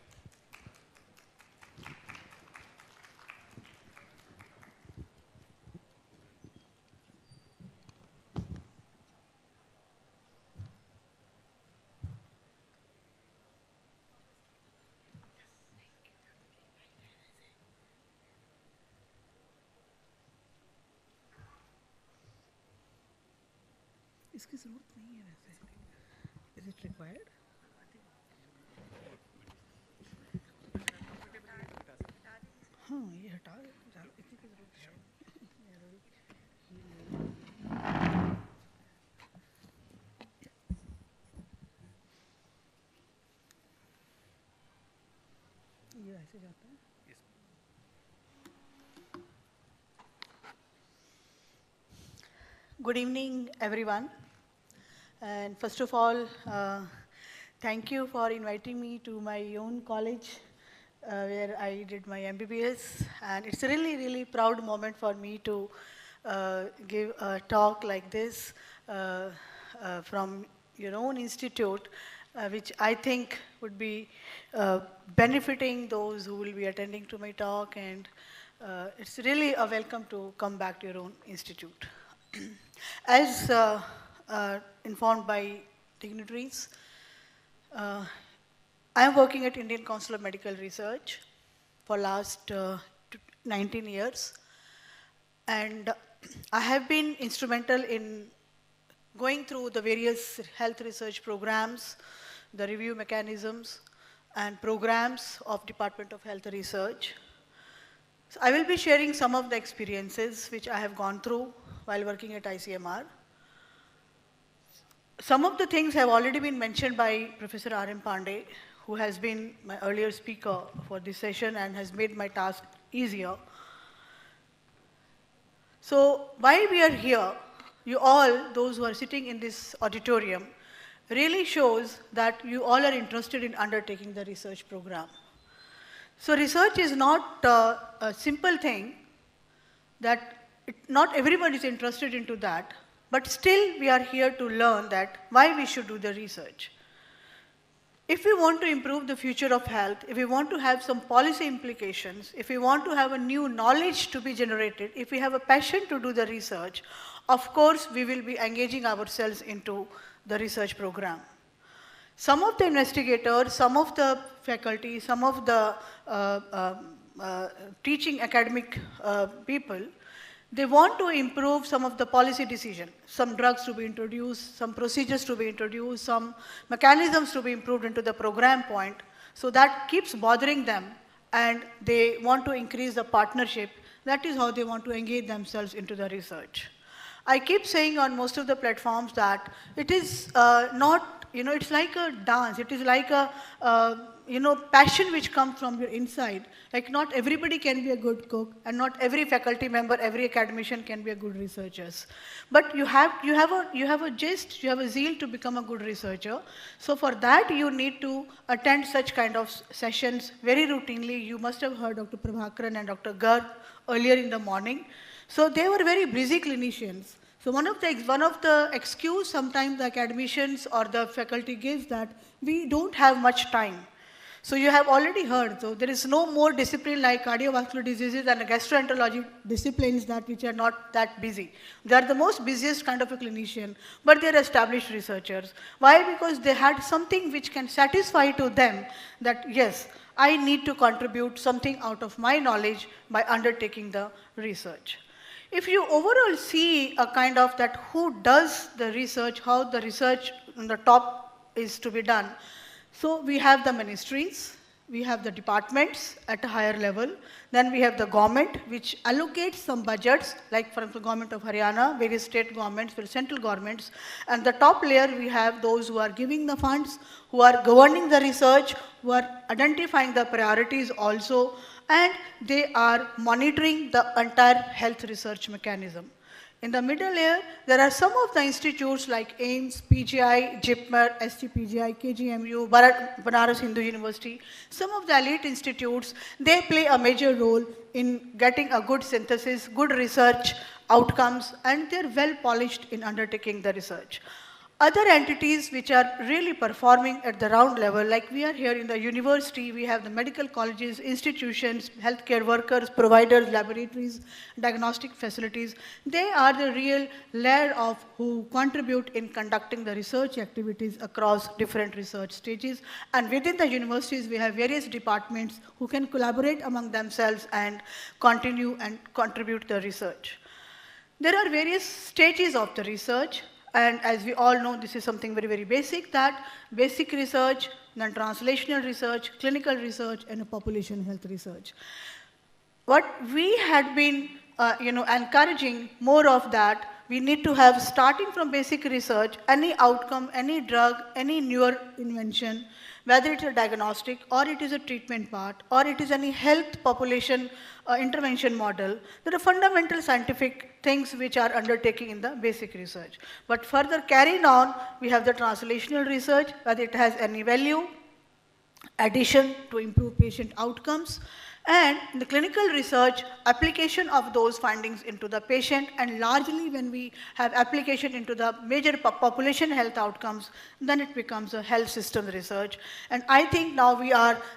[SPEAKER 15] इसकी जरूरत नहीं है वैसे. Is it required? हाँ ये हटा इतनी की जरूरत है.
[SPEAKER 16] Good evening, everyone. And first of all, thank you for inviting me to my own college where I did my MBBS. And it's a really, really proud moment for me to give a talk like this from your own institute, which I think would be benefiting those who will be attending to my talk. And it's really a welcome to come back to your own institute. As informed by dignitaries, I am working at Indian Council of Medical Research for last 19 years. And I have been instrumental in going through the various health research programs, the review mechanisms, and programs of Department of Health Research. So I will be sharing some of the experiences which I have gone through while working at ICMR. Some of the things have already been mentioned by Professor R.M. Pandey, who has been my earlier speaker for this session and has made my task easier. So why we are here, you all, those who are sitting in this auditorium, really shows that you all are interested in undertaking the research program. So research is not a simple thing that not everybody is interested into that, but still we are here to learn that why we should do the research. If we want to improve the future of health, if we want to have some policy implications, if we want to have a new knowledge to be generated, if we have a passion to do the research, of course we will be engaging ourselves into the research program. Some of the investigators, some of the faculty, some of the teaching academic people, they want to improve some of the policy decision, some drugs to be introduced, some procedures to be introduced, some mechanisms to be improved into the program point. So that keeps bothering them and they want to increase the partnership. That is how they want to engage themselves into the research. I keep saying on most of the platforms that it is not, it's like a dance. It is like a, passion which comes from your inside. Like not everybody can be a good cook and not every faculty member, every academician can be a good researcher. But you have a gist, you have a zeal to become a good researcher. So for that you need to attend such kind of sessions very routinely. You must have heard Dr. Prabhakaran and Dr. Garg earlier in the morning. So they were very busy clinicians. So one of the excuse sometimes the academicians or the faculty gives that we don't have much time. So you have already heard, so there is no more discipline like cardiovascular diseases and gastroenterology disciplines which are not that busy. They are the most busiest kind of a clinician, but they are established researchers. Why? Because they had something which can satisfy to them that yes, I need to contribute something out of my knowledge by undertaking the research. If you overall see a kind of that who does the research, how the research on the top is to be done. So we have the ministries, we have the departments at a higher level, then we have the government which allocates some budgets like from the government of Haryana, various state governments, various central governments, and the top layer we have those who are giving the funds, who are governing the research, who are identifying the priorities also, and they are monitoring the entire health research mechanism. In the middle layer, there are some of the institutes like AIIMS, PGI, JIPMER, STPGI, KGMU, Banaras Hindu University. Some of the elite institutes, they play a major role in getting a good synthesis, good research outcomes, and they're well polished in undertaking the research. Other entities which are really performing at the ground level, like we are here in the university, we have the medical colleges, institutions, healthcare workers, providers, laboratories, diagnostic facilities. They are the real layer of who contribute in conducting the research activities across different research stages. And within the universities, we have various departments who can collaborate among themselves and continue and contribute the research. There are various stages of the research. And as we all know, this is something very, very basic, that basic research, then translational research, clinical research, and population health research. What we had been encouraging more of that. We need to have, starting from basic research, any outcome, any drug, any newer invention, whether it's a diagnostic or it is a treatment part or it is any health population intervention model, there are fundamental scientific things which are undertaking in the basic research. But further carrying on, we have the translational research, whether it has any value, addition to improve patient outcomes, and in the clinical research, application of those findings into the patient, and largely when we have application into the major population health outcomes, then it becomes a health system research. And I think now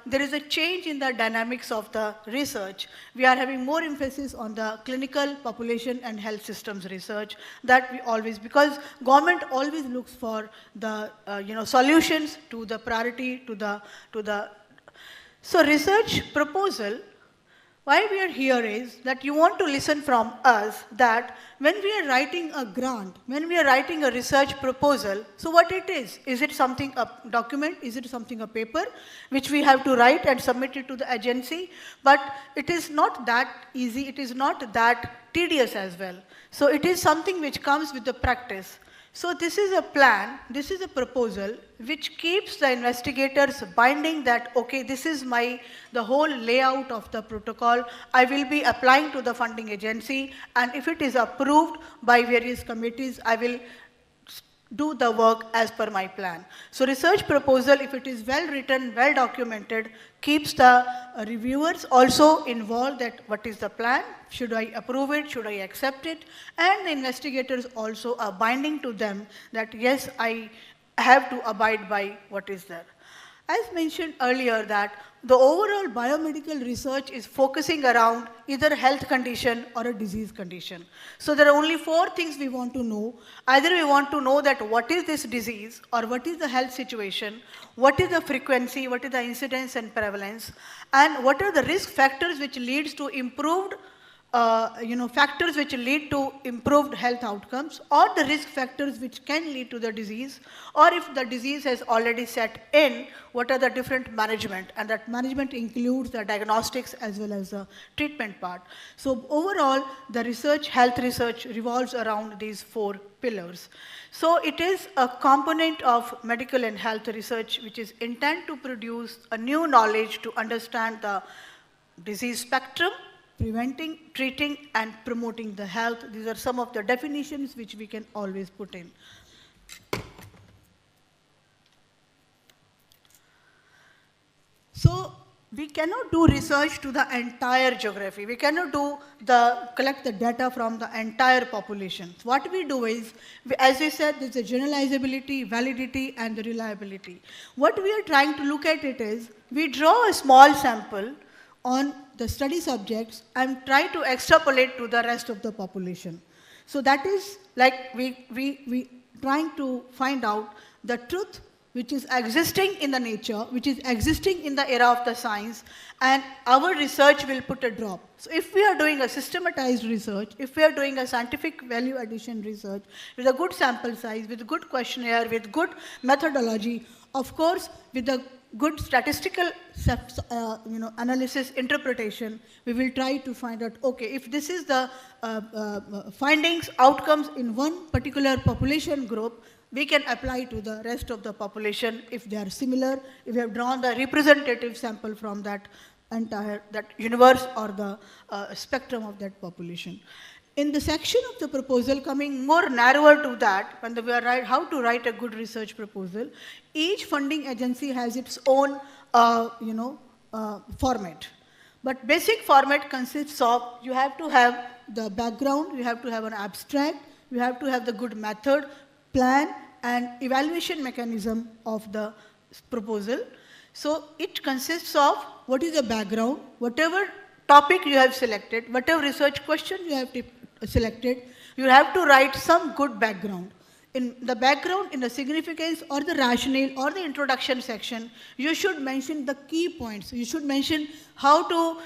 [SPEAKER 16] there is a change in the dynamics of the research. We are having more emphasis on the clinical, population and health systems research, that we always, because government always looks for the solutions to the priority, to the so research proposal, why we are here is that you want to listen from us that when we are writing a grant, when we are writing a research proposal, so what it is? Is it something, a document? Is it something, a paper, which we have to write and submit it to the agency? But it is not that easy, it is not that tedious as well. So it is something which comes with the practice. So this is a plan, this is a proposal which keeps the investigators binding that, okay, this is the whole layout of the protocol. I will be applying to the funding agency, and if it is approved by various committees, I will do the work as per my plan. So research proposal, if it is well written, well documented, keeps the reviewers also involved that what is the plan, should I approve it, should I accept it, and the investigators also are binding to them that yes, I have to abide by what is there. As mentioned earlier, that the overall biomedical research is focusing around either health condition or a disease condition. So there are only 4 things we want to know. Either we want to know that what is this disease, or what is the health situation, what is the frequency, what is the incidence and prevalence, and what are the risk factors which leads to improved factors which lead to improved health outcomes, or the risk factors which can lead to the disease, or if the disease has already set in, what are the different management, and that management includes the diagnostics as well as the treatment part. So overall, the research, health research revolves around these 4 pillars. So it is a component of medical and health research which is intent to produce a new knowledge to understand the disease spectrum, preventing, treating, and promoting the health. These are some of the definitions which we can always put in. So we cannot do research to the entire geography. We cannot collect the data from the entire population. So what we do is, as I said, there's a generalizability, validity, and the reliability. What we are trying to look at it is, we draw a small sample on the study subjects and try to extrapolate to the rest of the population. So that is like we trying to find out the truth which is existing in the nature, which is existing in the era of the science, and our research will put a drop. So if we are doing a systematized research, if we are doing a scientific value addition research with a good sample size, with a good questionnaire, with good methodology, of course, with a good statistical analysis interpretation, we will try to find out, okay, if this is the findings, outcomes in one particular population group, we can apply to the rest of the population if they are similar, if we have drawn the representative sample from that entire, that universe or the spectrum of that population. In the section of the proposal coming more narrower to that, when we are how to write a good research proposal, each funding agency has its own format. But basic format consists of, you have to have the background, you have to have an abstract, you have to have the good method, plan, and evaluation mechanism of the proposal. So it consists of what is the background, whatever topic you have selected, whatever research question you have selected, you have to write some good background. In the background, in the significance or the rationale or the introduction section, you should mention the key points. You should mention how to,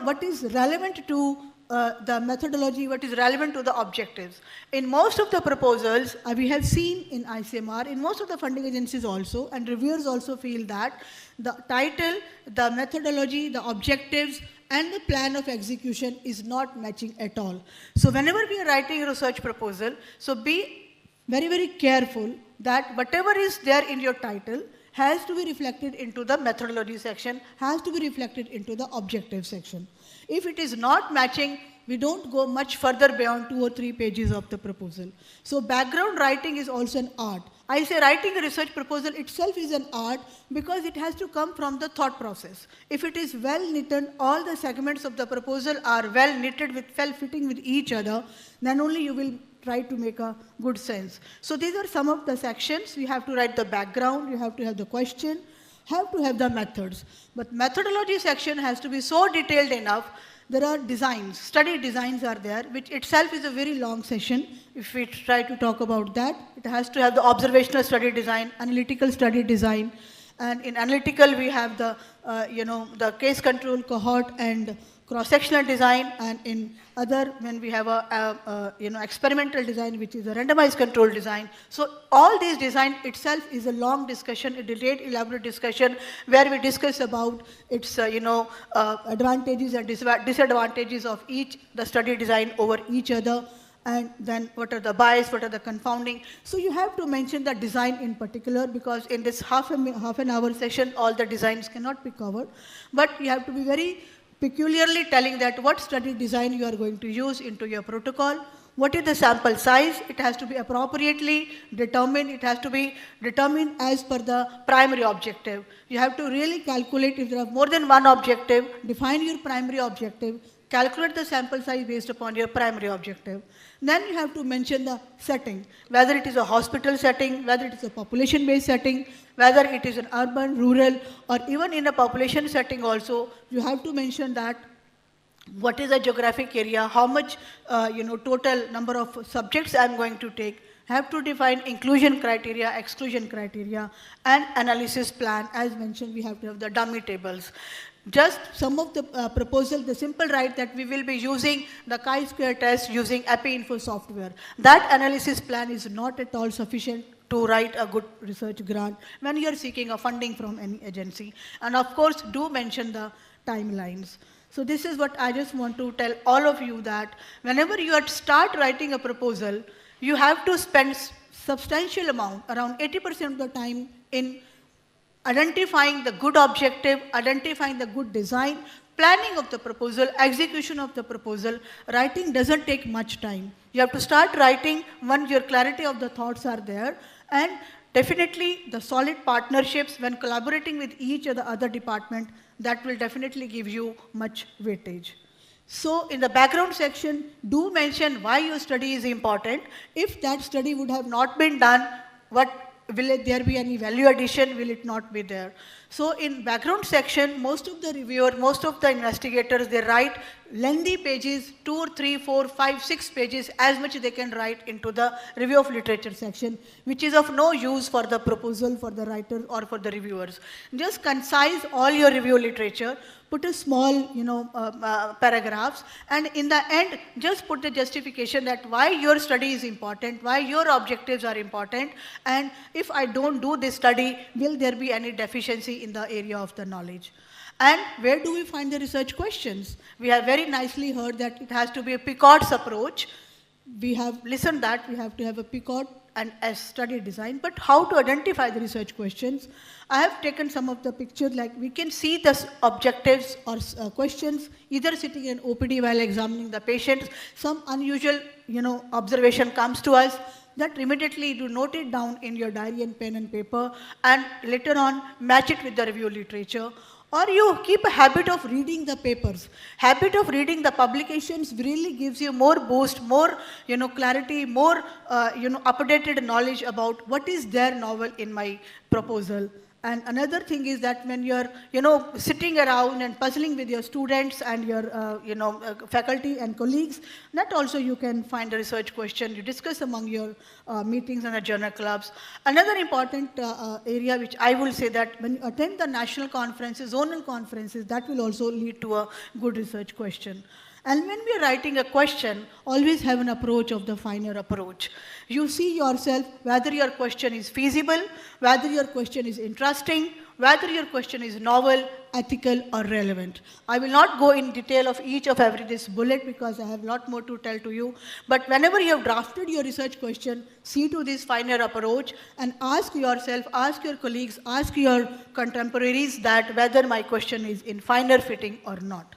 [SPEAKER 16] what is relevant to the methodology, what is relevant to the objectives. In most of the proposals, we have seen in ICMR, in most of the funding agencies also, and reviewers also feel that the title, the methodology, the objectives, and the plan of execution is not matching at all. So whenever we are writing a research proposal, so be very, very careful that whatever is there in your title has to be reflected into the methodology section, has to be reflected into the objective section. If it is not matching, we don't go much further beyond 2 or 3 pages of the proposal. So background writing is also an art. I say writing a research proposal itself is an art because it has to come from the thought process. If it is well knitted, all the segments of the proposal are well knitted, well fitting with each other, then only you will try to make a good sense. So these are some of the sections. You have to write the background, you have to have the question, have to have the methods. But methodology section has to be so detailed enough. There are designs, study designs are there, which itself is a very long session. If we try to talk about that, it has to have the observational study design, analytical study design, and in analytical we have the, the case control cohort and cross-sectional design, and in other when we have a experimental design, which is a randomized control design. So all these design itself is a long discussion, a detailed, elaborate discussion where we discuss about its advantages and disadvantages of each the study design over each other, and then what are the bias, what are the confounding. So you have to mention the design in particular, because in this half an hour session all the designs cannot be covered, but you have to be very peculiarly telling that what study design you are going to use into your protocol, what is the sample size, it has to be appropriately determined, it has to be determined as per the primary objective. You have to really calculate if there are more than one objective, define your primary objective, calculate the sample size based upon your primary objective. Then you have to mention the setting, whether it is a hospital setting, whether it is a population-based setting, whether it is an urban, rural, or even in a population setting also, you have to mention that what is the geographic area, how much total number of subjects I am going to take, have to define inclusion criteria, exclusion criteria, and analysis plan. As mentioned, we have to have the dummy tables. Just some of the proposal, the simple write that we will be using the chi-square test using EpiInfo software. That analysis plan is not at all sufficient to write a good research grant when you are seeking a funding from any agency. And of course, do mention the timelines. So this is what I just want to tell all of you, that whenever you start writing a proposal, you have to spend substantial amount, around 80% of the time, in identifying the good objective, identifying the good design, planning of the proposal, execution of the proposal. Writing doesn't take much time. You have to start writing when your clarity of the thoughts are there, and definitely the solid partnerships when collaborating with each of the other department, that will definitely give you much weightage. So in the background section, do mention why your study is important. If that study would have not been done, will there be any value addition? Will it not be there? So in background section, most of the reviewer, most of the investigators, they write lengthy pages, 2, 3, 4, 5, 6 pages, as much they can write into the review of literature section, which is of no use for the proposal, for the writer, or for the reviewers. Just concise all your review literature, put a small, paragraphs, and in the end, just put the justification that why your study is important, why your objectives are important, and if I don't do this study, will there be any deficiency in the area of the knowledge? And where do we find the research questions? We have very nicely heard that it has to be a PICOTS approach. We have listened that we have to have a PICOT and a study design, but how to identify the research questions? I have taken some of the pictures, like we can see the objectives or questions either sitting in OPD while examining the patients. Some unusual, observation comes to us, that immediately you note it down in your diary and pen and paper, and later on match it with the review literature. Or you keep a habit of reading the papers. Habit of reading the publications really gives you more boost, more clarity, more updated knowledge about what is there novel in my proposal. And another thing is that when you're sitting around and puzzling with your students and your faculty and colleagues, that also you can find a research question you discuss among your meetings and the journal clubs. Another important area which I will say, that when you attend the national conferences, zonal conferences, that will also lead to a good research question. And when we are writing a question, always have an approach of the finer approach. You see yourself whether your question is feasible, whether your question is interesting, whether your question is novel, ethical, or relevant. I will not go in detail of each of every this bullet because I have a lot more to tell to you. But whenever you have drafted your research question, see to this finer approach and ask yourself, ask your colleagues, ask your contemporaries that whether my question is in finer fitting or not.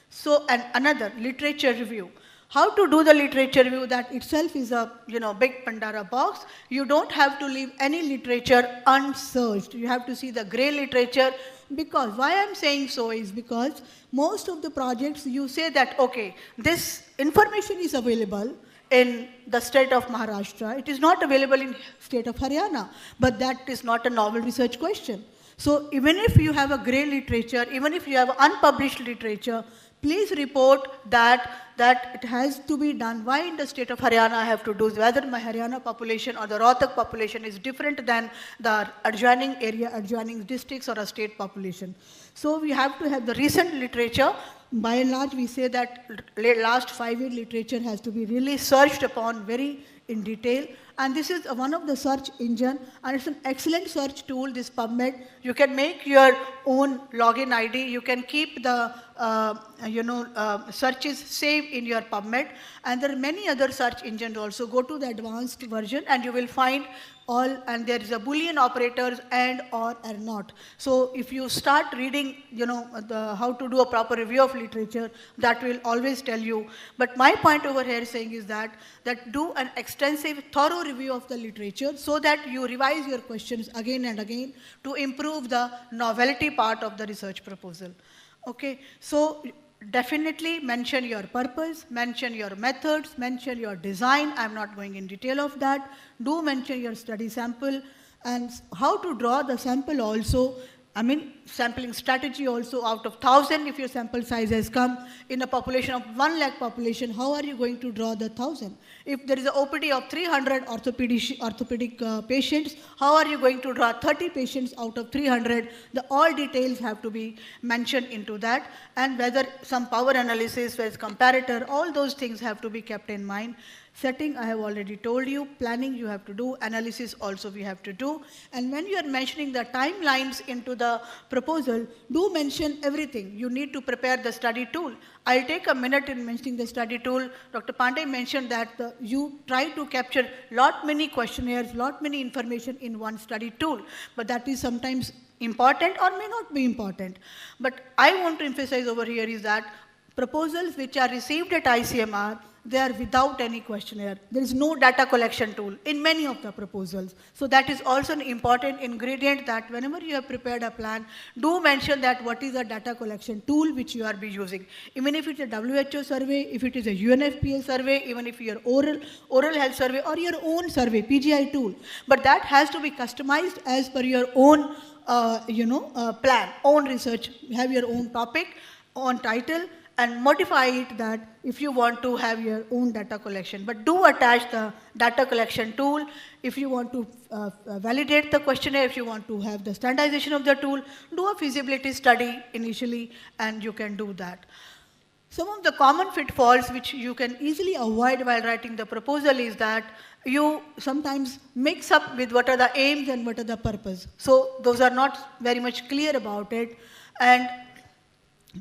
[SPEAKER 16] So, and another, literature review. How to do the literature review, that itself is a big Pandora box. You don't have to leave any literature unsearched. You have to see the grey literature, because why I'm saying so is because most of the projects you say that, okay, this information is available in the state of Maharashtra. It is not available in state of Haryana, but that is not a novel research question. So even if you have a grey literature, even if you have unpublished literature, please report that it has to be done. Why in the state of Haryana I have to do, whether my Haryana population or the Rohtak population is different than the adjoining area, adjoining districts or a state population. So we have to have the recent literature. By and large, we say that last 5-year literature has to be really searched upon very in detail. And this is one of the search engine, and it's an excellent search tool, this PubMed. You can make your own login ID. You can keep the searches saved in your PubMed. And there are many other search engines also. Go to the advanced version and you will find all, and there is a Boolean operators and, or not. So if you start reading, how to do a proper review of literature, that will always tell you. But my point over here saying is that do an extensive, thorough review of the literature so that you revise your questions again and again to improve the novelty part of the research proposal. Okay, so definitely mention your purpose, mention your methods, mention your design. I'm not going in detail of that. Do mention your study sample and how to draw the sample also. I mean, sampling strategy also. Out of 1,000, if your sample size has come in a population of 1 lakh population, how are you going to draw the 1,000? If there is an OPD of 300 orthopedic patients, how are you going to draw 30 patients out of 300? All details have to be mentioned into that, and whether some power analysis, whether comparator, all those things have to be kept in mind. Setting, I have already told you. Planning, you have to do. Analysis also we have to do. And when you are mentioning the timelines into the proposal, do mention everything. You need to prepare the study tool. I'll take a minute in mentioning the study tool. Dr. Pandey mentioned that you try to capture many questionnaires, many information in one study tool. But that is sometimes important or may not be important. But I want to emphasize over here is that proposals which are received at ICMR, they are without any questionnaire. There is no data collection tool in many of the proposals. So that is also an important ingredient, that whenever you have prepared a plan, do mention that what is a data collection tool which you are be using. Even if it's a WHO survey, if it is a UNFPA survey, even if your oral health survey or your own survey, PGI tool. But that has to be customized as per your own plan, own research. You have your own topic, own title, and modify it that if you want to have your own data collection. But do attach the data collection tool. If you want to validate the questionnaire, if you want to have the standardization of the tool, do a feasibility study initially, and you can do that. Some of the common pitfalls which you can easily avoid while writing the proposal is that you sometimes mix up with what are the aims and what are the purpose. So those are not very much clear about it. And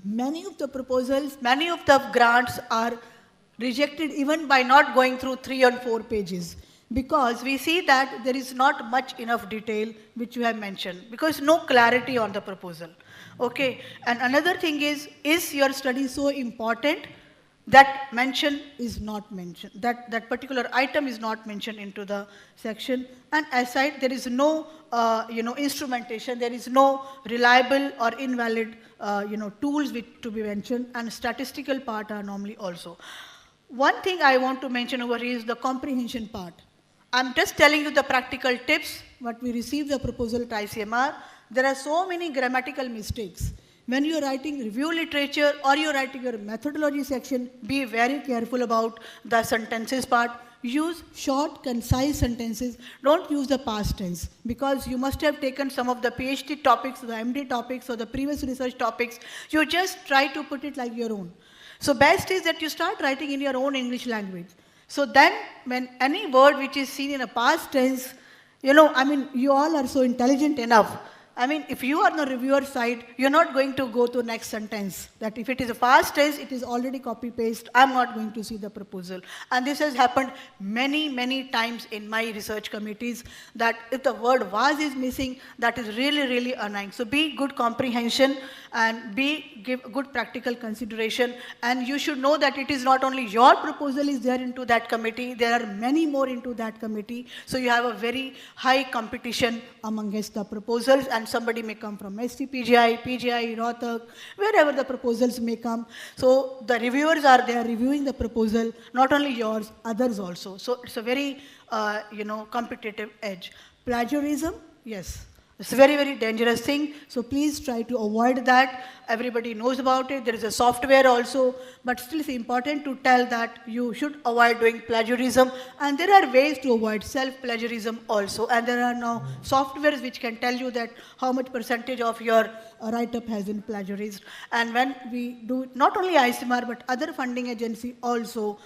[SPEAKER 16] many of the proposals, many of the grants are rejected even by not going through 3 or 4 pages, because we see that there is not much enough detail which you have mentioned, because no clarity on the proposal. Okay, and another thing is your study so important that mention is not mentioned, that particular item is not mentioned into the section. And aside, there is no instrumentation, there is no reliable or invalid tools which to be mentioned, and statistical part are normally also. One thing I want to mention over here is the comprehension part. I'm just telling you the practical tips, what we received the proposal at ICMR. There are so many grammatical mistakes. When you're writing review literature or you're writing your methodology section, be very careful about the sentences part. Use short, concise sentences. Don't use the past tense, because you must have taken some of the PhD topics, the MD topics, or the previous research topics. You just try to put it like your own. So best is that you start writing in your own English language. So then when any word which is seen in a past tense, you all are so intelligent enough. I mean, if you are on the reviewer side, you're not going to go to next sentence. That if it is a past tense, it is already copy-paste. I'm not going to see the proposal. And this has happened many, many times in my research committees, that if the word was is missing, that is really, really annoying. So be good comprehension and give good practical consideration. And you should know that it is not only your proposal is there into that committee, there are many more into that committee. So you have a very high competition amongst the proposals, and somebody may come from STPGI, PGI, Rohtak, wherever the proposals may come. So the reviewers are there reviewing the proposal, not only yours, others also. So it's a very, competitive edge. Plagiarism, yes. It's a very, very dangerous thing. So please try to avoid that. Everybody knows about it. There is a software also, but still it's important to tell that you should avoid doing plagiarism. And there are ways to avoid self-plagiarism also. And there are now softwares which can tell you that how much percentage of your write-up has been plagiarized. And when we do, not only ICMR, but other funding agency also,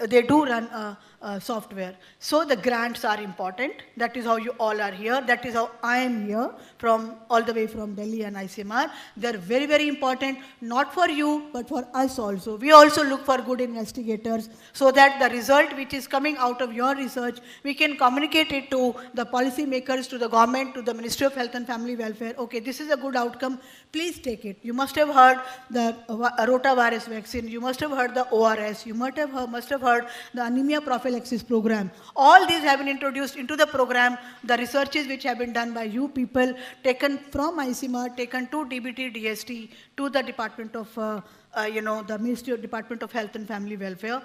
[SPEAKER 16] they do run software. So the grants are important. That is how you all are here. That is how I am here, from all the way from Delhi and ICMR. They're very, very important, not for you, but for us also. We also look for good investigators, so that the result which is coming out of your research, we can communicate it to the policymakers, to the government, to the Ministry of Health and Family Welfare. Okay, this is a good outcome. Please take it. You must have heard the rotavirus vaccine. You must have heard the ORS. You must have heard the anemia prophylaxis program. All these have been introduced into the program. The researches which have been done by you people, taken from ICMR, taken to DBT, DST, to the Department of, the Ministry of Department of Health and Family Welfare.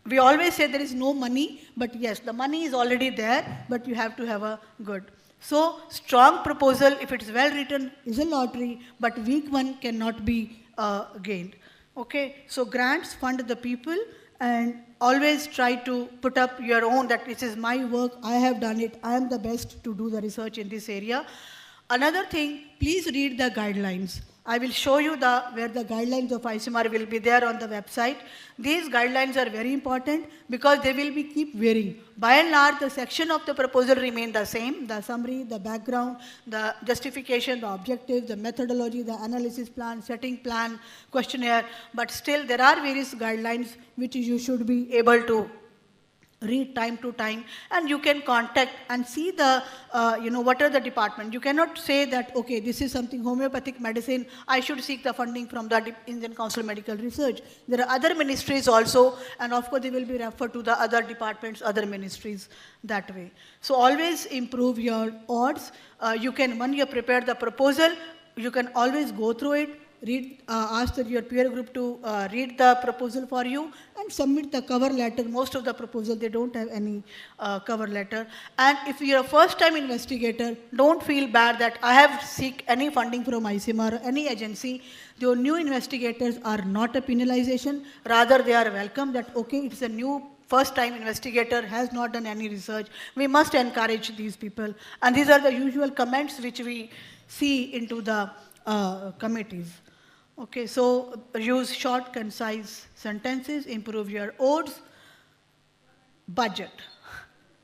[SPEAKER 16] We always say there is no money, but yes, the money is already there, but you have to have a good. So strong proposal, if it's well written, is a lottery, but weak one cannot be gained. Okay, so grants fund the people, and always try to put up your own, that this is my work, I have done it, I am the best to do the research in this area. Another thing, please read the guidelines. I will show you where the guidelines of ICMR will be there on the website. These guidelines are very important because they will keep varying. By and large, the section of the proposal remain the same: the summary, the background, the justification, the objectives, the methodology, the analysis plan, setting plan, questionnaire. But still, there are various guidelines which you should be able to read time to time, and you can contact and see the, what are the department. You cannot say that, okay, this is something homeopathic medicine, I should seek the funding from the Indian Council of Medical Research. There are other ministries also, and of course they will be referred to the other departments, other ministries that way. So always improve your odds. You can, when you prepare the proposal, you can always go through it, read, ask your peer group to read the proposal for you, and submit the cover letter. Most of the proposal, they don't have any cover letter. And if you're a first-time investigator, don't feel bad that I have seek any funding from ICMR or any agency. Your new investigators are not a penalization. Rather, they are welcome that, okay, it's a new first-time investigator, has not done any research. We must encourage these people. And these are the usual comments which we see into the committees. Okay, so use short, concise sentences, improve your odds. Budget.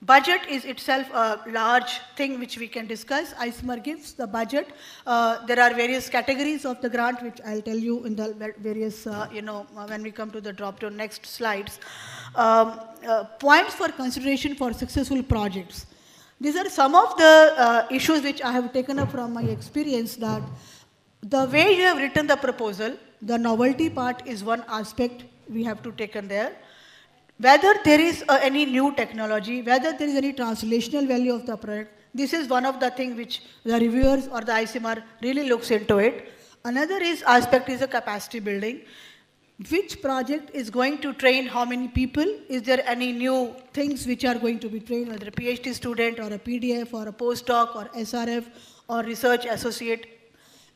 [SPEAKER 16] Budget is itself a large thing which we can discuss. ICMR gives the budget. There are various categories of the grant, which I'll tell you in the various, when we come to the drop-down next slides. Points for consideration for successful projects. These are some of the issues which I have taken up from my experience, that the way you have written the proposal, the novelty part is one aspect we have to take in there. Whether there is any new technology, whether there is any translational value of the product, this is one of the things which the reviewers or the ICMR really looks into it. Another aspect is the capacity building. Which project is going to train how many people? Is there any new things which are going to be trained, whether a PhD student or a PDF or a postdoc or SRF or research associate?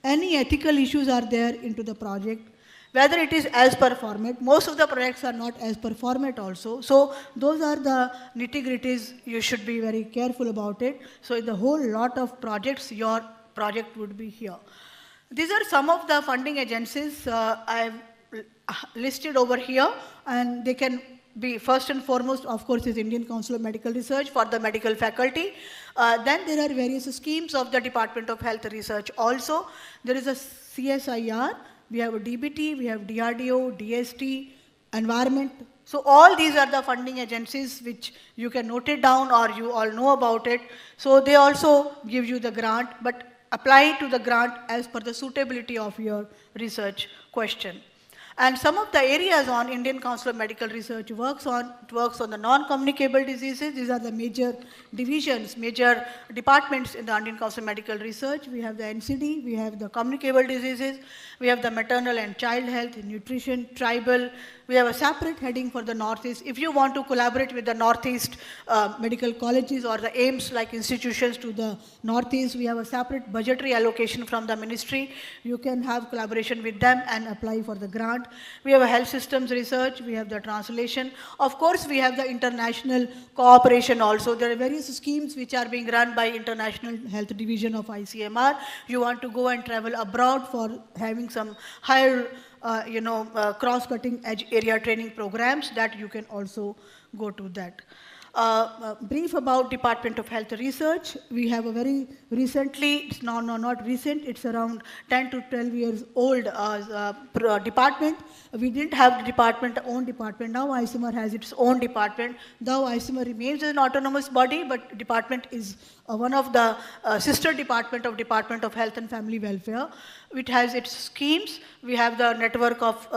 [SPEAKER 16] Any ethical issues are there into the project? Whether it is as per format. Most of the projects are not as per format also. So those are the nitty-gritties. You should be very careful about it. So in the whole lot of projects, your project would be here. These are some of the funding agencies I have listed over here, and they can first and foremost, of course, is Indian Council of Medical Research for the medical faculty. Then there are various schemes of the Department of Health Research also. There is a CSIR, we have a DBT, we have DRDO, DST, Environment. So all these are the funding agencies which you can note it down or you all know about it. So they also give you the grant, but apply to the grant as per the suitability of your research question. And some of the areas on Indian Council of Medical Research works on the non-communicable diseases. These are the major divisions, major departments in the Indian Council of Medical Research. We have the NCD, we have the communicable diseases, we have the maternal and child health, nutrition, tribal. We have a separate heading for the Northeast. If you want to collaborate with the Northeast medical colleges or the AIMS like institutions to the Northeast, we have a separate budgetary allocation from the ministry. You can have collaboration with them and apply for the grant. We have a health systems research, we have the translation. Of course, we have the international cooperation also. There are various schemes which are being run by International Health Division of ICMR. You want to go and travel abroad for having some higher cross-cutting edge area training programs, that you can also go to that. Brief about Department of Health Research. We have a very recently, it's not recent, it's around 10 to 12 years old department. We didn't have the own department. Now ICMR has its own department. Though ICMR remains an autonomous body, but department is one of the sister department of Department of Health and Family Welfare. It has its schemes. We have the network of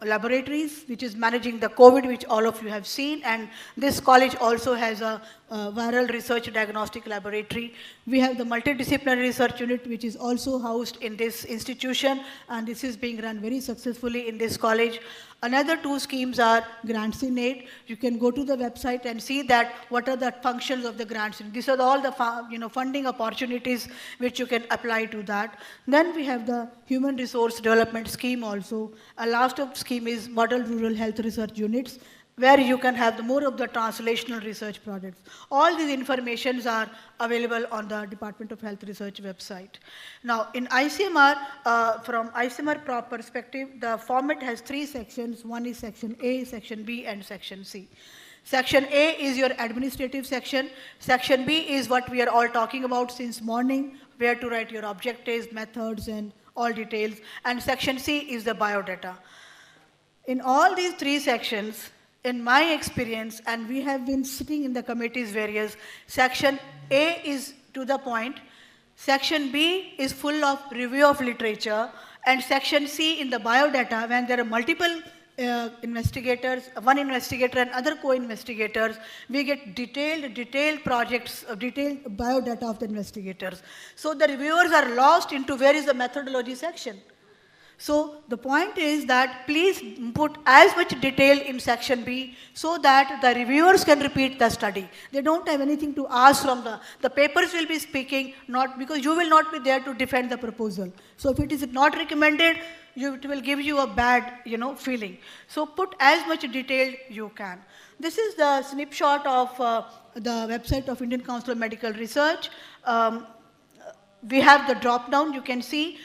[SPEAKER 16] laboratories, which is managing the COVID, which all of you have seen. And this college also has a viral research diagnostic laboratory. We have the multidisciplinary research unit, which is also housed in this institution, and this is being run very successfully in this college. Another two schemes are grants in aid. You can go to the website and see that what are the functions of the grants. These are all the funding opportunities which you can apply to that. Then we have the human resource development scheme also. A last scheme is model rural health research units, where you can have more of the translational research projects. All these informations are available on the Department of Health Research website. Now, in ICMR, from ICMR perspective, the format has three sections. One is Section A, Section B, and Section C. Section A is your administrative section. Section B is what we are all talking about since morning, where to write your objectives, methods, and all details. And Section C is the biodata. In all these three sections, in my experience, and we have been sitting in the committees various, Section A is to the point, Section B is full of review of literature, and Section C in the biodata, when there are multiple investigators, one investigator and other co-investigators, we get detailed projects, detailed biodata of the investigators. So the reviewers are lost into where is the methodology section. So the point is that please put as much detail in Section B so that the reviewers can repeat the study. They don't have anything to ask from the papers will be speaking, not because you will not be there to defend the proposal. So if it is not recommended, it will give you a bad feeling. So put as much detail you can. This is the snapshot of the website of Indian Council of Medical Research. We have the drop down, you can see,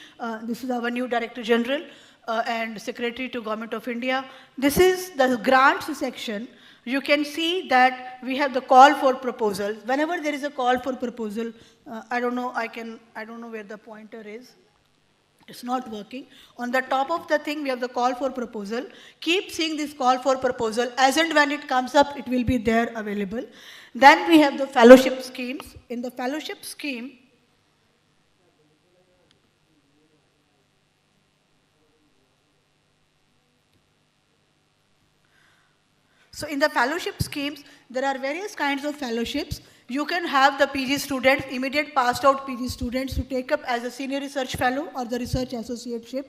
[SPEAKER 16] this is our new Director General and Secretary to Government of India. This is the grants section. You can see that we have the call for proposals. Whenever there is a call for proposal, I don't know where the pointer is. It's not working. On the top of the thing, we have the call for proposal. Keep seeing this call for proposal. As and when it comes up, it will be there available. Then we have the fellowship schemes. In the fellowship scheme, so in the fellowship schemes, there are various kinds of fellowships. You can have the PG students, immediate passed out PG students to take up as a senior research fellow or the research associateship.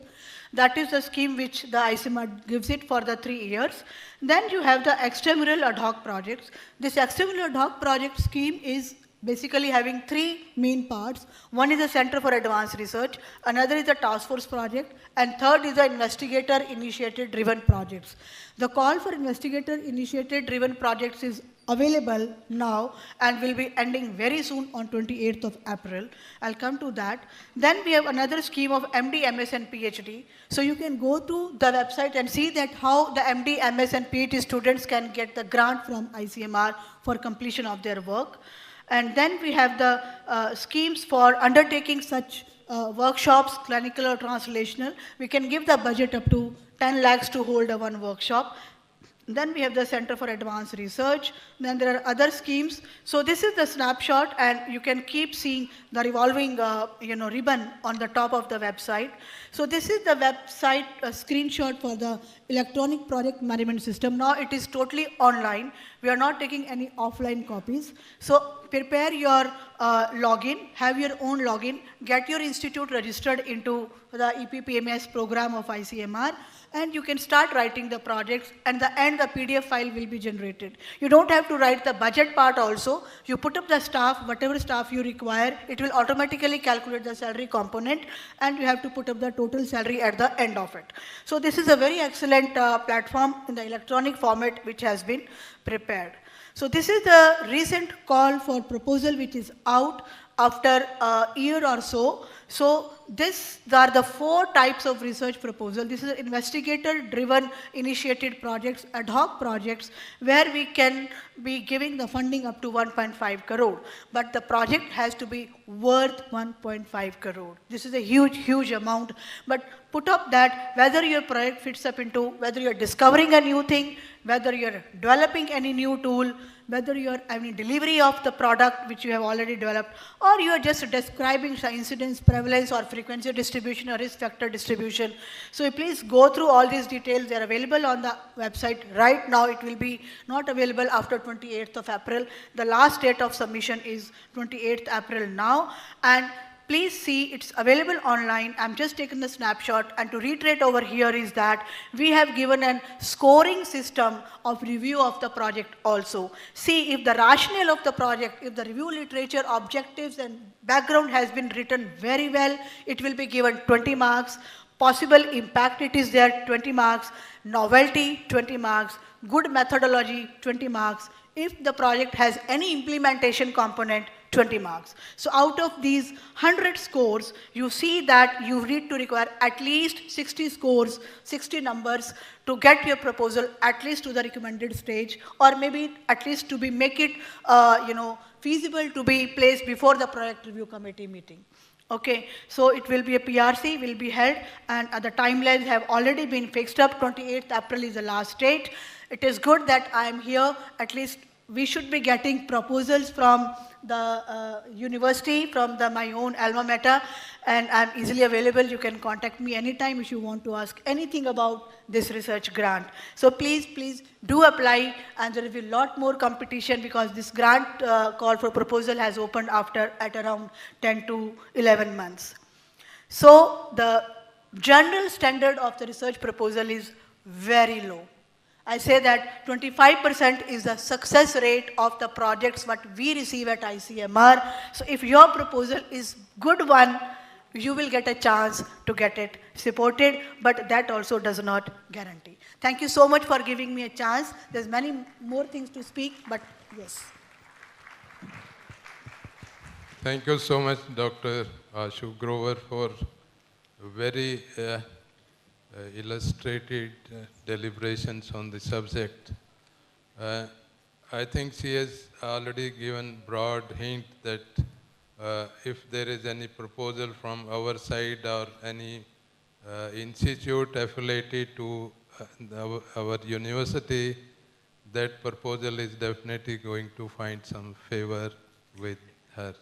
[SPEAKER 16] That is the scheme which the ICMR gives it for the 3 years. Then you have the extramural ad hoc projects. This extramural ad hoc project scheme is basically having 3 main parts. One is the Center for Advanced Research, another is the Task Force project, and third is the investigator-initiated driven projects. The call for investigator-initiated driven projects is available now and will be ending very soon on 28th of April. I'll come to that. Then we have another scheme of MD, MS and PhD. So you can go to the website and see that how the MD, MS and PhD students can get the grant from ICMR for completion of their work. And then we have the schemes for undertaking such workshops, clinical or translational. We can give the budget up to 10 lakhs to hold one workshop. Then we have the Center for Advanced Research. Then there are other schemes. So this is the snapshot, and you can keep seeing the revolving ribbon on the top of the website. So this is the website screenshot for the electronic project management system. Now it is totally online. We are not taking any offline copies. So prepare your login, have your own login, get your institute registered into the EPPMS program of ICMR, and you can start writing the projects, and the PDF file will be generated. You don't have to write the budget part also. You put up the staff, whatever staff you require, it will automatically calculate the salary component, and you have to put up the total salary at the end of it. So this is a very excellent platform in the electronic format which has been prepared. So this is the recent call for proposal which is out after a year or so. So these are the 4 types of research proposal. This is investigator-driven initiated projects, ad hoc projects, where we can be giving the funding up to 1.5 crore. But the project has to be worth 1.5 crore. This is a huge, huge amount. But put up that whether your project fits up into, whether you're discovering a new thing, whether you're developing any new tool, whether you're having delivery of the product which you have already developed, or you are just describing the incidence, prevalence or frequency distribution or risk factor distribution. So please go through all these details. They are available on the website right now. It will be not available after 28th of April. The last date of submission is 28th April now. And please see, it's available online. I'm just taking the snapshot, and to reiterate over here is that we have given a scoring system of review of the project also. See if the rationale of the project, if the review literature, objectives and background has been written very well, it will be given 20 marks. Possible impact, it is there, 20 marks. Novelty, 20 marks. Good methodology, 20 marks. If the project has any implementation component, 20 marks. So out of these 100 scores, you see that you need to require at least 60 scores, 60 numbers to get your proposal at least to the recommended stage, or maybe at least to be make it feasible to be placed before the project review committee meeting. Okay, so it will be a PRC, will be held, and the timelines have already been fixed up. 28th April is the last date. It is good that I am here. At least we should be getting proposals from the university, from my own alma mater, and I'm easily available. You can contact me anytime if you want to ask anything about this research grant. So please do apply, and there will be a lot more competition because this grant call for proposal has opened at around 10 to 11 months. So the general standard of the research proposal is very low. I say that 25% is the success rate of the projects what we receive at ICMR. So if your proposal is good one, you will get a chance to get it supported, but that also does not guarantee. Thank you so much for giving me a chance. There's many more things to speak, but yes.
[SPEAKER 8] Thank you so much, Dr. Ashok Grover, for very illustrated deliberations on the subject. I think she has already given broad hint that if there is any proposal from our side or any institute affiliated to our university, that proposal is definitely going to find some favor with her.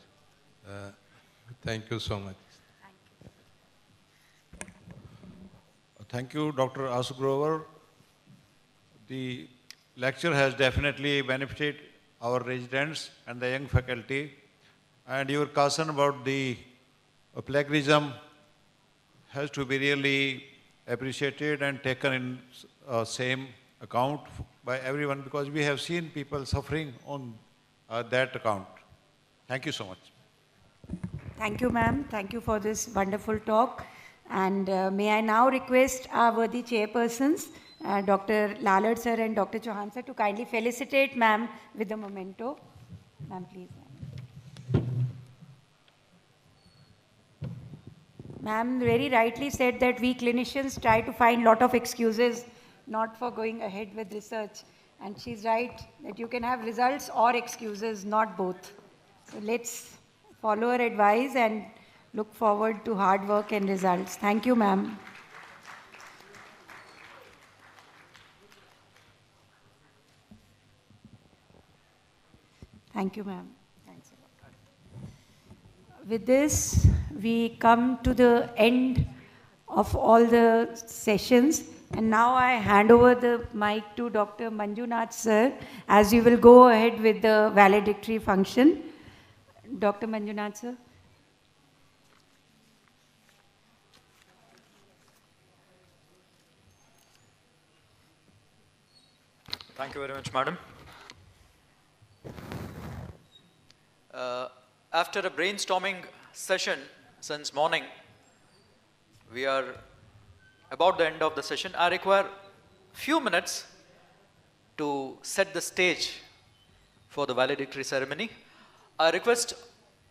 [SPEAKER 8] Thank you so much.
[SPEAKER 14] Thank you, Dr. Ashok Grover. The lecture has definitely benefited our residents and the young faculty. And your concern about the plagiarism has to be really appreciated and taken in same account by everyone, because we have seen people suffering on that account. Thank you so much.
[SPEAKER 1] Thank you, ma'am. Thank you for this wonderful talk. And may I now request our worthy chairpersons Dr. Lalad sir and Dr. Chauhan sir to kindly felicitate ma'am with the memento. Ma'am, please. Ma'am very rightly said that we clinicians try to find lot of excuses not for going ahead with research. And she's right that you can have results or excuses, not both. So let's follow her advice and look forward to hard work and results. Thank you, ma'am. Thank you, ma'am. Thanks a lot. With this, we come to the end of all the sessions. And now I hand over the mic to Dr. Manjunath sir, as we will go ahead with the valedictory function. Dr. Manjunath sir.
[SPEAKER 17] Thank you very much, madam. After a brainstorming session since morning, we are about the end of the session. I require few minutes to set the stage for the valedictory ceremony. I request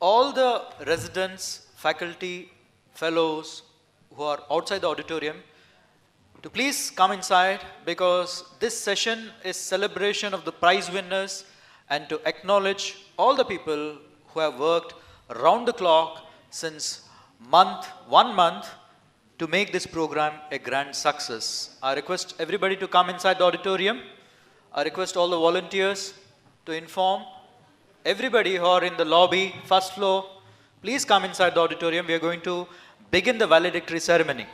[SPEAKER 17] all the residents, faculty, fellows who are outside the auditorium to please come inside, because this session is celebration of the prize winners and to acknowledge all the people who have worked round the clock since 1 month to make this program a grand success. I request everybody to come inside the auditorium. I request all the volunteers to inform everybody who are in the lobby, first floor, please come inside the auditorium. We are going to begin the valedictory ceremony.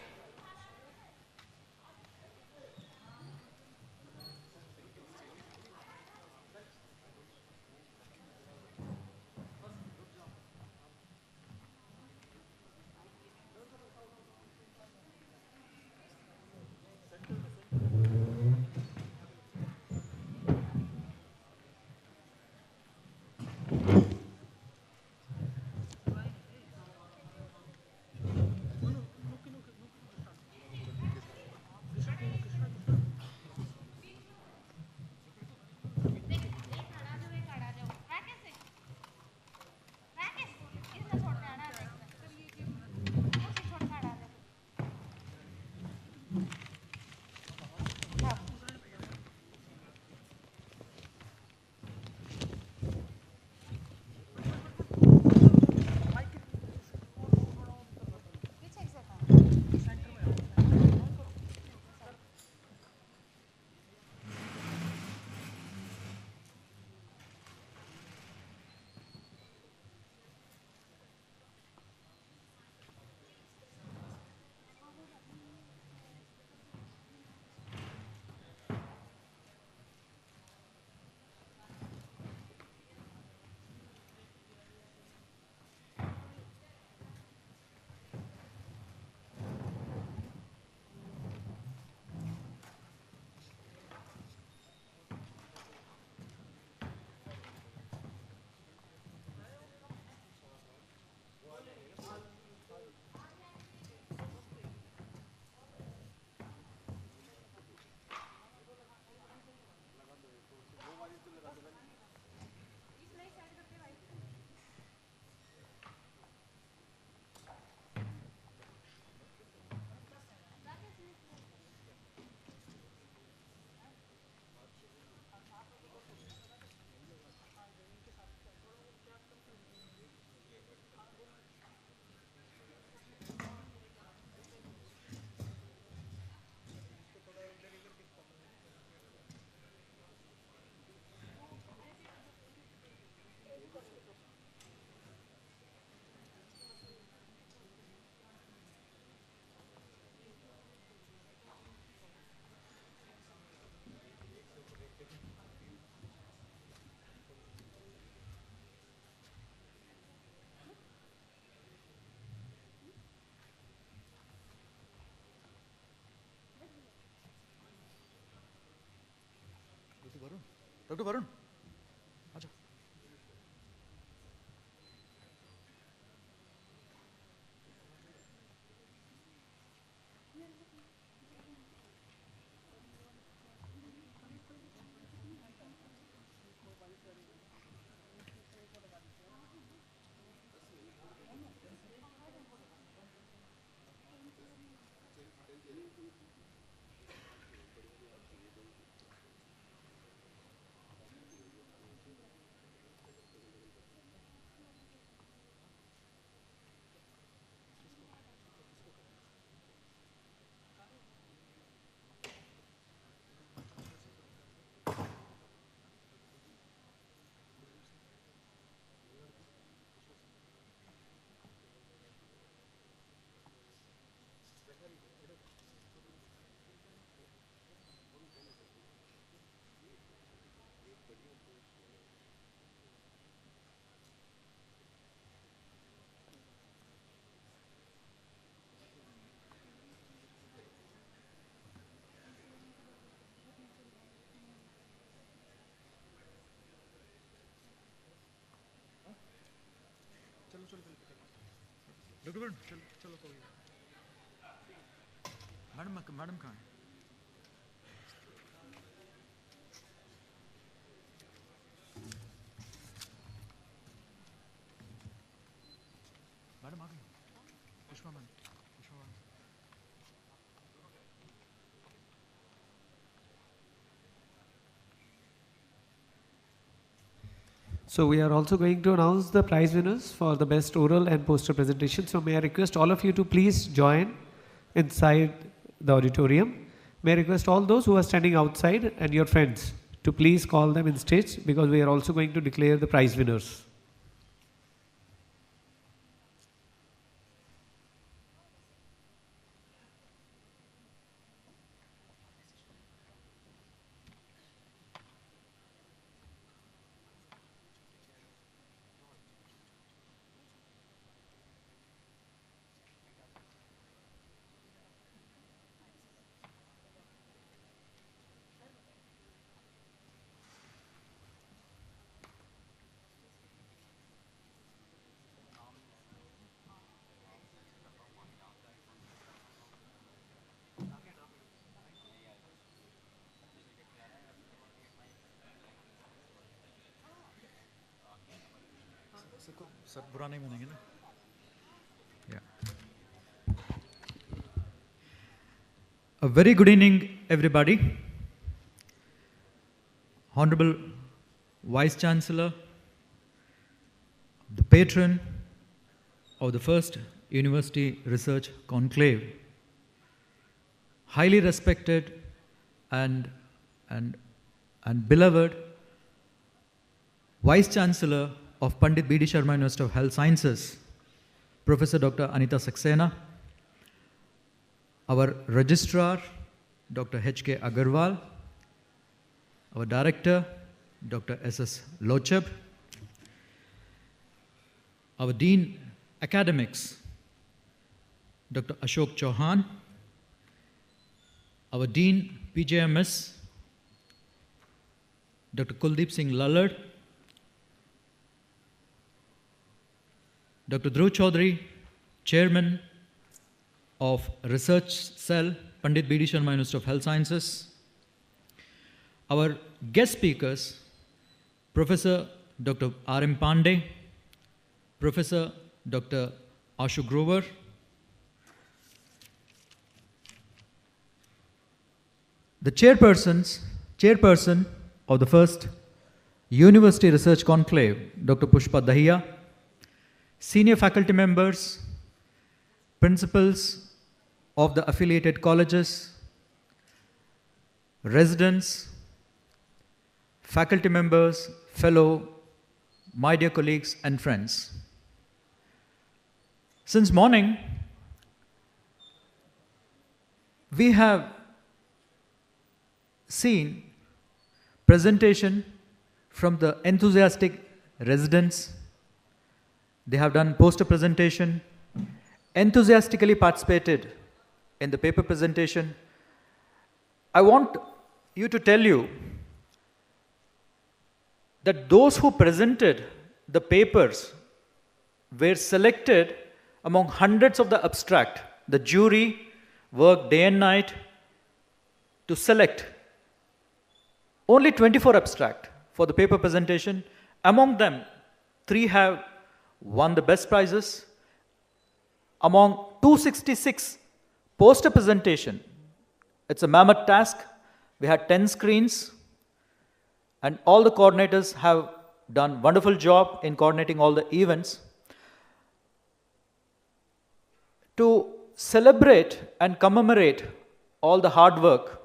[SPEAKER 18] Dr. Varun, आजा। Doctor Varun चलो चलो कोई madam madam कहाँ है madam आ गई Pushpa ma'am Pushpa ma'am
[SPEAKER 19] So we are also going to announce the prize winners for the best oral and poster presentation. So may I request all of you to please join inside the auditorium. May I request all those who are standing outside and your friends to please call them in stage, because we are also going to declare the prize winners.
[SPEAKER 18] Sir बुरा नहीं मानेंगे ना A very good evening, everybody. Honorable Vice Chancellor, the patron of the first University Research Conclave, highly respected and beloved Vice Chancellor of Pandit B.D. Sharma University of Health Sciences, Professor Dr. Anita Saxena, our Registrar, Dr. H.K. Agarwal, our Director, Dr. S.S. Lochab, our Dean Academics, Dr. Ashok Chauhan, our Dean PJMS, Dr. Kuldeep Singh Lallad, Dr. Dhruv Chaudhary, Chairman of Research Cell, Pandit B.D. Sharma University of Health Sciences. Our guest speakers, Professor Dr. R.M. Pandey, Professor Dr. Ashu Grover, the chairperson of the first University Research Conclave, Dr. Pushpa Dahiya, senior faculty members, principals of the affiliated colleges, residents, faculty members, fellow, my dear colleagues and friends. Since morning, we have seen presentation from the enthusiastic residents. They have done poster presentation, enthusiastically participated in the paper presentation. I want you to tell you that those who presented the papers were selected among hundreds of the abstract. The jury worked day and night to select only 24 abstract for the paper presentation. Among them, 3 have won the best prizes. Among 266 poster presentation, it's a mammoth task. We had 10 screens, and all the coordinators have done wonderful job in coordinating all the events. To celebrate and commemorate all the hard work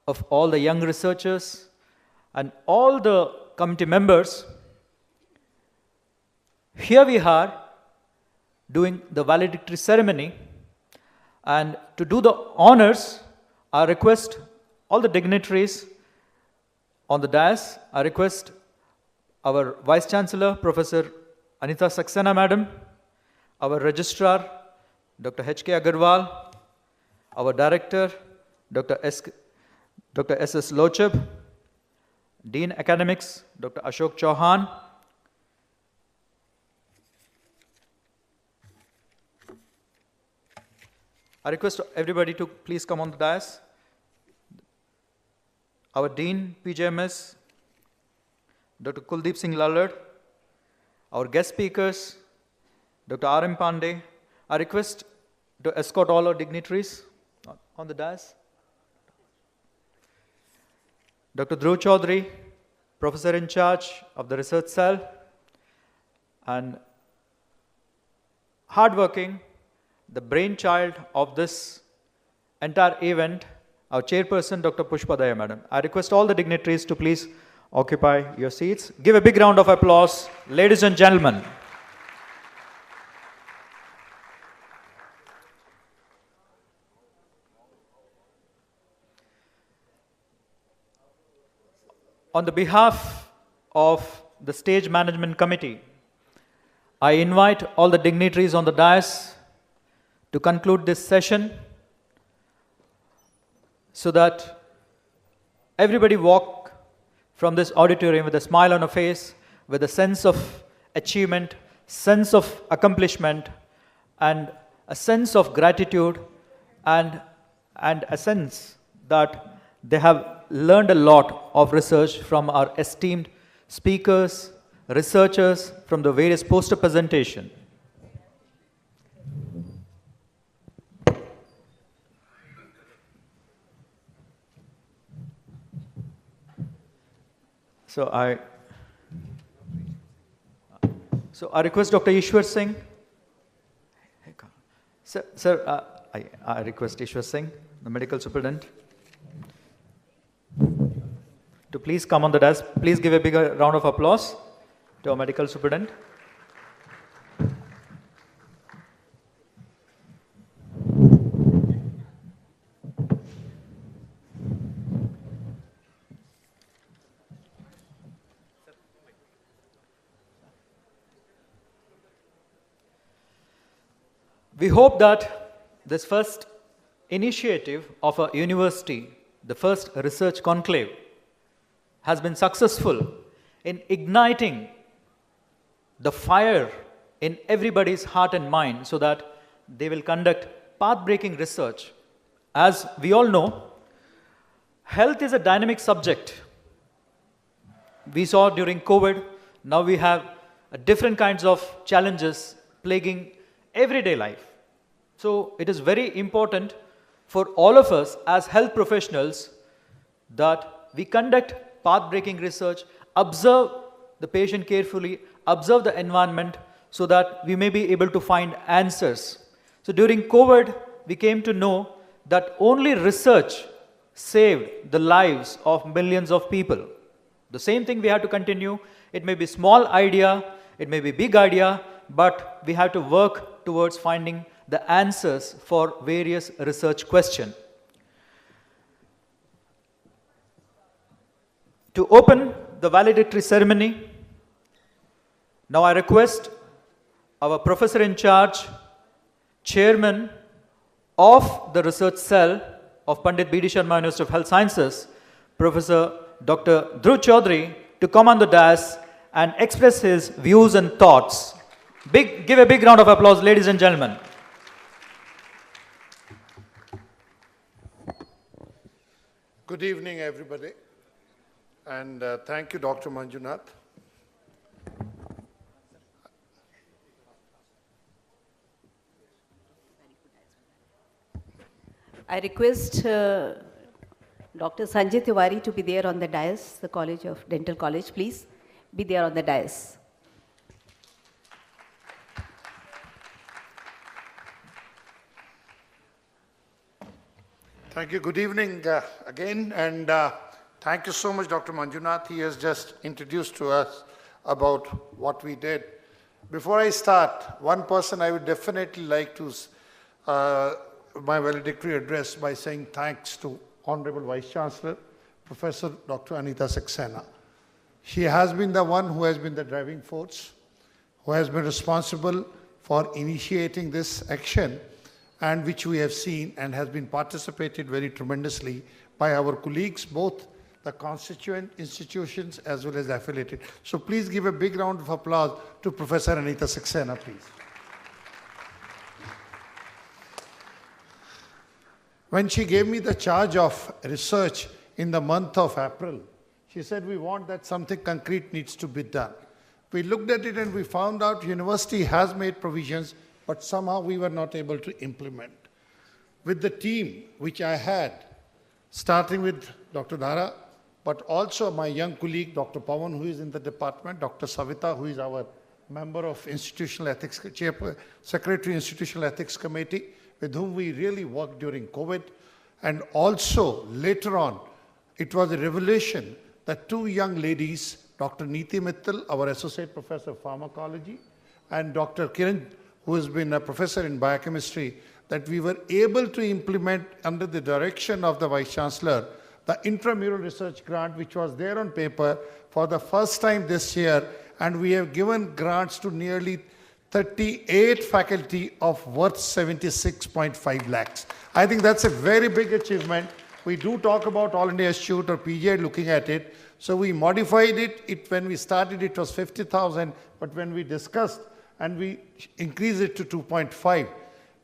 [SPEAKER 18] of all the young researchers and all the committee members, here we are doing the valedictory ceremony. And to do the honors, I request all the dignitaries on the dais. I request our Vice Chancellor, Professor Anita Saxena Madam, our Registrar, Dr. H.K. Agarwal, our Director, Dr. S.S. Lochab, Dean Academics, Dr. Ashok Chauhan, I request everybody to please come on the dais. Our Dean, PJMS, Dr. Kuldeep Singh Lallad, our guest speakers, Dr. R.M. Pandey. I request to escort all our dignitaries on the dais. Dr. Dhruv Chaudhary, Professor in charge of the research cell, and hardworking, the brainchild of this entire event, our chairperson, Dr. Pushpa Daya, Madam. I request all the dignitaries to please occupy your seats. Give a big round of applause, ladies and gentlemen. On the behalf of the Stage Management Committee, I invite all the dignitaries on the dais to conclude this session so that everybody walk from this auditorium with a smile on a face, with a sense of achievement, sense of accomplishment, and a sense of gratitude, and a sense that they have learned a lot of research from our esteemed speakers, researchers from the various poster presentation. So I request Dr. Ishwar Singh. Sir, I request Ishwar Singh, the medical superintendent, to please come on the desk. Please give a big round of applause to our medical superintendent. We hope that this first initiative of a university, the first research conclave, has been successful in igniting the fire in everybody's heart and mind so that they will conduct path-breaking research. As we all know, health is a dynamic subject. We saw during COVID, now we have different kinds of challenges plaguing everyday life. So it is very important for all of us as health professionals that we conduct path-breaking research, observe the patient carefully, observe the environment so that we may be able to find answers. So during COVID, we came to know that only research saved the lives of millions of people. The same thing we have to continue. It may be small idea, it may be big idea, but we have to work towards finding the answers for various research questions. To open the valedictory ceremony, now I request our professor in charge, chairman of the research cell of Pandit B.D. Sharma University of Health Sciences, Professor Dr. Dhruv Chaudhary, to come on the dais and express his views and thoughts. Give a big round of applause, ladies and gentlemen.
[SPEAKER 20] Good evening, everybody, and thank you, Dr. Manjunath.
[SPEAKER 21] I request Dr. Sanjay Tiwari to be there on the dais, the College of Dental College, please be there on the dais.
[SPEAKER 20] Thank you. Good evening again, and thank you so much, Dr. Manjunath. He has just introduced to us about what we did. Before I start, one person I would definitely like to my valedictory address by saying thanks to Honorable Vice Chancellor, Professor Dr. Anita Saxena. She has been the one who has been the driving force, who has been responsible for initiating this action, and which we have seen and has been participated very tremendously by our colleagues, both the constituent institutions as well as affiliated. So please give a big round of applause to Professor Anita Saxena, please. When she gave me the charge of research in the month of April, she said, we want that something concrete needs to be done. We looked at it and we found out university has made provisions, but somehow we were not able to implement. With the team which I had, starting with Dr. Dhara, but also my young colleague, Dr. Pawan, who is in the department, Dr. Savita, who is our member of Institutional Ethics, Secretary Institutional Ethics Committee, with whom we really worked during COVID. And also, later on, it was a revelation that two young ladies, Dr. Neeti Mittal, our Associate Professor of Pharmacology, and Dr. Kiran, who has been a professor in biochemistry, that we were able to implement under the direction of the Vice Chancellor, the intramural research grant, which was there on paper for the first time this year, and we have given grants to nearly 38 faculty of worth 76.5 lakhs. I think that's a very big achievement. We do talk about All India Institute or PGI looking at it. So we modified it. When we started, it was 50,000, but when we discussed and we increased it to 2.5.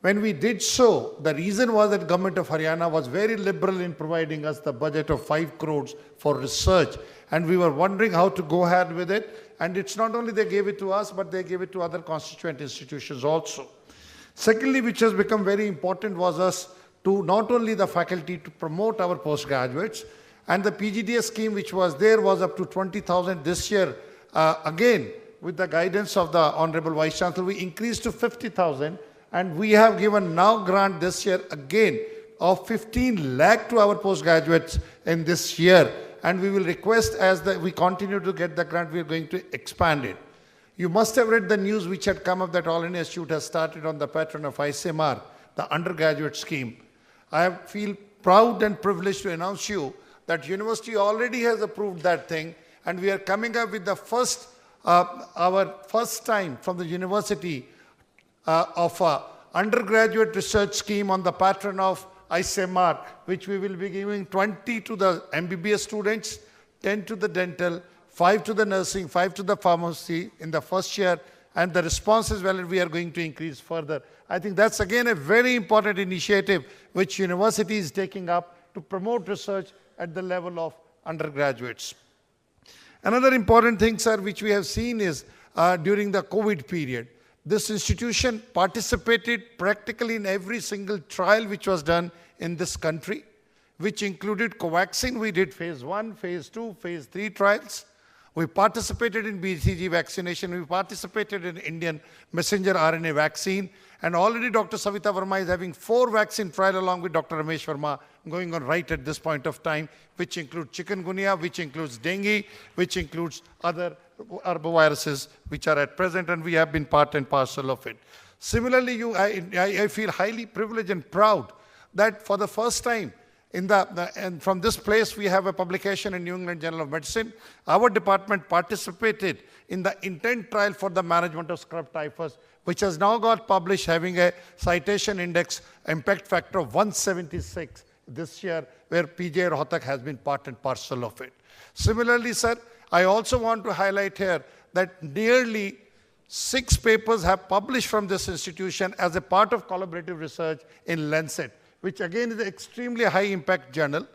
[SPEAKER 20] When we did so, the reason was that government of Haryana was very liberal in providing us the budget of 5 crores for research. And we were wondering how to go ahead with it. And it's not only they gave it to us, but they gave it to other constituent institutions also. Secondly, which has become very important, was us to not only the faculty to promote our postgraduates, and the PGDS scheme which was there was up to 20,000 this year. Again, with the guidance of the Honorable Vice Chancellor, we increased to 50,000. And we have given now grant this year again of 15 lakh to our postgraduates in this year. And we will request as we continue to get the grant, we are going to expand it. You must have read the news which had come up that All India Institute has started on the pattern of ICMR, the undergraduate scheme. I feel proud and privileged to announce you that university already has approved that thing, and we are coming up with the first, our first time from the university of an undergraduate research scheme on the pattern of ICMR, which we will be giving 20 to the MBBS students, 10 to the dental, 5 to the nursing, 5 to the pharmacy in the first year, and the response is well, we are going to increase further. I think that's again a very important initiative which university is taking up to promote research at the level of undergraduates. Another important thing, sir, which we have seen is during the COVID period, this institution participated practically in every single trial which was done in this country, which included Covaxin. We did phase 1, phase 2, phase 3 trials. We participated in BCG vaccination. We participated in Indian messenger RNA vaccine. And already Dr. Savita Verma is having 4 vaccine trials along with Dr. Ramesh Verma going on right at this point of time, which include chikungunya, which includes dengue, which includes other arboviruses which are at present, and we have been part and parcel of it. Similarly, I feel highly privileged and proud that for the first time and from this place we have a publication in New England Journal of Medicine. Our department participated in the intent trial for the management of scrub typhus, which has now got published having a citation index impact factor of 176 this year, where PJ Rohtak has been part and parcel of it. Similarly, sir, I also want to highlight here that nearly 6 papers have published from this institution as a part of collaborative research in Lancet, which again is an extremely high impact journal.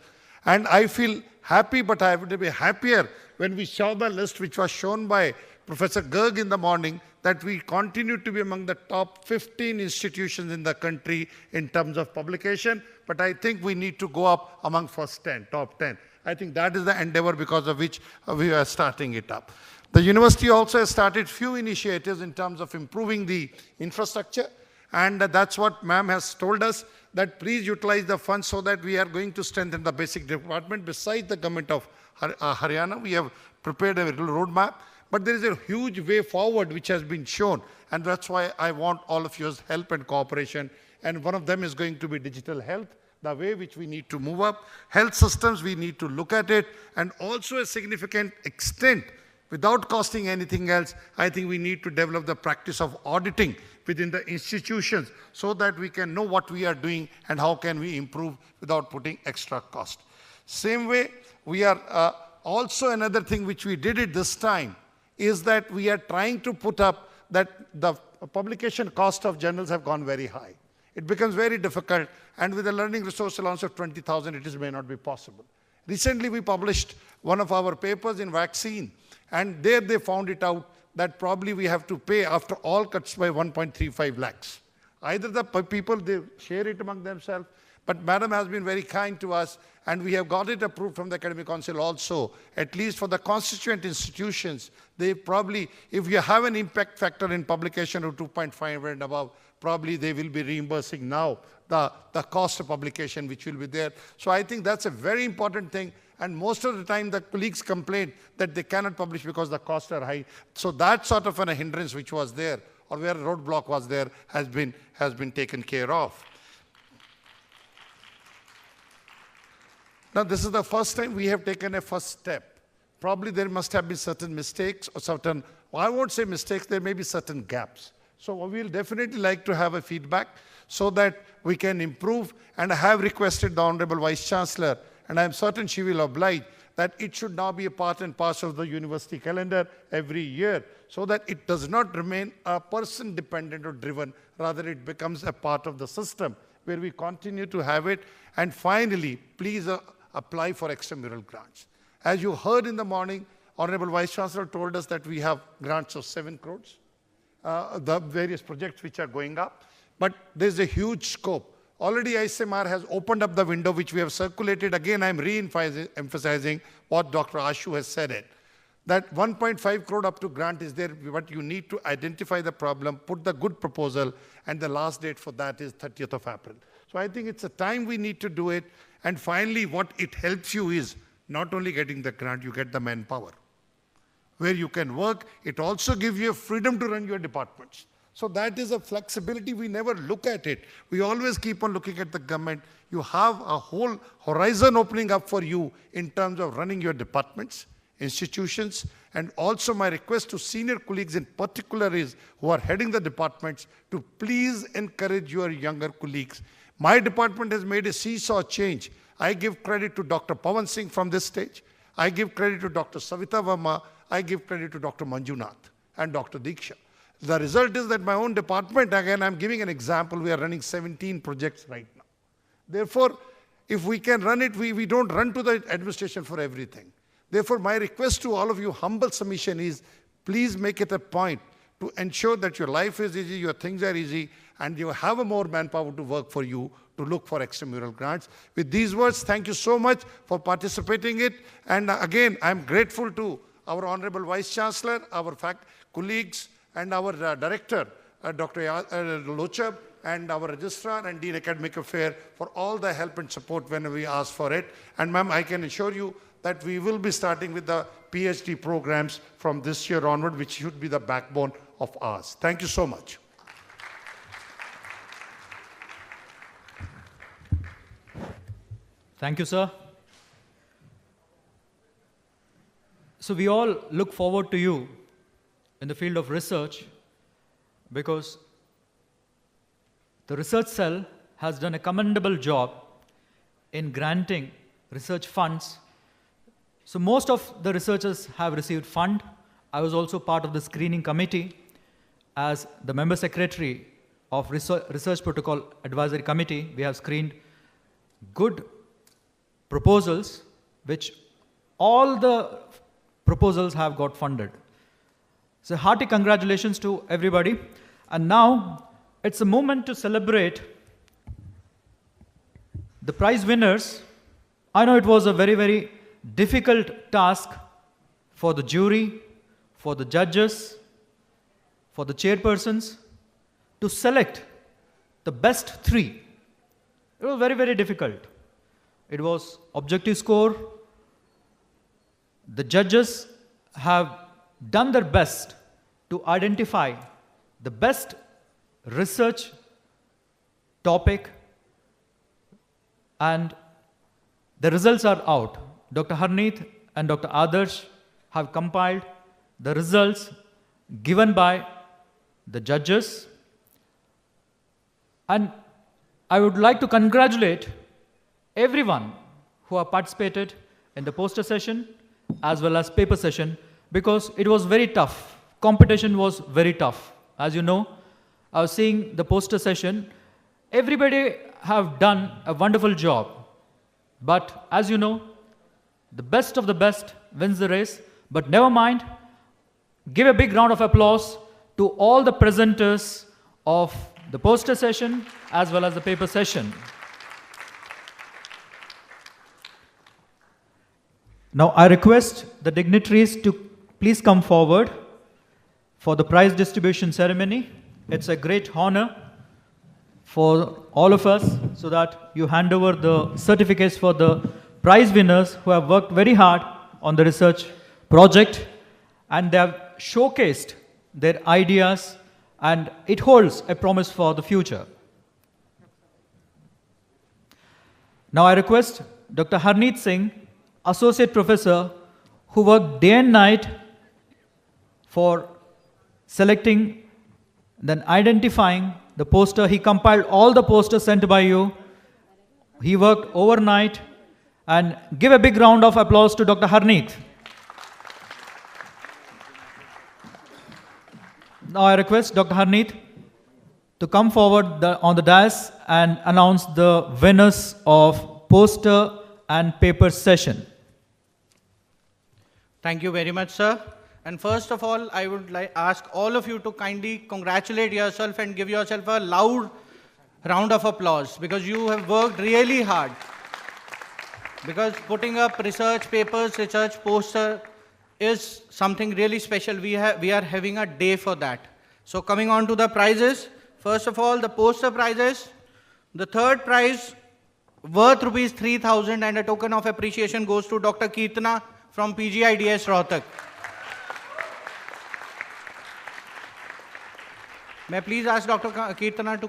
[SPEAKER 20] And I feel happy, but I would be happier when we saw the list which was shown by Professor Garg in the morning, that we continue to be among the top 15 institutions in the country in terms of publication. But I think we need to go up among first 10, top 10. I think that is the endeavor because of which we are starting it up. The university also has started few initiatives in terms of improving the infrastructure. And that's what ma'am has told us, that please utilize the funds so that we are going to strengthen the basic department. Besides the government of Haryana, we have prepared a little roadmap. But there is a huge way forward which has been shown. And that's why I want all of your help and cooperation. And one of them is going to be digital health, the way which we need to move up. Health systems, we need to look at it. And also a significant extent, without costing anything else, I think we need to develop the practice of auditing within the institutions so that we can know what we are doing and how can we improve without putting extra cost. Same way, we are also another thing which we did it this time is that we are trying to put up that the publication cost of journals have gone very high. It becomes very difficult, and with a learning resource allowance of 20,000, it may not be possible. Recently, we published one of our papers in vaccine, and there they found it out that probably we have to pay after all cuts by 1.35 lakhs. Either the people, they share it among themselves, but Madam has been very kind to us, and we have got it approved from the Academic Council also. At least for the constituent institutions, they probably, if you have an impact factor in publication of 2.5 and above, probably they will be reimbursing now the cost of publication which will be there. So I think that's a very important thing. And most of the time the colleagues complain that they cannot publish because the costs are high. So that sort of a hindrance which was there, or where a roadblock was there, has been taken care of. Now this is the first time we have taken a first step. Probably there must have been certain mistakes or certain, well, I won't say mistakes, there may be certain gaps. So we'll definitely like to have a feedback so that we can improve, and I have requested the Honorable Vice Chancellor, and I'm certain she will oblige, that it should now be a part and parcel of the university calendar every year, so that it does not remain a person dependent or driven, rather it becomes a part of the system where we continue to have it. And finally, please apply for extramural grants. As you heard in the morning, Honorable Vice Chancellor told us that we have grants of 7 crores, the various projects which are going up, but there's a huge scope. Already ICMR has opened up the window which we have circulated. Again, I'm re-emphasizing what Dr. Ashu has said it, that 1.5 crore up to grant is there, but you need to identify the problem, put the good proposal, and the last date for that is 30th of April. So I think it's a time we need to do it. And finally, what it helps you is not only getting the grant, you get the manpower where you can work. It also gives you a freedom to run your departments. So that is a flexibility. We never look at it. We always keep on looking at the government. You have a whole horizon opening up for you in terms of running your departments, institutions, and also my request to senior colleagues in particular is, who are heading the departments, to please encourage your younger colleagues. My department has made a seesaw change. I give credit to Dr. Pawan Singh from this stage. I give credit to Dr. Savita Verma. I give credit to Dr. Manjunath and Dr. Diksha. The result is that my own department, again, I'm giving an example, we are running 17 projects right now. Therefore, if we can run it, we don't run to the administration for everything. Therefore, my request to all of you, humble submission is, please make it a point to ensure that your life is easy, your things are easy, and you have a more manpower to work for you to look for extramural grants. With these words, thank you so much for participating in it. And again, I'm grateful to our Honorable Vice Chancellor, our colleagues, and our Director, Dr. Lochab, and our Registrar and Dean Academic Affairs for all the help and support when we ask for it. And ma'am, I can assure you that we will be starting with the PhD programs from this year onward, which should be the backbone of ours. Thank you so much.
[SPEAKER 18] Thank you, sir. So we all look forward to you in the field of research, because the research cell has done a commendable job in granting research funds. So most of the researchers have received fund. I was also part of the screening committee as the member secretary of Research Protocol Advisory Committee. We have screened good proposals, which all the proposals have got funded. So hearty congratulations to everybody. And now it's a moment to celebrate the prize winners. I know it was a very, very difficult task for the jury, for the judges, for the chairpersons to select the best 3. It was very, very difficult. It was objective score. The judges have done their best to identify the best research topic, and the results are out. Dr. Harneet and Dr. Adarsh have compiled the results given by the judges, and I would like to congratulate everyone who have participated in the poster session as well as paper session, because it was very tough. Competition was very tough. As you know, I was seeing the poster session. everybody have done a wonderful job. But as you know, the best of the best wins the race. But never mind, give a big round of applause to all the presenters of the poster session as well as the paper session. Now I request the dignitaries to please come forward for the prize distribution ceremony. It's a great honor for all of us, so that you hand over the certificates for the prize winners who have worked very hard on the research project, and they have showcased their ideas, and it holds a promise for the future. Now I request Dr. Harneet Singh, Associate Professor, who worked day and night for selecting, then identifying the poster. He compiled all the posters sent by you. He worked overnight. And give a big round of applause to Dr. Harneet. Now I request Dr. Harneet to come forward on the dais and announce the winners of poster and paper session.
[SPEAKER 10] Thank you very much, sir. And first of all, I would ask all of you to kindly congratulate yourself and give yourself a loud round of applause, because you have worked really hard. Because putting up research papers, research poster is something really special. We are having a day for that. So coming on to the prizes, first of all, the poster prizes. The third prize, worth rupees 3,000, and a token of appreciation goes to Dr. Kirtana from PGIDS Rohtak. May I please ask Dr. Kirtana to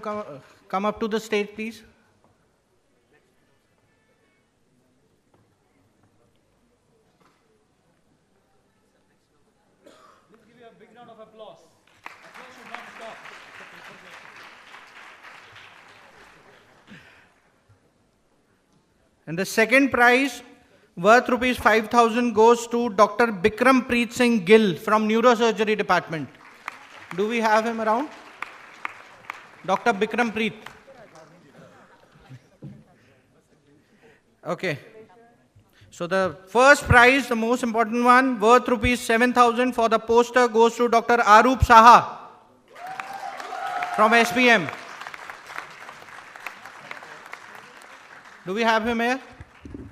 [SPEAKER 10] come up to the stage, please?
[SPEAKER 18] Let's give you a big round of applause. Applause should not stop.
[SPEAKER 10] And the second prize, worth rupees 5,000, goes to Dr. Bikram Preet Singh Gill from Neurosurgery Department. Do we have him around? Dr. Bikram Preet. Okay. So the first prize, the most important one, worth rupees 7,000 for the poster, goes to Dr. Arup Saha from SPM. Do we have him here?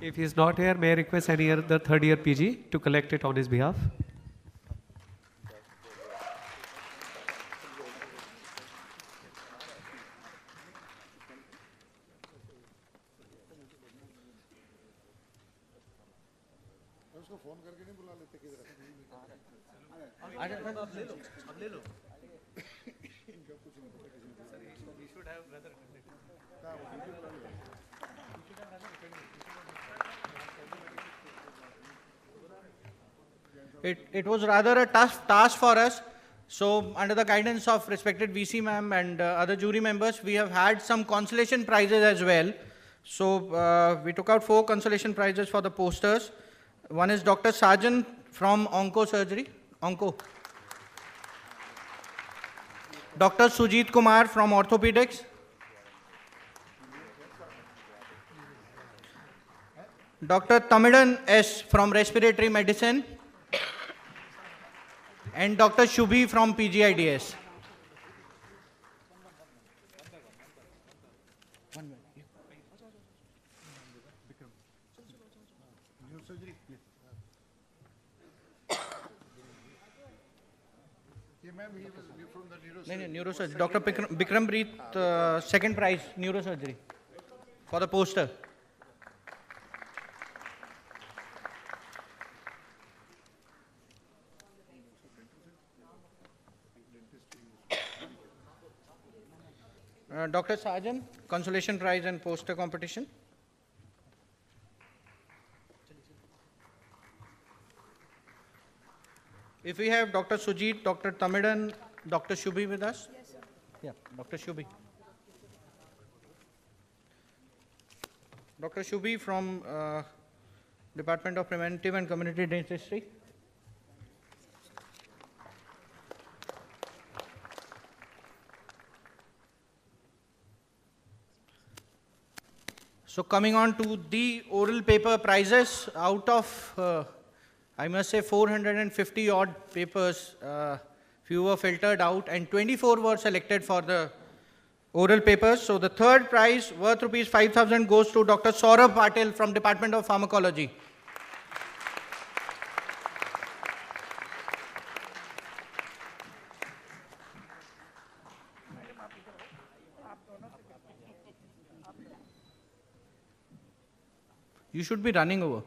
[SPEAKER 19] If he is not here, may I request any other third year PG to collect it on his behalf?
[SPEAKER 10] It was rather a tough task for us. So under the guidance of respected VC ma'am and other jury members, we have had some consolation prizes as well. So we took out 4 consolation prizes for the posters. One is Dr. Sajan from Onco Surgery. Onco. Dr. Sujit Kumar from Orthopedics. Dr. Tamidan S. from Respiratory Medicine. And Dr. Shubhi from PGIDS. Neurosurgery. Dr. Bikram Preet, second prize, neurosurgery, for the poster. Dr. Sajan, consolation prize and poster competition. If we have Dr. Sujit, Dr. Tamidan, Dr. Shubhi with us? Yes, sir. Yeah, Dr. Shubhi. Dr. Shubhi from Department of Preventive and Community Dentistry.
[SPEAKER 3] So coming on to the oral paper prizes, out of, I must say, 450 odd papers, few were filtered out and 24 were selected for the oral papers. So the third prize, worth rupees 5,000, goes to Dr. Saurabh Patil from Department of Pharmacology. You should be running over.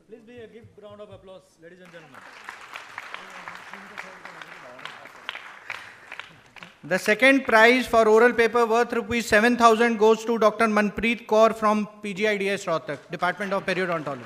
[SPEAKER 18] Please be a give round of applause, ladies and gentlemen.
[SPEAKER 3] The second prize for oral paper worth rupees 7,000 goes to Dr. Manpreet Kaur from PGIDS Rohtak, Department of Periodontology.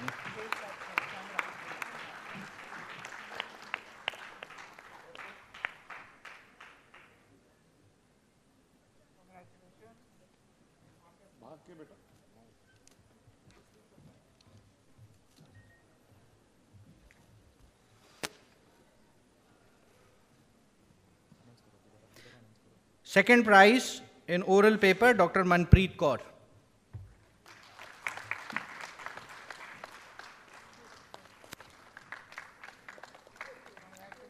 [SPEAKER 3] Second prize in oral paper, Dr. Manpreet Kaur.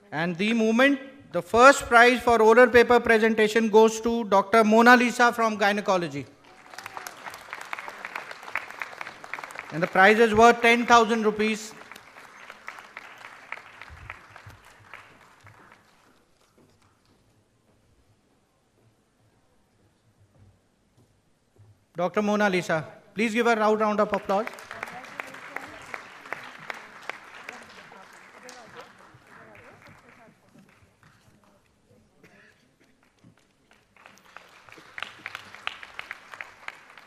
[SPEAKER 3] And the moment, the first prize for oral paper presentation goes to Dr. Mona Lisa from Gynecology. And the prize is worth 10,000 rupees. Dr. Mona Lisa, please give a loud round of applause.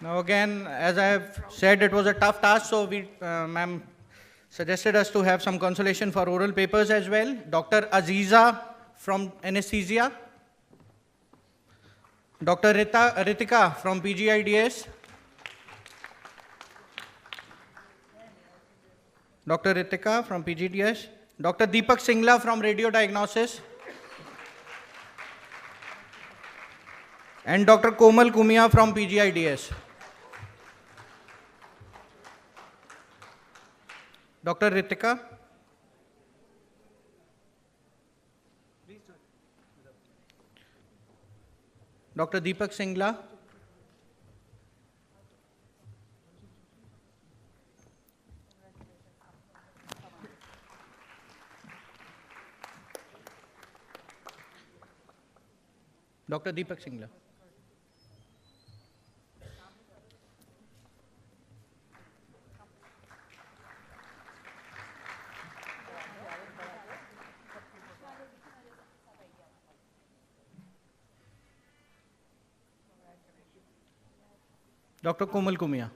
[SPEAKER 3] Now again, as I have said, it was a tough task, so ma'am suggested us to have some consolation for oral papers as well. Dr. Aziza from Anesthesia. Dr. Ritika from PGIDS. Dr. Ritika from PGDS. Dr. Deepak Singla from Radio Diagnosis. And Dr. Komal Kumia from PGIDS. Dr. Ritika. Dr. Deepak Singla. Dr. Deepak Singla. Dr. Komal Kumia.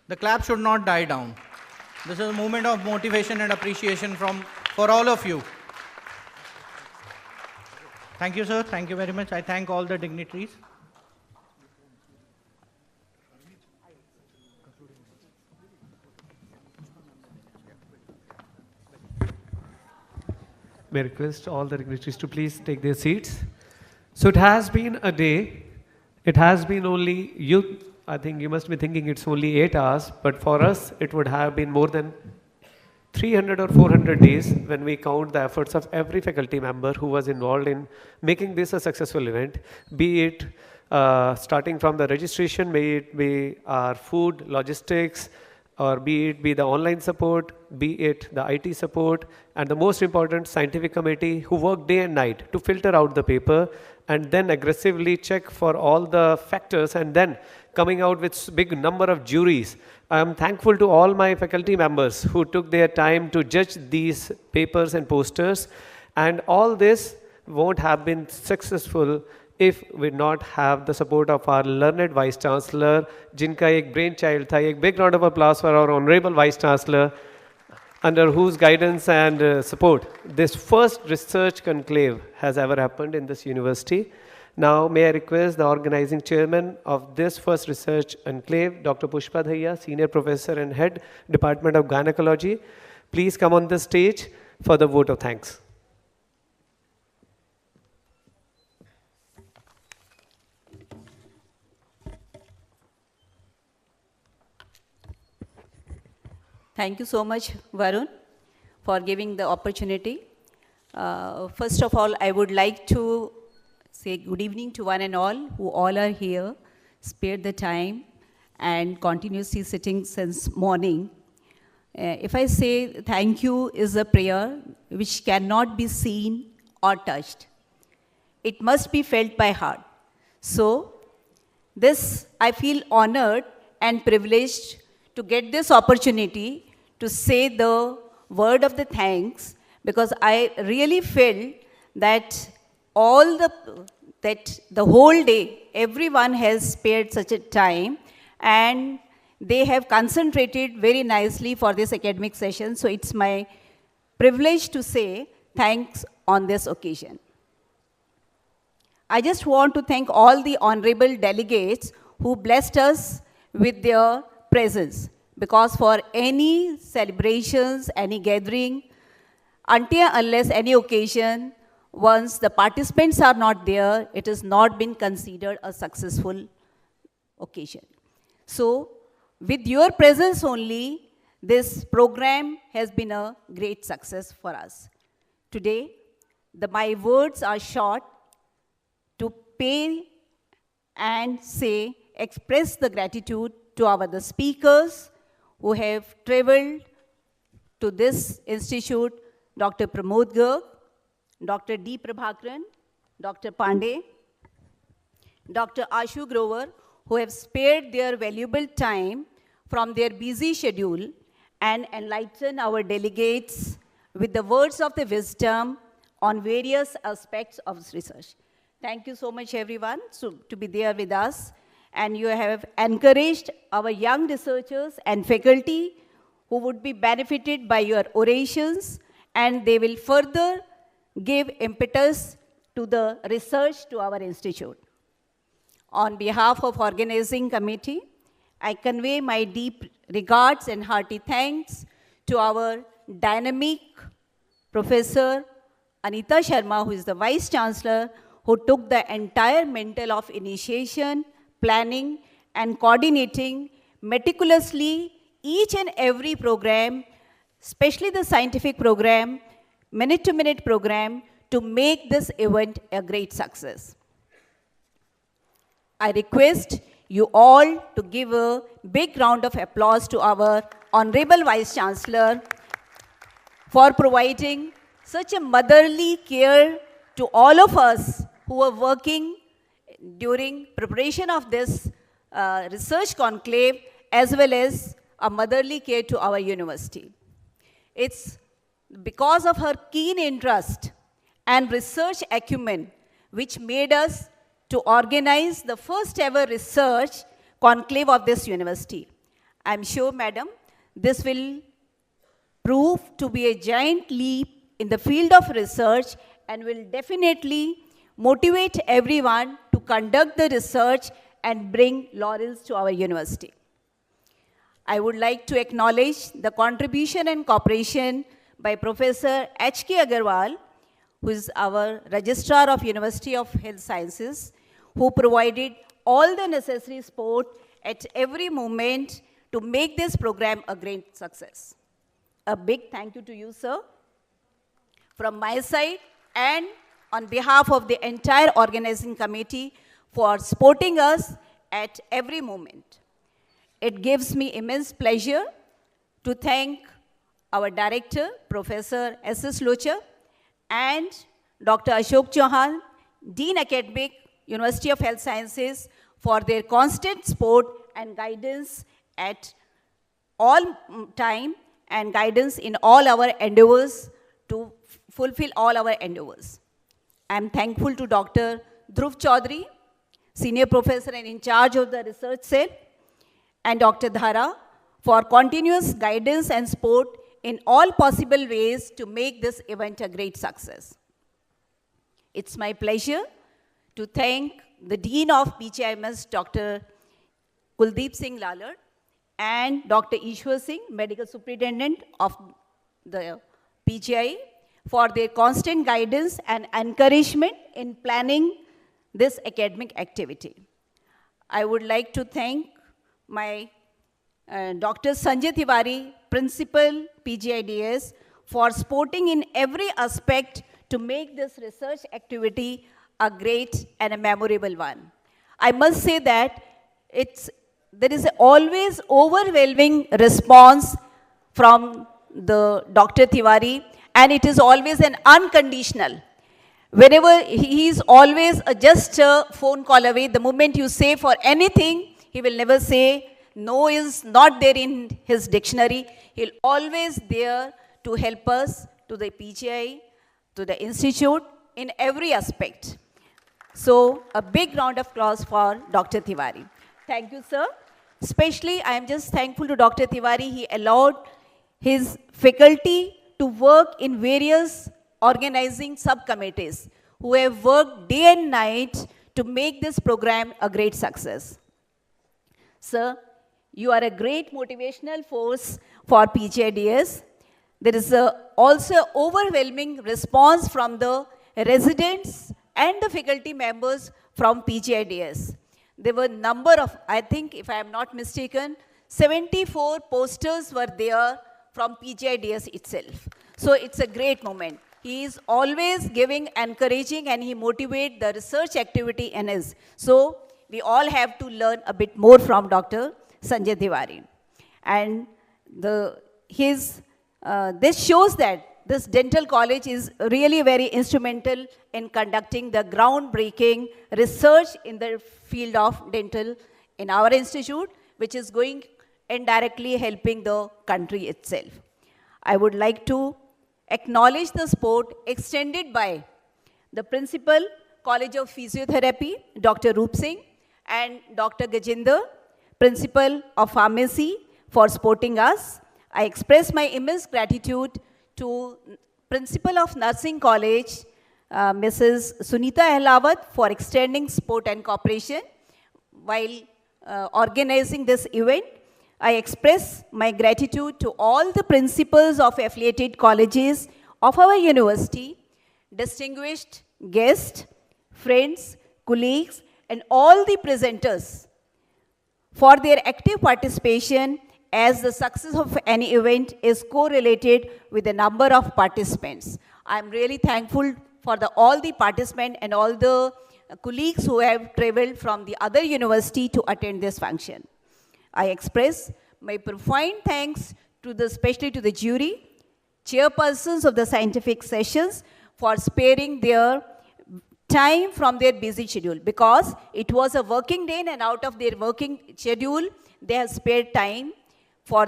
[SPEAKER 3] The clap should not die down. This is a moment of motivation and appreciation for all of you. Thank you, sir. Thank you very much. I thank all the dignitaries.
[SPEAKER 19] May I request all the dignitaries to please take their seats. So it has been a day. It has been only, I think you must be thinking it's only 8 hours, but for us it would have been more than 300 or 400 days when we count the efforts of every faculty member who was involved in making this a successful event, be it starting from the registration, may it be our food, logistics, or be it be the online support, be it the IT support, and the most important scientific committee who worked day and night to filter out the paper and then aggressively check for all the factors and then coming out with big number of juries. I am thankful to all my faculty members who took their time to judge these papers and posters, and all this won't have been successful if we not have the support of our learned Vice Chancellor, जिनका एक brain child था. एक big round of applause for our Honorable Vice Chancellor, under whose guidance and support this first research conclave has ever happened in this university. Now, may I request the organizing chairman of this first research enclave, Dr. Pushpa Dhaiya, Senior Professor and Head, Department of Gynecology, please come on the stage for the vote of thanks.
[SPEAKER 21] Thank you so much, Varun, for giving the opportunity. First of all, I would like to say good evening to one and all who all are here, spared the time, and continuously sitting since morning. If I say thank you is a prayer which cannot be seen or touched. It must be felt by heart. So, this I feel honored and privileged to get this opportunity to say the word of the thanks, because I really feel that the whole day, everyone has spared such a time, and they have concentrated very nicely for this academic session. So it's my privilege to say thanks on this occasion. I just want to thank all the honorable delegates who blessed us with their presence, because for any celebrations, any gathering, until unless any occasion, once the participants are not there, it has not been considered a successful occasion. So, with your presence only, this program has been a great success for us. Today, my words are short to pay and say, express the gratitude to the speakers who have traveled to this institute, Dr. Pramod Garg, Dr. D. Prabhakaran, Dr. Pandey, Dr. Ashu Grover, who have spared their valuable time from their busy schedule and enlightened our delegates with the words of the wisdom on various aspects of research. Thank you so much, everyone, to be there with us. And you have encouraged our young researchers and faculty who would be benefited by your orations, and they will further give impetus to the research to our institute. On behalf of organizing committee, I convey my deep regards and hearty thanks to our dynamic Professor Anita Sharma, who is the Vice Chancellor, who took the entire mantle of initiation, planning, and coordinating meticulously each and every program, especially the scientific program, minute-to-minute program, to make this event a great success. I request you all to give a big round of applause to our Honorable Vice Chancellor for providing such a motherly care to all of us who were working during preparation of this research conclave, as well as a motherly care to our university. It's because of her keen interest and research acumen which made us to organize the first ever research conclave of this university. I'm sure, madam, this will prove to be a giant leap in the field of research and will definitely motivate everyone to conduct the research and bring laurels to our university. I would like to acknowledge the contribution and cooperation by Professor H.K. Agarwal, who is our Registrar of University of Health Sciences, who provided all the necessary support at every moment to make this program a great success. A big thank you to you, sir, from my side and on behalf of the entire organizing committee for supporting us at every moment. It gives me immense pleasure to thank our director, Professor S.S. Locha, and Dr. Ashok Chauhan, Dean Academic, University of Health Sciences, for their constant support and guidance at all time and guidance in all our endeavors to fulfill all our endeavors. I am thankful to Dr. Dhruv Chaudhary, Senior Professor and in charge of the research cell, and Dr. Dhara for continuous guidance and support in all possible ways to make this event a great success. It's my pleasure to thank the Dean of PGIMS, Dr. Kuldeep Singh Lalad, and Dr. Ishwar Singh, Medical Superintendent of the PGI, for their constant guidance and encouragement in planning this academic activity. I would like to thank my Dr. Sanjay Tiwari, Principal PGIDS, for supporting in every aspect to make this research activity a great and a memorable one. I must say that there is always overwhelming response from the Dr. Tiwari, and it is always an unconditional. Whenever he is always just a phone call away, the moment you say for anything, he will never say no is not there in his dictionary. He'll always there to help us, to the PGI, to the institute, in every aspect. So a big round of applause for Dr. Tiwari. Thank you, sir. Especially, I am just thankful to Dr. Tiwari. He allowed his faculty to work in various organizing subcommittees who have worked day and night to make this program a great success. Sir, you are a great motivational force for PGIDS. There is also overwhelming response from the residents and the faculty members from PGIDS. There were a number of, I think, if I am not mistaken, 74 posters were there from PGIDS itself. So it's a great moment. He is always giving, encouraging, and he motivates the research activity in his. So we all have to learn a bit more from Dr. Sanjay Tiwari. And this shows that this dental college is really very instrumental in conducting the groundbreaking research in the field of dental in our institute, which is going indirectly helping the country itself. I would like to acknowledge the support extended by the Principal, College of Physiotherapy, Dr. Roop Singh, and Dr. Gajinder, Principal of Pharmacy, for supporting us. I express my immense gratitude to Principal of Nursing College, Mrs. Sunita Ahlawat, for extending support and cooperation while organizing this event. I express my gratitude to all the principals of affiliated colleges of our university, distinguished guests, friends, colleagues, and all the presenters for their active participation, as the success of any event is correlated with the number of participants. I'm really thankful for all the participants and all the colleagues who have traveled from the other university to attend this function. I express my profound thanks especially to the jury, chairpersons of the scientific sessions, for sparing their time from their busy schedule, because it was a working day, and out of their working schedule, they have spared time for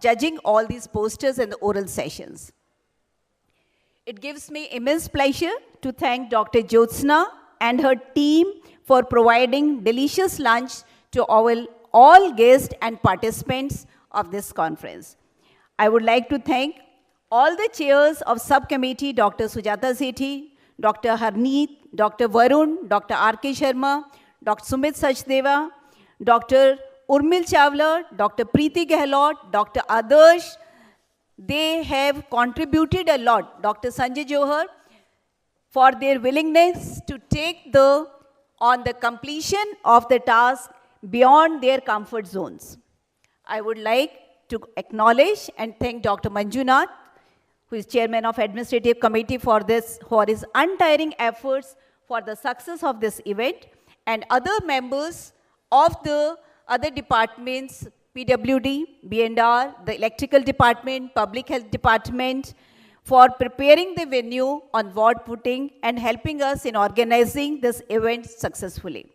[SPEAKER 21] judging all these posters and the oral sessions. It gives me immense pleasure to thank Dr. Jyotsna and her team for providing delicious lunch to all guests and participants of this conference. I would like to thank all the chairs of subcommittee, Dr. Sujata Sethi, Dr. Harneet, Dr. Varun, Dr. R.K. Sharma, Dr. Sumit Sachdeva, Dr. Urmil Chawla, Dr. Preeti Gehlot, Dr. Adarsh. They have contributed a lot, Dr. Sanjay Johar, for their willingness to take on the completion of the task beyond their comfort zones. I would like to acknowledge and thank Dr. Manjunath, who is chairman of administrative committee, for his untiring efforts for the success of this event, and other members of the other departments, PWD, B&R, the electrical department, public health department, for preparing the venue on ward footing and helping us in organizing this event successfully.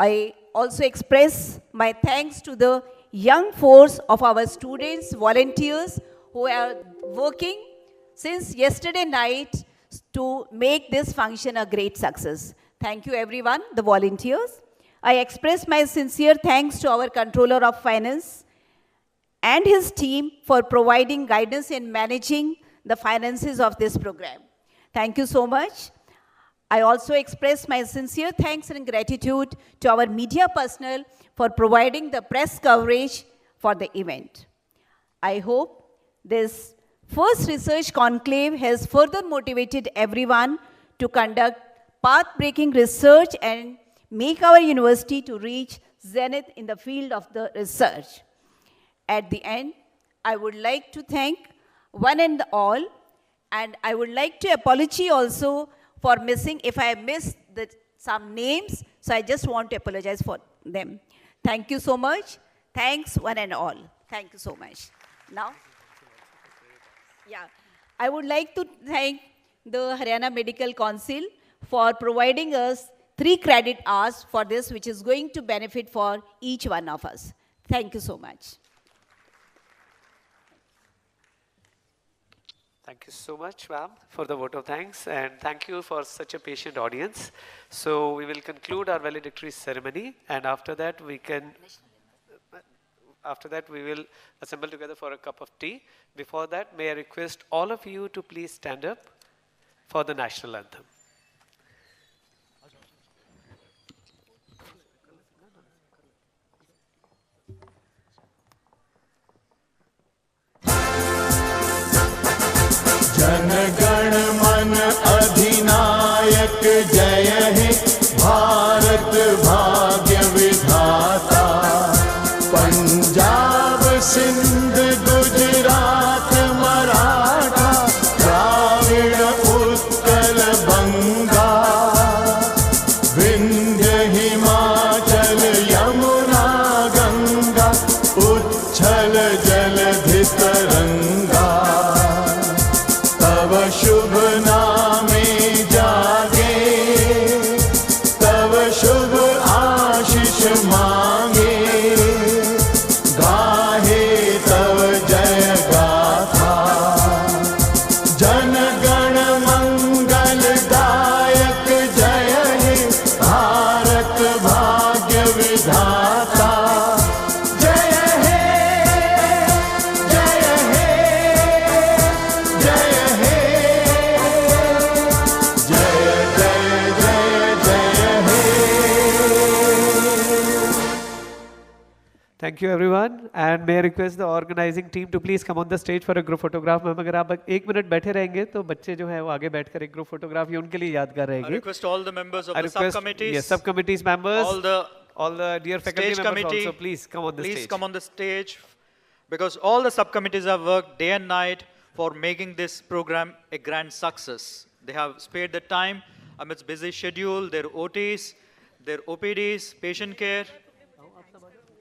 [SPEAKER 21] I also express my thanks to the young force of our students, volunteers, who are working since yesterday night to make this function a great success. Thank you everyone, the volunteers. I express my sincere thanks to our Controller of Finance and his team for providing guidance in managing the finances of this program. Thank you so much. I also express my sincere thanks and gratitude to our media personnel for providing the press coverage for the event. I hope this first research conclave has further motivated everyone to conduct path-breaking research and make our university to reach zenith in the field of the research. At the end, I would like to thank one and all, and I would like to apologize also for missing, if I missed some names, so I just want to apologize for them. Thank you so much. Thanks one and all. Thank you so much. Now, I would like to thank the Haryana Medical Council for providing us 3 credit hours for this, which is going to benefit for each one of us. Thank you so much.
[SPEAKER 19] Thank you so much, ma'am, for the vote of thanks, and thank you for such a patient audience. So we will conclude our valedictory ceremony, and after that we will assemble together for a cup of tea. Before that, may I request all of you to please stand up for the national anthem.
[SPEAKER 2] Jana Gana मन अधिनायक जय हे भारत भाग्य विधाता पंजाब सिंध गुजरात मराठा द्राविड़ उत्कल बंगा विंध्य हिमाचल यमुना गंगा उच्छल जलधि तरंगा तव शुभ नामे जागे तव शुभ आशीष मांगे गाहे तव जय गाथा जन गण मंगल दायक जय हे भारत भाग्य विधाता जय हे जय हे जय हे जय जय जय जय हे
[SPEAKER 19] Thank you everyone, and may I request the organizing team to please come on the stage for a group photograph. Ma'am अगर आप 1 मिनट बैठे रहेंगे तो बच्चे जो हैं वो आगे बैठकर एक ग्रुप फोटोग्राफ ये उनके लिए यादगार
[SPEAKER 17] I
[SPEAKER 19] रहेगी.
[SPEAKER 17] request all the members of the subcommittees,
[SPEAKER 19] yes, subcommittees members,
[SPEAKER 17] all the
[SPEAKER 19] dear faculty
[SPEAKER 17] stage
[SPEAKER 19] members
[SPEAKER 17] committee,
[SPEAKER 19] also, please come on the
[SPEAKER 17] please
[SPEAKER 19] stage.
[SPEAKER 17] come on the stage, because all the subcommittees have worked day and night for making this program a grand success. They have spared the time amidst busy schedule, their OTs, their OPDs, patient care.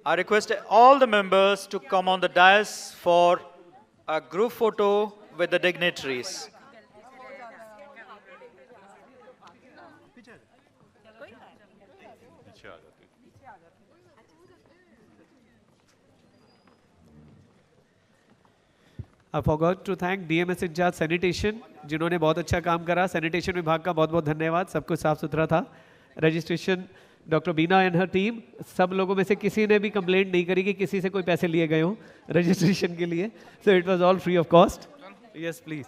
[SPEAKER 17] I request all the members to come on the dais for a group photo with the dignitaries.
[SPEAKER 19] I forgot to thank DMS in charge sanitation, जिन्होंने बहुत अच्छा काम करा. Sanitation विभाग का बहुत बहुत धन्यवाद, सब कुछ साफ सुथरा था. Registration doctor Beena and her team, सब लोगों में से किसी ने भी कंप्लेंट नहीं करी कि किसी से कोई पैसे लिए गए हों रजिस्ट्रेशन के लिए. So it was all free of cost. Yes please.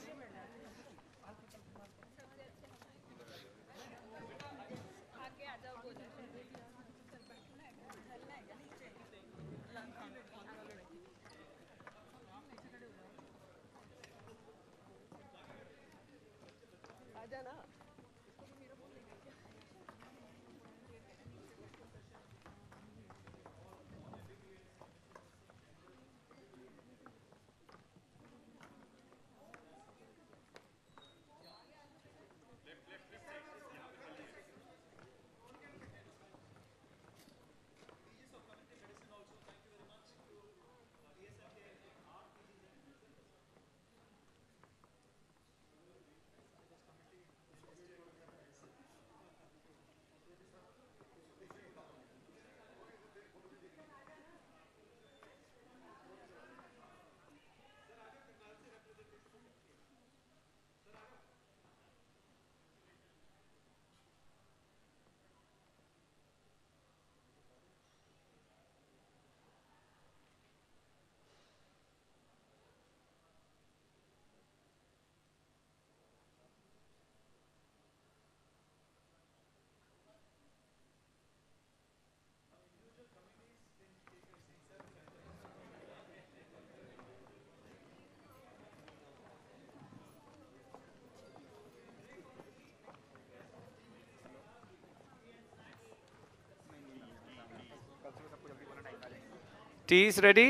[SPEAKER 19] T is ready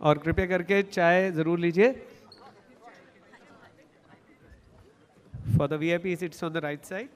[SPEAKER 19] और कृपया करके चाय जरूर लीजिए. For the VIPs, it's on the right side.